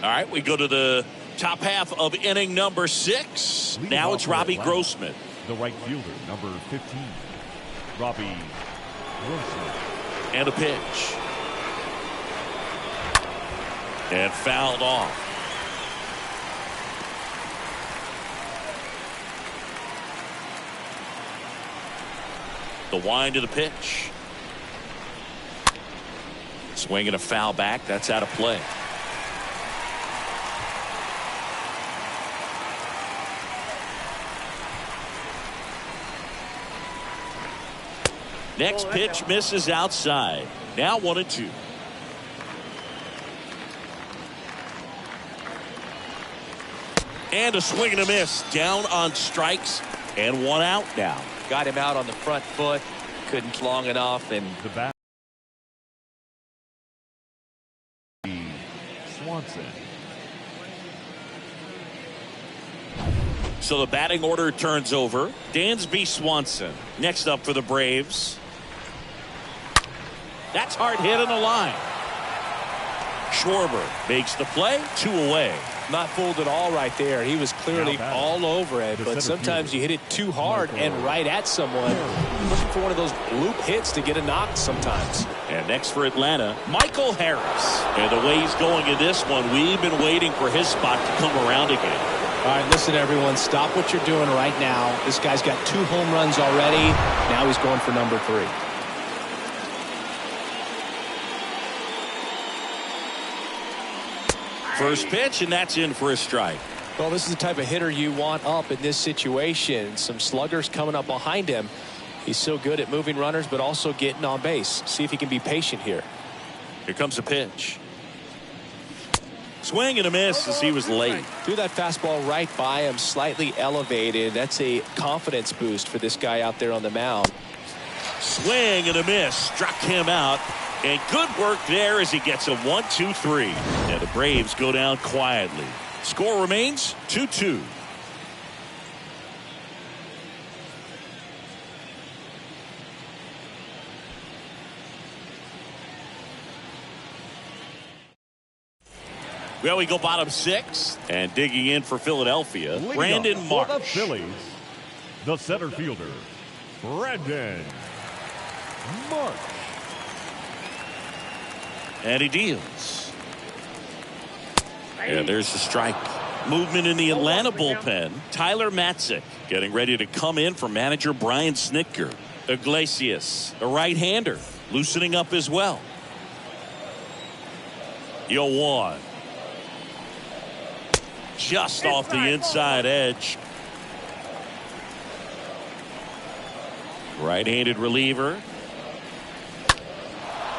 S1: All right, we go to the top half of inning number 6. Now it's Robbie Grossman.
S4: The right fielder, number 15, Robbie Grossman.
S1: And a pitch. And fouled off. The wind to the pitch. Swing and a foul back. That's out of play. Next pitch misses outside. Now 1-2. And a swing and a miss. Down on strikes and 1 out now.
S2: Got him out on the front foot. Couldn't long enough. And
S4: The bat. Swanson.
S1: So the batting order turns over. Dansby Swanson next up for the Braves. That's hard hit in the line. Schwarber makes the play. 2 away.
S2: not fooled at all right there. He was clearly all over it, but sometimes you hit it too hard and right at someone. Looking for one of those loop hits to get a knock sometimes.
S1: And next for Atlanta, Michael Harris. And the way he's going in this one, we've been waiting for his spot to come around again.
S5: All right, listen, everyone. Stop what you're doing right now. This guy's got 2 home runs already. Now he's going for number 3.
S1: First pitch, and that's in for a strike.
S2: Well, this is the type of hitter you want up in this situation. Some sluggers coming up behind him. He's so good at moving runners, but also getting on base. See if he can be patient here.
S1: Here comes a pitch. Swing and a miss as he was late.
S2: Threw that fastball right by him, slightly elevated. That's a confidence boost for this guy out there on the mound.
S1: Swing and a miss. Struck him out. And good work there as he gets a 1-2-3. And the Braves go down quietly. Score remains 2-2. Well, we go bottom 6, and digging in for Philadelphia, Brandon Marsh.
S4: For the Phillies, the center fielder, Brandon Marsh.
S1: And he deals. And there's the strike. Movement in the Atlanta bullpen. Tyler Matzik getting ready to come in for manager Brian Snitker. Iglesias, a right-hander, loosening up as well. 0-1. Just off the inside edge. Right-handed reliever.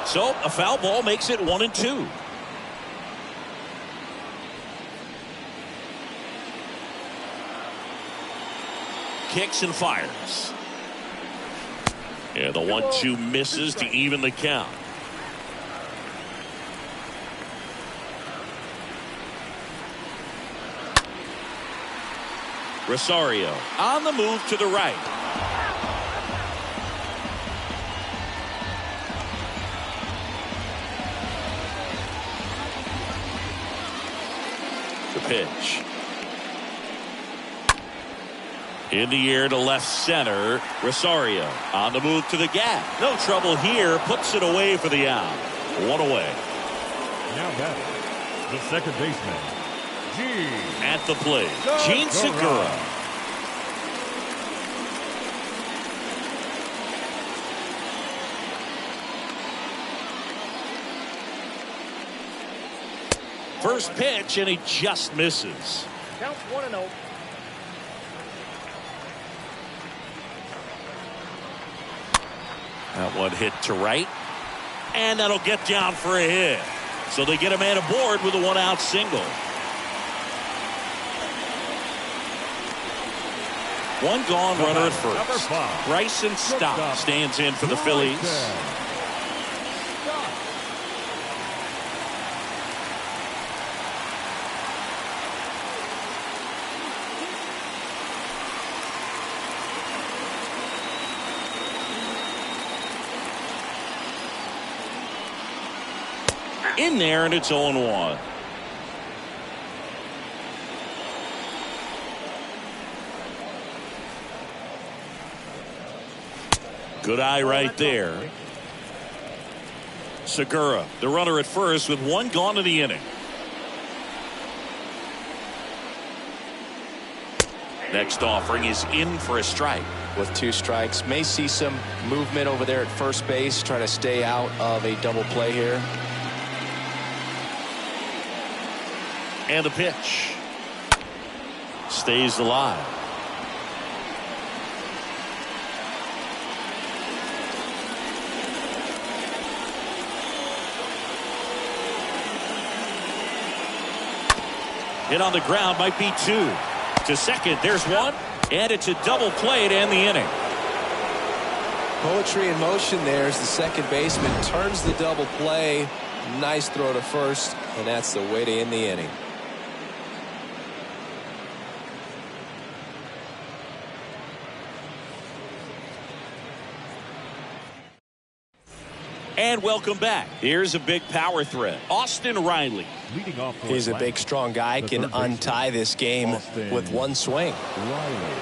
S1: So a foul ball makes it 1-2. Kicks and fires. And the 1-2 misses to even the count. Rosario on the move to the right. The pitch. In the air to left center. Rosario on the move to the gap. No trouble here. Puts it away for the out. One away.
S4: Now batting, the second baseman,
S1: at the plate, Gene Segura. First pitch, and he just misses.
S3: Counts 1-0.
S1: That one hit to right, and that'll get down for a hit. So they get a man aboard with a one-out single. One gone, runner at first. Bryson Stott stands in for the Phillies. In there, and it's 0-1. Good eye right there. Segura, the runner at first, with one gone in the inning. Next offering is in for a strike.
S5: With 2 strikes, may see some movement over there at first base, trying to stay out of a double play here.
S1: And the pitch stays alive. Hit on the ground, might be 2. To second, there's one, and it's a double play to end the inning.
S2: Poetry in motion there as the second baseman turns the double play. Nice throw to first, and that's the way to end the inning.
S1: And welcome back. Here's a big power threat. Austin Reilly.
S4: Leading off.
S5: He's a big, strong guy, can untie this game with one swing.
S4: Reilly.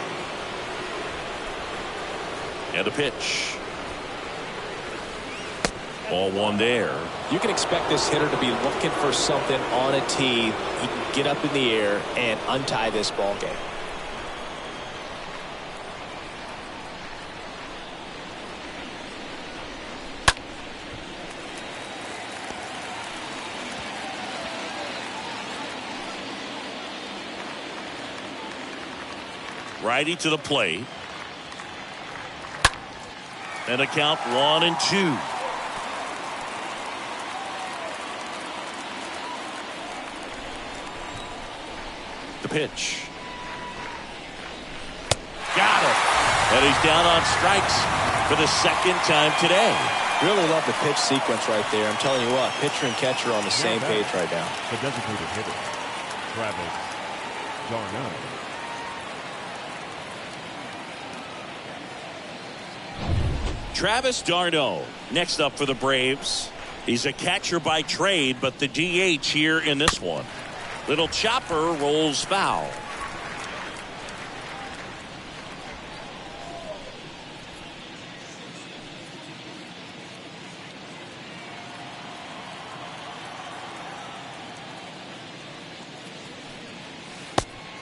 S1: And the pitch. Ball one there.
S5: You can expect this hitter to be looking for something on a tee. He can get up in the air and untie this ball game.
S1: Righty to the plate. And a count 1-2. The pitch. Got it. And he's down on strikes for the second time today.
S5: Really love the pitch sequence right there. I'm telling you what, pitcher and catcher are on the same page right now.
S4: The designated hitter, Travis d'Arnaud.
S1: Travis d'Arnaud next up for the Braves. He's a catcher by trade, but the DH here in this one. Little chopper rolls foul.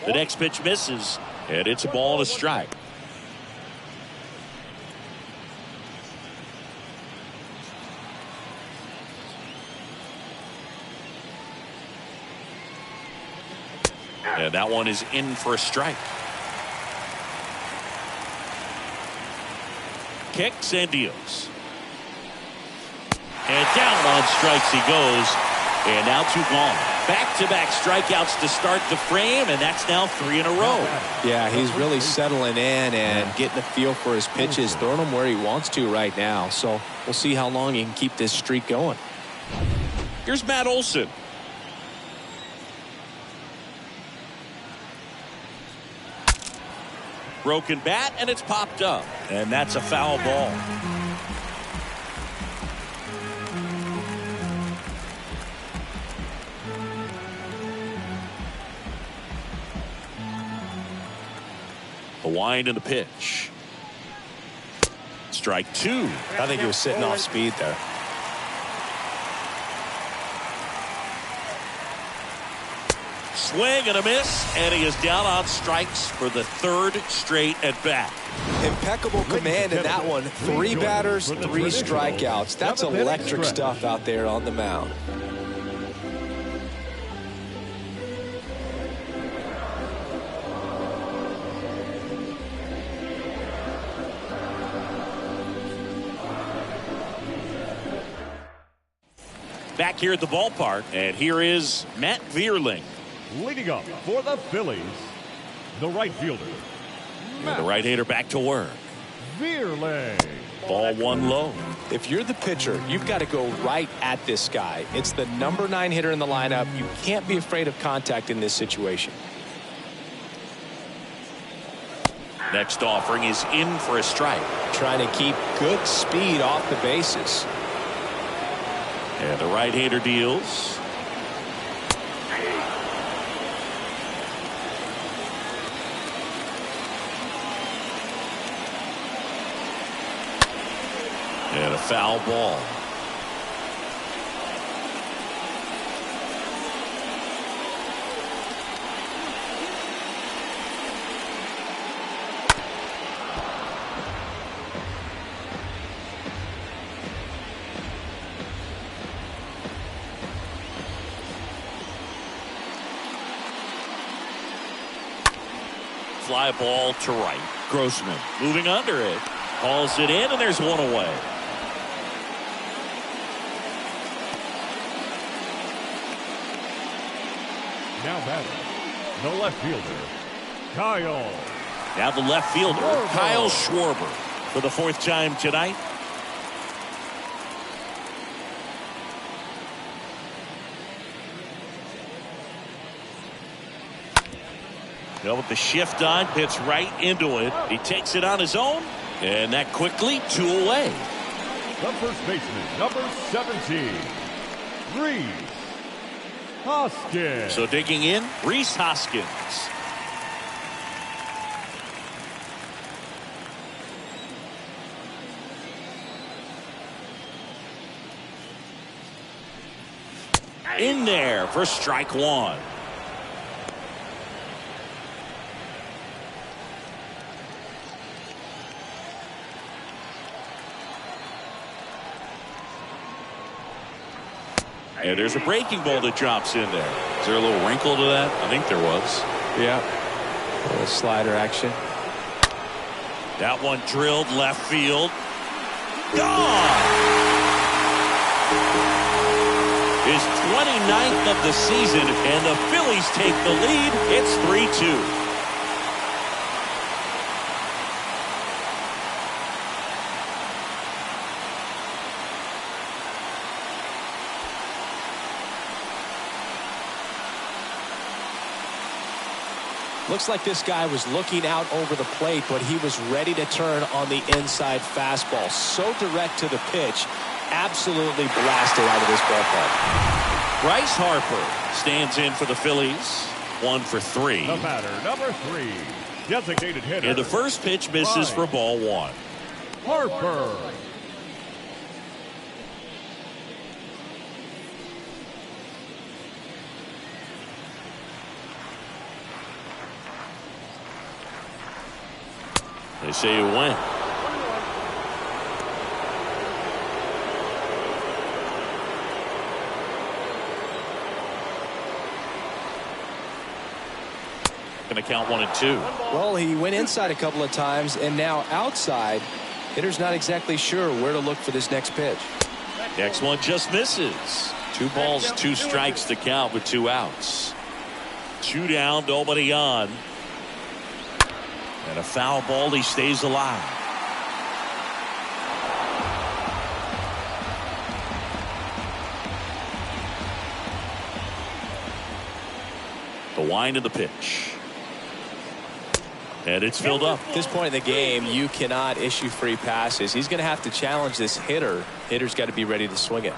S1: The next pitch misses, and it's a ball and a strike. And that one is in for a strike. Kicks and deals. And down on strikes he goes. And now 2 gone. Back-to-back strikeouts to start the frame, and that's now 3 in a row.
S2: Yeah, he's really settling in and getting a feel for his pitches, throwing them where he wants to right now. So we'll see how long he can keep this streak going.
S1: Here's Matt Olson. Broken bat, and it's popped up. And that's a foul ball. The wind and the pitch. Strike 2.
S2: I think he was sitting off speed there.
S1: Swing and a miss, and he is down on strikes for the 3rd straight at bat.
S2: Impeccable command in that one. 3 batters, 3 strikeouts. That's electric stuff out there on the mound.
S1: Back here at the ballpark, and here is Matt Vierling.
S4: Leading up for the Phillies, the right fielder.
S1: And the right-hander back to work.
S4: Vierling.
S1: Ball 1 low.
S2: If you're the pitcher, you've got to go right at this guy. It's the number 9 hitter in the lineup. You can't be afraid of contact in this situation.
S1: Next offering is in for a strike.
S2: Trying to keep good speed off the bases.
S1: And the right-hander deals. And a foul ball. Fly ball to right. Grossman moving under it. Hauls it in, and there's 1 away.
S4: Now batting, the left fielder, Kyle.
S1: Now the left fielder,
S4: Schwarber.
S1: Kyle Schwarber, for the 4th time tonight. Well, with the shift on, hits right into it. He takes it on his own, and that quickly 2 away.
S4: The first baseman, number 17, Rhys Hoskins.
S1: So digging in, Rhys Hoskins. In there for strike 1. And there's a breaking ball that drops in there. Is there a little wrinkle to that? I think there was.
S2: Yeah. A little slider action.
S1: That one drilled left field. Gone! His 29th of the season, and the Phillies take the lead. It's 3-2.
S2: Looks like this guy was looking out over the plate, but he was ready to turn on the inside fastball. So direct to the pitch. Absolutely blasted out of this ballpark.
S1: Bryce Harper stands in for the Phillies. 1 for 3.
S4: The batter, number 3, designated hitter.
S1: And the first pitch misses for ball 1.
S4: Harper.
S1: They say it went. Going to count 1-2.
S5: Well, he went inside a couple of times and now outside. Hitter's not exactly sure where to look for this next pitch.
S1: Next one just misses. 2 balls, 2 strikes to count with 2 outs. 2 down, nobody on. And a foul ball, he stays alive. The wind of the pitch. And it's filled up.
S5: At this point in the game, you cannot issue free passes. He's going to have to challenge this hitter. Hitter's got to be ready to swing it.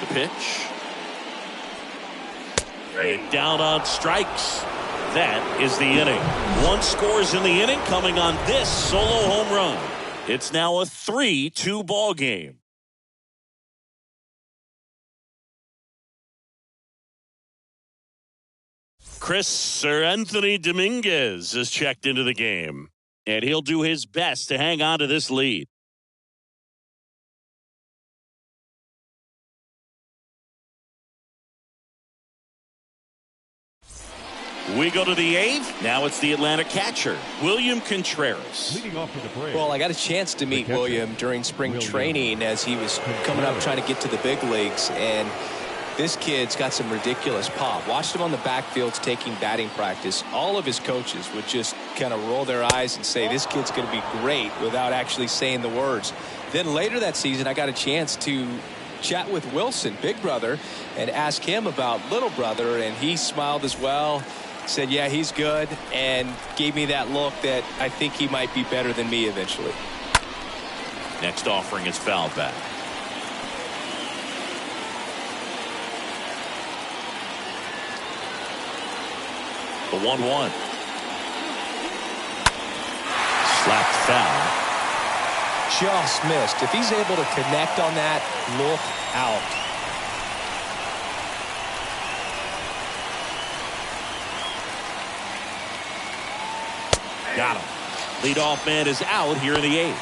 S1: The pitch. And down on strikes. That is the inning. 1 scores in the inning coming on this solo home run. It's now a 3-2 ball game. Sir Anthony Dominguez is checked into the game, and he'll do his best to hang on to this lead. We go to the 8th. Now it's the Atlanta catcher, William Contreras.
S4: Leading off for the Braves.
S5: Well, I got a chance to meet William during spring training as he was coming up trying to get to the big leagues, and this kid's got some ridiculous pop. Watched him on the backfields taking batting practice. All of his coaches would just kind of roll their eyes and say, this kid's going to be great, without actually saying the words. Then later that season, I got a chance to chat with Wilson, big brother, and ask him about little brother, and he smiled as well. Said, yeah, he's good, and gave me that look that I think he might be better than me eventually.
S1: Next offering is fouled back. The 1-1. Slapped foul.
S5: Just missed. If he's able to connect on that, look out.
S1: Got him. Leadoff man is out here in the 8th.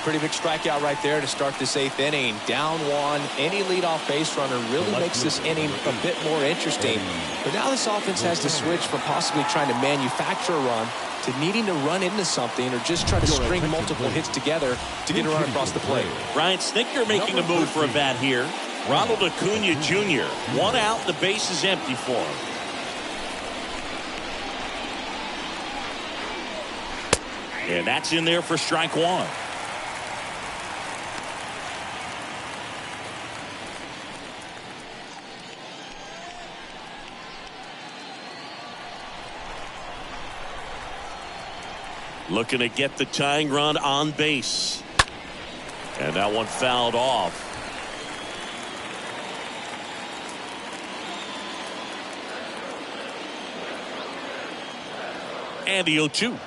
S5: Pretty big strikeout right there to start this 8th inning. Down 1. Any leadoff base runner really makes this inning a bit more interesting. But now this offense has to switch from possibly trying to manufacture a run to needing to run into something or just try to string multiple hits together to get a run across the plate.
S1: Ryan Snitker making a move for a bat here. Ronald Acuna Jr. 1 out, the base is empty for him. And that's in there for strike 1. Looking to get the tying run on base. And that one fouled off. And the 0-2.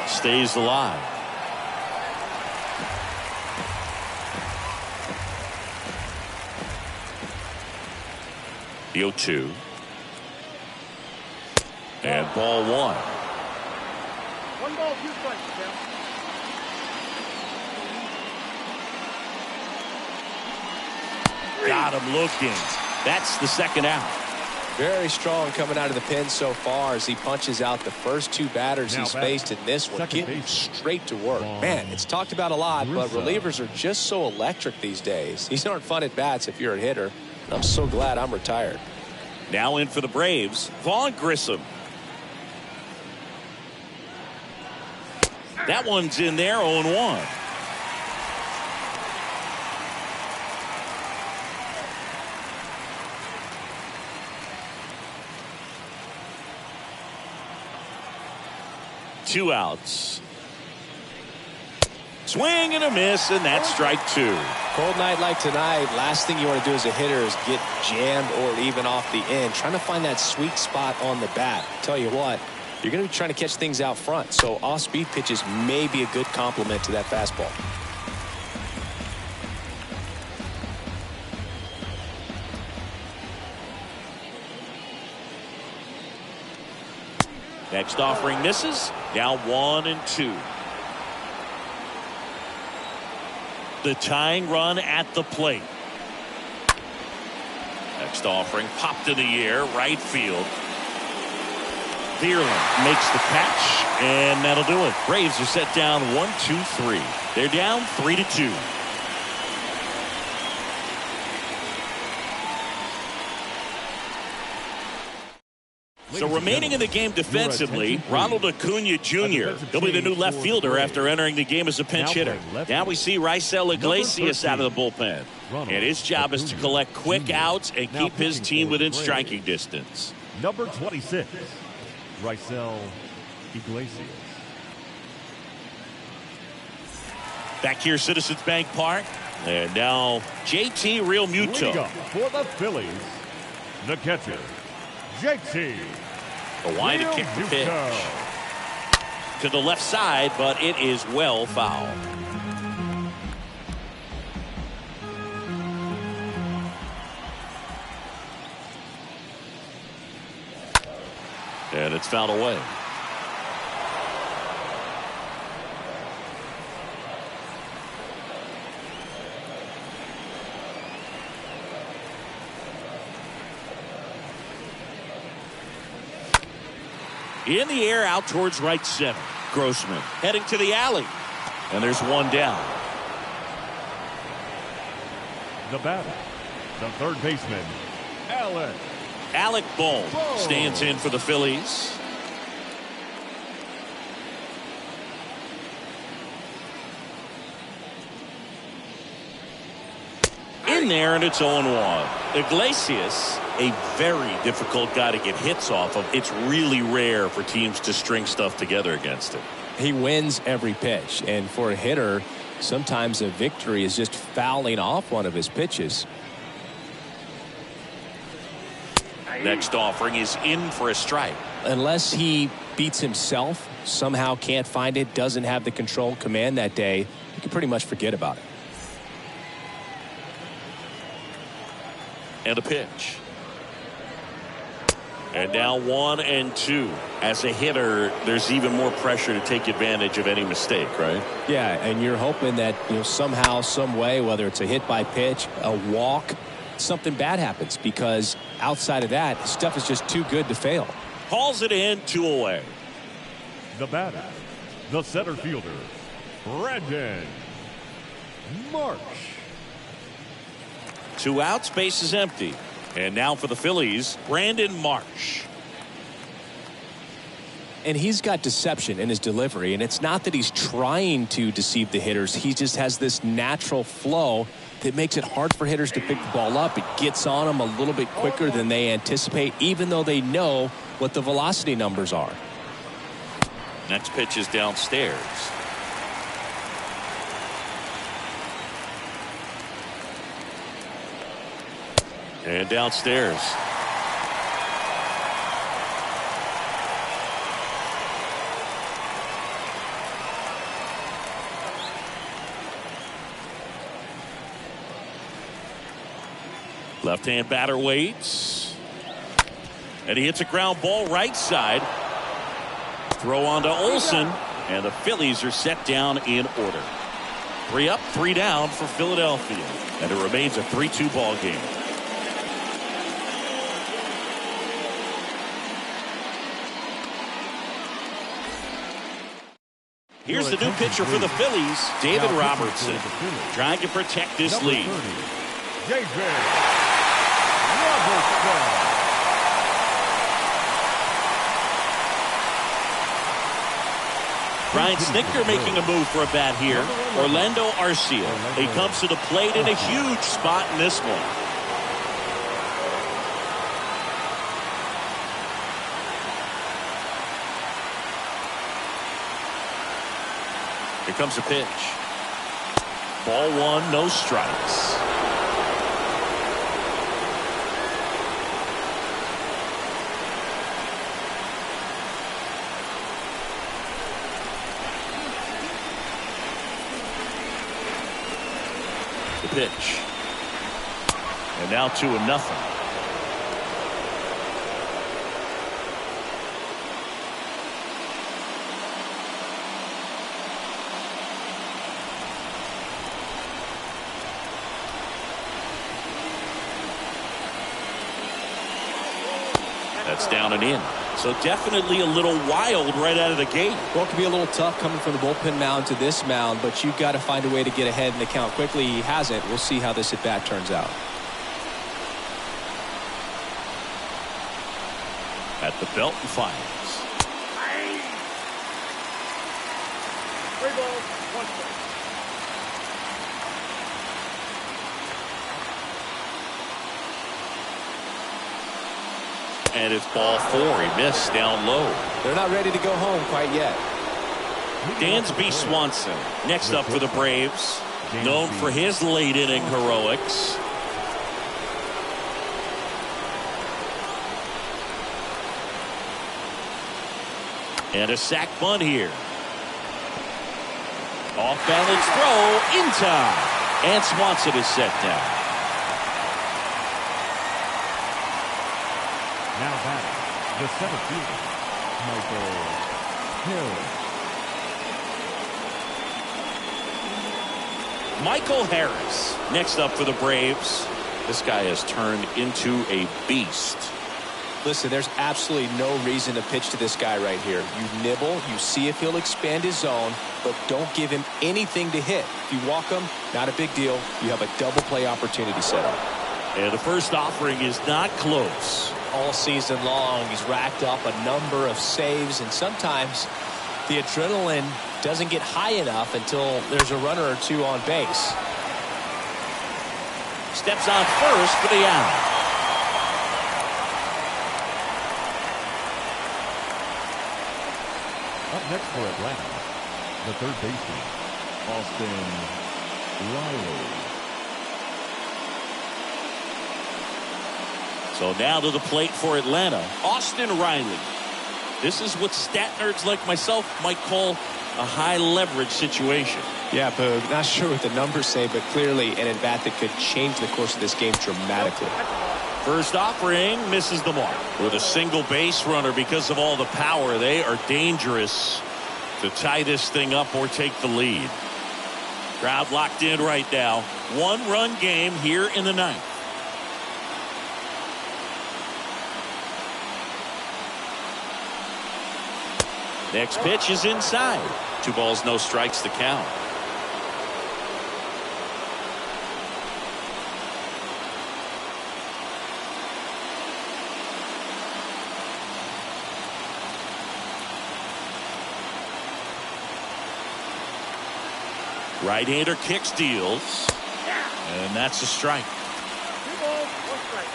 S1: Stays alive. The 0-2. And ball 1.
S3: 1 ball, 2 strikes, Cal.
S1: Got him looking. That's the 2nd out.
S5: Very strong coming out of the pen so far as he punches out the first 2 batters he's faced in this one. Getting straight to work. Man, it's talked about a lot, but relievers are just so electric these days. These aren't fun at bats if you're a hitter. I'm so glad I'm retired.
S1: Now in for the Braves, Vaughn Grissom. That one's in there, 0-1. Two outs. Swing and a miss, and that's strike 2.
S2: Cold night like tonight, last thing you want to do as a hitter is get jammed or even off the end. Trying to find that sweet spot on the bat. Tell you what, you're going to be trying to catch things out front, so off-speed pitches may be a good complement to that fastball.
S1: Next offering misses. Now 1-2. The tying run at the plate. Next offering popped in the air, right field. Verlander makes the catch, and that'll do it. Braves are set down 1-2-3. They're down 3-2. So remaining in the game defensively, Ronald Acuna Jr. He'll be the new left fielder after entering the game as a pinch hitter. Now we see Reilly out of the bullpen. And his job is to collect quick outs and keep his team within striking distance.
S4: Number 26, Raisel Iglesias.
S1: Back here, Citizens Bank Park. And now JT Realmuto.
S4: For the Phillies, the catcher, JT.
S1: A wide to kick the pitch to the left side, but it is well foul. And it's fouled away. In the air, out towards right center. Grossman heading to the alley. And there's one down.
S4: The batter, the third baseman,
S1: Alec Bohm stands in for the Phillies. In there, and it's 0-1. Iglesias, a very difficult guy to get hits off of. It's really rare for teams to string stuff together against him.
S5: He wins every pitch, and for a hitter, sometimes a victory is just fouling off one of his pitches.
S1: Next offering is in for a strike.
S5: Unless he beats himself, somehow can't find it, doesn't have the control command that day, you can pretty much forget about it.
S1: And a pitch. And now 1-2. As a hitter, there's even more pressure to take advantage of any mistake, right?
S5: Yeah, and you're hoping that, somehow, some way, whether it's a hit by pitch, a walk, something bad happens, because outside of that, stuff is just too good to fail.
S1: Hauls it in, 2 away.
S4: The batter, the center fielder, Brandon Marsh.
S1: 2 outs, base is empty. And now for the Phillies, Brandon Marsh.
S5: And he's got deception in his delivery, and it's not that he's trying to deceive the hitters. He just has this natural flow that makes it hard for hitters to pick the ball up. It gets on them a little bit quicker than they anticipate, even though they know what the velocity numbers are.
S1: Next pitch is downstairs. And downstairs. Left-hand batter waits. And he hits a ground ball right side. Throw on to Olson. And the Phillies are set down in order. 3 up, 3 down for Philadelphia. And it remains a 3-2 ball game. Here's the new pitcher for the Phillies, David Robertson, trying to protect this lead. Brian Snitker making a move for a bat here. Orlando Arcia. He comes to the plate in a huge spot in this one. Here comes a pitch. Ball one, no strikes. The pitch. And now 2-0. That's down and in. So definitely a little wild right out of the gate.
S5: Well, it can be a little tough coming from the bullpen mound to this mound, but you've got to find a way to get ahead in the count quickly. He hasn't. We'll see how this at-bat turns out.
S1: At the belt and fires.
S3: 3 balls, 1 strike.
S1: And it's ball 4. He missed down low.
S2: They're not ready to go home quite yet.
S1: Dansby Swanson next up for the Braves, known for his late inning heroics. And a sac bunt here. Off balance throw in time. And Swanson is set down.
S4: Now batting, the center fielder,
S1: Michael Harris next up for the Braves. This guy has turned into a beast.
S5: Listen, there's absolutely no reason to pitch to this guy right here. You nibble, you see if he'll expand his zone, but don't give him anything to hit. If you walk him, not a big deal. You have a double play opportunity set up.
S1: And the first offering is not close.
S5: All season long, he's racked up a number of saves, and sometimes the adrenaline doesn't get high enough until there's a runner or two on base.
S1: Steps on first for the out.
S4: Up next for Atlanta, the third baseman, Reilly.
S1: So now to the plate for Atlanta, Austin Reilly. This is what stat nerds like myself might call a high leverage situation.
S5: Yeah, Boog, not sure what the numbers say, but clearly an at-bat that could change the course of this game dramatically.
S1: First offering misses the mark. With a single base runner, because of all the power, they are dangerous to tie this thing up or take the lead. Crowd locked in right now. 1-run game here in the ninth. Next pitch is inside. 2 balls, no strikes to count. Right-hander kicks, deals. And that's a strike.
S3: 2 balls, 1 strike.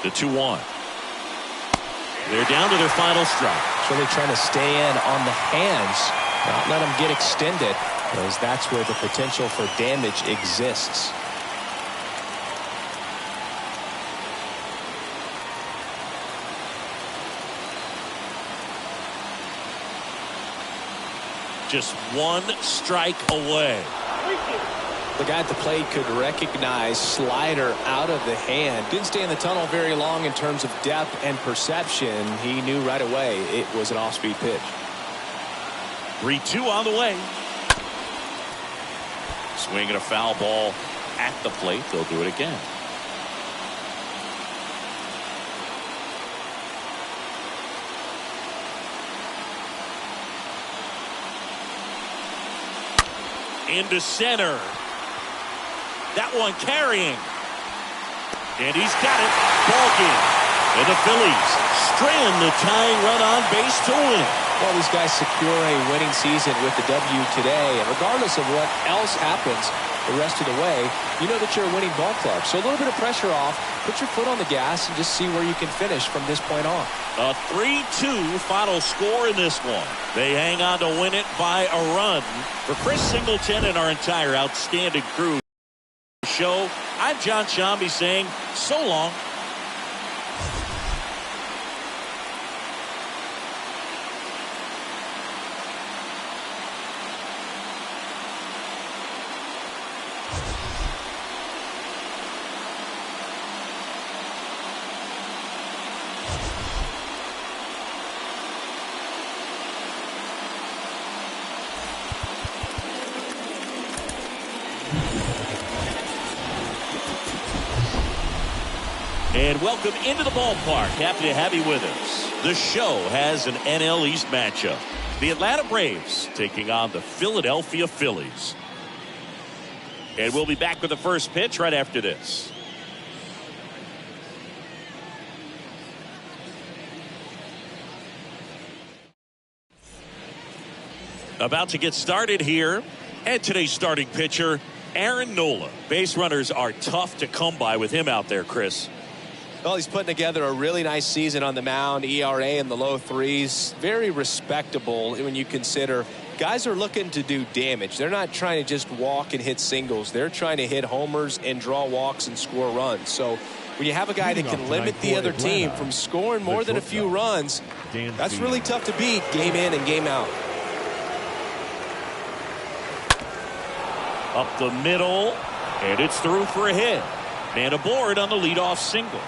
S1: The 2-1. They're down to their final strike.
S5: So they're trying to stay in on the hands, not let them get extended, because that's where the potential for damage exists.
S1: Just 1 strike away.
S5: The guy at the plate could recognize slider out of the hand. Didn't stay in the tunnel very long in terms of depth and perception. He knew right away it was an off-speed pitch.
S1: 3-2 on the way. Swinging a foul ball at the plate. They'll do it again. Into center. That one carrying. And he's got it. Ball game. And the Phillies strand the tying run on base to win.
S5: Well, these guys secure a winning season with the W today. And regardless of what else happens,
S2: the rest of the way, you know that you're a winning ball club. So a little bit of pressure off, put your foot on the gas, and just see where you can finish from this point on.
S1: A 3-2 final score in this one. They hang on to win it by a run. For Chris Singleton and our entire outstanding crew show, I'm John Shambi saying so long. And welcome into the ballpark. Happy to have you with us. The show has an NL East matchup. The Atlanta Braves taking on the Philadelphia Phillies. And we'll be back with the first pitch right after this. About to get started here. And today's starting pitcher, Aaron Nola. Base runners are tough to come by with him out there, Chris.
S2: Well, he's putting together a really nice season on the mound. ERA in the low 3s. Very respectable when you consider guys are looking to do damage. They're not trying to just walk and hit singles. They're trying to hit homers and draw walks and score runs. So when you have a guy that can limit the other team from scoring more than a few runs, that's really tough to beat game in and game out.
S1: Up the middle, and it's through for a hit. And aboard on the leadoff single.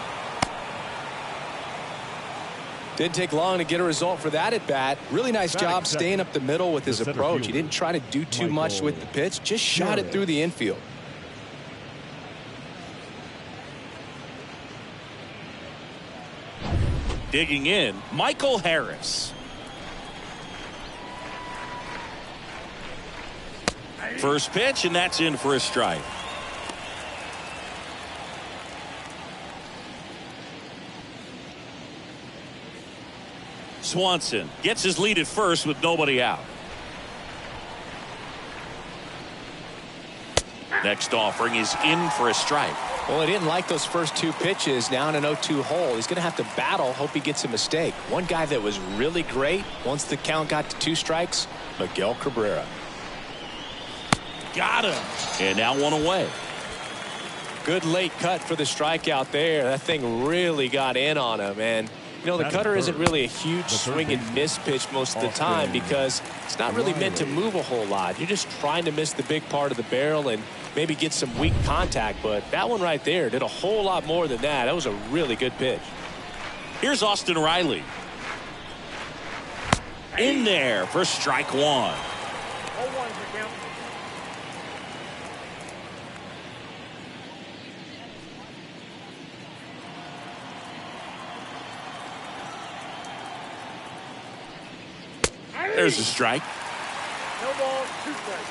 S2: Didn't take long to get a result for that at bat. Really nice job staying up the middle with his approach. He didn't try to do too much with the pitch, just shot it through the infield.
S1: Digging in, Michael Harris. First pitch, and that's in for a strike. Swanson gets his lead at first with nobody out. Next offering is in for a strike.
S2: Well, he didn't like those first two pitches. Now in an 0-2 hole, he's going to have to battle, hope he gets a mistake. One guy that was really great once the count got to 2 strikes, Miguel Cabrera.
S1: Got him. And now 1 away.
S2: Good late cut for the strikeout there. That thing really got in on him, and you know, the cutter isn't really a huge swing and miss pitch most of the time because it's not really meant to move a whole lot. You're just trying to miss the big part of the barrel and maybe get some weak contact. But that one right there did a whole lot more than that. That was a really good pitch.
S1: Here's Austin Reilly. In there for strike 1.
S3: 0-1 for count.
S1: There's a strike.
S3: No ball, 2 strikes.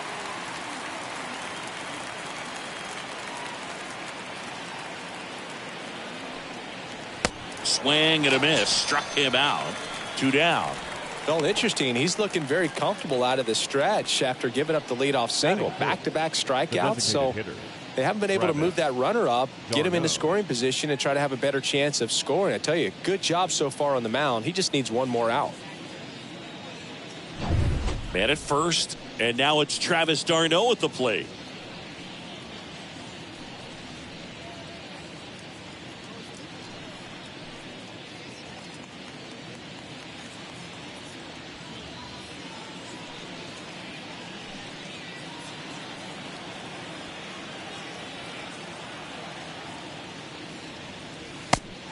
S1: Swing and a miss. Struck him out. 2 down.
S2: Well, interesting. He's looking very comfortable out of the stretch after giving up the leadoff single. Back-to-back strikeouts. So they haven't been able to move that runner up, get him into scoring position, and try to have a better chance of scoring. I tell you, good job so far on the mound. He just needs one more out.
S1: Man at first, and now it's Travis d'Arnaud at the plate.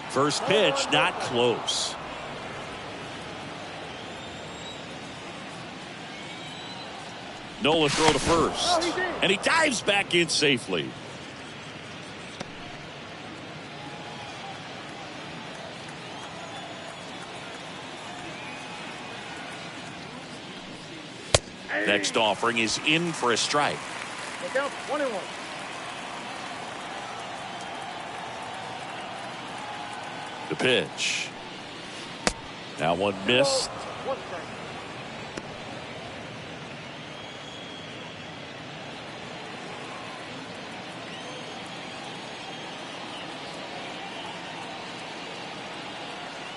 S1: First pitch, not close. Nola throw to first. And he dives back in safely. Next offering is in for a strike.
S3: Look out, 1-1.
S1: The pitch. Now one missed.
S3: 1 strike.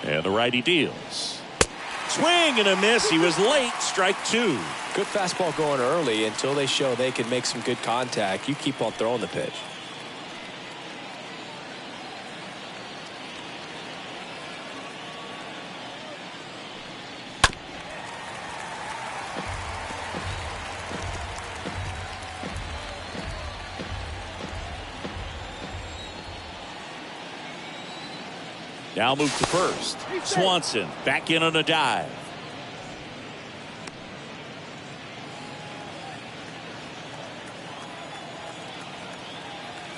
S1: And the righty deals. Swing and a miss. He was late. Strike two.
S2: Good fastball going early until they show they can make some good contact. You keep on throwing the pitch.
S1: Now move to first. Swanson back in on a dive.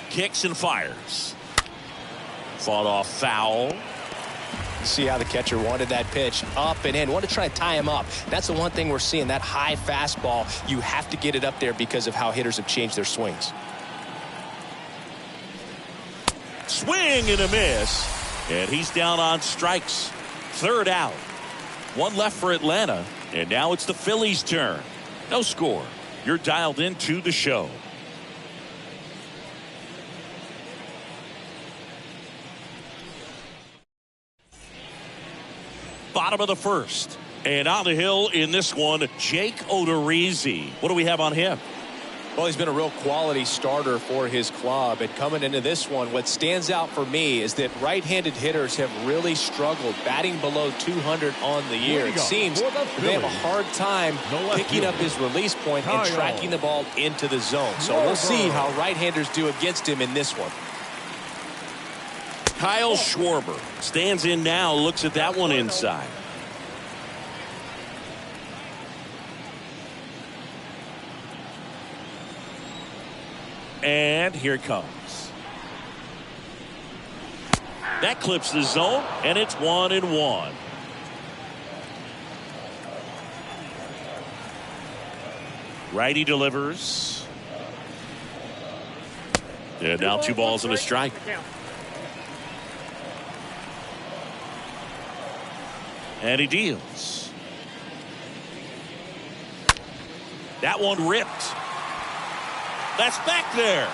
S1: Kicks and fires. Fought off foul.
S2: See how the catcher wanted that pitch up and in. Want to try to tie him up. That's the one thing we're seeing. That high fastball, you have to get it up there because of how hitters have changed their swings.
S1: Swing and a miss. And he's down on strikes. Third out. One left for Atlanta. And now it's the Phillies' turn. No score. You're dialed into the show. Bottom of the first. And on the hill in this one, Jake Odorizzi. What do we have on him?
S2: Well, he's been a real quality starter for his club. And coming into this one, what stands out for me is that right-handed hitters have really struggled batting below 200 on the year. It seems they have a hard time picking up his release point and tracking the ball into the zone. So we'll see how right-handers do against him in this one.
S1: Kyle Schwarber stands in now, looks at that one inside. And here it comes. That clips the zone, and it's 1-1. Righty delivers. And now 2 balls and a strike. And he deals. That one ripped. That's back there.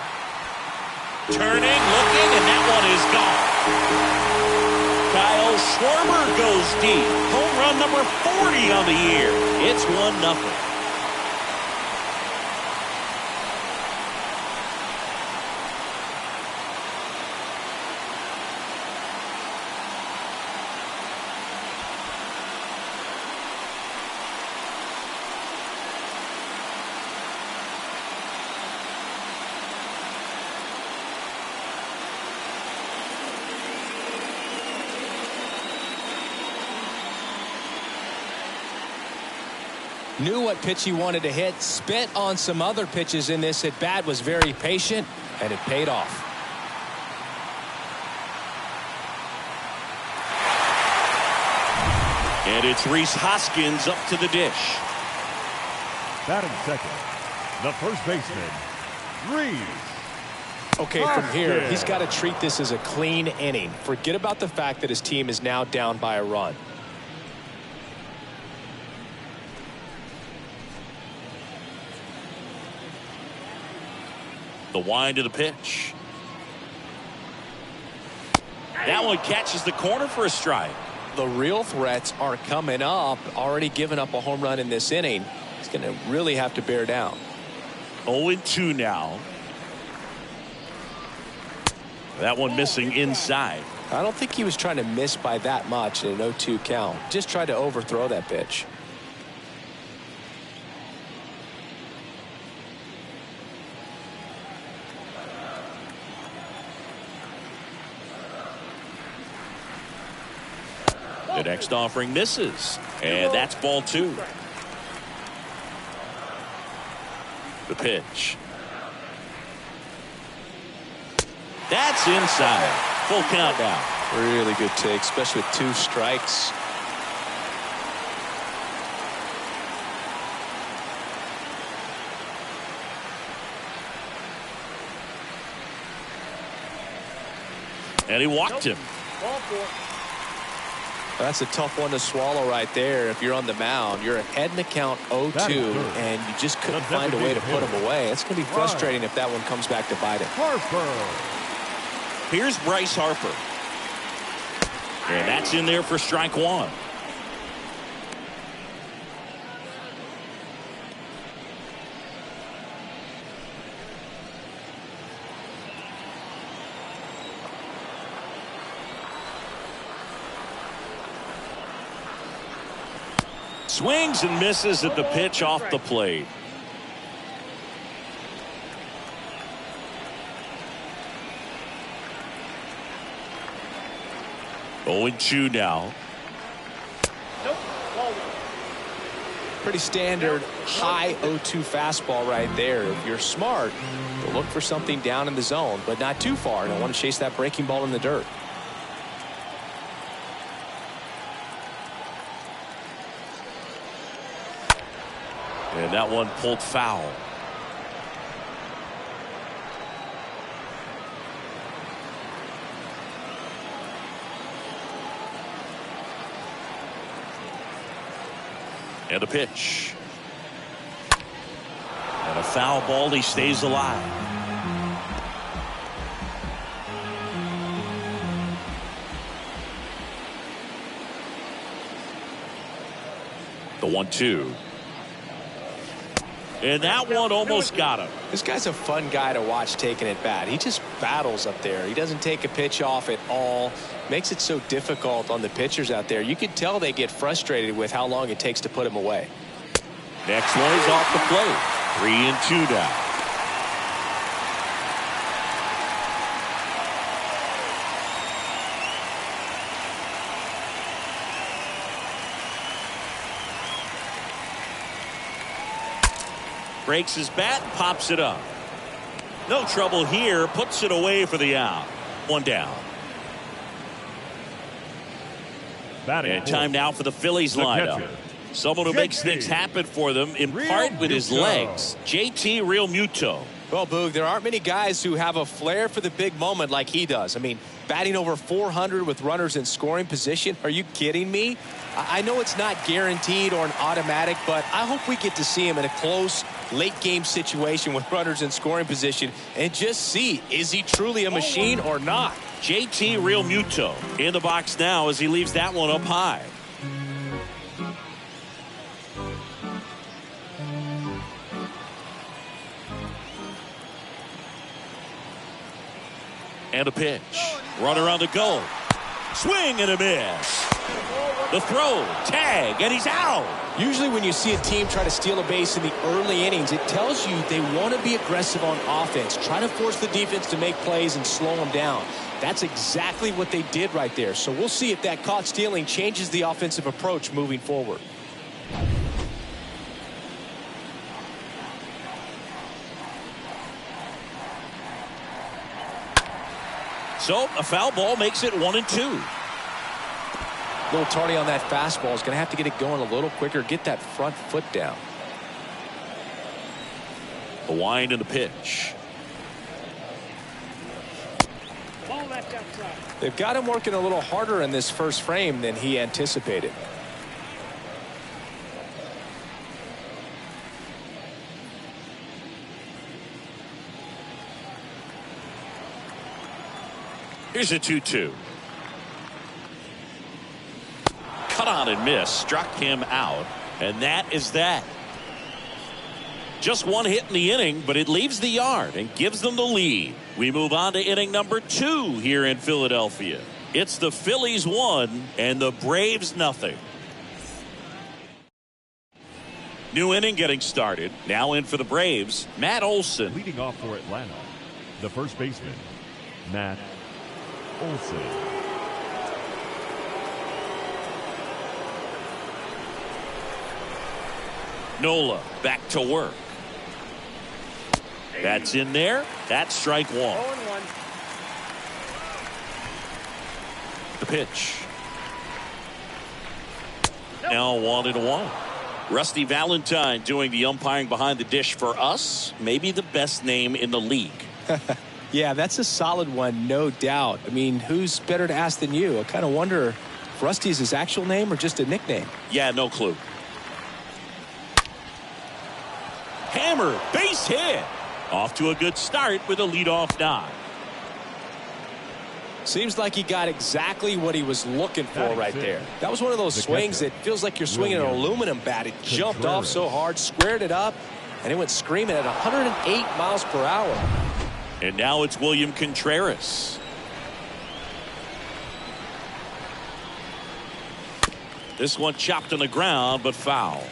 S1: Turning, looking, and that one is gone. Kyle Schwarber goes deep. Home run number 40 on the year. It's 1-0.
S2: Knew what pitch he wanted to hit, spit on some other pitches in this at bat, was very patient, and it paid off.
S1: And it's Rhys Hoskins up to the dish.
S4: Batting second, the first baseman, Rhys.
S2: Okay, from here, he's got to treat this as a clean inning. Forget about the fact that his team is now down by a run.
S1: The wind of the pitch. That one catches the corner for a strike.
S2: The real threats are coming up. Already given up a home run in this inning. He's going to really have to bear down.
S1: 0-2 now. That one missing inside.
S2: I don't think he was trying to miss by that much in an 0-2 count. Just tried to overthrow that pitch.
S1: The next offering misses. And that's ball 2. The pitch. That's inside. Full count now.
S2: Really good take, especially with 2 strikes.
S1: And he walked him.
S2: That's a tough one to swallow right there. If you're on the mound, you're ahead in the count 0-2, and you just couldn't find a way to put him away. It's going to be frustrating if that one comes back to bite him.
S1: Here's Bryce Harper. And that's in there for strike one. Swings and misses at the pitch off the plate. Oh, 0-2 now.
S2: Pretty standard high 0-2 fastball right there. If you're smart, you'll look for something down in the zone, but not too far. Don't want to chase that breaking ball in the dirt.
S1: And that one pulled foul. And a pitch. And a foul ball. He stays alive. The 1-2. And that one almost got him.
S2: This guy's a fun guy to watch taking at bat. He just battles up there. He doesn't take a pitch off at all. Makes it so difficult on the pitchers out there. You can tell they get frustrated with how long it takes to put him away.
S1: Next one is off the plate. 3-2 now. Breaks his bat, pops it up. No trouble here, puts it away for the out. One down. And time now for the Phillies lineup. Someone who makes things happen for them, in part with his legs. JT Realmuto.
S2: Well, Boog, there aren't many guys who have a flair for the big moment like he does. I mean, batting over 400 with runners in scoring position. Are you kidding me? I know it's not guaranteed or an automatic, but I hope we get to see him in a close late game situation with runners in scoring position and just see, is he truly a machine or not?
S1: JT Realmuto in the box now as he leaves that one up high. And a pitch. Runner on the goal. Swing and a miss. The throw, tag, and he's out.
S2: Usually when you see a team try to steal a base in the early innings, it tells you they want to be aggressive on offense. Try to force the defense to make plays and slow them down. That's exactly what they did right there. So we'll see if that caught stealing changes the offensive approach moving forward.
S1: So a foul ball makes it 1-2.
S2: A little tardy on that fastball. Is going to have to get it going a little quicker. Get that front foot down.
S1: The wind and the pitch.
S3: Ball left outside.
S2: They've got him working a little harder in this first frame than he anticipated.
S1: Here's a 2-2. Cut on and miss. Struck him out. And that is that. Just one hit in the inning, but it leaves the yard and gives them the lead. We move on to inning number 2 here in Philadelphia. It's the Phillies 1 and the Braves nothing. New inning getting started. Now in for the Braves, Matt Olson.
S4: Leading off for Atlanta, the first baseman, Matt Olson.
S1: Nola back to work. That's in there. That's strike one.
S3: 0-1.
S1: The pitch. Now 1-1. Rusty Valentine doing the umpiring behind the dish for us. Maybe the best name in the league.
S2: Yeah, that's a solid one, no doubt. I mean, who's better to ask than you? I kind of wonder if Rusty is his actual name or just a nickname.
S1: Yeah, no clue. Hammer, base hit. Off to a good start with a leadoff knock.
S2: Seems like he got exactly what he was looking for right there. That was one of those swings that feels like you're swinging an aluminum bat. It jumped off so hard, squared it up, and it went screaming at 108 miles per hour.
S1: And now it's William Contreras. This one chopped on the ground, but foul.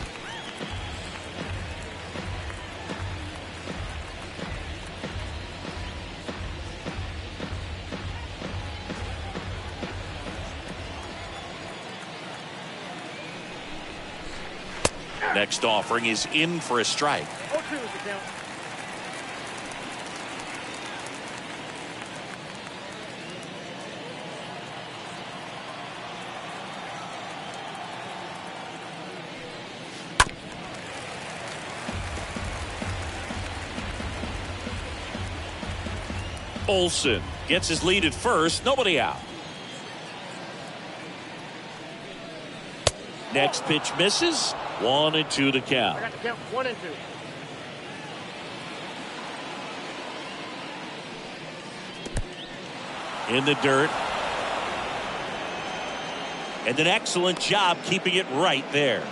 S1: Next offering is in for a strike. Olson gets his lead at first. Nobody out. Next pitch misses. 1-2 to count.
S3: I got to count 1 and 2.
S1: In the dirt. And an excellent job keeping it right there.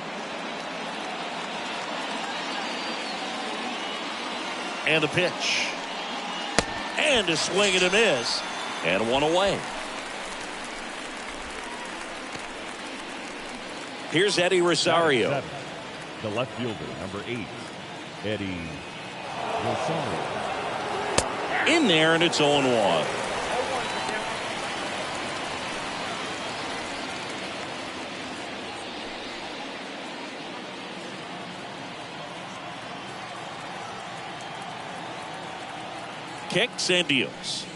S1: And a pitch. And a swing and a miss. And one away. Here's Eddie Rosario.
S4: The left fielder, number 8, Eddie Rosario.
S1: In there, and it's 0-1. Kicks and deals.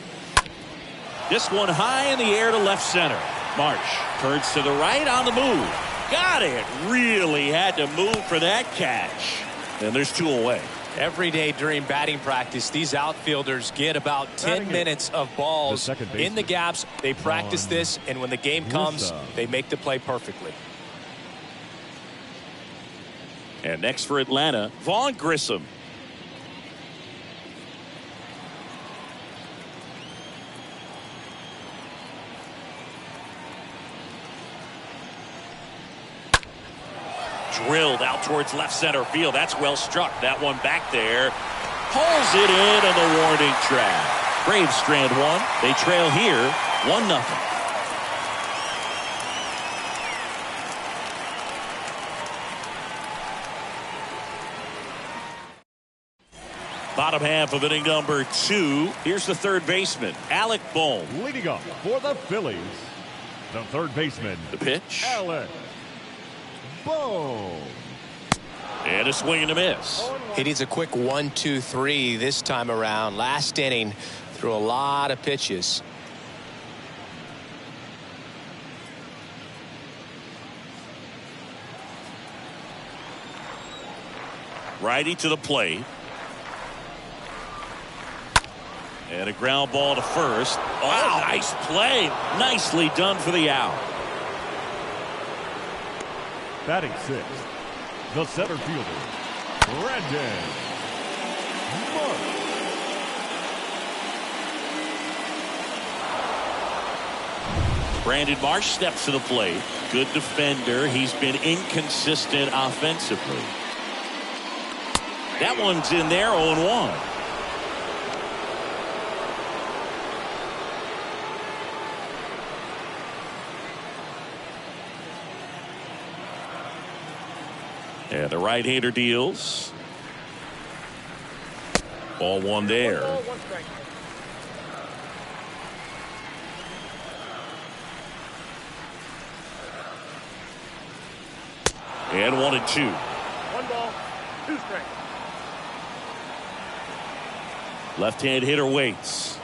S1: This one high in the air to left center. Marsh turns to the right on the move. Got it. Really had to move for that catch. And there's 2 away.
S2: Every day during batting practice, these outfielders get about 10 minutes of balls in the gaps. They practice this, and when the game comes, they make the play perfectly.
S1: And next for Atlanta, Vaughn Grissom. Drilled out towards left center field. That's well struck. That one back there. Pulls it in on the warning track. Braves strand 1. They trail here 1-0. Bottom half of inning number 2. Here's the third baseman, Alec Bohm.
S4: Leading up for the Phillies, the third baseman,
S1: The pitch.
S4: Alec Bohm.
S1: And a swing and a miss.
S2: He needs a quick 1-2-3 this time around. Last inning, threw a lot of pitches.
S1: Righty to the plate. And a ground ball to first. Oh, nice play. Nicely done for the out.
S4: Batting 6th, the center fielder, Brandon Marsh.
S1: Brandon Marsh steps to the plate. Good defender. He's been inconsistent offensively. That one's in there, 0-1. And the right-hander deals. Ball 1 there.
S3: 1 strike.
S1: And 1-2.
S3: 1 ball, 2 strikes.
S1: Left-hand hitter waits.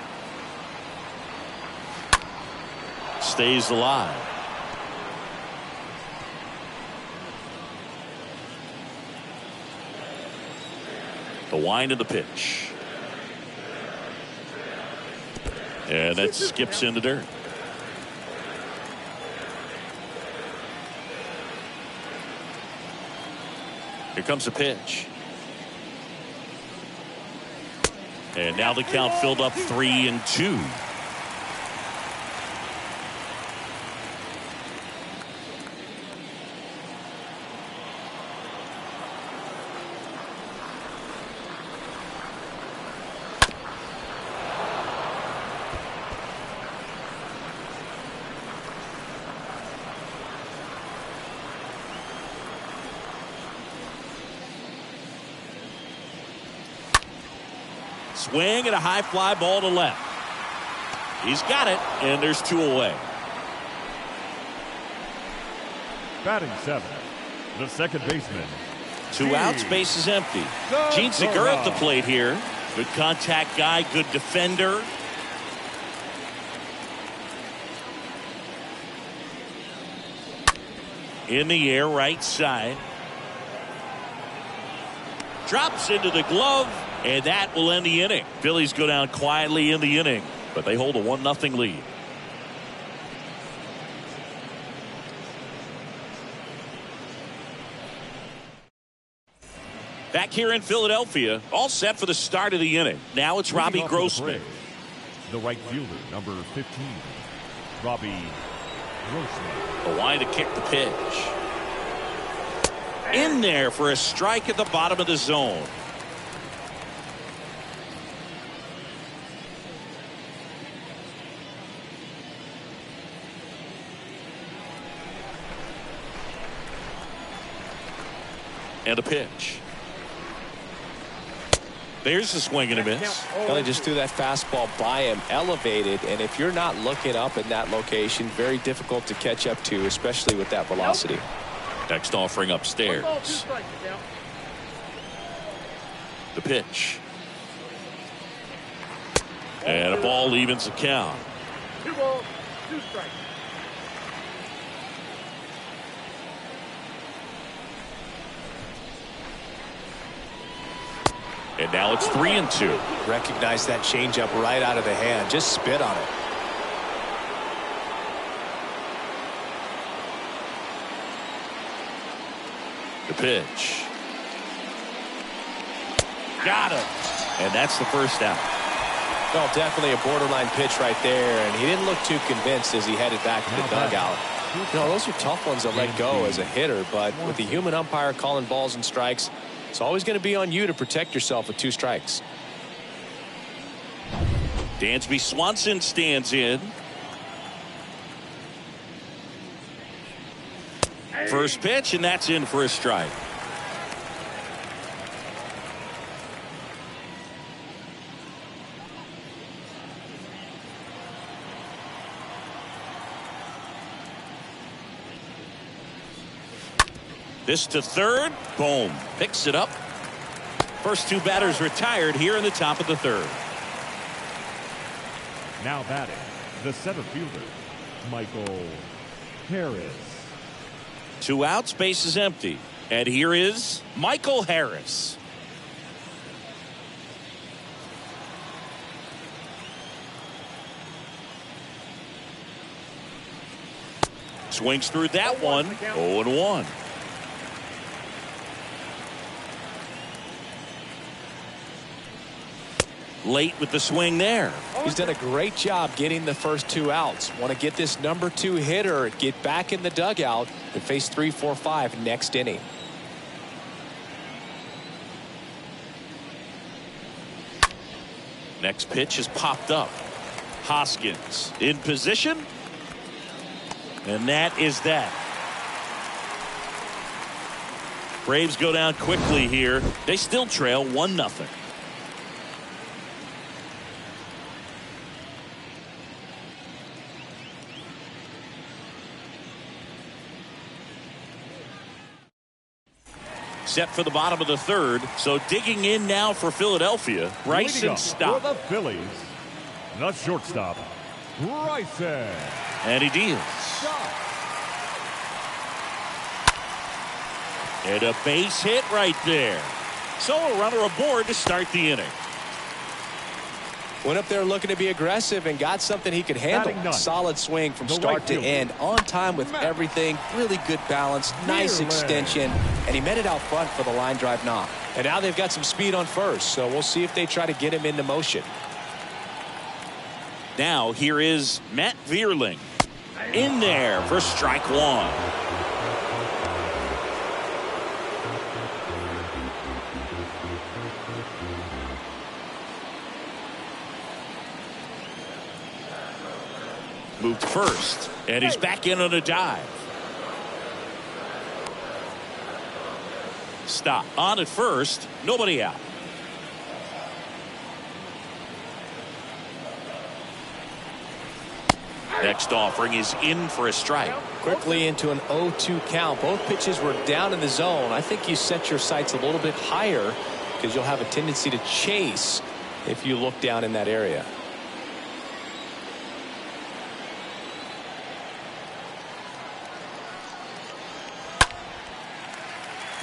S1: Stays alive. The wind of the pitch. And that skips in the dirt. Here comes the pitch. And now the count filled up 3-2. swing and a high fly ball to left. He's got it, and there's 2 away.
S4: Batting 7th, the second baseman.
S1: 2 outs, base is empty. Gene Segura at the plate here. Good contact guy, good defender. In the air, right side. Drops into the glove, and that will end the inning. Phillies go down quietly in the inning, but they hold a 1-0 lead. Back here in Philadelphia, all set for the start of the inning. Now it's Robbie Grossman.
S4: The right fielder, number 15, Robbie Grossman.
S1: The line to kick the pitch. In there for a strike at the bottom of the zone. And a pitch. There's the swing and a miss.
S2: Well, they just threw that fastball by him, elevated, and if you're not looking up in that location, very difficult to catch up to, especially with that velocity.
S1: Next offering upstairs. The pitch. And a ball evens the count.
S3: 2 balls, 2 strikes.
S1: And now it's 3-2.
S2: Recognize that changeup right out of the hand. Just spit on it.
S1: The pitch. Got him. And that's the first out.
S2: Well, definitely a borderline pitch right there, and he didn't look too convinced as he headed back to the dugout. You know, those are tough ones to let go as a hitter, but with the human umpire calling balls and strikes, it's always going to be on you to protect yourself with 2 strikes.
S1: Dansby Swanson stands in. First pitch, and that's in for a strike. This to third. Boom. Picks it up. First 2 batters retired here in the top of the 3rd.
S4: Now batting, the center fielder, Michael Harris.
S1: 2 outs, base is empty. And here is Michael Harris. Swings through that one. 0-1. Late with the swing there.
S2: He's done a great job getting the first 2 outs. Want to get this number 2 hitter, get back in the dugout, and face 3, 4, 5 next inning.
S1: Next pitch is popped up. Hoskins in position. And that is that. Braves go down quickly here. They still trail 1-0. Set for the bottom of the 3rd. So digging in now for Philadelphia. Bryson Stott.
S4: For the Phillies, the shortstop, Bryson.
S1: And he deals. And a base hit right there. So a runner aboard to start the inning.
S2: Went up there looking to be aggressive and got something he could handle. Solid swing from start to end. On time with everything. Really good balance. Nice extension. And he met it out front for the line drive knock. And now they've got some speed on first. So we'll see if they try to get him into motion.
S1: Now here is Matt Vierling. In there for strike 1. Moved first, and he's back in on a dive. Stop on at first, nobody out. Next offering is in for a strike.
S2: Quickly into an 0-2 count. Both pitches were down in the zone. I think you set your sights a little bit higher because you'll have a tendency to chase if you look down in that area.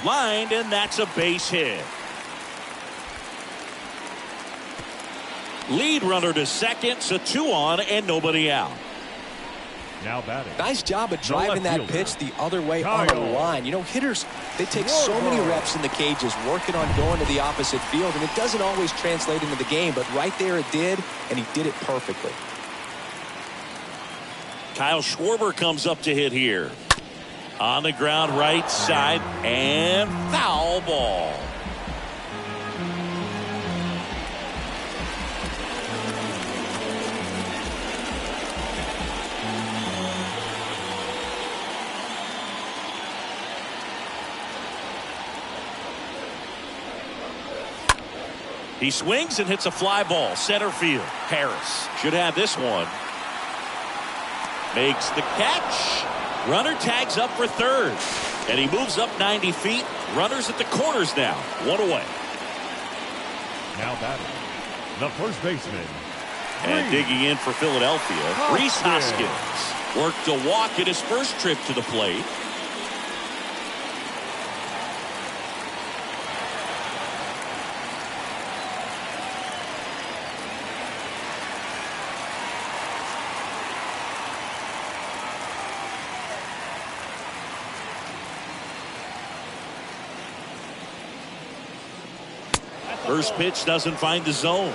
S1: Lined, and that's a base hit. Lead runner to second, so 2 on and nobody out.
S4: Now batting.
S2: Nice job of driving that pitch the other way on the line. You know, hitters, they take so many reps in the cages working on going to the opposite field, and it doesn't always translate into the game, but right there it did, and he did it perfectly.
S1: Kyle Schwarber comes up to hit here. On the ground, right side, and foul ball. He swings and hits a fly ball center field. Harris should have this one. Makes the catch. Runner tags up for third, and he moves up 90 feet. Runners at the corners now. 1 away.
S4: Now batting, the first baseman.
S1: And digging in for Philadelphia, Rhys Hoskins worked a walk at his first trip to the plate. First pitch doesn't find the zone.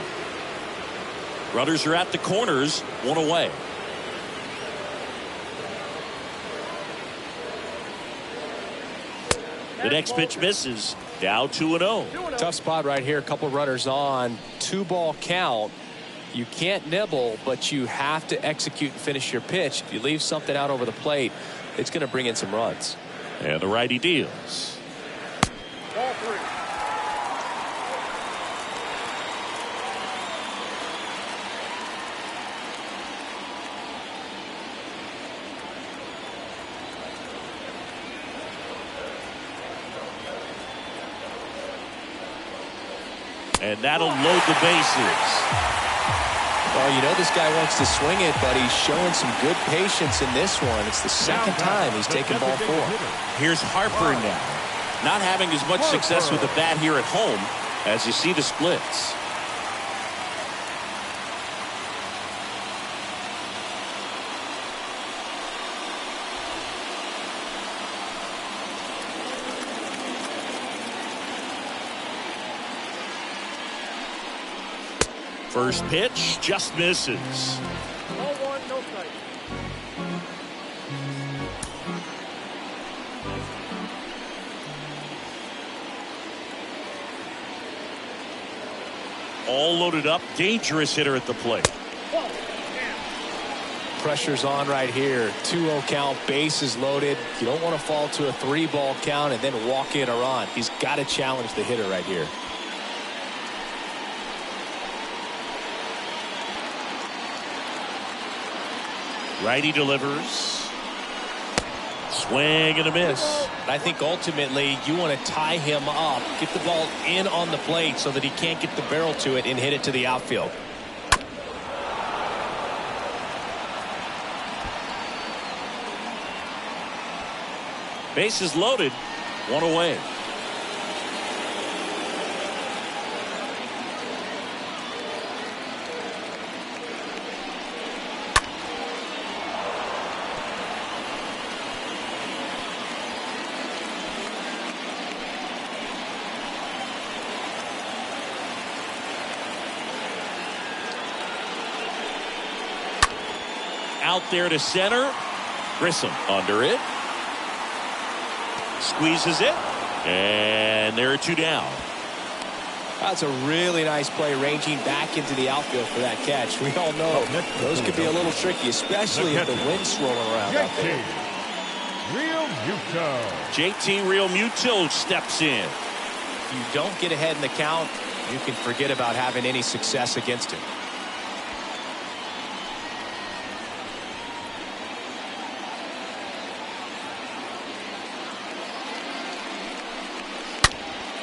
S1: Runners are at the corners. 1 away. The next pitch misses. Now 2-0.
S2: Tough spot right here. A couple runners on. 2-ball count. You can't nibble, but you have to execute and finish your pitch. If you leave something out over the plate, it's going to bring in some runs.
S1: And the righty deals.
S3: Ball 3.
S1: And that'll load the bases.
S2: Well, you know this guy wants to swing it, but he's showing some good patience in this one. It's the second time he's taken ball 4.
S1: Here's Harper now. Not having as much success with the bat here at home as you see the splits. First pitch just misses.
S3: Ball 1, no strike.
S1: All loaded up, dangerous hitter at the plate.
S2: Pressure's on right here. 2-0 count, bases loaded. You don't want to fall to a 3-ball count and then walk in or on. He's got to challenge the hitter right here.
S1: Righty delivers. Swing and a miss.
S2: I think ultimately you want to tie him up, get the ball in on the plate so that he can't get the barrel to it and hit it to the outfield.
S1: Bases loaded. 1 away. Out there to center. Grissom under it. Squeezes it. And there are 2 down.
S2: That's a really nice play, ranging back into the outfield for that catch. We all know those could be a little tricky, especially if the wind's swirling around out there.
S1: JT Realmuto steps in.
S2: If you don't get ahead in the count, you can forget about having any success against him.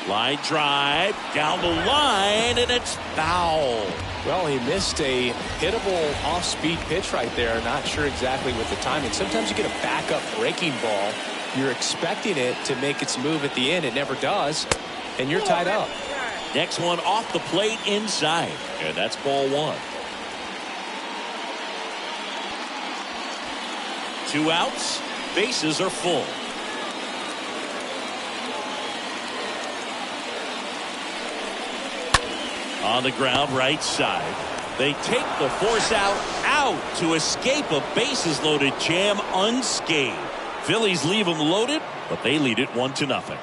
S1: Line drive down the line, and it's foul.
S2: Well, he missed a hittable off-speed pitch right there. Not sure exactly what the timing. Sometimes you get a backup breaking ball. You're expecting it to make its move at the end. It never does, and you're tied up.
S1: Next one off the plate inside, and that's ball one. 2 outs, bases are full. On the ground right side. They take the force out to escape a bases loaded jam unscathed. Phillies leave them loaded, but they lead it 1-0.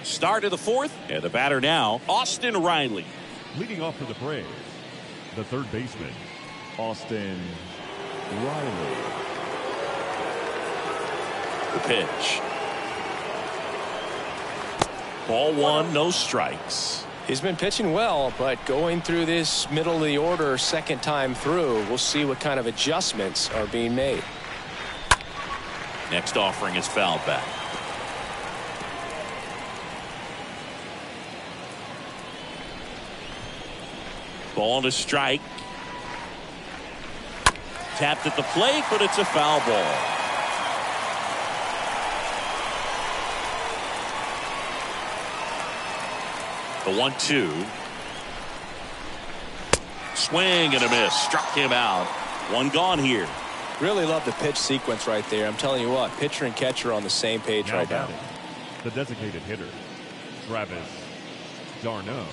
S1: Start of the fourth, and the batter now, Austin Reilly.
S4: Leading off for the Braves, the third baseman, Austin Reilly.
S1: The pitch. Ball one, no strikes.
S2: He's been pitching well, but going through this middle of the order second time through, we'll see what kind of adjustments are being made.
S1: Next offering is fouled back. Ball to strike. Tapped at the plate, but it's a foul ball. The 1-2. Swing and a miss. Struck him out. One gone here.
S2: Really love the pitch sequence right there. I'm telling you what, pitcher and catcher are on the same page right now.
S4: The designated hitter, Travis d'Arnaud.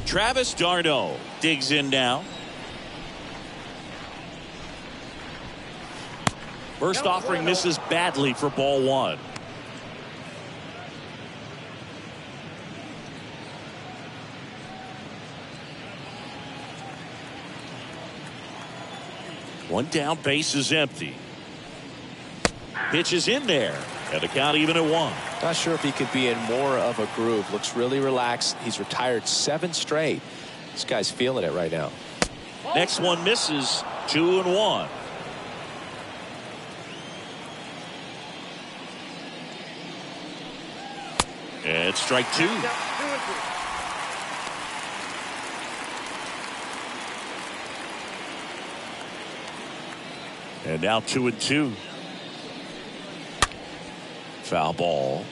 S1: Travis d'Arnaud digs in now. First offering misses badly for ball one. One down, base is empty. Pitch is in there, and the count even at 1.
S2: Not sure if he could be in more of a groove. Looks really relaxed. He's retired 7 straight. This guy's feeling it right now.
S1: Next one misses. 2-1. And strike 2. And now 2-2. Foul ball.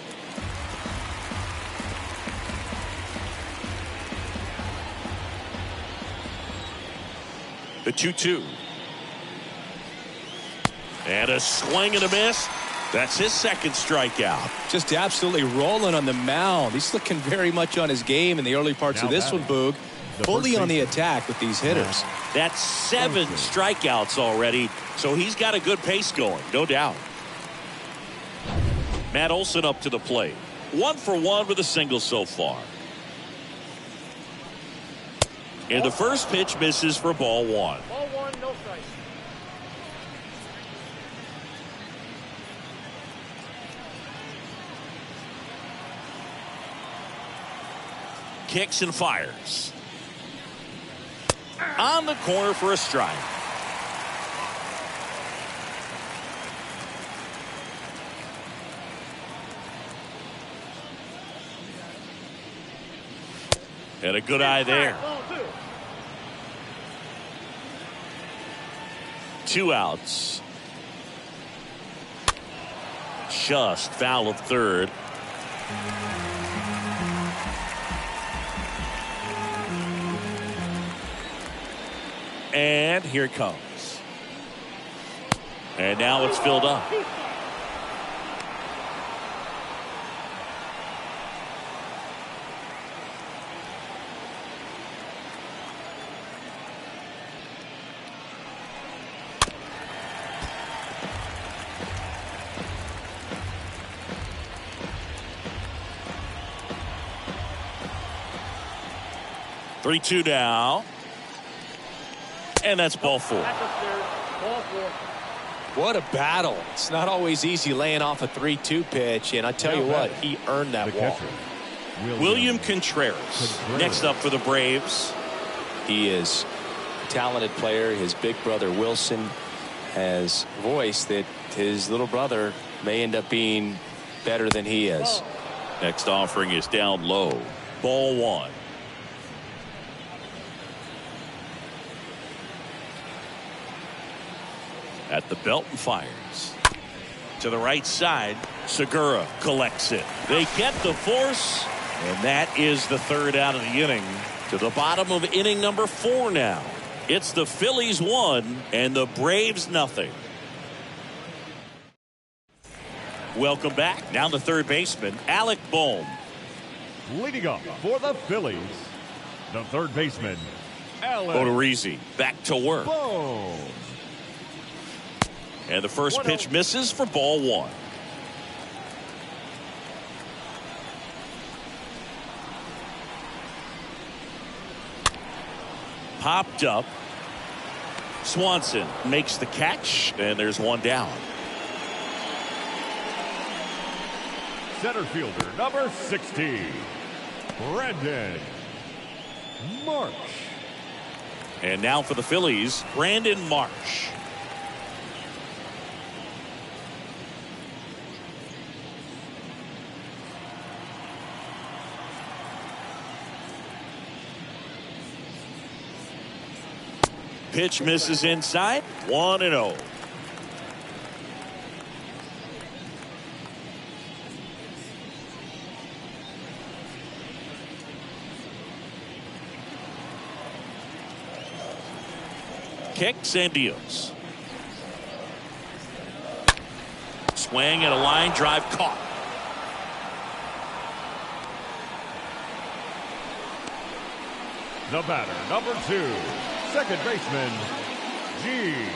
S1: The 2-2. And a swing and a miss. That's his second strikeout.
S2: Just absolutely rolling on the mound. He's looking very much on his game in the early parts of this one, Boog. Fully on the attack with these hitters.
S1: That's 7 strikeouts already, so he's got a good pace going, no doubt. Matt Olson up to the plate. 1 for 1 with a single so far. And the first pitch misses for ball 1.
S3: Ball 1, no strike.
S1: Kicks and fires. On the corner for a strike. And a good eye there. 2 outs. Just foul of third. And here it comes. And now it's filled up. Three-two now. And that's ball 4.
S2: What a battle. It's not always easy laying off a 3-2 pitch, and I tell you what, he earned that walk.
S1: William Contreras next up for the Braves.
S5: He is a talented player. His big brother Wilson has voiced that his little brother may end up being better than he is.
S1: Next offering is down low. Ball one. At the belt and fires. To the right side. Segura collects it. They get the force. And that is the third out of the inning. To the bottom of inning number 4 now. It's the Phillies 1 and the Braves nothing. Welcome back. Now the third baseman, Alec Bohm.
S4: Leading up for the Phillies, the third baseman, Alec
S1: Odorizzi back to work.
S4: Bohm.
S1: And the first pitch misses for ball 1. Popped up. Swanson makes the catch, and there's one down.
S4: Center fielder number 60, Brandon Marsh.
S1: And now for the Phillies, Brandon Marsh. Pitch misses inside. 1-0. Kicks and deals. Swing and a line drive caught.
S4: The batter, number 2, second baseman, Gene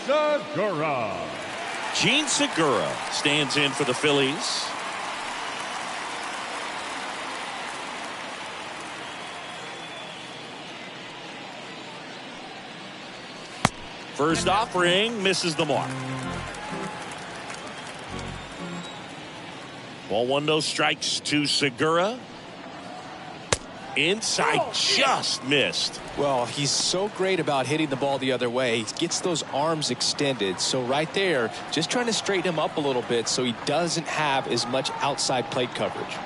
S4: Segura.
S1: Gene Segura stands in for the Phillies. First offering misses the mark. Ball 1, no strikes to Segura. Inside, just missed.
S5: Well, he's so great about hitting the ball the other way. He gets those arms extended. So right there, just trying to straighten him up a little bit so he doesn't have as much outside plate coverage.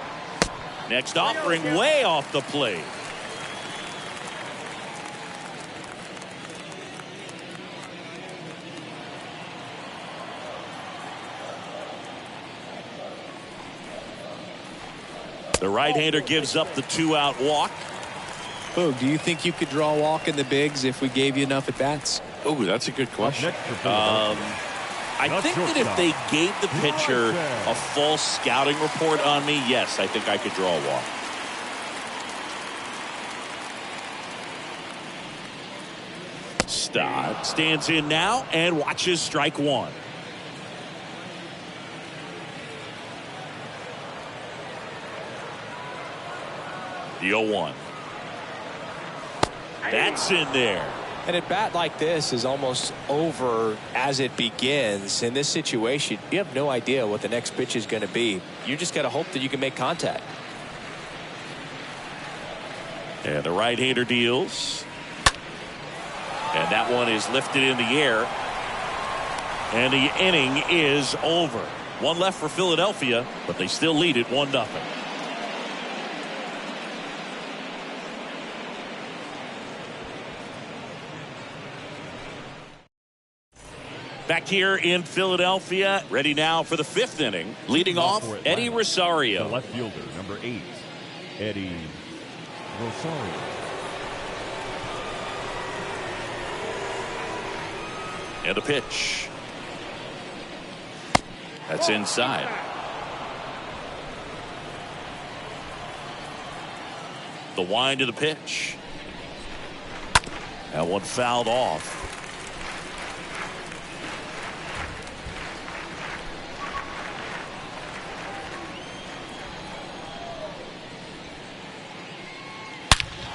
S1: Next offering way off the plate. The right-hander gives up the 2-out walk.
S5: Oh, do you think you could draw a walk in the bigs if we gave you enough at bats?
S1: Oh, that's a good question. I think that if they gave the pitcher a false scouting report on me, yes, I think I could draw a walk. Stott stands in now and watches strike 1. The 0-1. That's in there.
S5: And a bat like this is almost over as it begins. In this situation, you have no idea what the next pitch is going to be. You just got to hope that you can make contact.
S1: And the right-hander deals. And that one is lifted in the air. And the inning is over. One left for Philadelphia, but they still lead it 1-0. Back here in Philadelphia, ready now for the 5th inning. Leading off, Eddie Rosario.
S4: The left fielder, number 8, Eddie Rosario.
S1: And the pitch. That's inside. The wind of the pitch. That one fouled off.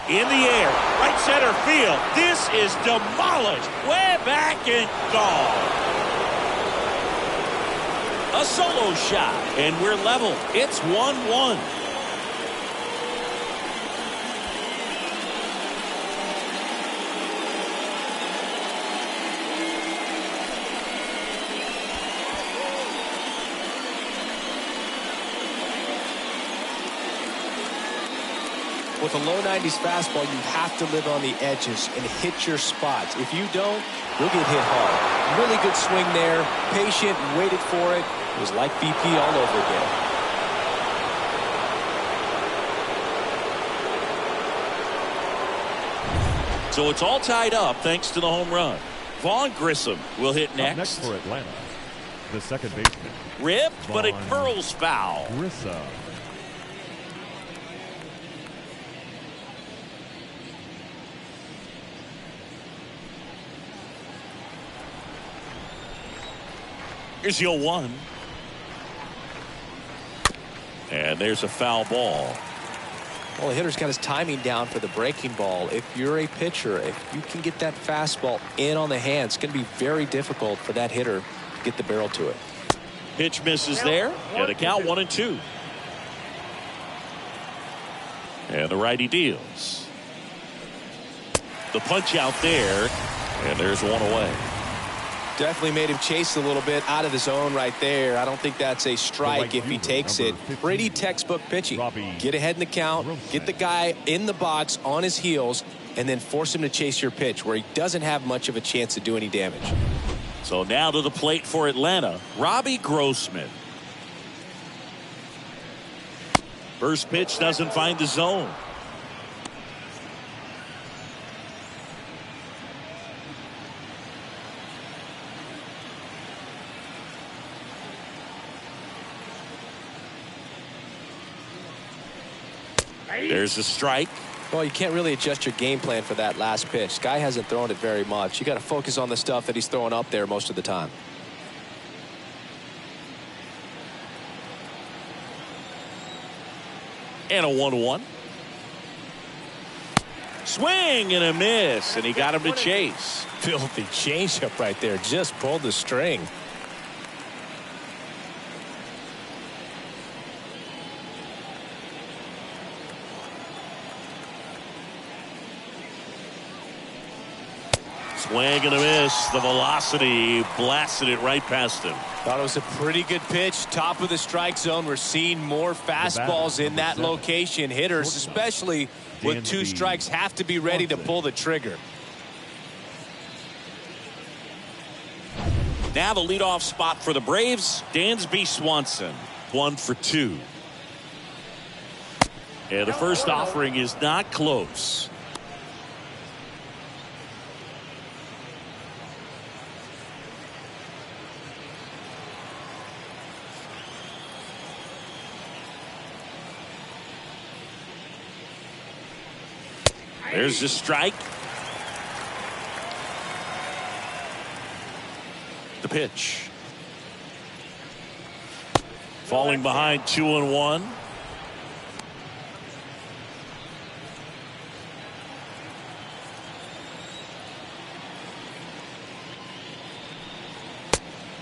S1: In the air, right center field. This is demolished. Way back and gone. A solo shot, and we're level. It's 1-1.
S2: With a low 90s fastball, you have to live on the edges and hit your spots. If you don't, you'll get hit hard. Really good swing there. Patient, waited for it. It was like BP all over again.
S1: So it's all tied up thanks to the home run. Vaughn Grissom will hit next.
S4: Next for Atlanta, the second baseman.
S1: Ripped, but it curls foul.
S4: Grissom.
S1: Here's the 0-1. And there's a foul ball.
S2: Well, the hitter's got his timing down for the breaking ball. If you're a pitcher, if you can get that fastball in on the hand, it's going to be very difficult for that hitter to get the barrel to it.
S1: Pitch misses there. And the count 1-2. And the righty deals. The punch out there. And there's one away.
S2: Definitely made him chase a little bit out of the zone right there. I don't think that's a strike if he takes it. Pretty textbook pitching. Get ahead in the count, get the guy in the box on his heels, and then force him to chase your pitch where he doesn't have much of a chance to do any damage.
S1: So now to the plate for Atlanta, Robbie Grossman. First pitch doesn't find the zone. There's a strike.
S2: Well, you can't really adjust your game plan for that last pitch. Guy hasn't thrown it very much. You got to focus on the stuff that he's throwing up there most of the time.
S1: And a 1-1. Swing and a miss, and he got him to chase.
S2: Filthy changeup right there. Just pulled the string.
S1: Swing and a miss. The velocity blasted it right past him.
S2: Thought it was a pretty good pitch. Top of the strike zone. We're seeing more fastballs in that location. Hitters, especially with 2 strikes, have to be ready to pull the trigger.
S1: Now the leadoff spot for the Braves, Dansby Swanson. 1 for 2. And the first offering is not close. There's the strike. The pitch. Falling behind 2-1.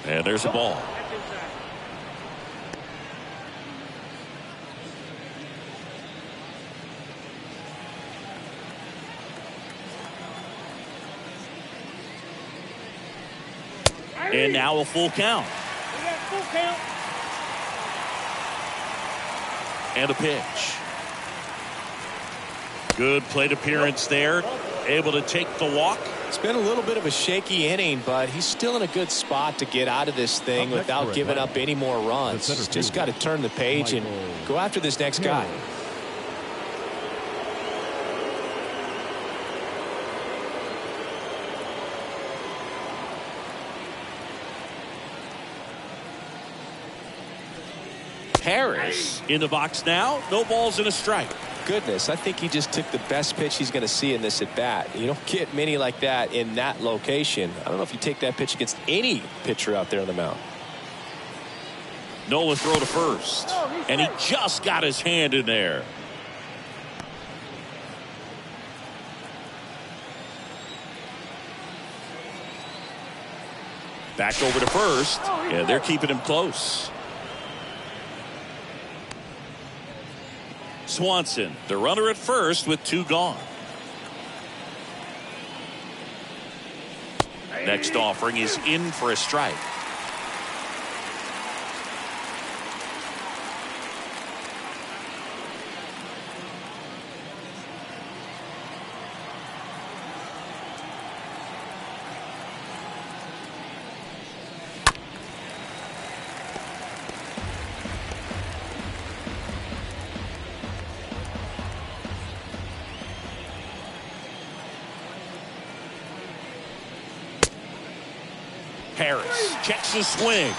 S1: And there's a ball. And now a full count. And a pitch. Good plate appearance there. Able to take the walk.
S2: It's been a little bit of a shaky inning, but he's still in a good spot to get out of this thing without giving up any more runs. He's just got to turn the page and go after this next guy.
S1: Harris in the box now. No balls and a strike.
S2: Goodness, I think he just took the best pitch he's going to see in this at bat. You don't get many like that in that location. I don't know if you take that pitch against any pitcher out there on the mound.
S1: Nola throw to first, and he just got his hand in there. Back over to first, and they're keeping him close. Swanson, the runner at first with 2 gone. Next offering is in for a strike. Harris checks his swing.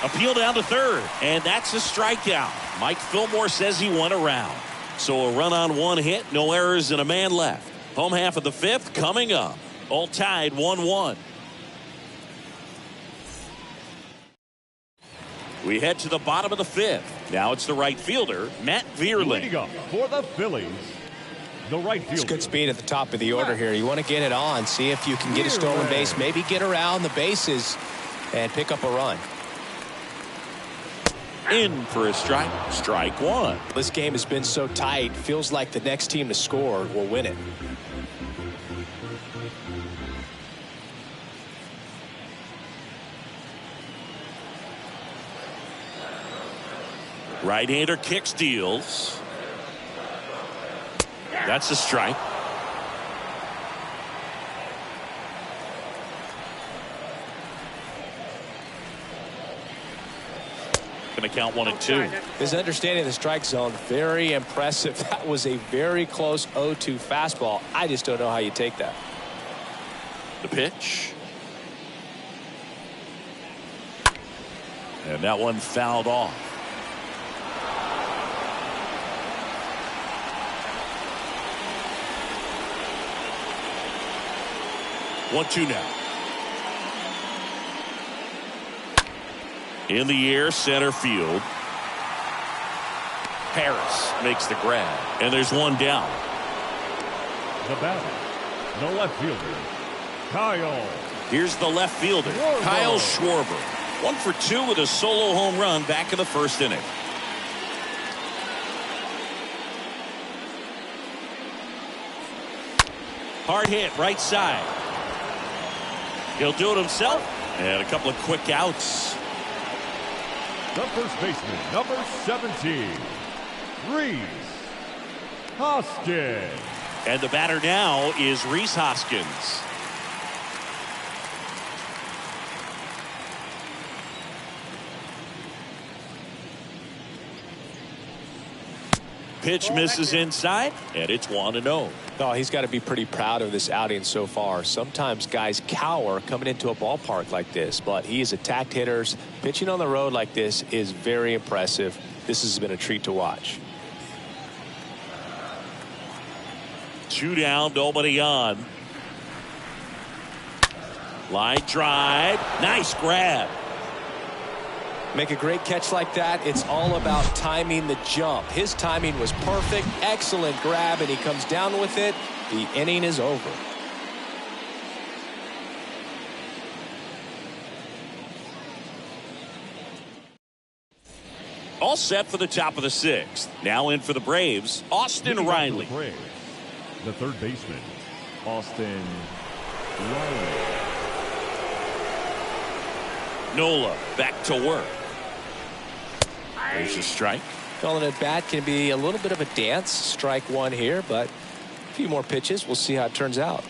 S1: Appeal down to third, and that's a strikeout. Mike Fillmore says he went around. So a run on one hit, no errors, and a man left. Home half of the fifth coming up. All tied 1-1. We head to the bottom of the fifth. Now it's the right fielder, Matt Verlander.
S4: Leading up for the Phillies, the right fielder.
S5: It's good speed at the top of the order here. You want to get it on, see if you can get a stolen base, maybe get around the bases and pick up a run.
S1: In for a strike. Strike one.
S5: This game has been so tight. Feels like the next team to score will win it.
S1: Right-hander kicks, deals. That's a strike. Going to count 1-2.
S5: His understanding of the strike zone, very impressive. That was a very close 0-2 fastball. I just don't know how you take that.
S1: The pitch. And that one fouled off. One-two now. In the air, center field. Harris makes the grab, and there's one down.
S4: The batter, the left fielder, Kyle.
S1: Here's the left fielder, Kyle Schwarber. 1 for 2 with a solo home run back in the first inning. Hard hit, right side. He'll do it himself, and a couple of quick outs.
S4: The first baseman, number 17, Rhys Hoskins.
S1: And the batter now is Rhys Hoskins. Pitch misses inside, and it's 1-0.
S5: Oh, he's got to be pretty proud of this outing so far. Sometimes guys cower coming into a ballpark like this, but he has attacked hitters. Pitching on the road like this is very impressive. This has been a treat to watch.
S1: 2 down, nobody on. Line drive, nice grab.
S5: Make a great catch like that. It's all about timing the jump. His timing was perfect. Excellent grab, and he comes down with it. The inning is over.
S1: All set for the top of the sixth. Now in for the Braves, Austin Reilly.
S4: The third baseman, Austin Reilly.
S1: Nola back to work. There's a strike.
S5: Calling it bat can be a little bit of a dance. Strike one here, but a few more pitches. We'll see how it turns out.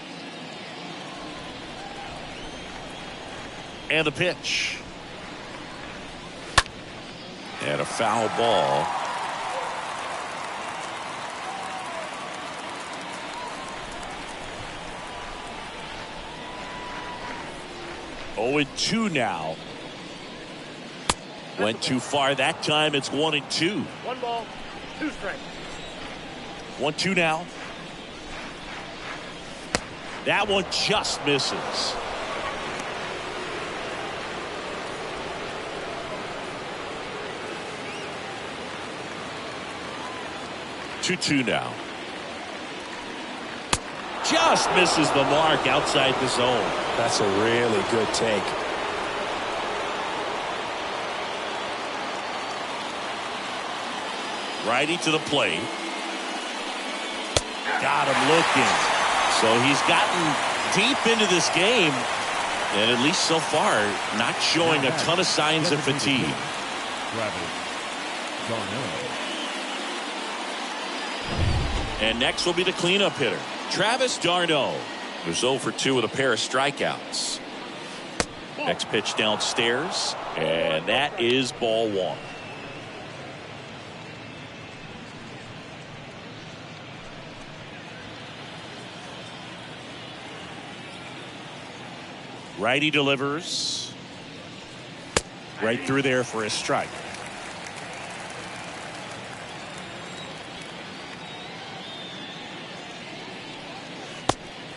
S1: And the pitch. And a foul ball. Oh, and 2 now. Went too far that time. It's 1-2.
S3: 1 ball, 2 strikes.
S1: 1-2 now. That one just misses. Two now. Just misses the mark outside the zone.
S5: That's a really good take.
S1: Righty to the plate. Got him looking. So he's gotten deep into this game, and at least so far, not showing a ton of signs of fatigue. And next will be the cleanup hitter, Travis d'Arnaud, who's 0 for 2 with a pair of strikeouts. Next pitch downstairs, and that is ball 1. Righty delivers. Right through there for a strike.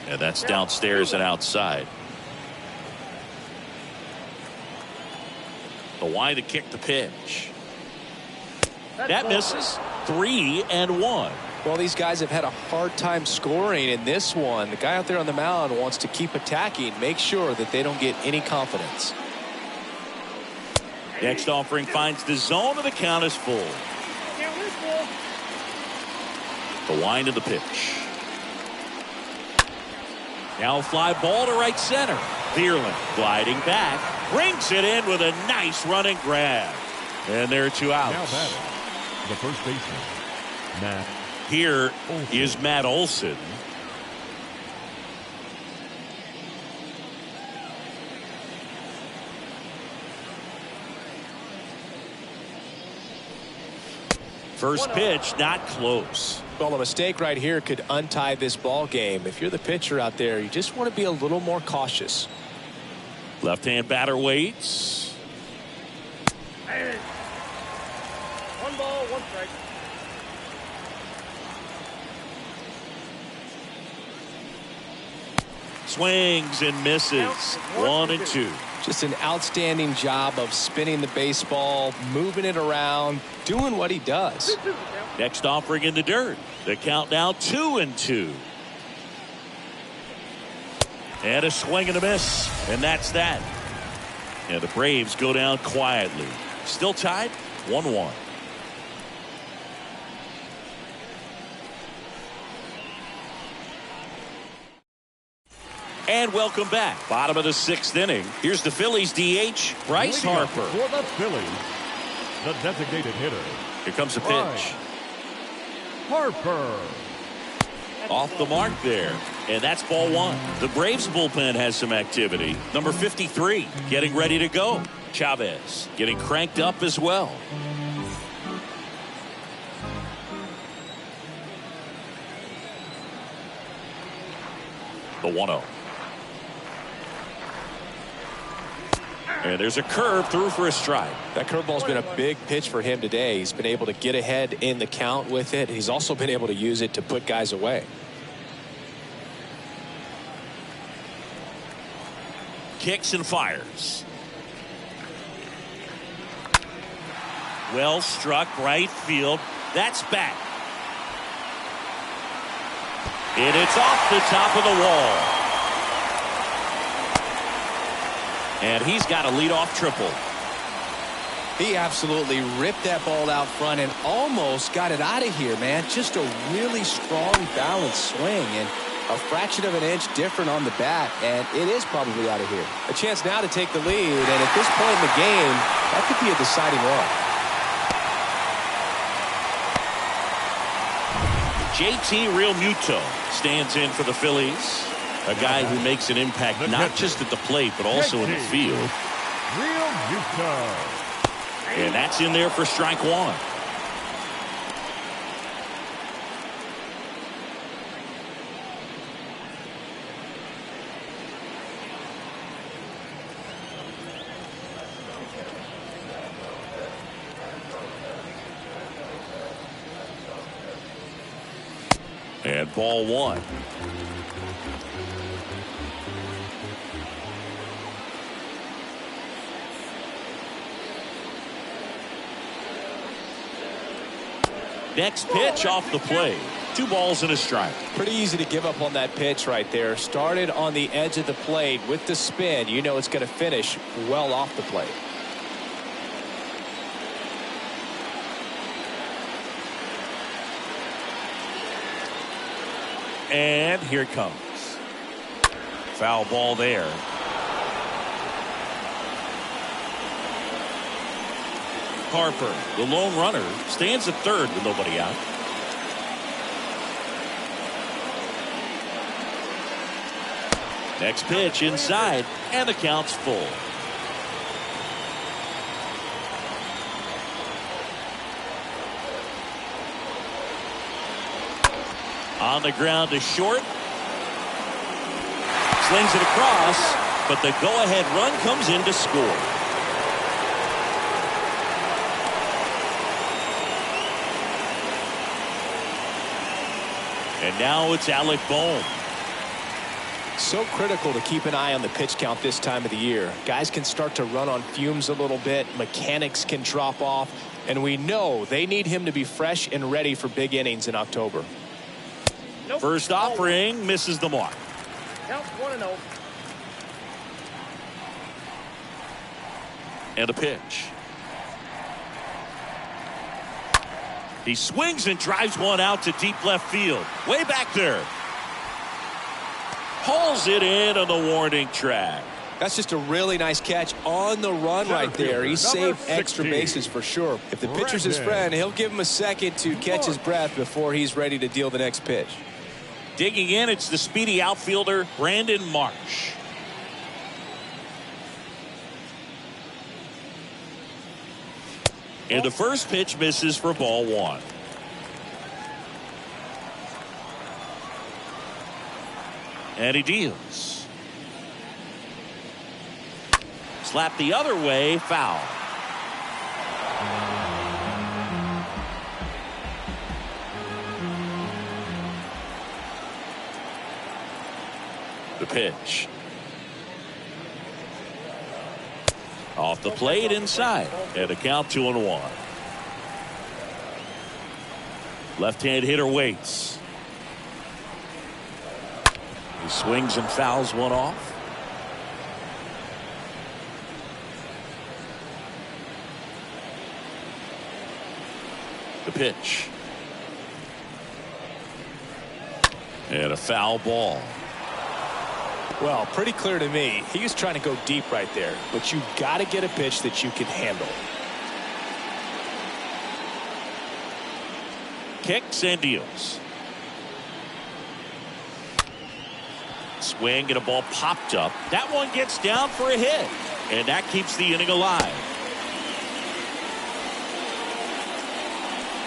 S1: And that's downstairs and outside. The wide to kick the pitch. That misses. 3-1.
S2: Well, these guys have had a hard time scoring in this one. The guy out there on the mound wants to keep attacking, make sure that they don't get any confidence.
S1: Next offering finds the zone, and the count is full. The wind of the pitch. Now a fly ball to right center. Verlander gliding back, brings it in with a nice running grab. And there are 2 outs.
S4: Now batting, the first baseman, Matt.
S1: Here
S4: Olson.
S1: is Matt Olson. First pitch, not close.
S2: Well, a mistake right here could untie this ball game. If you're the pitcher out there, you just want to be a little more cautious.
S1: Left-hand batter waits.
S3: Hey. 1 ball, 1 strike.
S1: Swings and misses. 1-2.
S2: Just an outstanding job of spinning the baseball, moving it around, doing what he does.
S1: Next offering in the dirt. The count now 2-2. And a swing and a miss. And that's that. And the Braves go down quietly. Still tied 1-1. And welcome back. Bottom of the 6th inning. Here's the Phillies DH, Rhys
S4: Leading up
S1: Harper.
S4: For the Phillies, the designated hitter,
S1: Here comes the
S4: Rhys
S1: pitch.
S4: Harper.
S1: Off the mark there. And that's ball 1. The Braves bullpen has some activity. Number 53 getting ready to go. Chavez getting cranked up as well. The 1-0. And there's a curve through for a strike.
S2: That curveball's been a big pitch for him today. He's been able to get ahead in the count with it. He's also been able to use it to put guys away.
S1: Kicks and fires. Well struck right field. That's back. And it's off the top of the wall. And he's got a leadoff triple.
S2: He absolutely ripped that ball out front and almost got it out of here, man. Just a really strong, balanced swing, and a fraction of an inch different on the bat, and it is probably out of here. A chance now to take the lead, and at this point in the game, that could be a deciding run.
S1: JT Realmuto stands in for the Phillies. A guy who makes an impact not just at the plate, but also in the field.
S4: Realmuto.
S1: And that's in there for strike 1. And ball 1. Next pitch off the plate. 2 balls and a strike.
S2: Pretty easy to give up on that pitch right there. Started on the edge of the plate with the spin. You know it's going to finish well off the plate.
S1: And here it comes. Foul ball there. Harper, the lone runner, stands at third with nobody out. Next pitch inside, and the count's full. On the ground to short. Slings it across, but the go-ahead run comes in to score. And now it's Alec Bohm.
S5: So critical to keep an eye on the pitch count this time of the year. Guys can start to run on fumes a little bit. Mechanics can drop off. And we know they need him to be fresh and ready for big innings in October.
S3: Nope.
S1: First offering misses the mark.
S3: Count 1-0.
S1: And a pitch. He swings and drives one out to deep left field. Way back there. Hauls it in on the warning track.
S2: That's just a really nice catch on the run right there. He saved extra bases for sure. If the pitcher's his friend, he'll give him a second to catch his breath before he's ready to deal the next pitch.
S1: Digging in, it's the speedy outfielder, Brandon Marsh. And the first pitch misses for ball one. And he deals. Slap the other way, foul. The pitch. Off the plate inside. And a count 2-1. Left-hand hitter waits. He swings and fouls one off. The pitch. And a foul ball.
S5: Well, pretty clear to me. He was trying to go deep right there, but you've got to get a pitch that you can handle.
S1: Kicks and deals. Swing and a ball popped up. That one gets down for a hit. And that keeps the inning alive.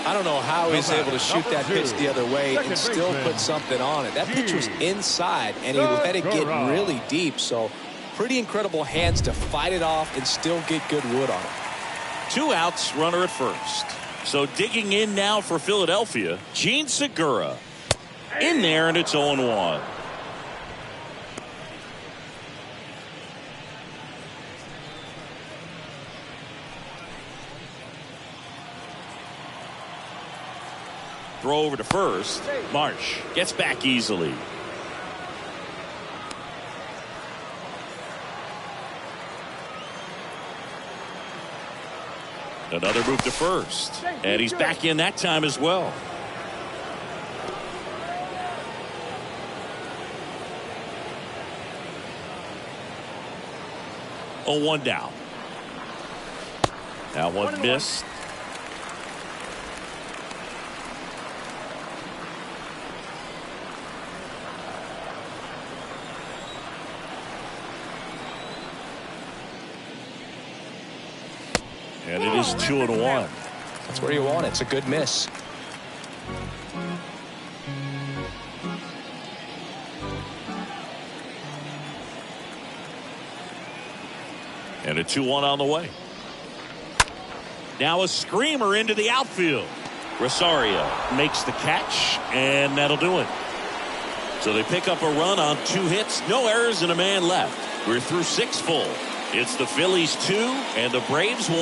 S2: I don't know how he's able to shoot that pitch the other way and still put something on it. That pitch was inside, and he let it get really deep. So pretty incredible hands to fight it off and still get good wood on it.
S1: 2 outs, runner at first. So digging in now for Philadelphia, Gene Segura. In there, and it's 0-1. Throw over to first. Marsh gets back easily. Another move to first. And he's back in that time as well. Oh, 1 down. That one missed. And it is 2-1.
S5: That's where you want it. It's a good miss.
S1: And a 2-1 on the way. Now a screamer into the outfield. Rosario makes the catch, and that'll do it. So they pick up a run on 2 hits, no errors, and a man left. We're through 6 full. It's the Phillies 2 and the Braves 1.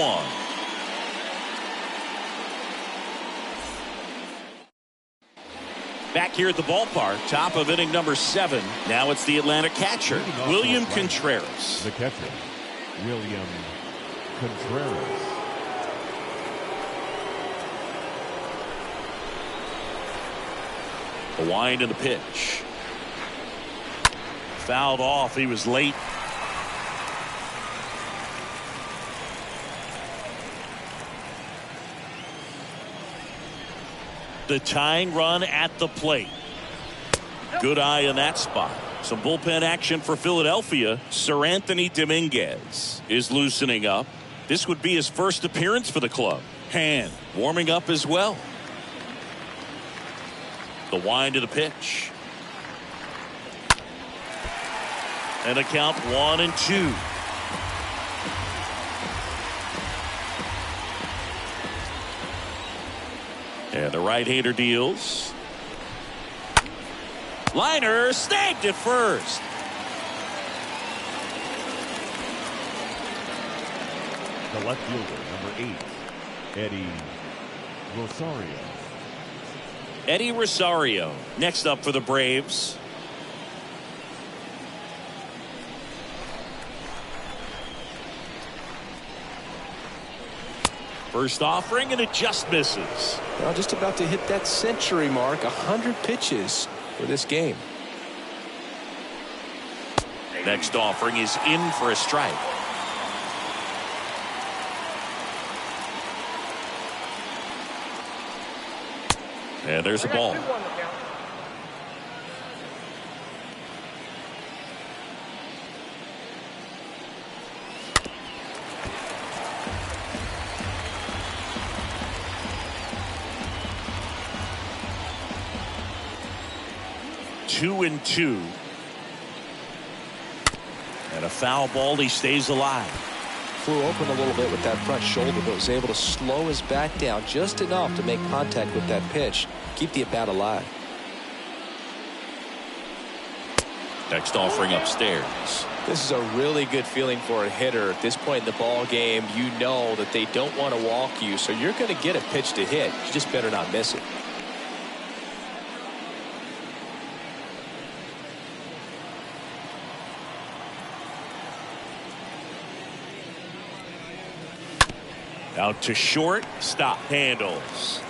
S1: Back here at the ballpark, top of inning number 7. Now it's the Atlanta catcher, William Contreras.
S4: The catcher, William Contreras.
S1: The wind and the pitch. Fouled off. He was late. The tying run at the plate. Good eye in that spot. Some bullpen action for Philadelphia. Sir Anthony Dominguez is loosening up. This would be his first appearance for the club. Hand warming up as well. The wind of the pitch. And a count 1-2. And the right-hander deals. Liner snagged at first.
S4: The left fielder, number 8, Eddie Rosario.
S1: Eddie Rosario next up for the Braves. First offering, and it just misses.
S2: Well, just about to hit that century mark. 100 pitches for this game.
S1: Next offering is in for a strike. And there's a ball. 2-2. And a foul ball. He stays alive.
S2: Flew open a little bit with that front shoulder, but was able to slow his back down just enough to make contact with that pitch. Keep the at-bat alive.
S1: Next offering upstairs.
S2: This is a really good feeling for a hitter. At this point in the ball game, you know that they don't want to walk you, so you're going to get a pitch to hit. You just better not miss it.
S1: Out to short. Stop. Handles.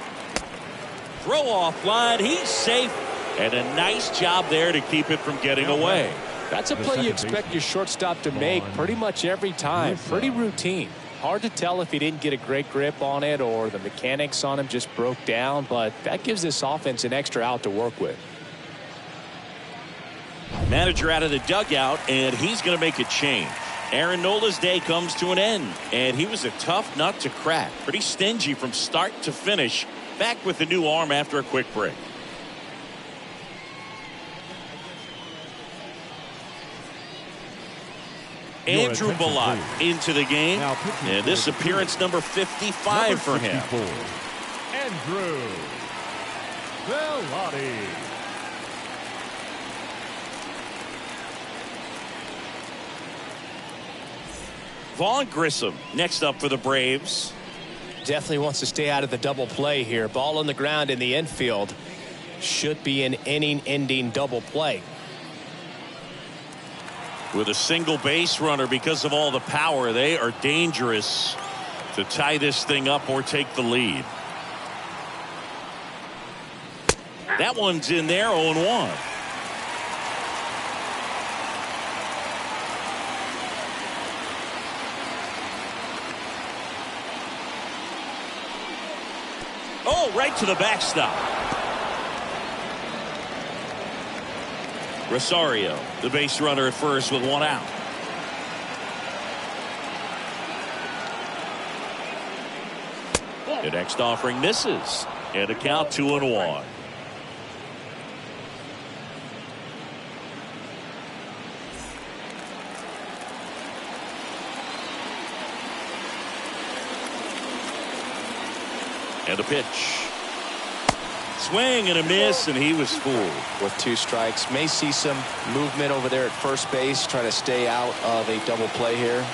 S1: Throw off line. He's safe. And a nice job there to keep it from getting away.
S2: That's a play you expect your shortstop to make pretty much every time. Pretty routine. Hard to tell if he didn't get a great grip on it or the mechanics on him just broke down, but that gives this offense an extra out to work with.
S1: Manager out of the dugout, and he's going to make a change. Aaron Nola's day comes to an end, and he was a tough nut to crack. Pretty stingy from start to finish. Back with the new arm after a quick break. Andrew Bullock into the game, and this appearance number 55 for him.
S4: Andrew Verlander.
S1: Vaughn Grissom next up for the Braves.
S2: Definitely wants to stay out of the double play here. Ball on the ground in the infield. Should be an inning-ending double play.
S1: With a single base runner, because of all the power, they are dangerous to tie this thing up or take the lead. That one's in there, 0-1. Oh, right to the backstop. Rosario, the base runner at first with one out. The next offering misses, and a count 2-1. And a pitch. Swing and a miss, and he was fooled.
S2: With 2 strikes. May see some movement over there at first base, trying to stay out of a double play here.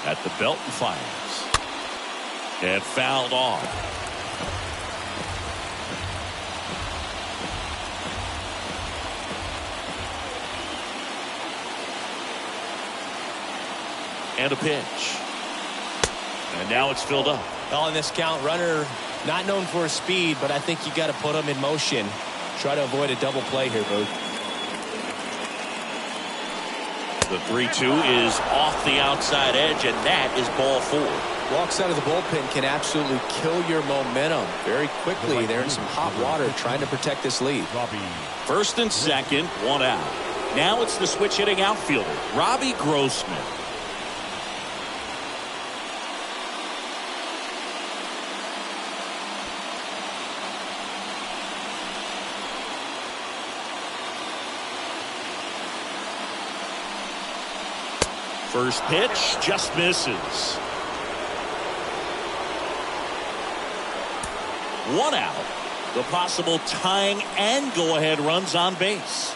S1: At the belt and fires. And fouled off. And a pitch. And now it's filled up.
S2: On this count, runner not known for his speed, but I think you got to put him in motion. Try to avoid a double play here, Booth.
S1: The 3-2 is off the outside edge, and that is ball 4.
S2: Walks out of the bullpen can absolutely kill your momentum very quickly. They're in some hot water trying to protect this lead.
S1: First and second, 1 out. Now it's the switch hitting outfielder, Robbie Grossman. First pitch just misses. 1 out. the possible tying and go-ahead runs on base.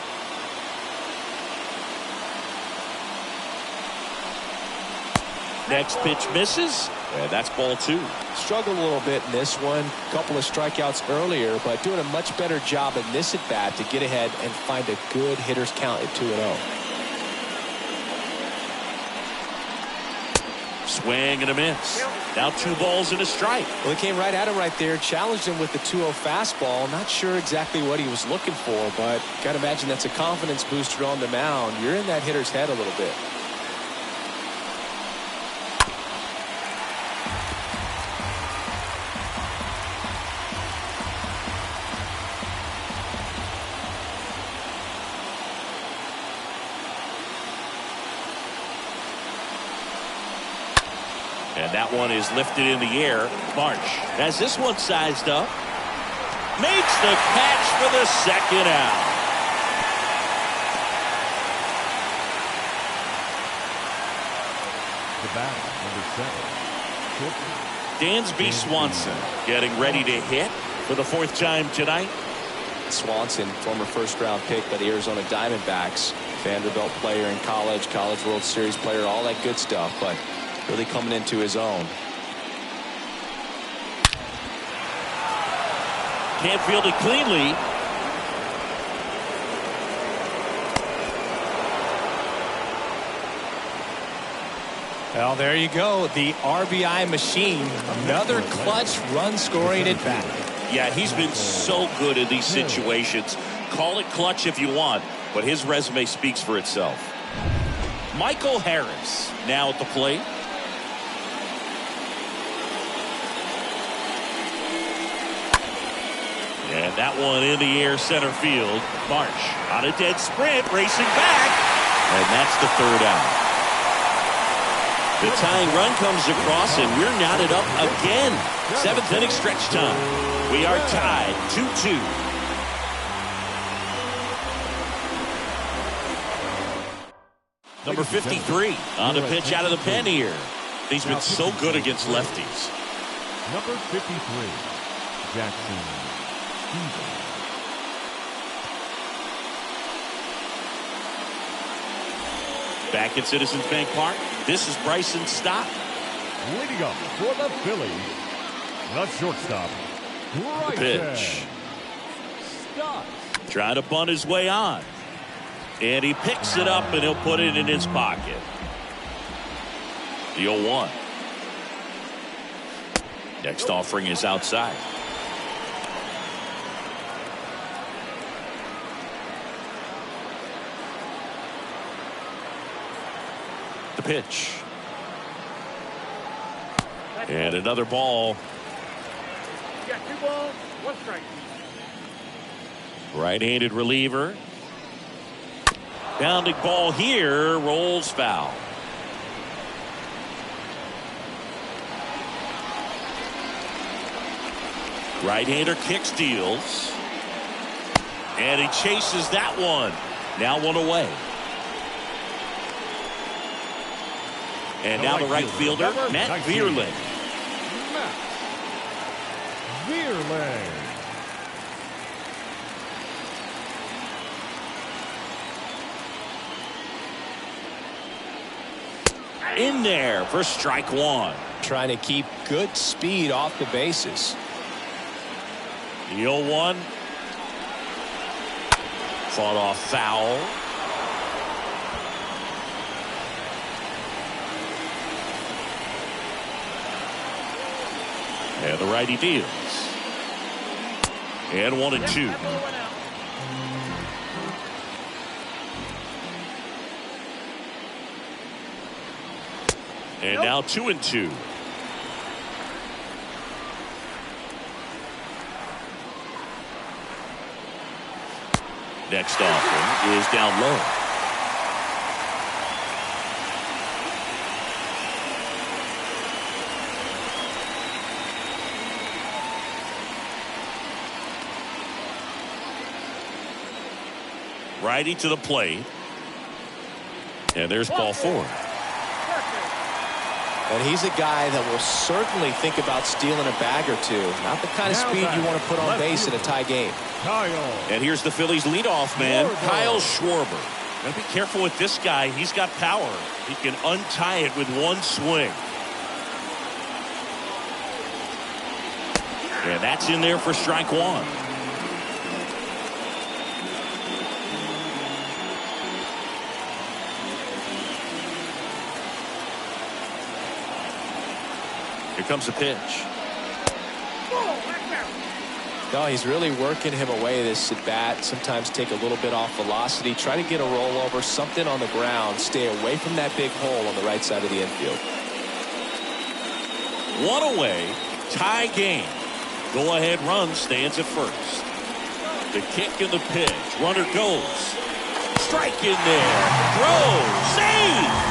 S1: Next pitch misses, and that's ball 2.
S2: Struggled a little bit in this one. Couple of strikeouts earlier, but doing a much better job in this at bat to get ahead and find a good hitter's count at 2-0.
S1: Swing and a miss. Now 2 balls and a strike.
S2: Well, he came right at him right there, challenged him with the 2-0 fastball. Not sure exactly what he was looking for, but got to imagine that's a confidence booster on the mound. You're in that hitter's head a little bit.
S1: And that one is lifted in the air. Marsh has this one sized up. Makes the catch for the second out.
S4: The batter, number 7.
S1: Dansby Swanson getting ready to hit for the 4th time tonight.
S2: Swanson, former first-round pick by the Arizona Diamondbacks. Vanderbilt player in college, College World Series player, all that good stuff, but really coming into his own.
S1: Can't field it cleanly.
S2: Well, there you go. The RBI machine. Another clutch run-scoring at bat.
S1: Yeah, he's been so good in these situations. Call it clutch if you want, but his resume speaks for itself. Michael Harris now at the plate. And that one in the air center field. Marsh on a dead sprint, racing back. And that's the 3rd out. The tying run comes across, and we're knotted up again. 7th inning stretch time. We are tied 2-2. Number 53 on the pitch out of the pen here. He's been so good against lefties.
S4: Number 53, Jackson.
S1: Back at Citizens Bank Park, this is Bryson Stott.
S4: Leading up for the Phillies, the shortstop,
S1: The pitch.
S4: Stott.
S1: Trying to bunt his way on. And he picks it up and he'll put it in his pocket. The 0-1. Next offering is outside. The pitch. And another ball.
S3: You got 2 balls, 1 strike.
S1: Right-handed reliever. Bounding ball here, rolls foul. Right-hander kicks, deals. And he chases that one. Now 1 away. And now the right fielder, Matt Verlander.
S4: Matt Verlander.
S1: In there for strike 1.
S2: Trying to keep good speed off the bases.
S1: The 0-1. Fought off foul. And the righty deals. And 1-2. And now 2-2. Next offering is down low. Righty to the plate. And there's ball 4.
S2: And he's a guy that will certainly think about stealing a bag or two. Not the kind of speed you want to put on base in a tie game.
S1: And here's the Phillies leadoff man, Kyle Schwarber. Gotta be careful with this guy. He's got power. He can untie it with one swing. And that's in there for strike one. Here comes the pitch.
S2: No, he's really working him away, this at bat. Sometimes take a little bit off velocity. Try to get a rollover, something on the ground. Stay away from that big hole on the right side of the infield.
S1: One away, tie game. Go ahead run stands at first. The kick and the pitch. Runner goes. Strike in there. Throw. Save.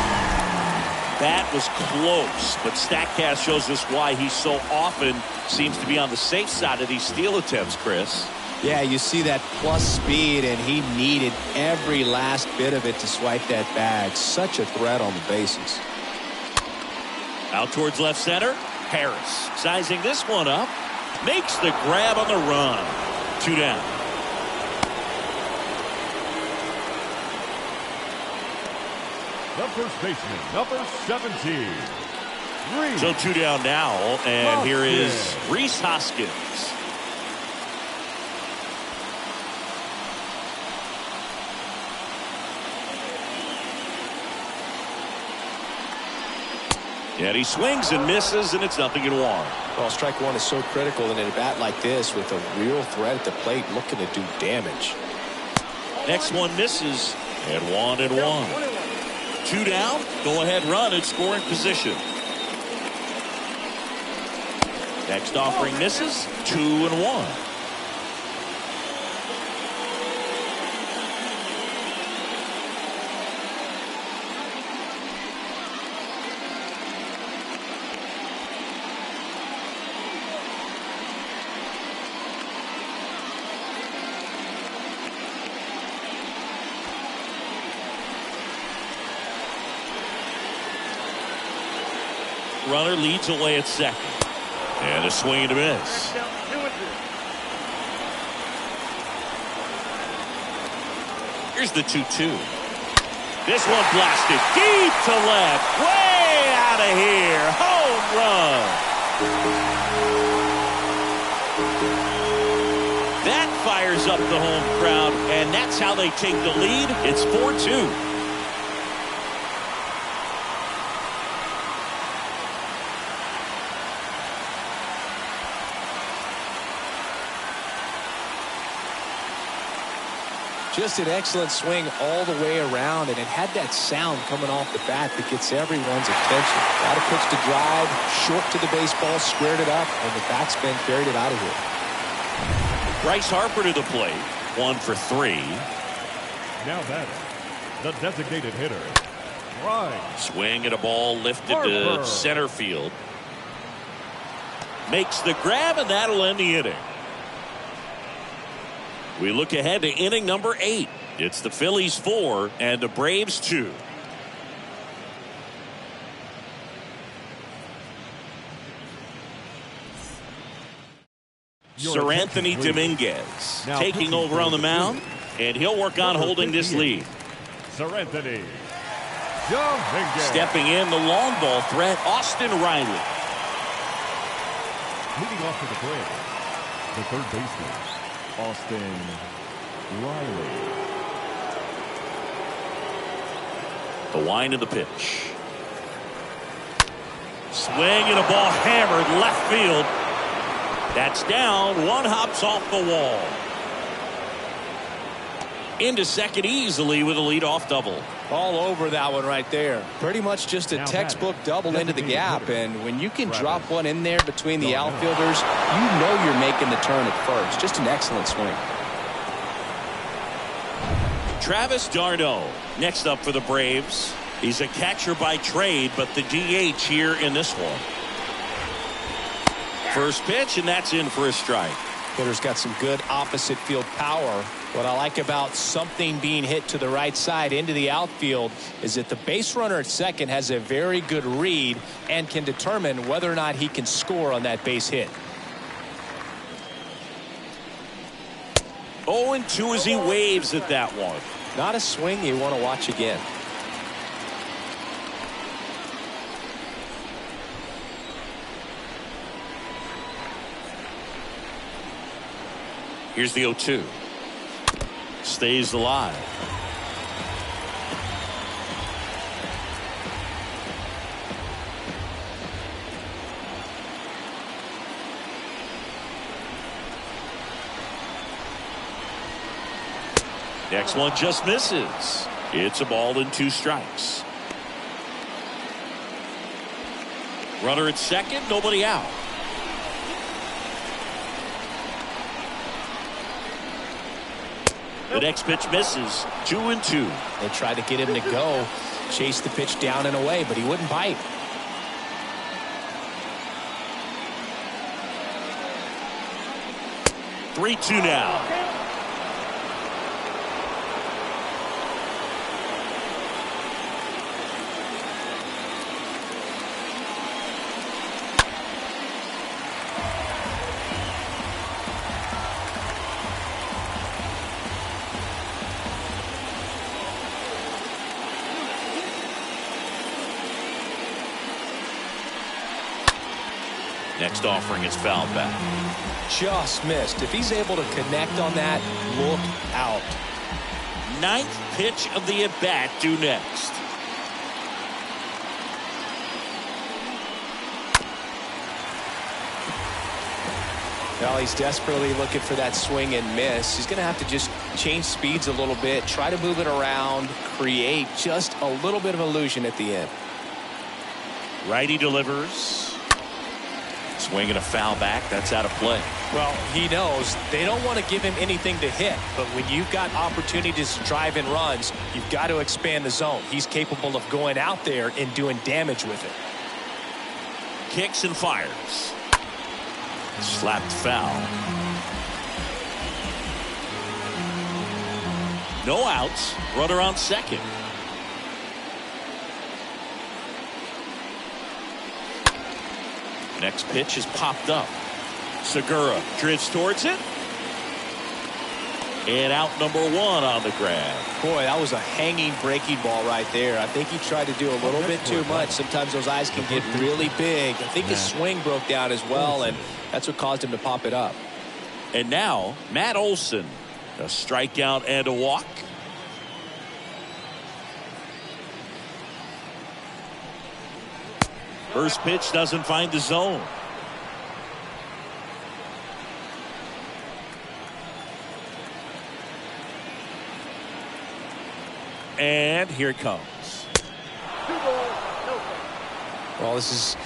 S1: That was close, but StatCast shows us why he so often seems to be on the safe side of these steal attempts, Chris.
S2: Yeah, you see that plus speed, and he needed every last bit of it to swipe that bag. Such a threat on the bases.
S1: Out towards left center. Harris sizing this one up. Makes the grab on the run. 2 down.
S4: The first baseman, number 17.
S1: So 2 down now, and here is Rhys Hoskins. And he swings and misses, and it's 0-1.
S2: Well, strike one is so critical in a bat like this with a real threat at the plate looking to do damage.
S1: Next one misses, and 1-1. 2 down, go ahead run in scoring position. Next offering misses, 2-1. Runner leads away at second. And a swing and a miss. Here's the 2-2. This one blasted deep to left. Way out of here. Home run. That fires up the home crowd, and that's how they take the lead. It's 4-2.
S2: Just an excellent swing all the way around, and it had that sound coming off the bat that gets everyone's attention. Got a pitch to drive, short to the baseball, squared it up, and the batsman carried it out of here.
S1: Bryce Harper to the plate, 1 for 3.
S4: Now batting, the designated hitter, Rhys.
S1: Swing at a ball lifted to center field. Makes the grab, and that'll end the inning. We look ahead to inning number 8. It's the Phillies 4 and the Braves 2. Sir Anthony Dominguez taking over on the mound, and he'll work on holding this lead.
S4: Sir Anthony Dominguez.
S1: Stepping in, the long ball threat, Austin Reilly.
S4: Leading off to the plate, the third baseman, Austin Reilly.
S1: The wind of the pitch. Swing and a ball hammered left field. That's down. One hops off the wall. Into second easily with a leadoff double.
S2: All over that one right there. Pretty much just a textbook double into the gap, and when you can drop one in there between the outfielders, you know you're making the turn at first. Just an excellent swing.
S1: Travis d'Arnaud next up for the Braves. He's a catcher by trade, but the DH here in this one. First pitch, and that's in for a strike.
S5: Hitter's got some good opposite field power. What I like about something being hit to the right side into the outfield is that the base runner at second has a very good read and can determine whether or not he can score on that base hit.
S1: 0-2 as he waves at that one.
S5: Not a swing you want to watch again.
S1: Here's the 0-2. Stays alive. Next one just misses. It's a ball and 2 strikes. Runner at second, nobody out. The next pitch misses. 2-2.
S5: They tried to get him to go, chase the pitch down and away, but he wouldn't bite.
S1: Three-2 now. Next offering is fouled back.
S5: Just missed. If he's able to connect on that, look out.
S1: 9th pitch of the at-bat due next.
S5: Well, he's desperately looking for that swing and miss. He's going to have to just change speeds a little bit, try to move it around, create just a little bit of illusion at the end.
S1: Righty delivers. Swing and a foul back. That's out of play.
S5: Well, he knows they don't want to give him anything to hit, but when you've got opportunities to drive in runs, you've got to expand the zone. He's capable of going out there and doing damage with it.
S1: Kicks and fires. Slapped foul. No outs. Runner on second. Next pitch is popped up. Segura drifts towards it. And out number 1 on the grab.
S5: Boy, that was a hanging breaking ball right there. I think he tried to do a little bit too much. Sometimes those eyes can get really big. I think his swing broke down as well, and that's what caused him to pop it up.
S1: And now, Matt Olson. A strikeout and a walk. First pitch doesn't find the zone. And here it comes.
S5: Well, this is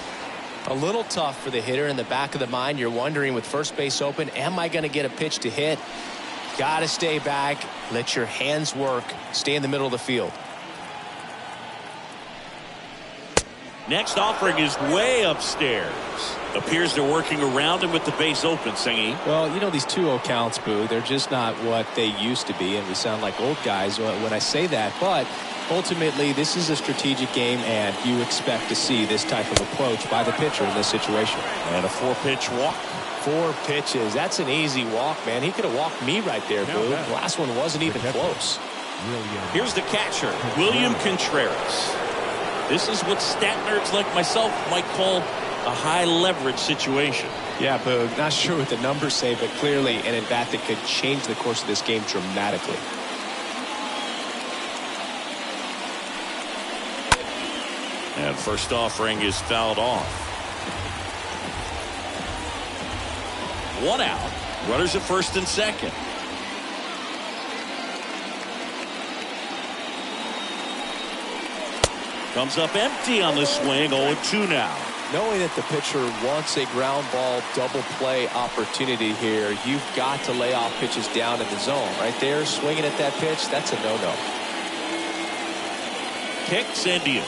S5: a little tough for the hitter. In the back of the mind, you're wondering with first base open, am I going to get a pitch to hit? Got to stay back. Let your hands work. Stay in the middle of the field.
S1: Next offering is way upstairs. Appears they're working around him with the base open, Singy.
S5: Well, you know, these 2-0 counts, Boo, they're just not what they used to be, and we sound like old guys when I say that. But ultimately, this is a strategic game, and you expect to see this type of approach by the pitcher in this situation.
S1: And a 4-pitch walk.
S5: 4 pitches. That's an easy walk, man. He could have walked me right there, Boo. The last one wasn't even close.
S1: Here's the catcher, William Contreras. This is what stat nerds like myself might call a high leverage situation.
S5: Yeah, Boog, not sure what the numbers say, but clearly an at-bat that could change the course of this game dramatically.
S1: And first offering is fouled off. 1 out. Runners at first and second. Comes up empty on the swing. 0-2 now.
S5: Knowing that the pitcher wants a ground ball double play opportunity here, you've got to lay off pitches down in the zone. Right there, swinging at that pitch, that's a no-no.
S1: Kicks and deals.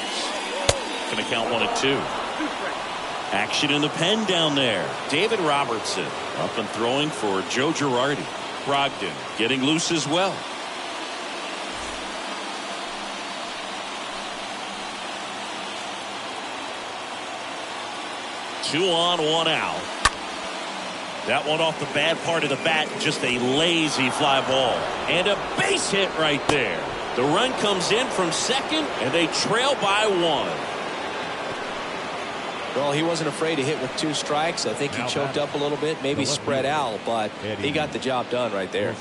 S1: Going to count 1-2. Action in the pen down there. David Robertson. Up and throwing for Joe Girardi. Brogdon getting loose as well. Two on, one out. That one off the bad part of the bat. Just a lazy fly ball. And a base hit right there. The run comes in from second, and they trail by one.
S5: Well, he wasn't afraid to hit with 2 strikes. I think he choked up a little bit, maybe spread out, but he got the job done right there.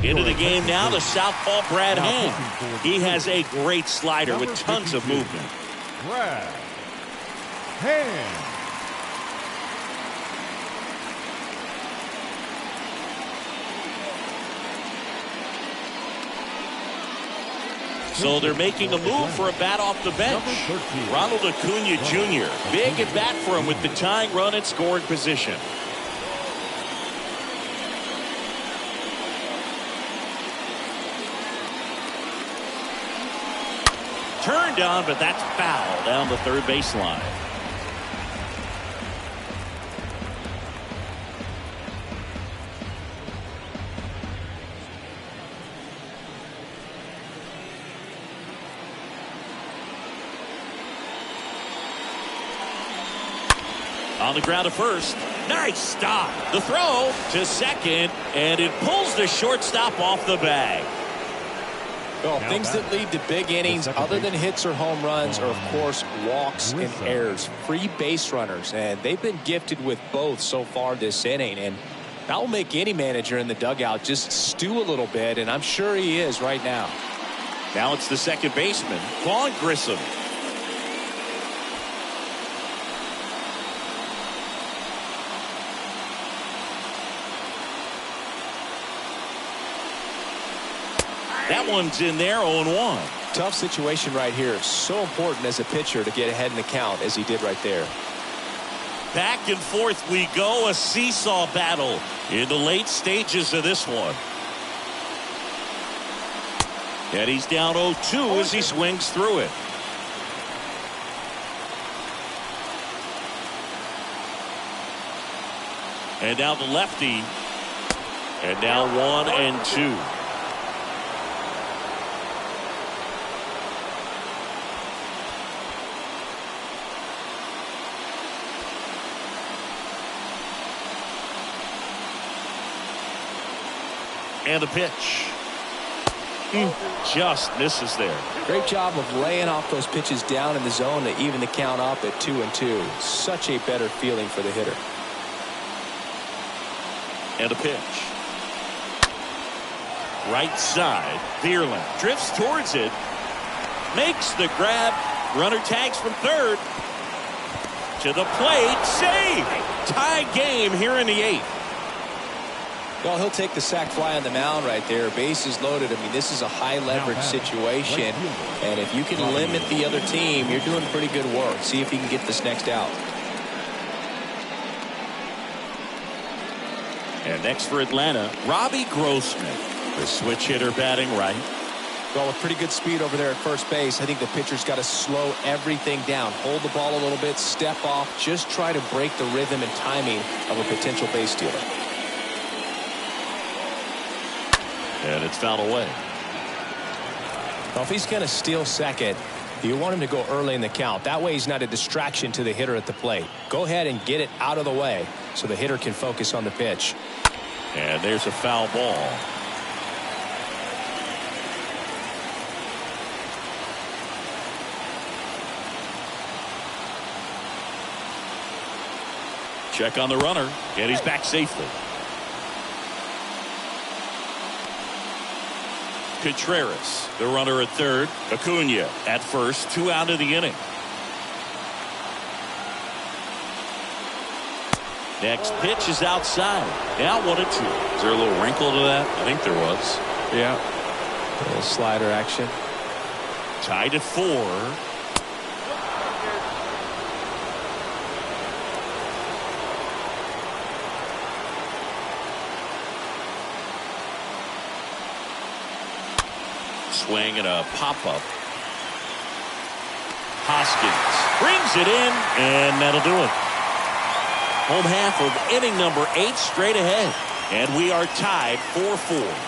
S1: Into the game now, the southpaw Brad Hand. He has a great slider with tons of movement.
S4: Brad Hand.
S1: So they're making a move for a bat off the bench. Ronald Acuna Jr. Big at bat for him with the tying run at scoring position. Turned on, but that's foul down the third baseline. On the ground to first. Nice stop. The throw to second, and it pulls the shortstop off the bag.
S5: Well, things that lead to big innings other than hits or home runs are, of course, walks and errors. Free base runners, and they've been gifted with both so far this inning. And that will make any manager in the dugout just stew a little bit, and I'm sure he is right now.
S1: Now it's the second baseman, Vaughn Grissom. That one's in there, 0-1.
S5: Tough situation right here. So important as a pitcher to get ahead in the count as he did right there.
S1: Back and forth we go. A seesaw battle in the late stages of this one. And he's down 0-2 as he swings through it. And now the lefty. And now 1-2. And the pitch. Just misses there.
S5: Great job of laying off those pitches down in the zone to even the count up at 2-2. Such a better feeling for the hitter.
S1: And a pitch. Right side. Verlander drifts towards it. Makes the grab. Runner tags from third. To the plate. Save. Tie game here in the 8th.
S5: Well, he'll take the sac fly on the mound right there. Bases loaded. I mean, this is a high leverage situation. And if you can limit the other team, you're doing pretty good work. See if you can get this next out.
S1: And next for Atlanta, Robbie Grossman, the switch hitter batting right.
S5: Well, with pretty good speed over there at first base, I think the pitcher's got to slow everything down. Hold the ball a little bit, step off, just try to break the rhythm and timing of a potential base stealer.
S1: And it's fouled away.
S5: Well, if he's going to steal second, you want him to go early in the count. That way he's not a distraction to the hitter at the plate. Go ahead and get it out of the way so the hitter can focus on the pitch.
S1: And there's a foul ball. Check on the runner, and he's back safely. Contreras, the runner at third. Acuna at first. 2 out of the inning. Next pitch is outside. Now 1-2. Is there a little wrinkle to that? I think there was.
S5: Yeah. A little slider action.
S1: Tied at 4. Swing and a pop-up. Hoskins brings it in, and that'll do it. Home half of inning number 8 straight ahead, and we are tied 4-4.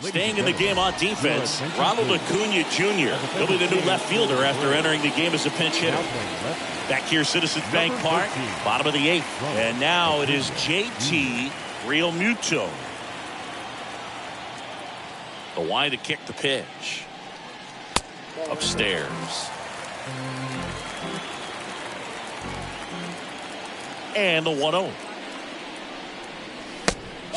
S1: Staying in the game on defense, Ronald Acuna Jr. He'll be the new left fielder after entering the game as a pinch hitter. Back here, Citizens Bank Park, bottom of the 8th. And now it is JT Realmuto. The wide to kick the pitch. Upstairs. And the 1-0.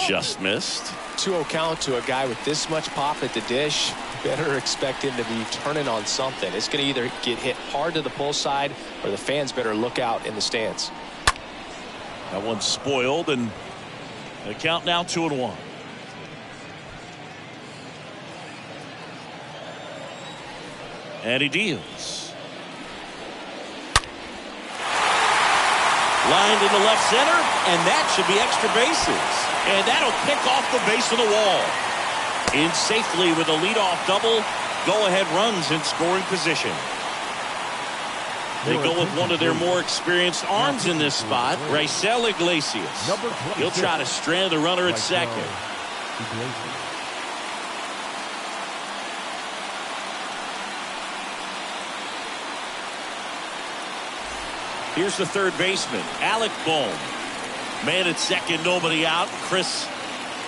S1: Just missed.
S2: 2-0 count to a guy with this much pop at the dish. Better expect him to be turning on something. It's going to either get hit hard to the pull side, or the fans better look out in the stands.
S1: That one's spoiled, and the count now 2-1. And he deals. Lined in the left center, and that should be extra bases. And that'll pick off the base of the wall. In safely with a leadoff double. Go-ahead runs in scoring position. They go with one of their more experienced arms in this spot, Raisel Iglesias. He'll try to strand the runner at second. Here's the third baseman, Alec Bohm. Man at second, nobody out. Chris,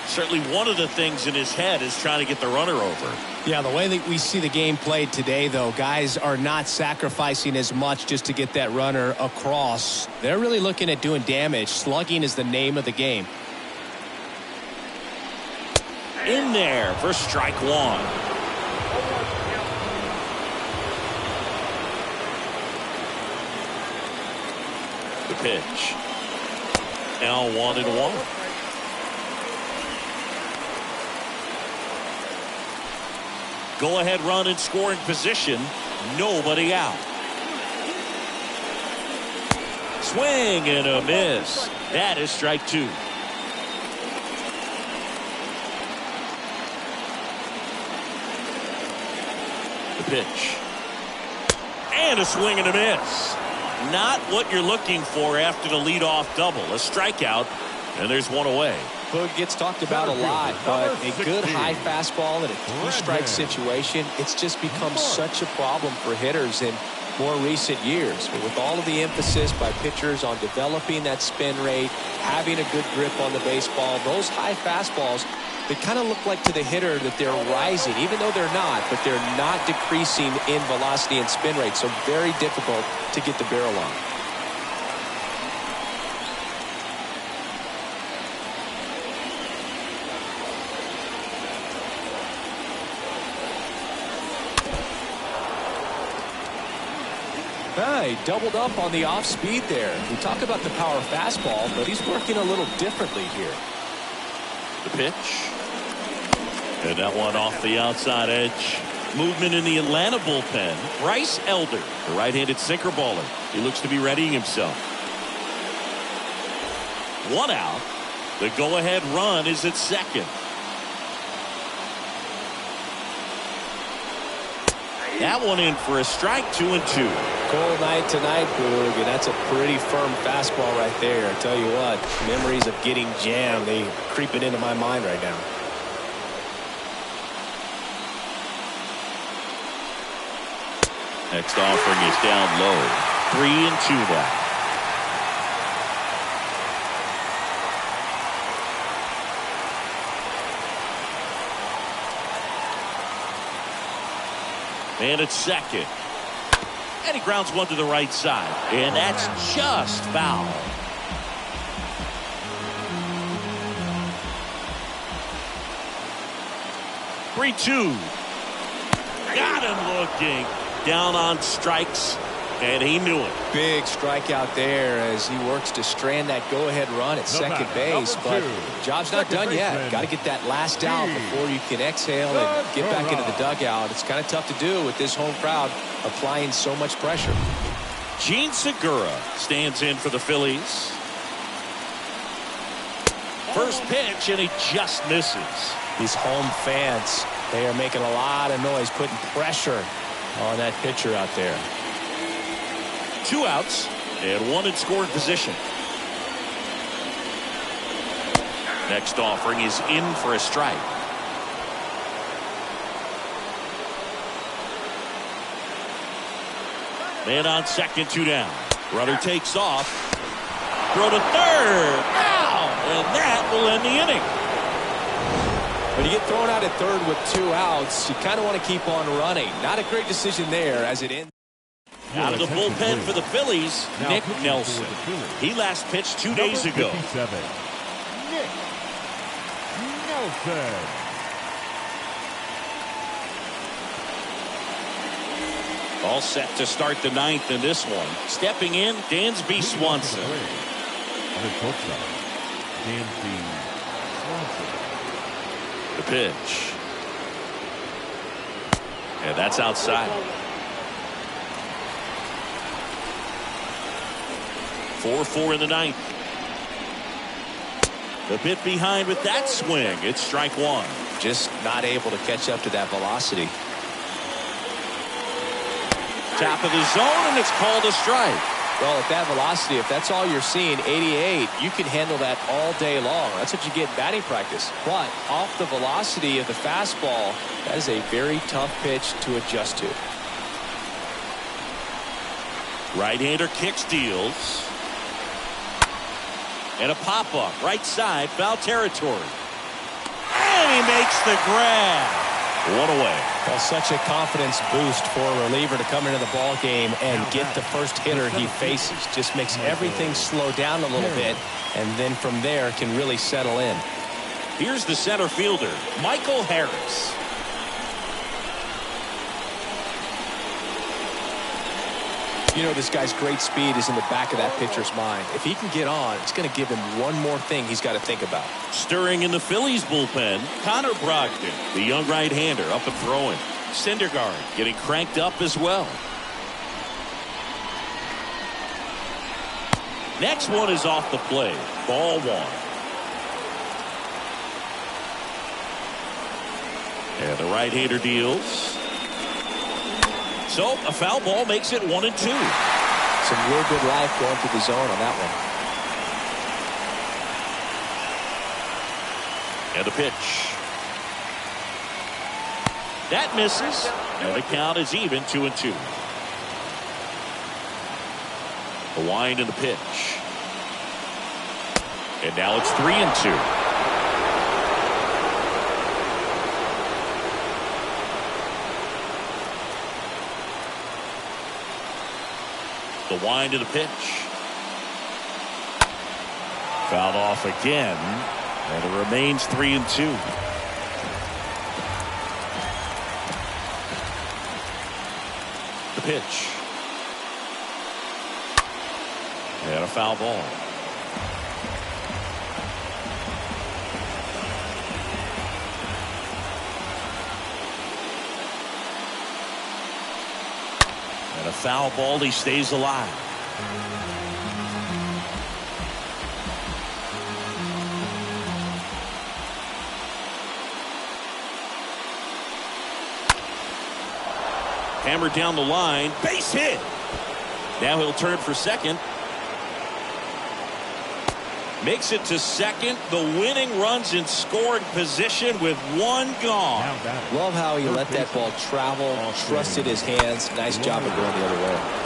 S1: certainly one of the things in his head is trying to get the runner over.
S5: Yeah, the way that we see the game played today, though, guys are not sacrificing as much just to get that runner across. They're really looking at doing damage. Slugging is the name of the game.
S1: In there for strike one. The pitch. Now 1-1. Go ahead run in scoring position. Nobody out. Swing and a miss. That is strike 2. The pitch. And a swing and a miss. Not what you're looking for after the leadoff double. A strikeout, and there's one away.
S2: Boog gets talked about a lot, but a good high fastball in a three-strike situation, it's just become such a problem for hitters in more recent years. But with all of the emphasis by pitchers on developing that spin rate, having a good grip on the baseball, those high fastballs, they kind of look like to the hitter that they're rising, even though they're not, but they're not decreasing in velocity and spin rate, so very difficult to get the barrel on. He doubled up on the off speed there. We talk about the power fastball, but he's working a little differently here.
S1: The pitch. And that one off the outside edge. Movement in the Atlanta bullpen. Bryce Elder, the right-handed sinker baller. He looks to be readying himself. One out. The go-ahead run is at second. That one in for a strike, 2-2.
S2: Cold night tonight, Boog, and that's a pretty firm fastball right there. I tell you what, memories of getting jammed, they creeping into my mind right now.
S1: Next offering is down low. 3-2 now. And it's second. And he grounds one to the right side. And that's just foul. Three-two. Got him looking. Down on strikes. And he knew it.
S2: Big strikeout there as he works to strand that go-ahead run at second base. But job's not done yet. Got to get that last out before you can exhale and get back into the dugout. It's kind of tough to do with this home crowd applying so much pressure. Jean
S1: Segura stands in for the Phillies. First pitch, and he just misses.
S5: These home fans, they are making a lot of noise, putting pressure on that pitcher out there.
S1: 2 outs and 1 in scoring position. Next offering is in for a strike. Man on second, 2 down. Runner takes off. Throw to third. Ow! And that will end the inning.
S2: When you get thrown out at third with 2 outs, you kind of want to keep on running. Not a great decision there as it ends.
S1: Out of the bullpen for the Phillies, Nick Nelson. He last pitched 2 days ago.
S4: 57. Nick Nelson.
S1: All set to start the 9th in this one. Stepping in, Dansby Swanson.
S4: The shortstop, Dansby Swanson.
S1: The pitch. And that's outside. 4-4 in the 9th. A bit behind with that swing. It's strike 1.
S2: Just not able to catch up to that velocity.
S1: Top of the zone, and it's called a strike.
S2: Well, at that velocity, if that's all you're seeing, 88, you can handle that all day long. That's what you get in batting practice. But off the velocity of the fastball, that is a very tough pitch to adjust to.
S1: Right-hander kicks, deals. And a pop-up, right side, foul territory. And he makes the grab. 1 away.
S5: Well, such a confidence boost for a reliever to come into the ball game and get the first hitter he faces. Just makes everything slow down a little bit, and then from there can really settle in.
S1: Here's the center fielder, Michael Harris.
S5: You know, this guy's great speed is in the back of that pitcher's mind. If he can get on, it's going to give him one more thing he's got to think about.
S1: Stirring in the Phillies bullpen, Connor Brogdon, the young right-hander, up and throwing. Syndergaard getting cranked up as well. Next one is off the plate. Ball 1. And the right-hander deals. So a foul ball makes it 1-2.
S2: Some real good life going through the zone on that one.
S1: And the pitch. That misses. And the count is even, 2-2. The wind and the pitch. And now it's 3-2. The wind of the pitch. Fouled off again. And it remains 3-2. The pitch. And a foul ball. And a foul ball, he stays alive. Hammered down the line, base hit. Now he'll turn for second. Makes it to second. The winning run's in scoring position with 1 gone.
S2: Love how he let that ball travel, trusted his hands. Nice job of going the other way.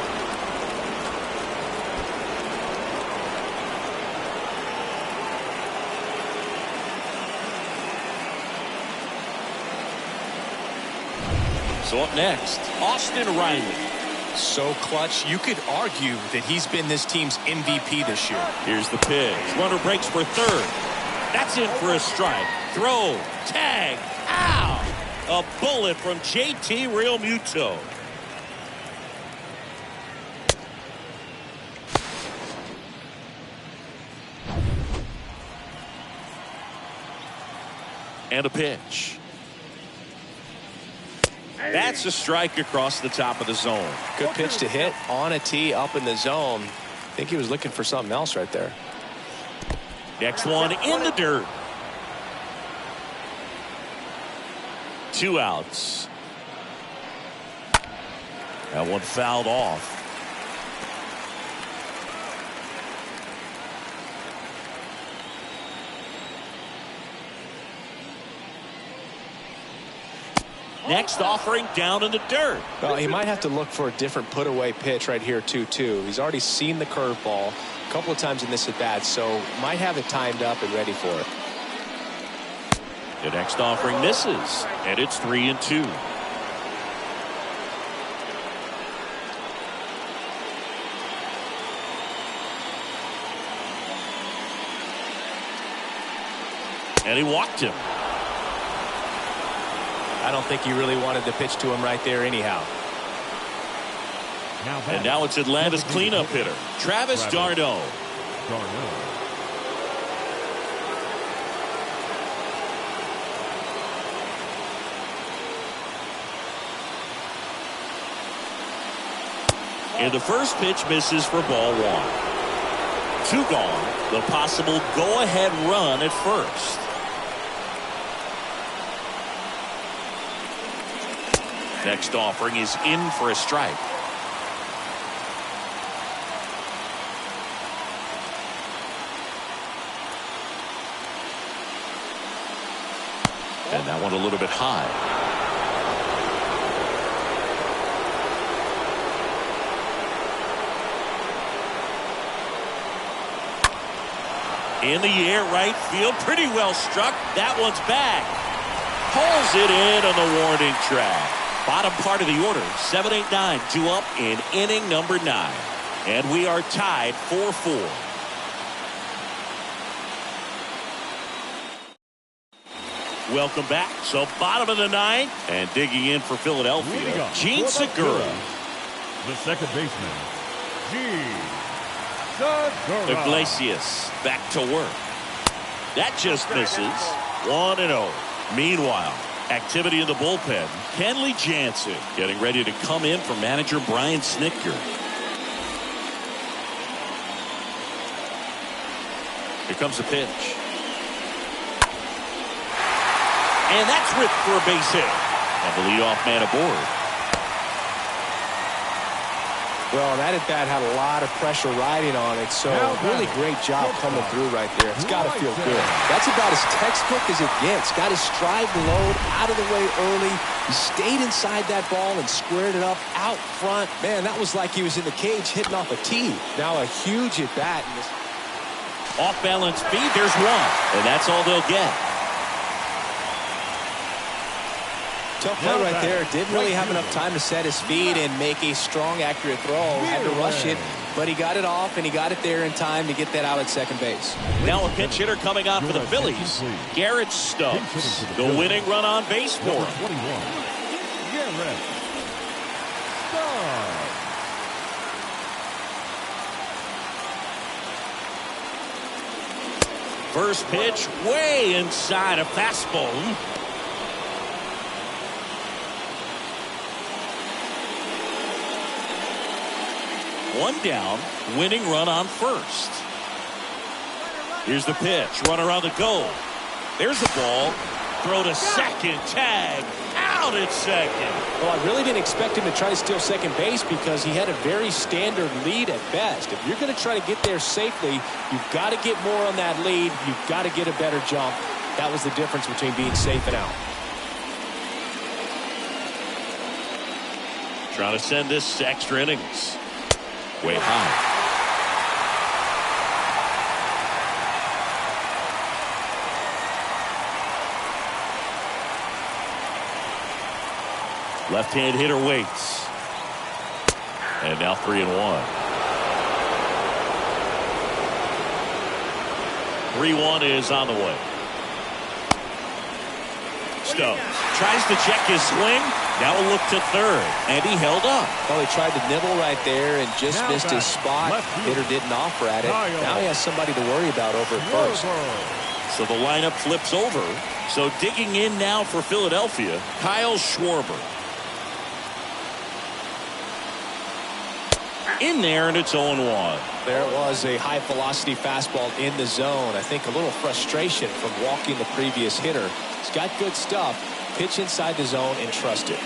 S1: So up next, Austin Reilly.
S5: So clutch, you could argue that he's been this team's MVP this year.
S1: Here's the pitch. Runner breaks for third. That's in for a strike. Throw. Tag. Ow! A bullet from JT Realmuto. And a pitch. That's a strike across the top of the zone.
S2: Good pitch to hit on a tee up in the zone. I think he was looking for something else right there.
S1: Next one in the dirt. 2 outs. That one fouled off. Next offering down in the dirt.
S2: Well, he might have to look for a different put-away pitch right here, too. He's already seen the curveball a couple of times in this at-bat, so might have it timed up and ready for it.
S1: The next offering misses, and it's 3-2. And he walked him.
S2: I don't think he really wanted to pitch to him right there anyhow.
S1: And now it's Atlanta's cleanup hitter, Travis d'Arnaud. And the first pitch misses for ball 1. 2 gone. The possible go-ahead run at first. Next offering is in for a strike. And that one a little bit high. In the air, right field, pretty well struck. That one's back. Pulls it in on the warning track. Bottom part of the order, 7-8-9, 2 up in inning number 9. And we are tied 4-4. Welcome back. So bottom of the 9th, and digging in for Philadelphia, Gene Segura.
S4: The second baseman, Gene Segura.
S1: Iglesias back to work. That just misses. 1-0. Meanwhile, activity in the bullpen. Kenley Jansen getting ready to come in for manager Brian Snitker. Here comes the pitch. And that's ripped for a base hit. And the leadoff man aboard.
S2: Well, that at-bat had a lot of pressure riding on it, so really great job coming through right there. It's got to feel good. That's about as textbook as it gets. Got his stride load out of the way early. He stayed inside that ball and squared it up out front. Man, that was like he was in the cage hitting off a tee. Now a huge at-bat.
S1: Off-balance speed, there's one. And that's all they'll get.
S2: Tough play right there. Didn't really have enough time to set his feet and make a strong, accurate throw. Had to rush it, but he got it off, and he got it there in time to get that out at second base.
S1: Now a pinch hitter coming out for the Phillies, Garrett Stubbs. The winning run on base for him.
S4: 21. Garrett Stubbs.
S1: First pitch way inside a fastball. One down, winning run on first. Here's the pitch, runner on the go. There's the ball. Throw to second, tag, out at second.
S2: Well, I really didn't expect him to try to steal second base because he had a very standard lead at best. If you're going to try to get there safely, you've got to get more on that lead. You've got to get a better jump. That was the difference between being safe and out.
S1: Trying to send this to extra innings. Way high. Left-hand hitter waits. And now 3-1. 3-1 is on the way. Stubbs tries to check his swing. Now a look to third, and he held up.
S2: Well, he tried to nibble right there and just missed his spot. Hitter didn't offer at it. Now he has somebody to worry about over at first.
S1: So the lineup flips over. So digging in now for Philadelphia, Kyle Schwarber. in there, and it's 0-1.
S2: There was a high-velocity fastball in the zone. I think a little frustration from walking the previous hitter. He's got good stuff. Pitch inside the zone and trust it.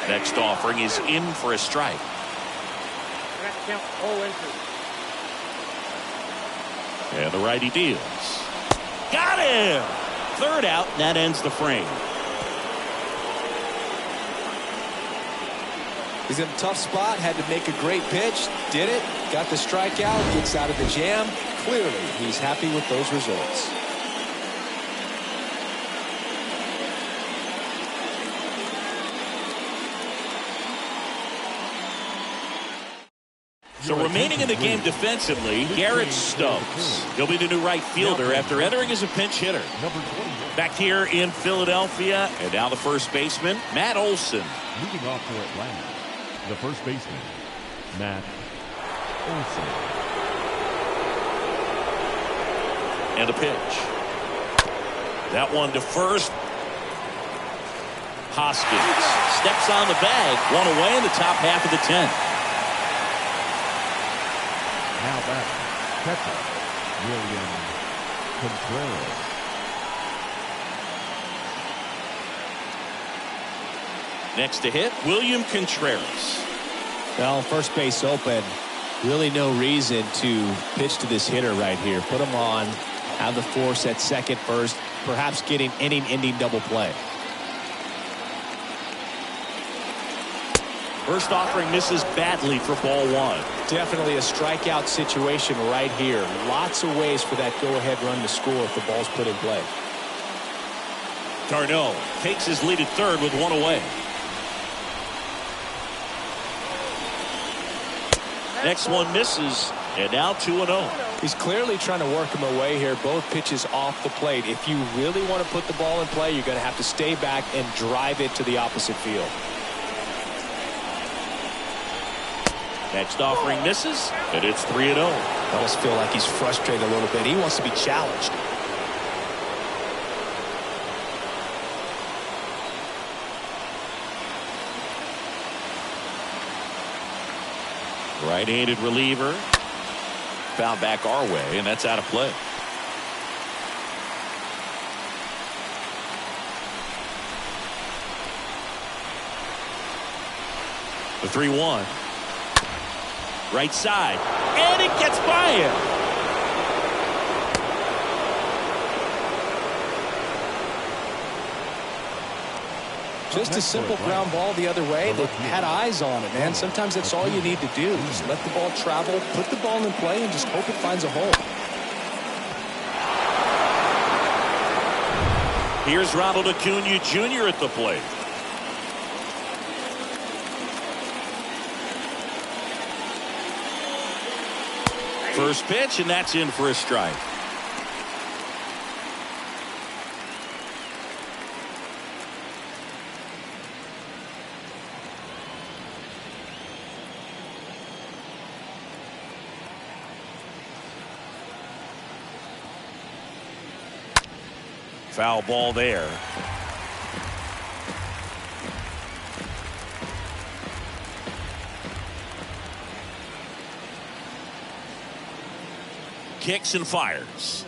S1: Next offering is in for a strike.
S3: Count 0-2.
S1: And the righty deals. Got him! Third out, and that ends the frame.
S2: He's in a tough spot, had to make a great pitch, did it, got the strikeout, gets out of the jam. Clearly, he's happy with those results.
S1: So remaining in the game defensively, Garrett Stubbs. He'll be the new right fielder after entering as a pinch hitter. Back here in Philadelphia, and now the first baseman, Matt Olson.
S4: Leading off for Atlanta, the first baseman, Matt Olson.
S1: And a pitch. That one to first. Hoskins steps on the bag. One away in the top half of the 10th.
S4: Now back, catcher, William Contreras.
S1: Next to hit, William Contreras.
S5: Well, first base open. Really no reason to pitch to this hitter right here. Put him on, have the force at second, first, perhaps getting inning-ending double play.
S1: First offering misses badly for ball one.
S2: Definitely a strikeout situation right here. Lots of ways for that go-ahead run to score if the ball's put in play.
S1: Darno takes his lead at third with one away. Next one misses, and now 2-0.
S2: He's clearly trying to work him away here. Both pitches off the plate. If you really want to put the ball in play, you're going to have to stay back and drive it to the opposite field.
S1: Next offering misses, and it's 3-0.
S2: I almost feel like he's frustrated a little bit. He wants to be challenged.
S1: Right-handed reliever. Found back our way, and that's out of play. The 3-1. Right side, and it gets by him.
S2: Just a simple ground ball the other way. They had eyes on it, man. Sometimes that's all you need to do. Just let the ball travel, put the ball in play, and just hope it finds a hole.
S1: Here's Ronald Acuna Jr. at the plate. First pitch, and that's in for a strike. Foul ball there. Kicks and fires.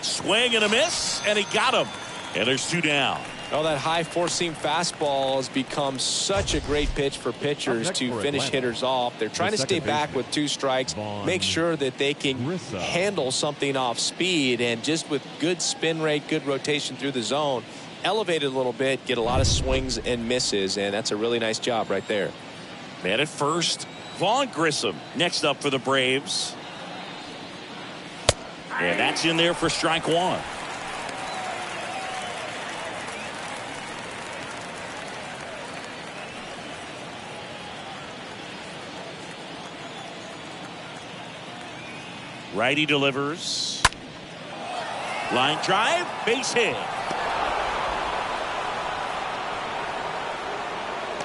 S1: Swing and a miss, and he got him. And there's two down.
S2: Oh, that high four-seam fastball has become such a great pitch for pitchers to finish hitters off. They're trying to stay back with two strikes, make sure that they can handle something off speed, and just with good spin rate, good rotation through the zone, elevate it a little bit, get a lot of swings and misses, and that's a really nice job right there.
S1: Man at first, Vaughn Grissom next up for the Braves. And that's in there for strike one. Righty delivers. Line drive, base hit.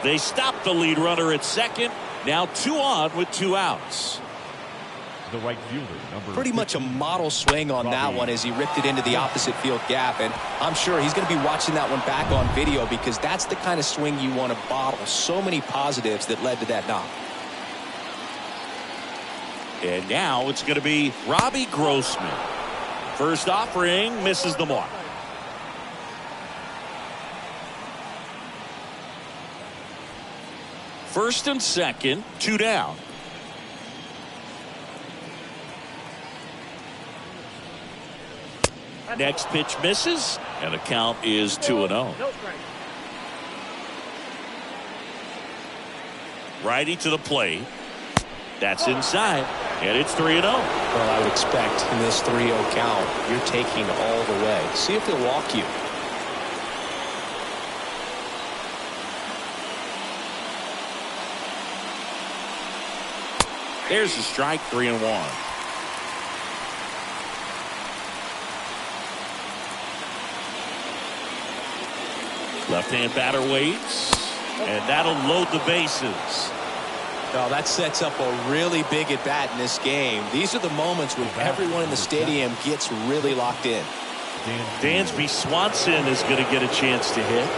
S1: They stop the lead runner at second. Now 2 on with 2 outs.
S4: the right fielder, number
S5: Pretty much a
S4: 15,
S5: model swing on that one as he ripped it into the opposite field gap. And I'm sure he's going to be watching that one back on video because that's the kind of swing you want to bottle. So many positives that led to that knock.
S1: And now it's going to be Robbie Grossman. First offering misses the mark. First and second, 2 down. Next pitch misses, and the count is 2-0. Righty to the plate. That's inside, and it's 3-0.
S5: Well, I would expect in this 3-0 count, you're taking all the way. See if he'll walk you.
S1: There's the strike, 3-1. Left-hand batter waits, and that'll load the bases.
S5: Now that sets up a really big at bat in this game. These are the moments when everyone in the stadium gets really locked in.
S1: Dansby Swanson is going to get a chance to hit.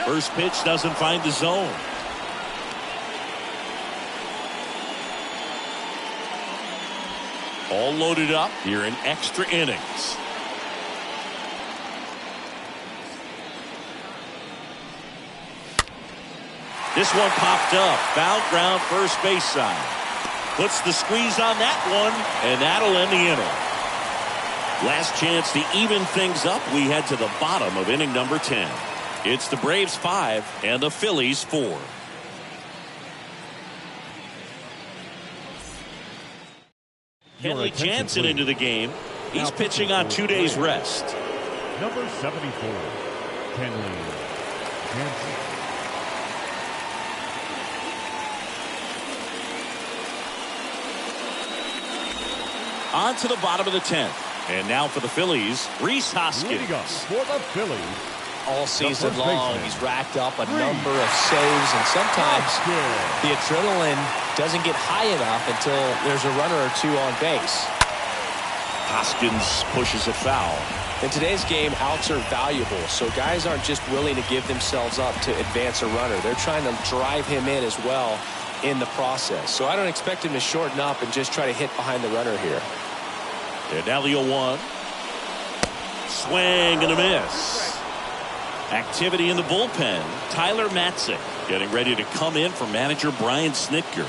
S1: First pitch doesn't find the zone. All loaded up here in extra innings. This one popped up. Foul ground first base side. Puts the squeeze on that one, and that'll end the inning. Last chance to even things up. We head to the bottom of inning number 10. It's the Braves 5 and the Phillies 4. Kenley Jansen into the game. He's pitching on 2 days rest.
S4: Number 74, Kenley Jansen.
S1: On to the bottom of the 10th. And now for the Phillies, Rhys Hoskins.
S4: For the Phillies.
S5: All season long, he's racked up a number of saves, and sometimes the adrenaline doesn't get high enough until there's a runner or two on base.
S1: Hoskins pushes it foul.
S5: In today's game, outs are valuable, so guys aren't just willing to give themselves up to advance a runner. They're trying to drive him in as well in the process. So I don't expect him to shorten up and just try to hit behind the runner here.
S1: And now the 0-1. Swing and a miss. Activity in the bullpen. Tyler Matzik getting ready to come in for manager Brian Snitker.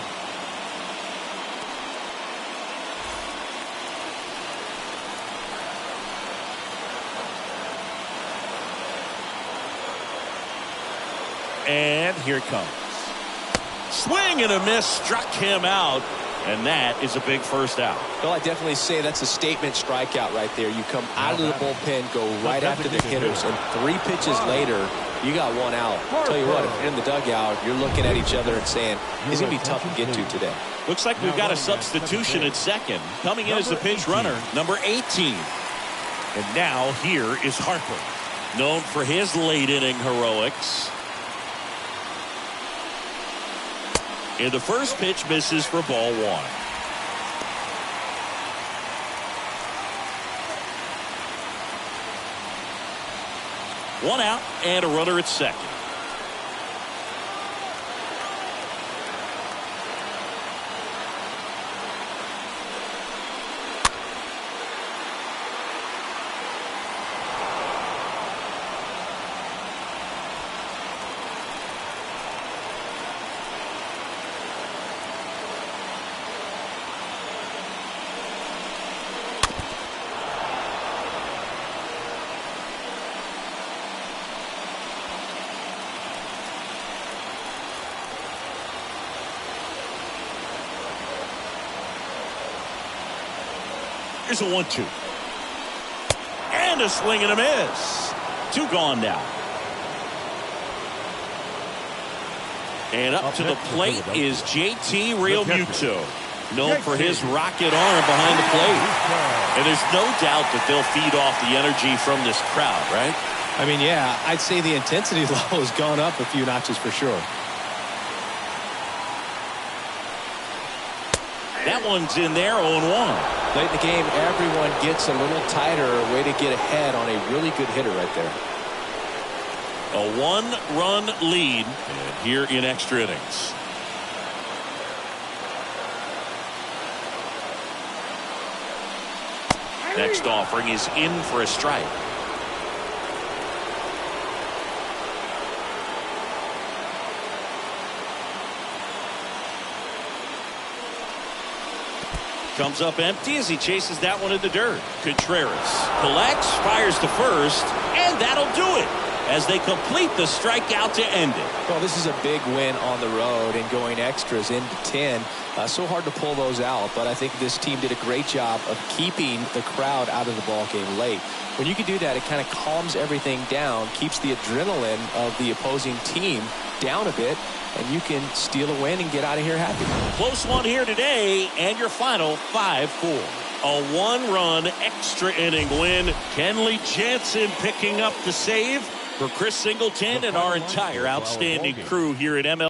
S1: And here it comes. Swing and a miss, struck him out. And that is a big first out.
S5: Well, I definitely say that's a statement strikeout right there. You come out of the bullpen, go right after the hitters, and 3 pitches later, you got 1 out. I'll tell you what, if you're in the dugout, you're looking at each other and saying, it's going to be tough to get to today.
S1: Looks like we've got a substitution at second. Coming in as the pinch runner, number 18. And now here is Harper, known for his late inning heroics. And the first pitch misses for ball 1. One out and a runner at second. Here's a 1-2. And a swing and a miss. 2 gone now. And up to the plate is JT Realmuto. known for his rocket arm behind the plate. And there's no doubt that they'll feed off the energy from this crowd, right?
S2: I mean, yeah, I'd say the intensity level has gone up a few notches for sure.
S1: That one's in there, 0-1.
S2: Late in the game, everyone gets a little tighter. Way to get ahead on a really good hitter right there.
S1: A 1-run lead here in extra innings. Next offering is in for a strike. Comes up empty as he chases that one in the dirt. Contreras collects, fires to first, and that'll do it as they complete the strikeout to end it.
S2: Well, this is a big win on the road and going extras into 10. So hard to pull those out, but I think this team did a great job of keeping the crowd out of the ball game late. When you can do that, it kind of calms everything down, keeps the adrenaline of the opposing team down a bit, and you can steal a win and get out of here happy.
S1: Close one here today, and your final 5-4. A 1-run extra inning win. Kenley Jansen picking up the save for Chris Singleton and our entire outstanding crew here at MLB.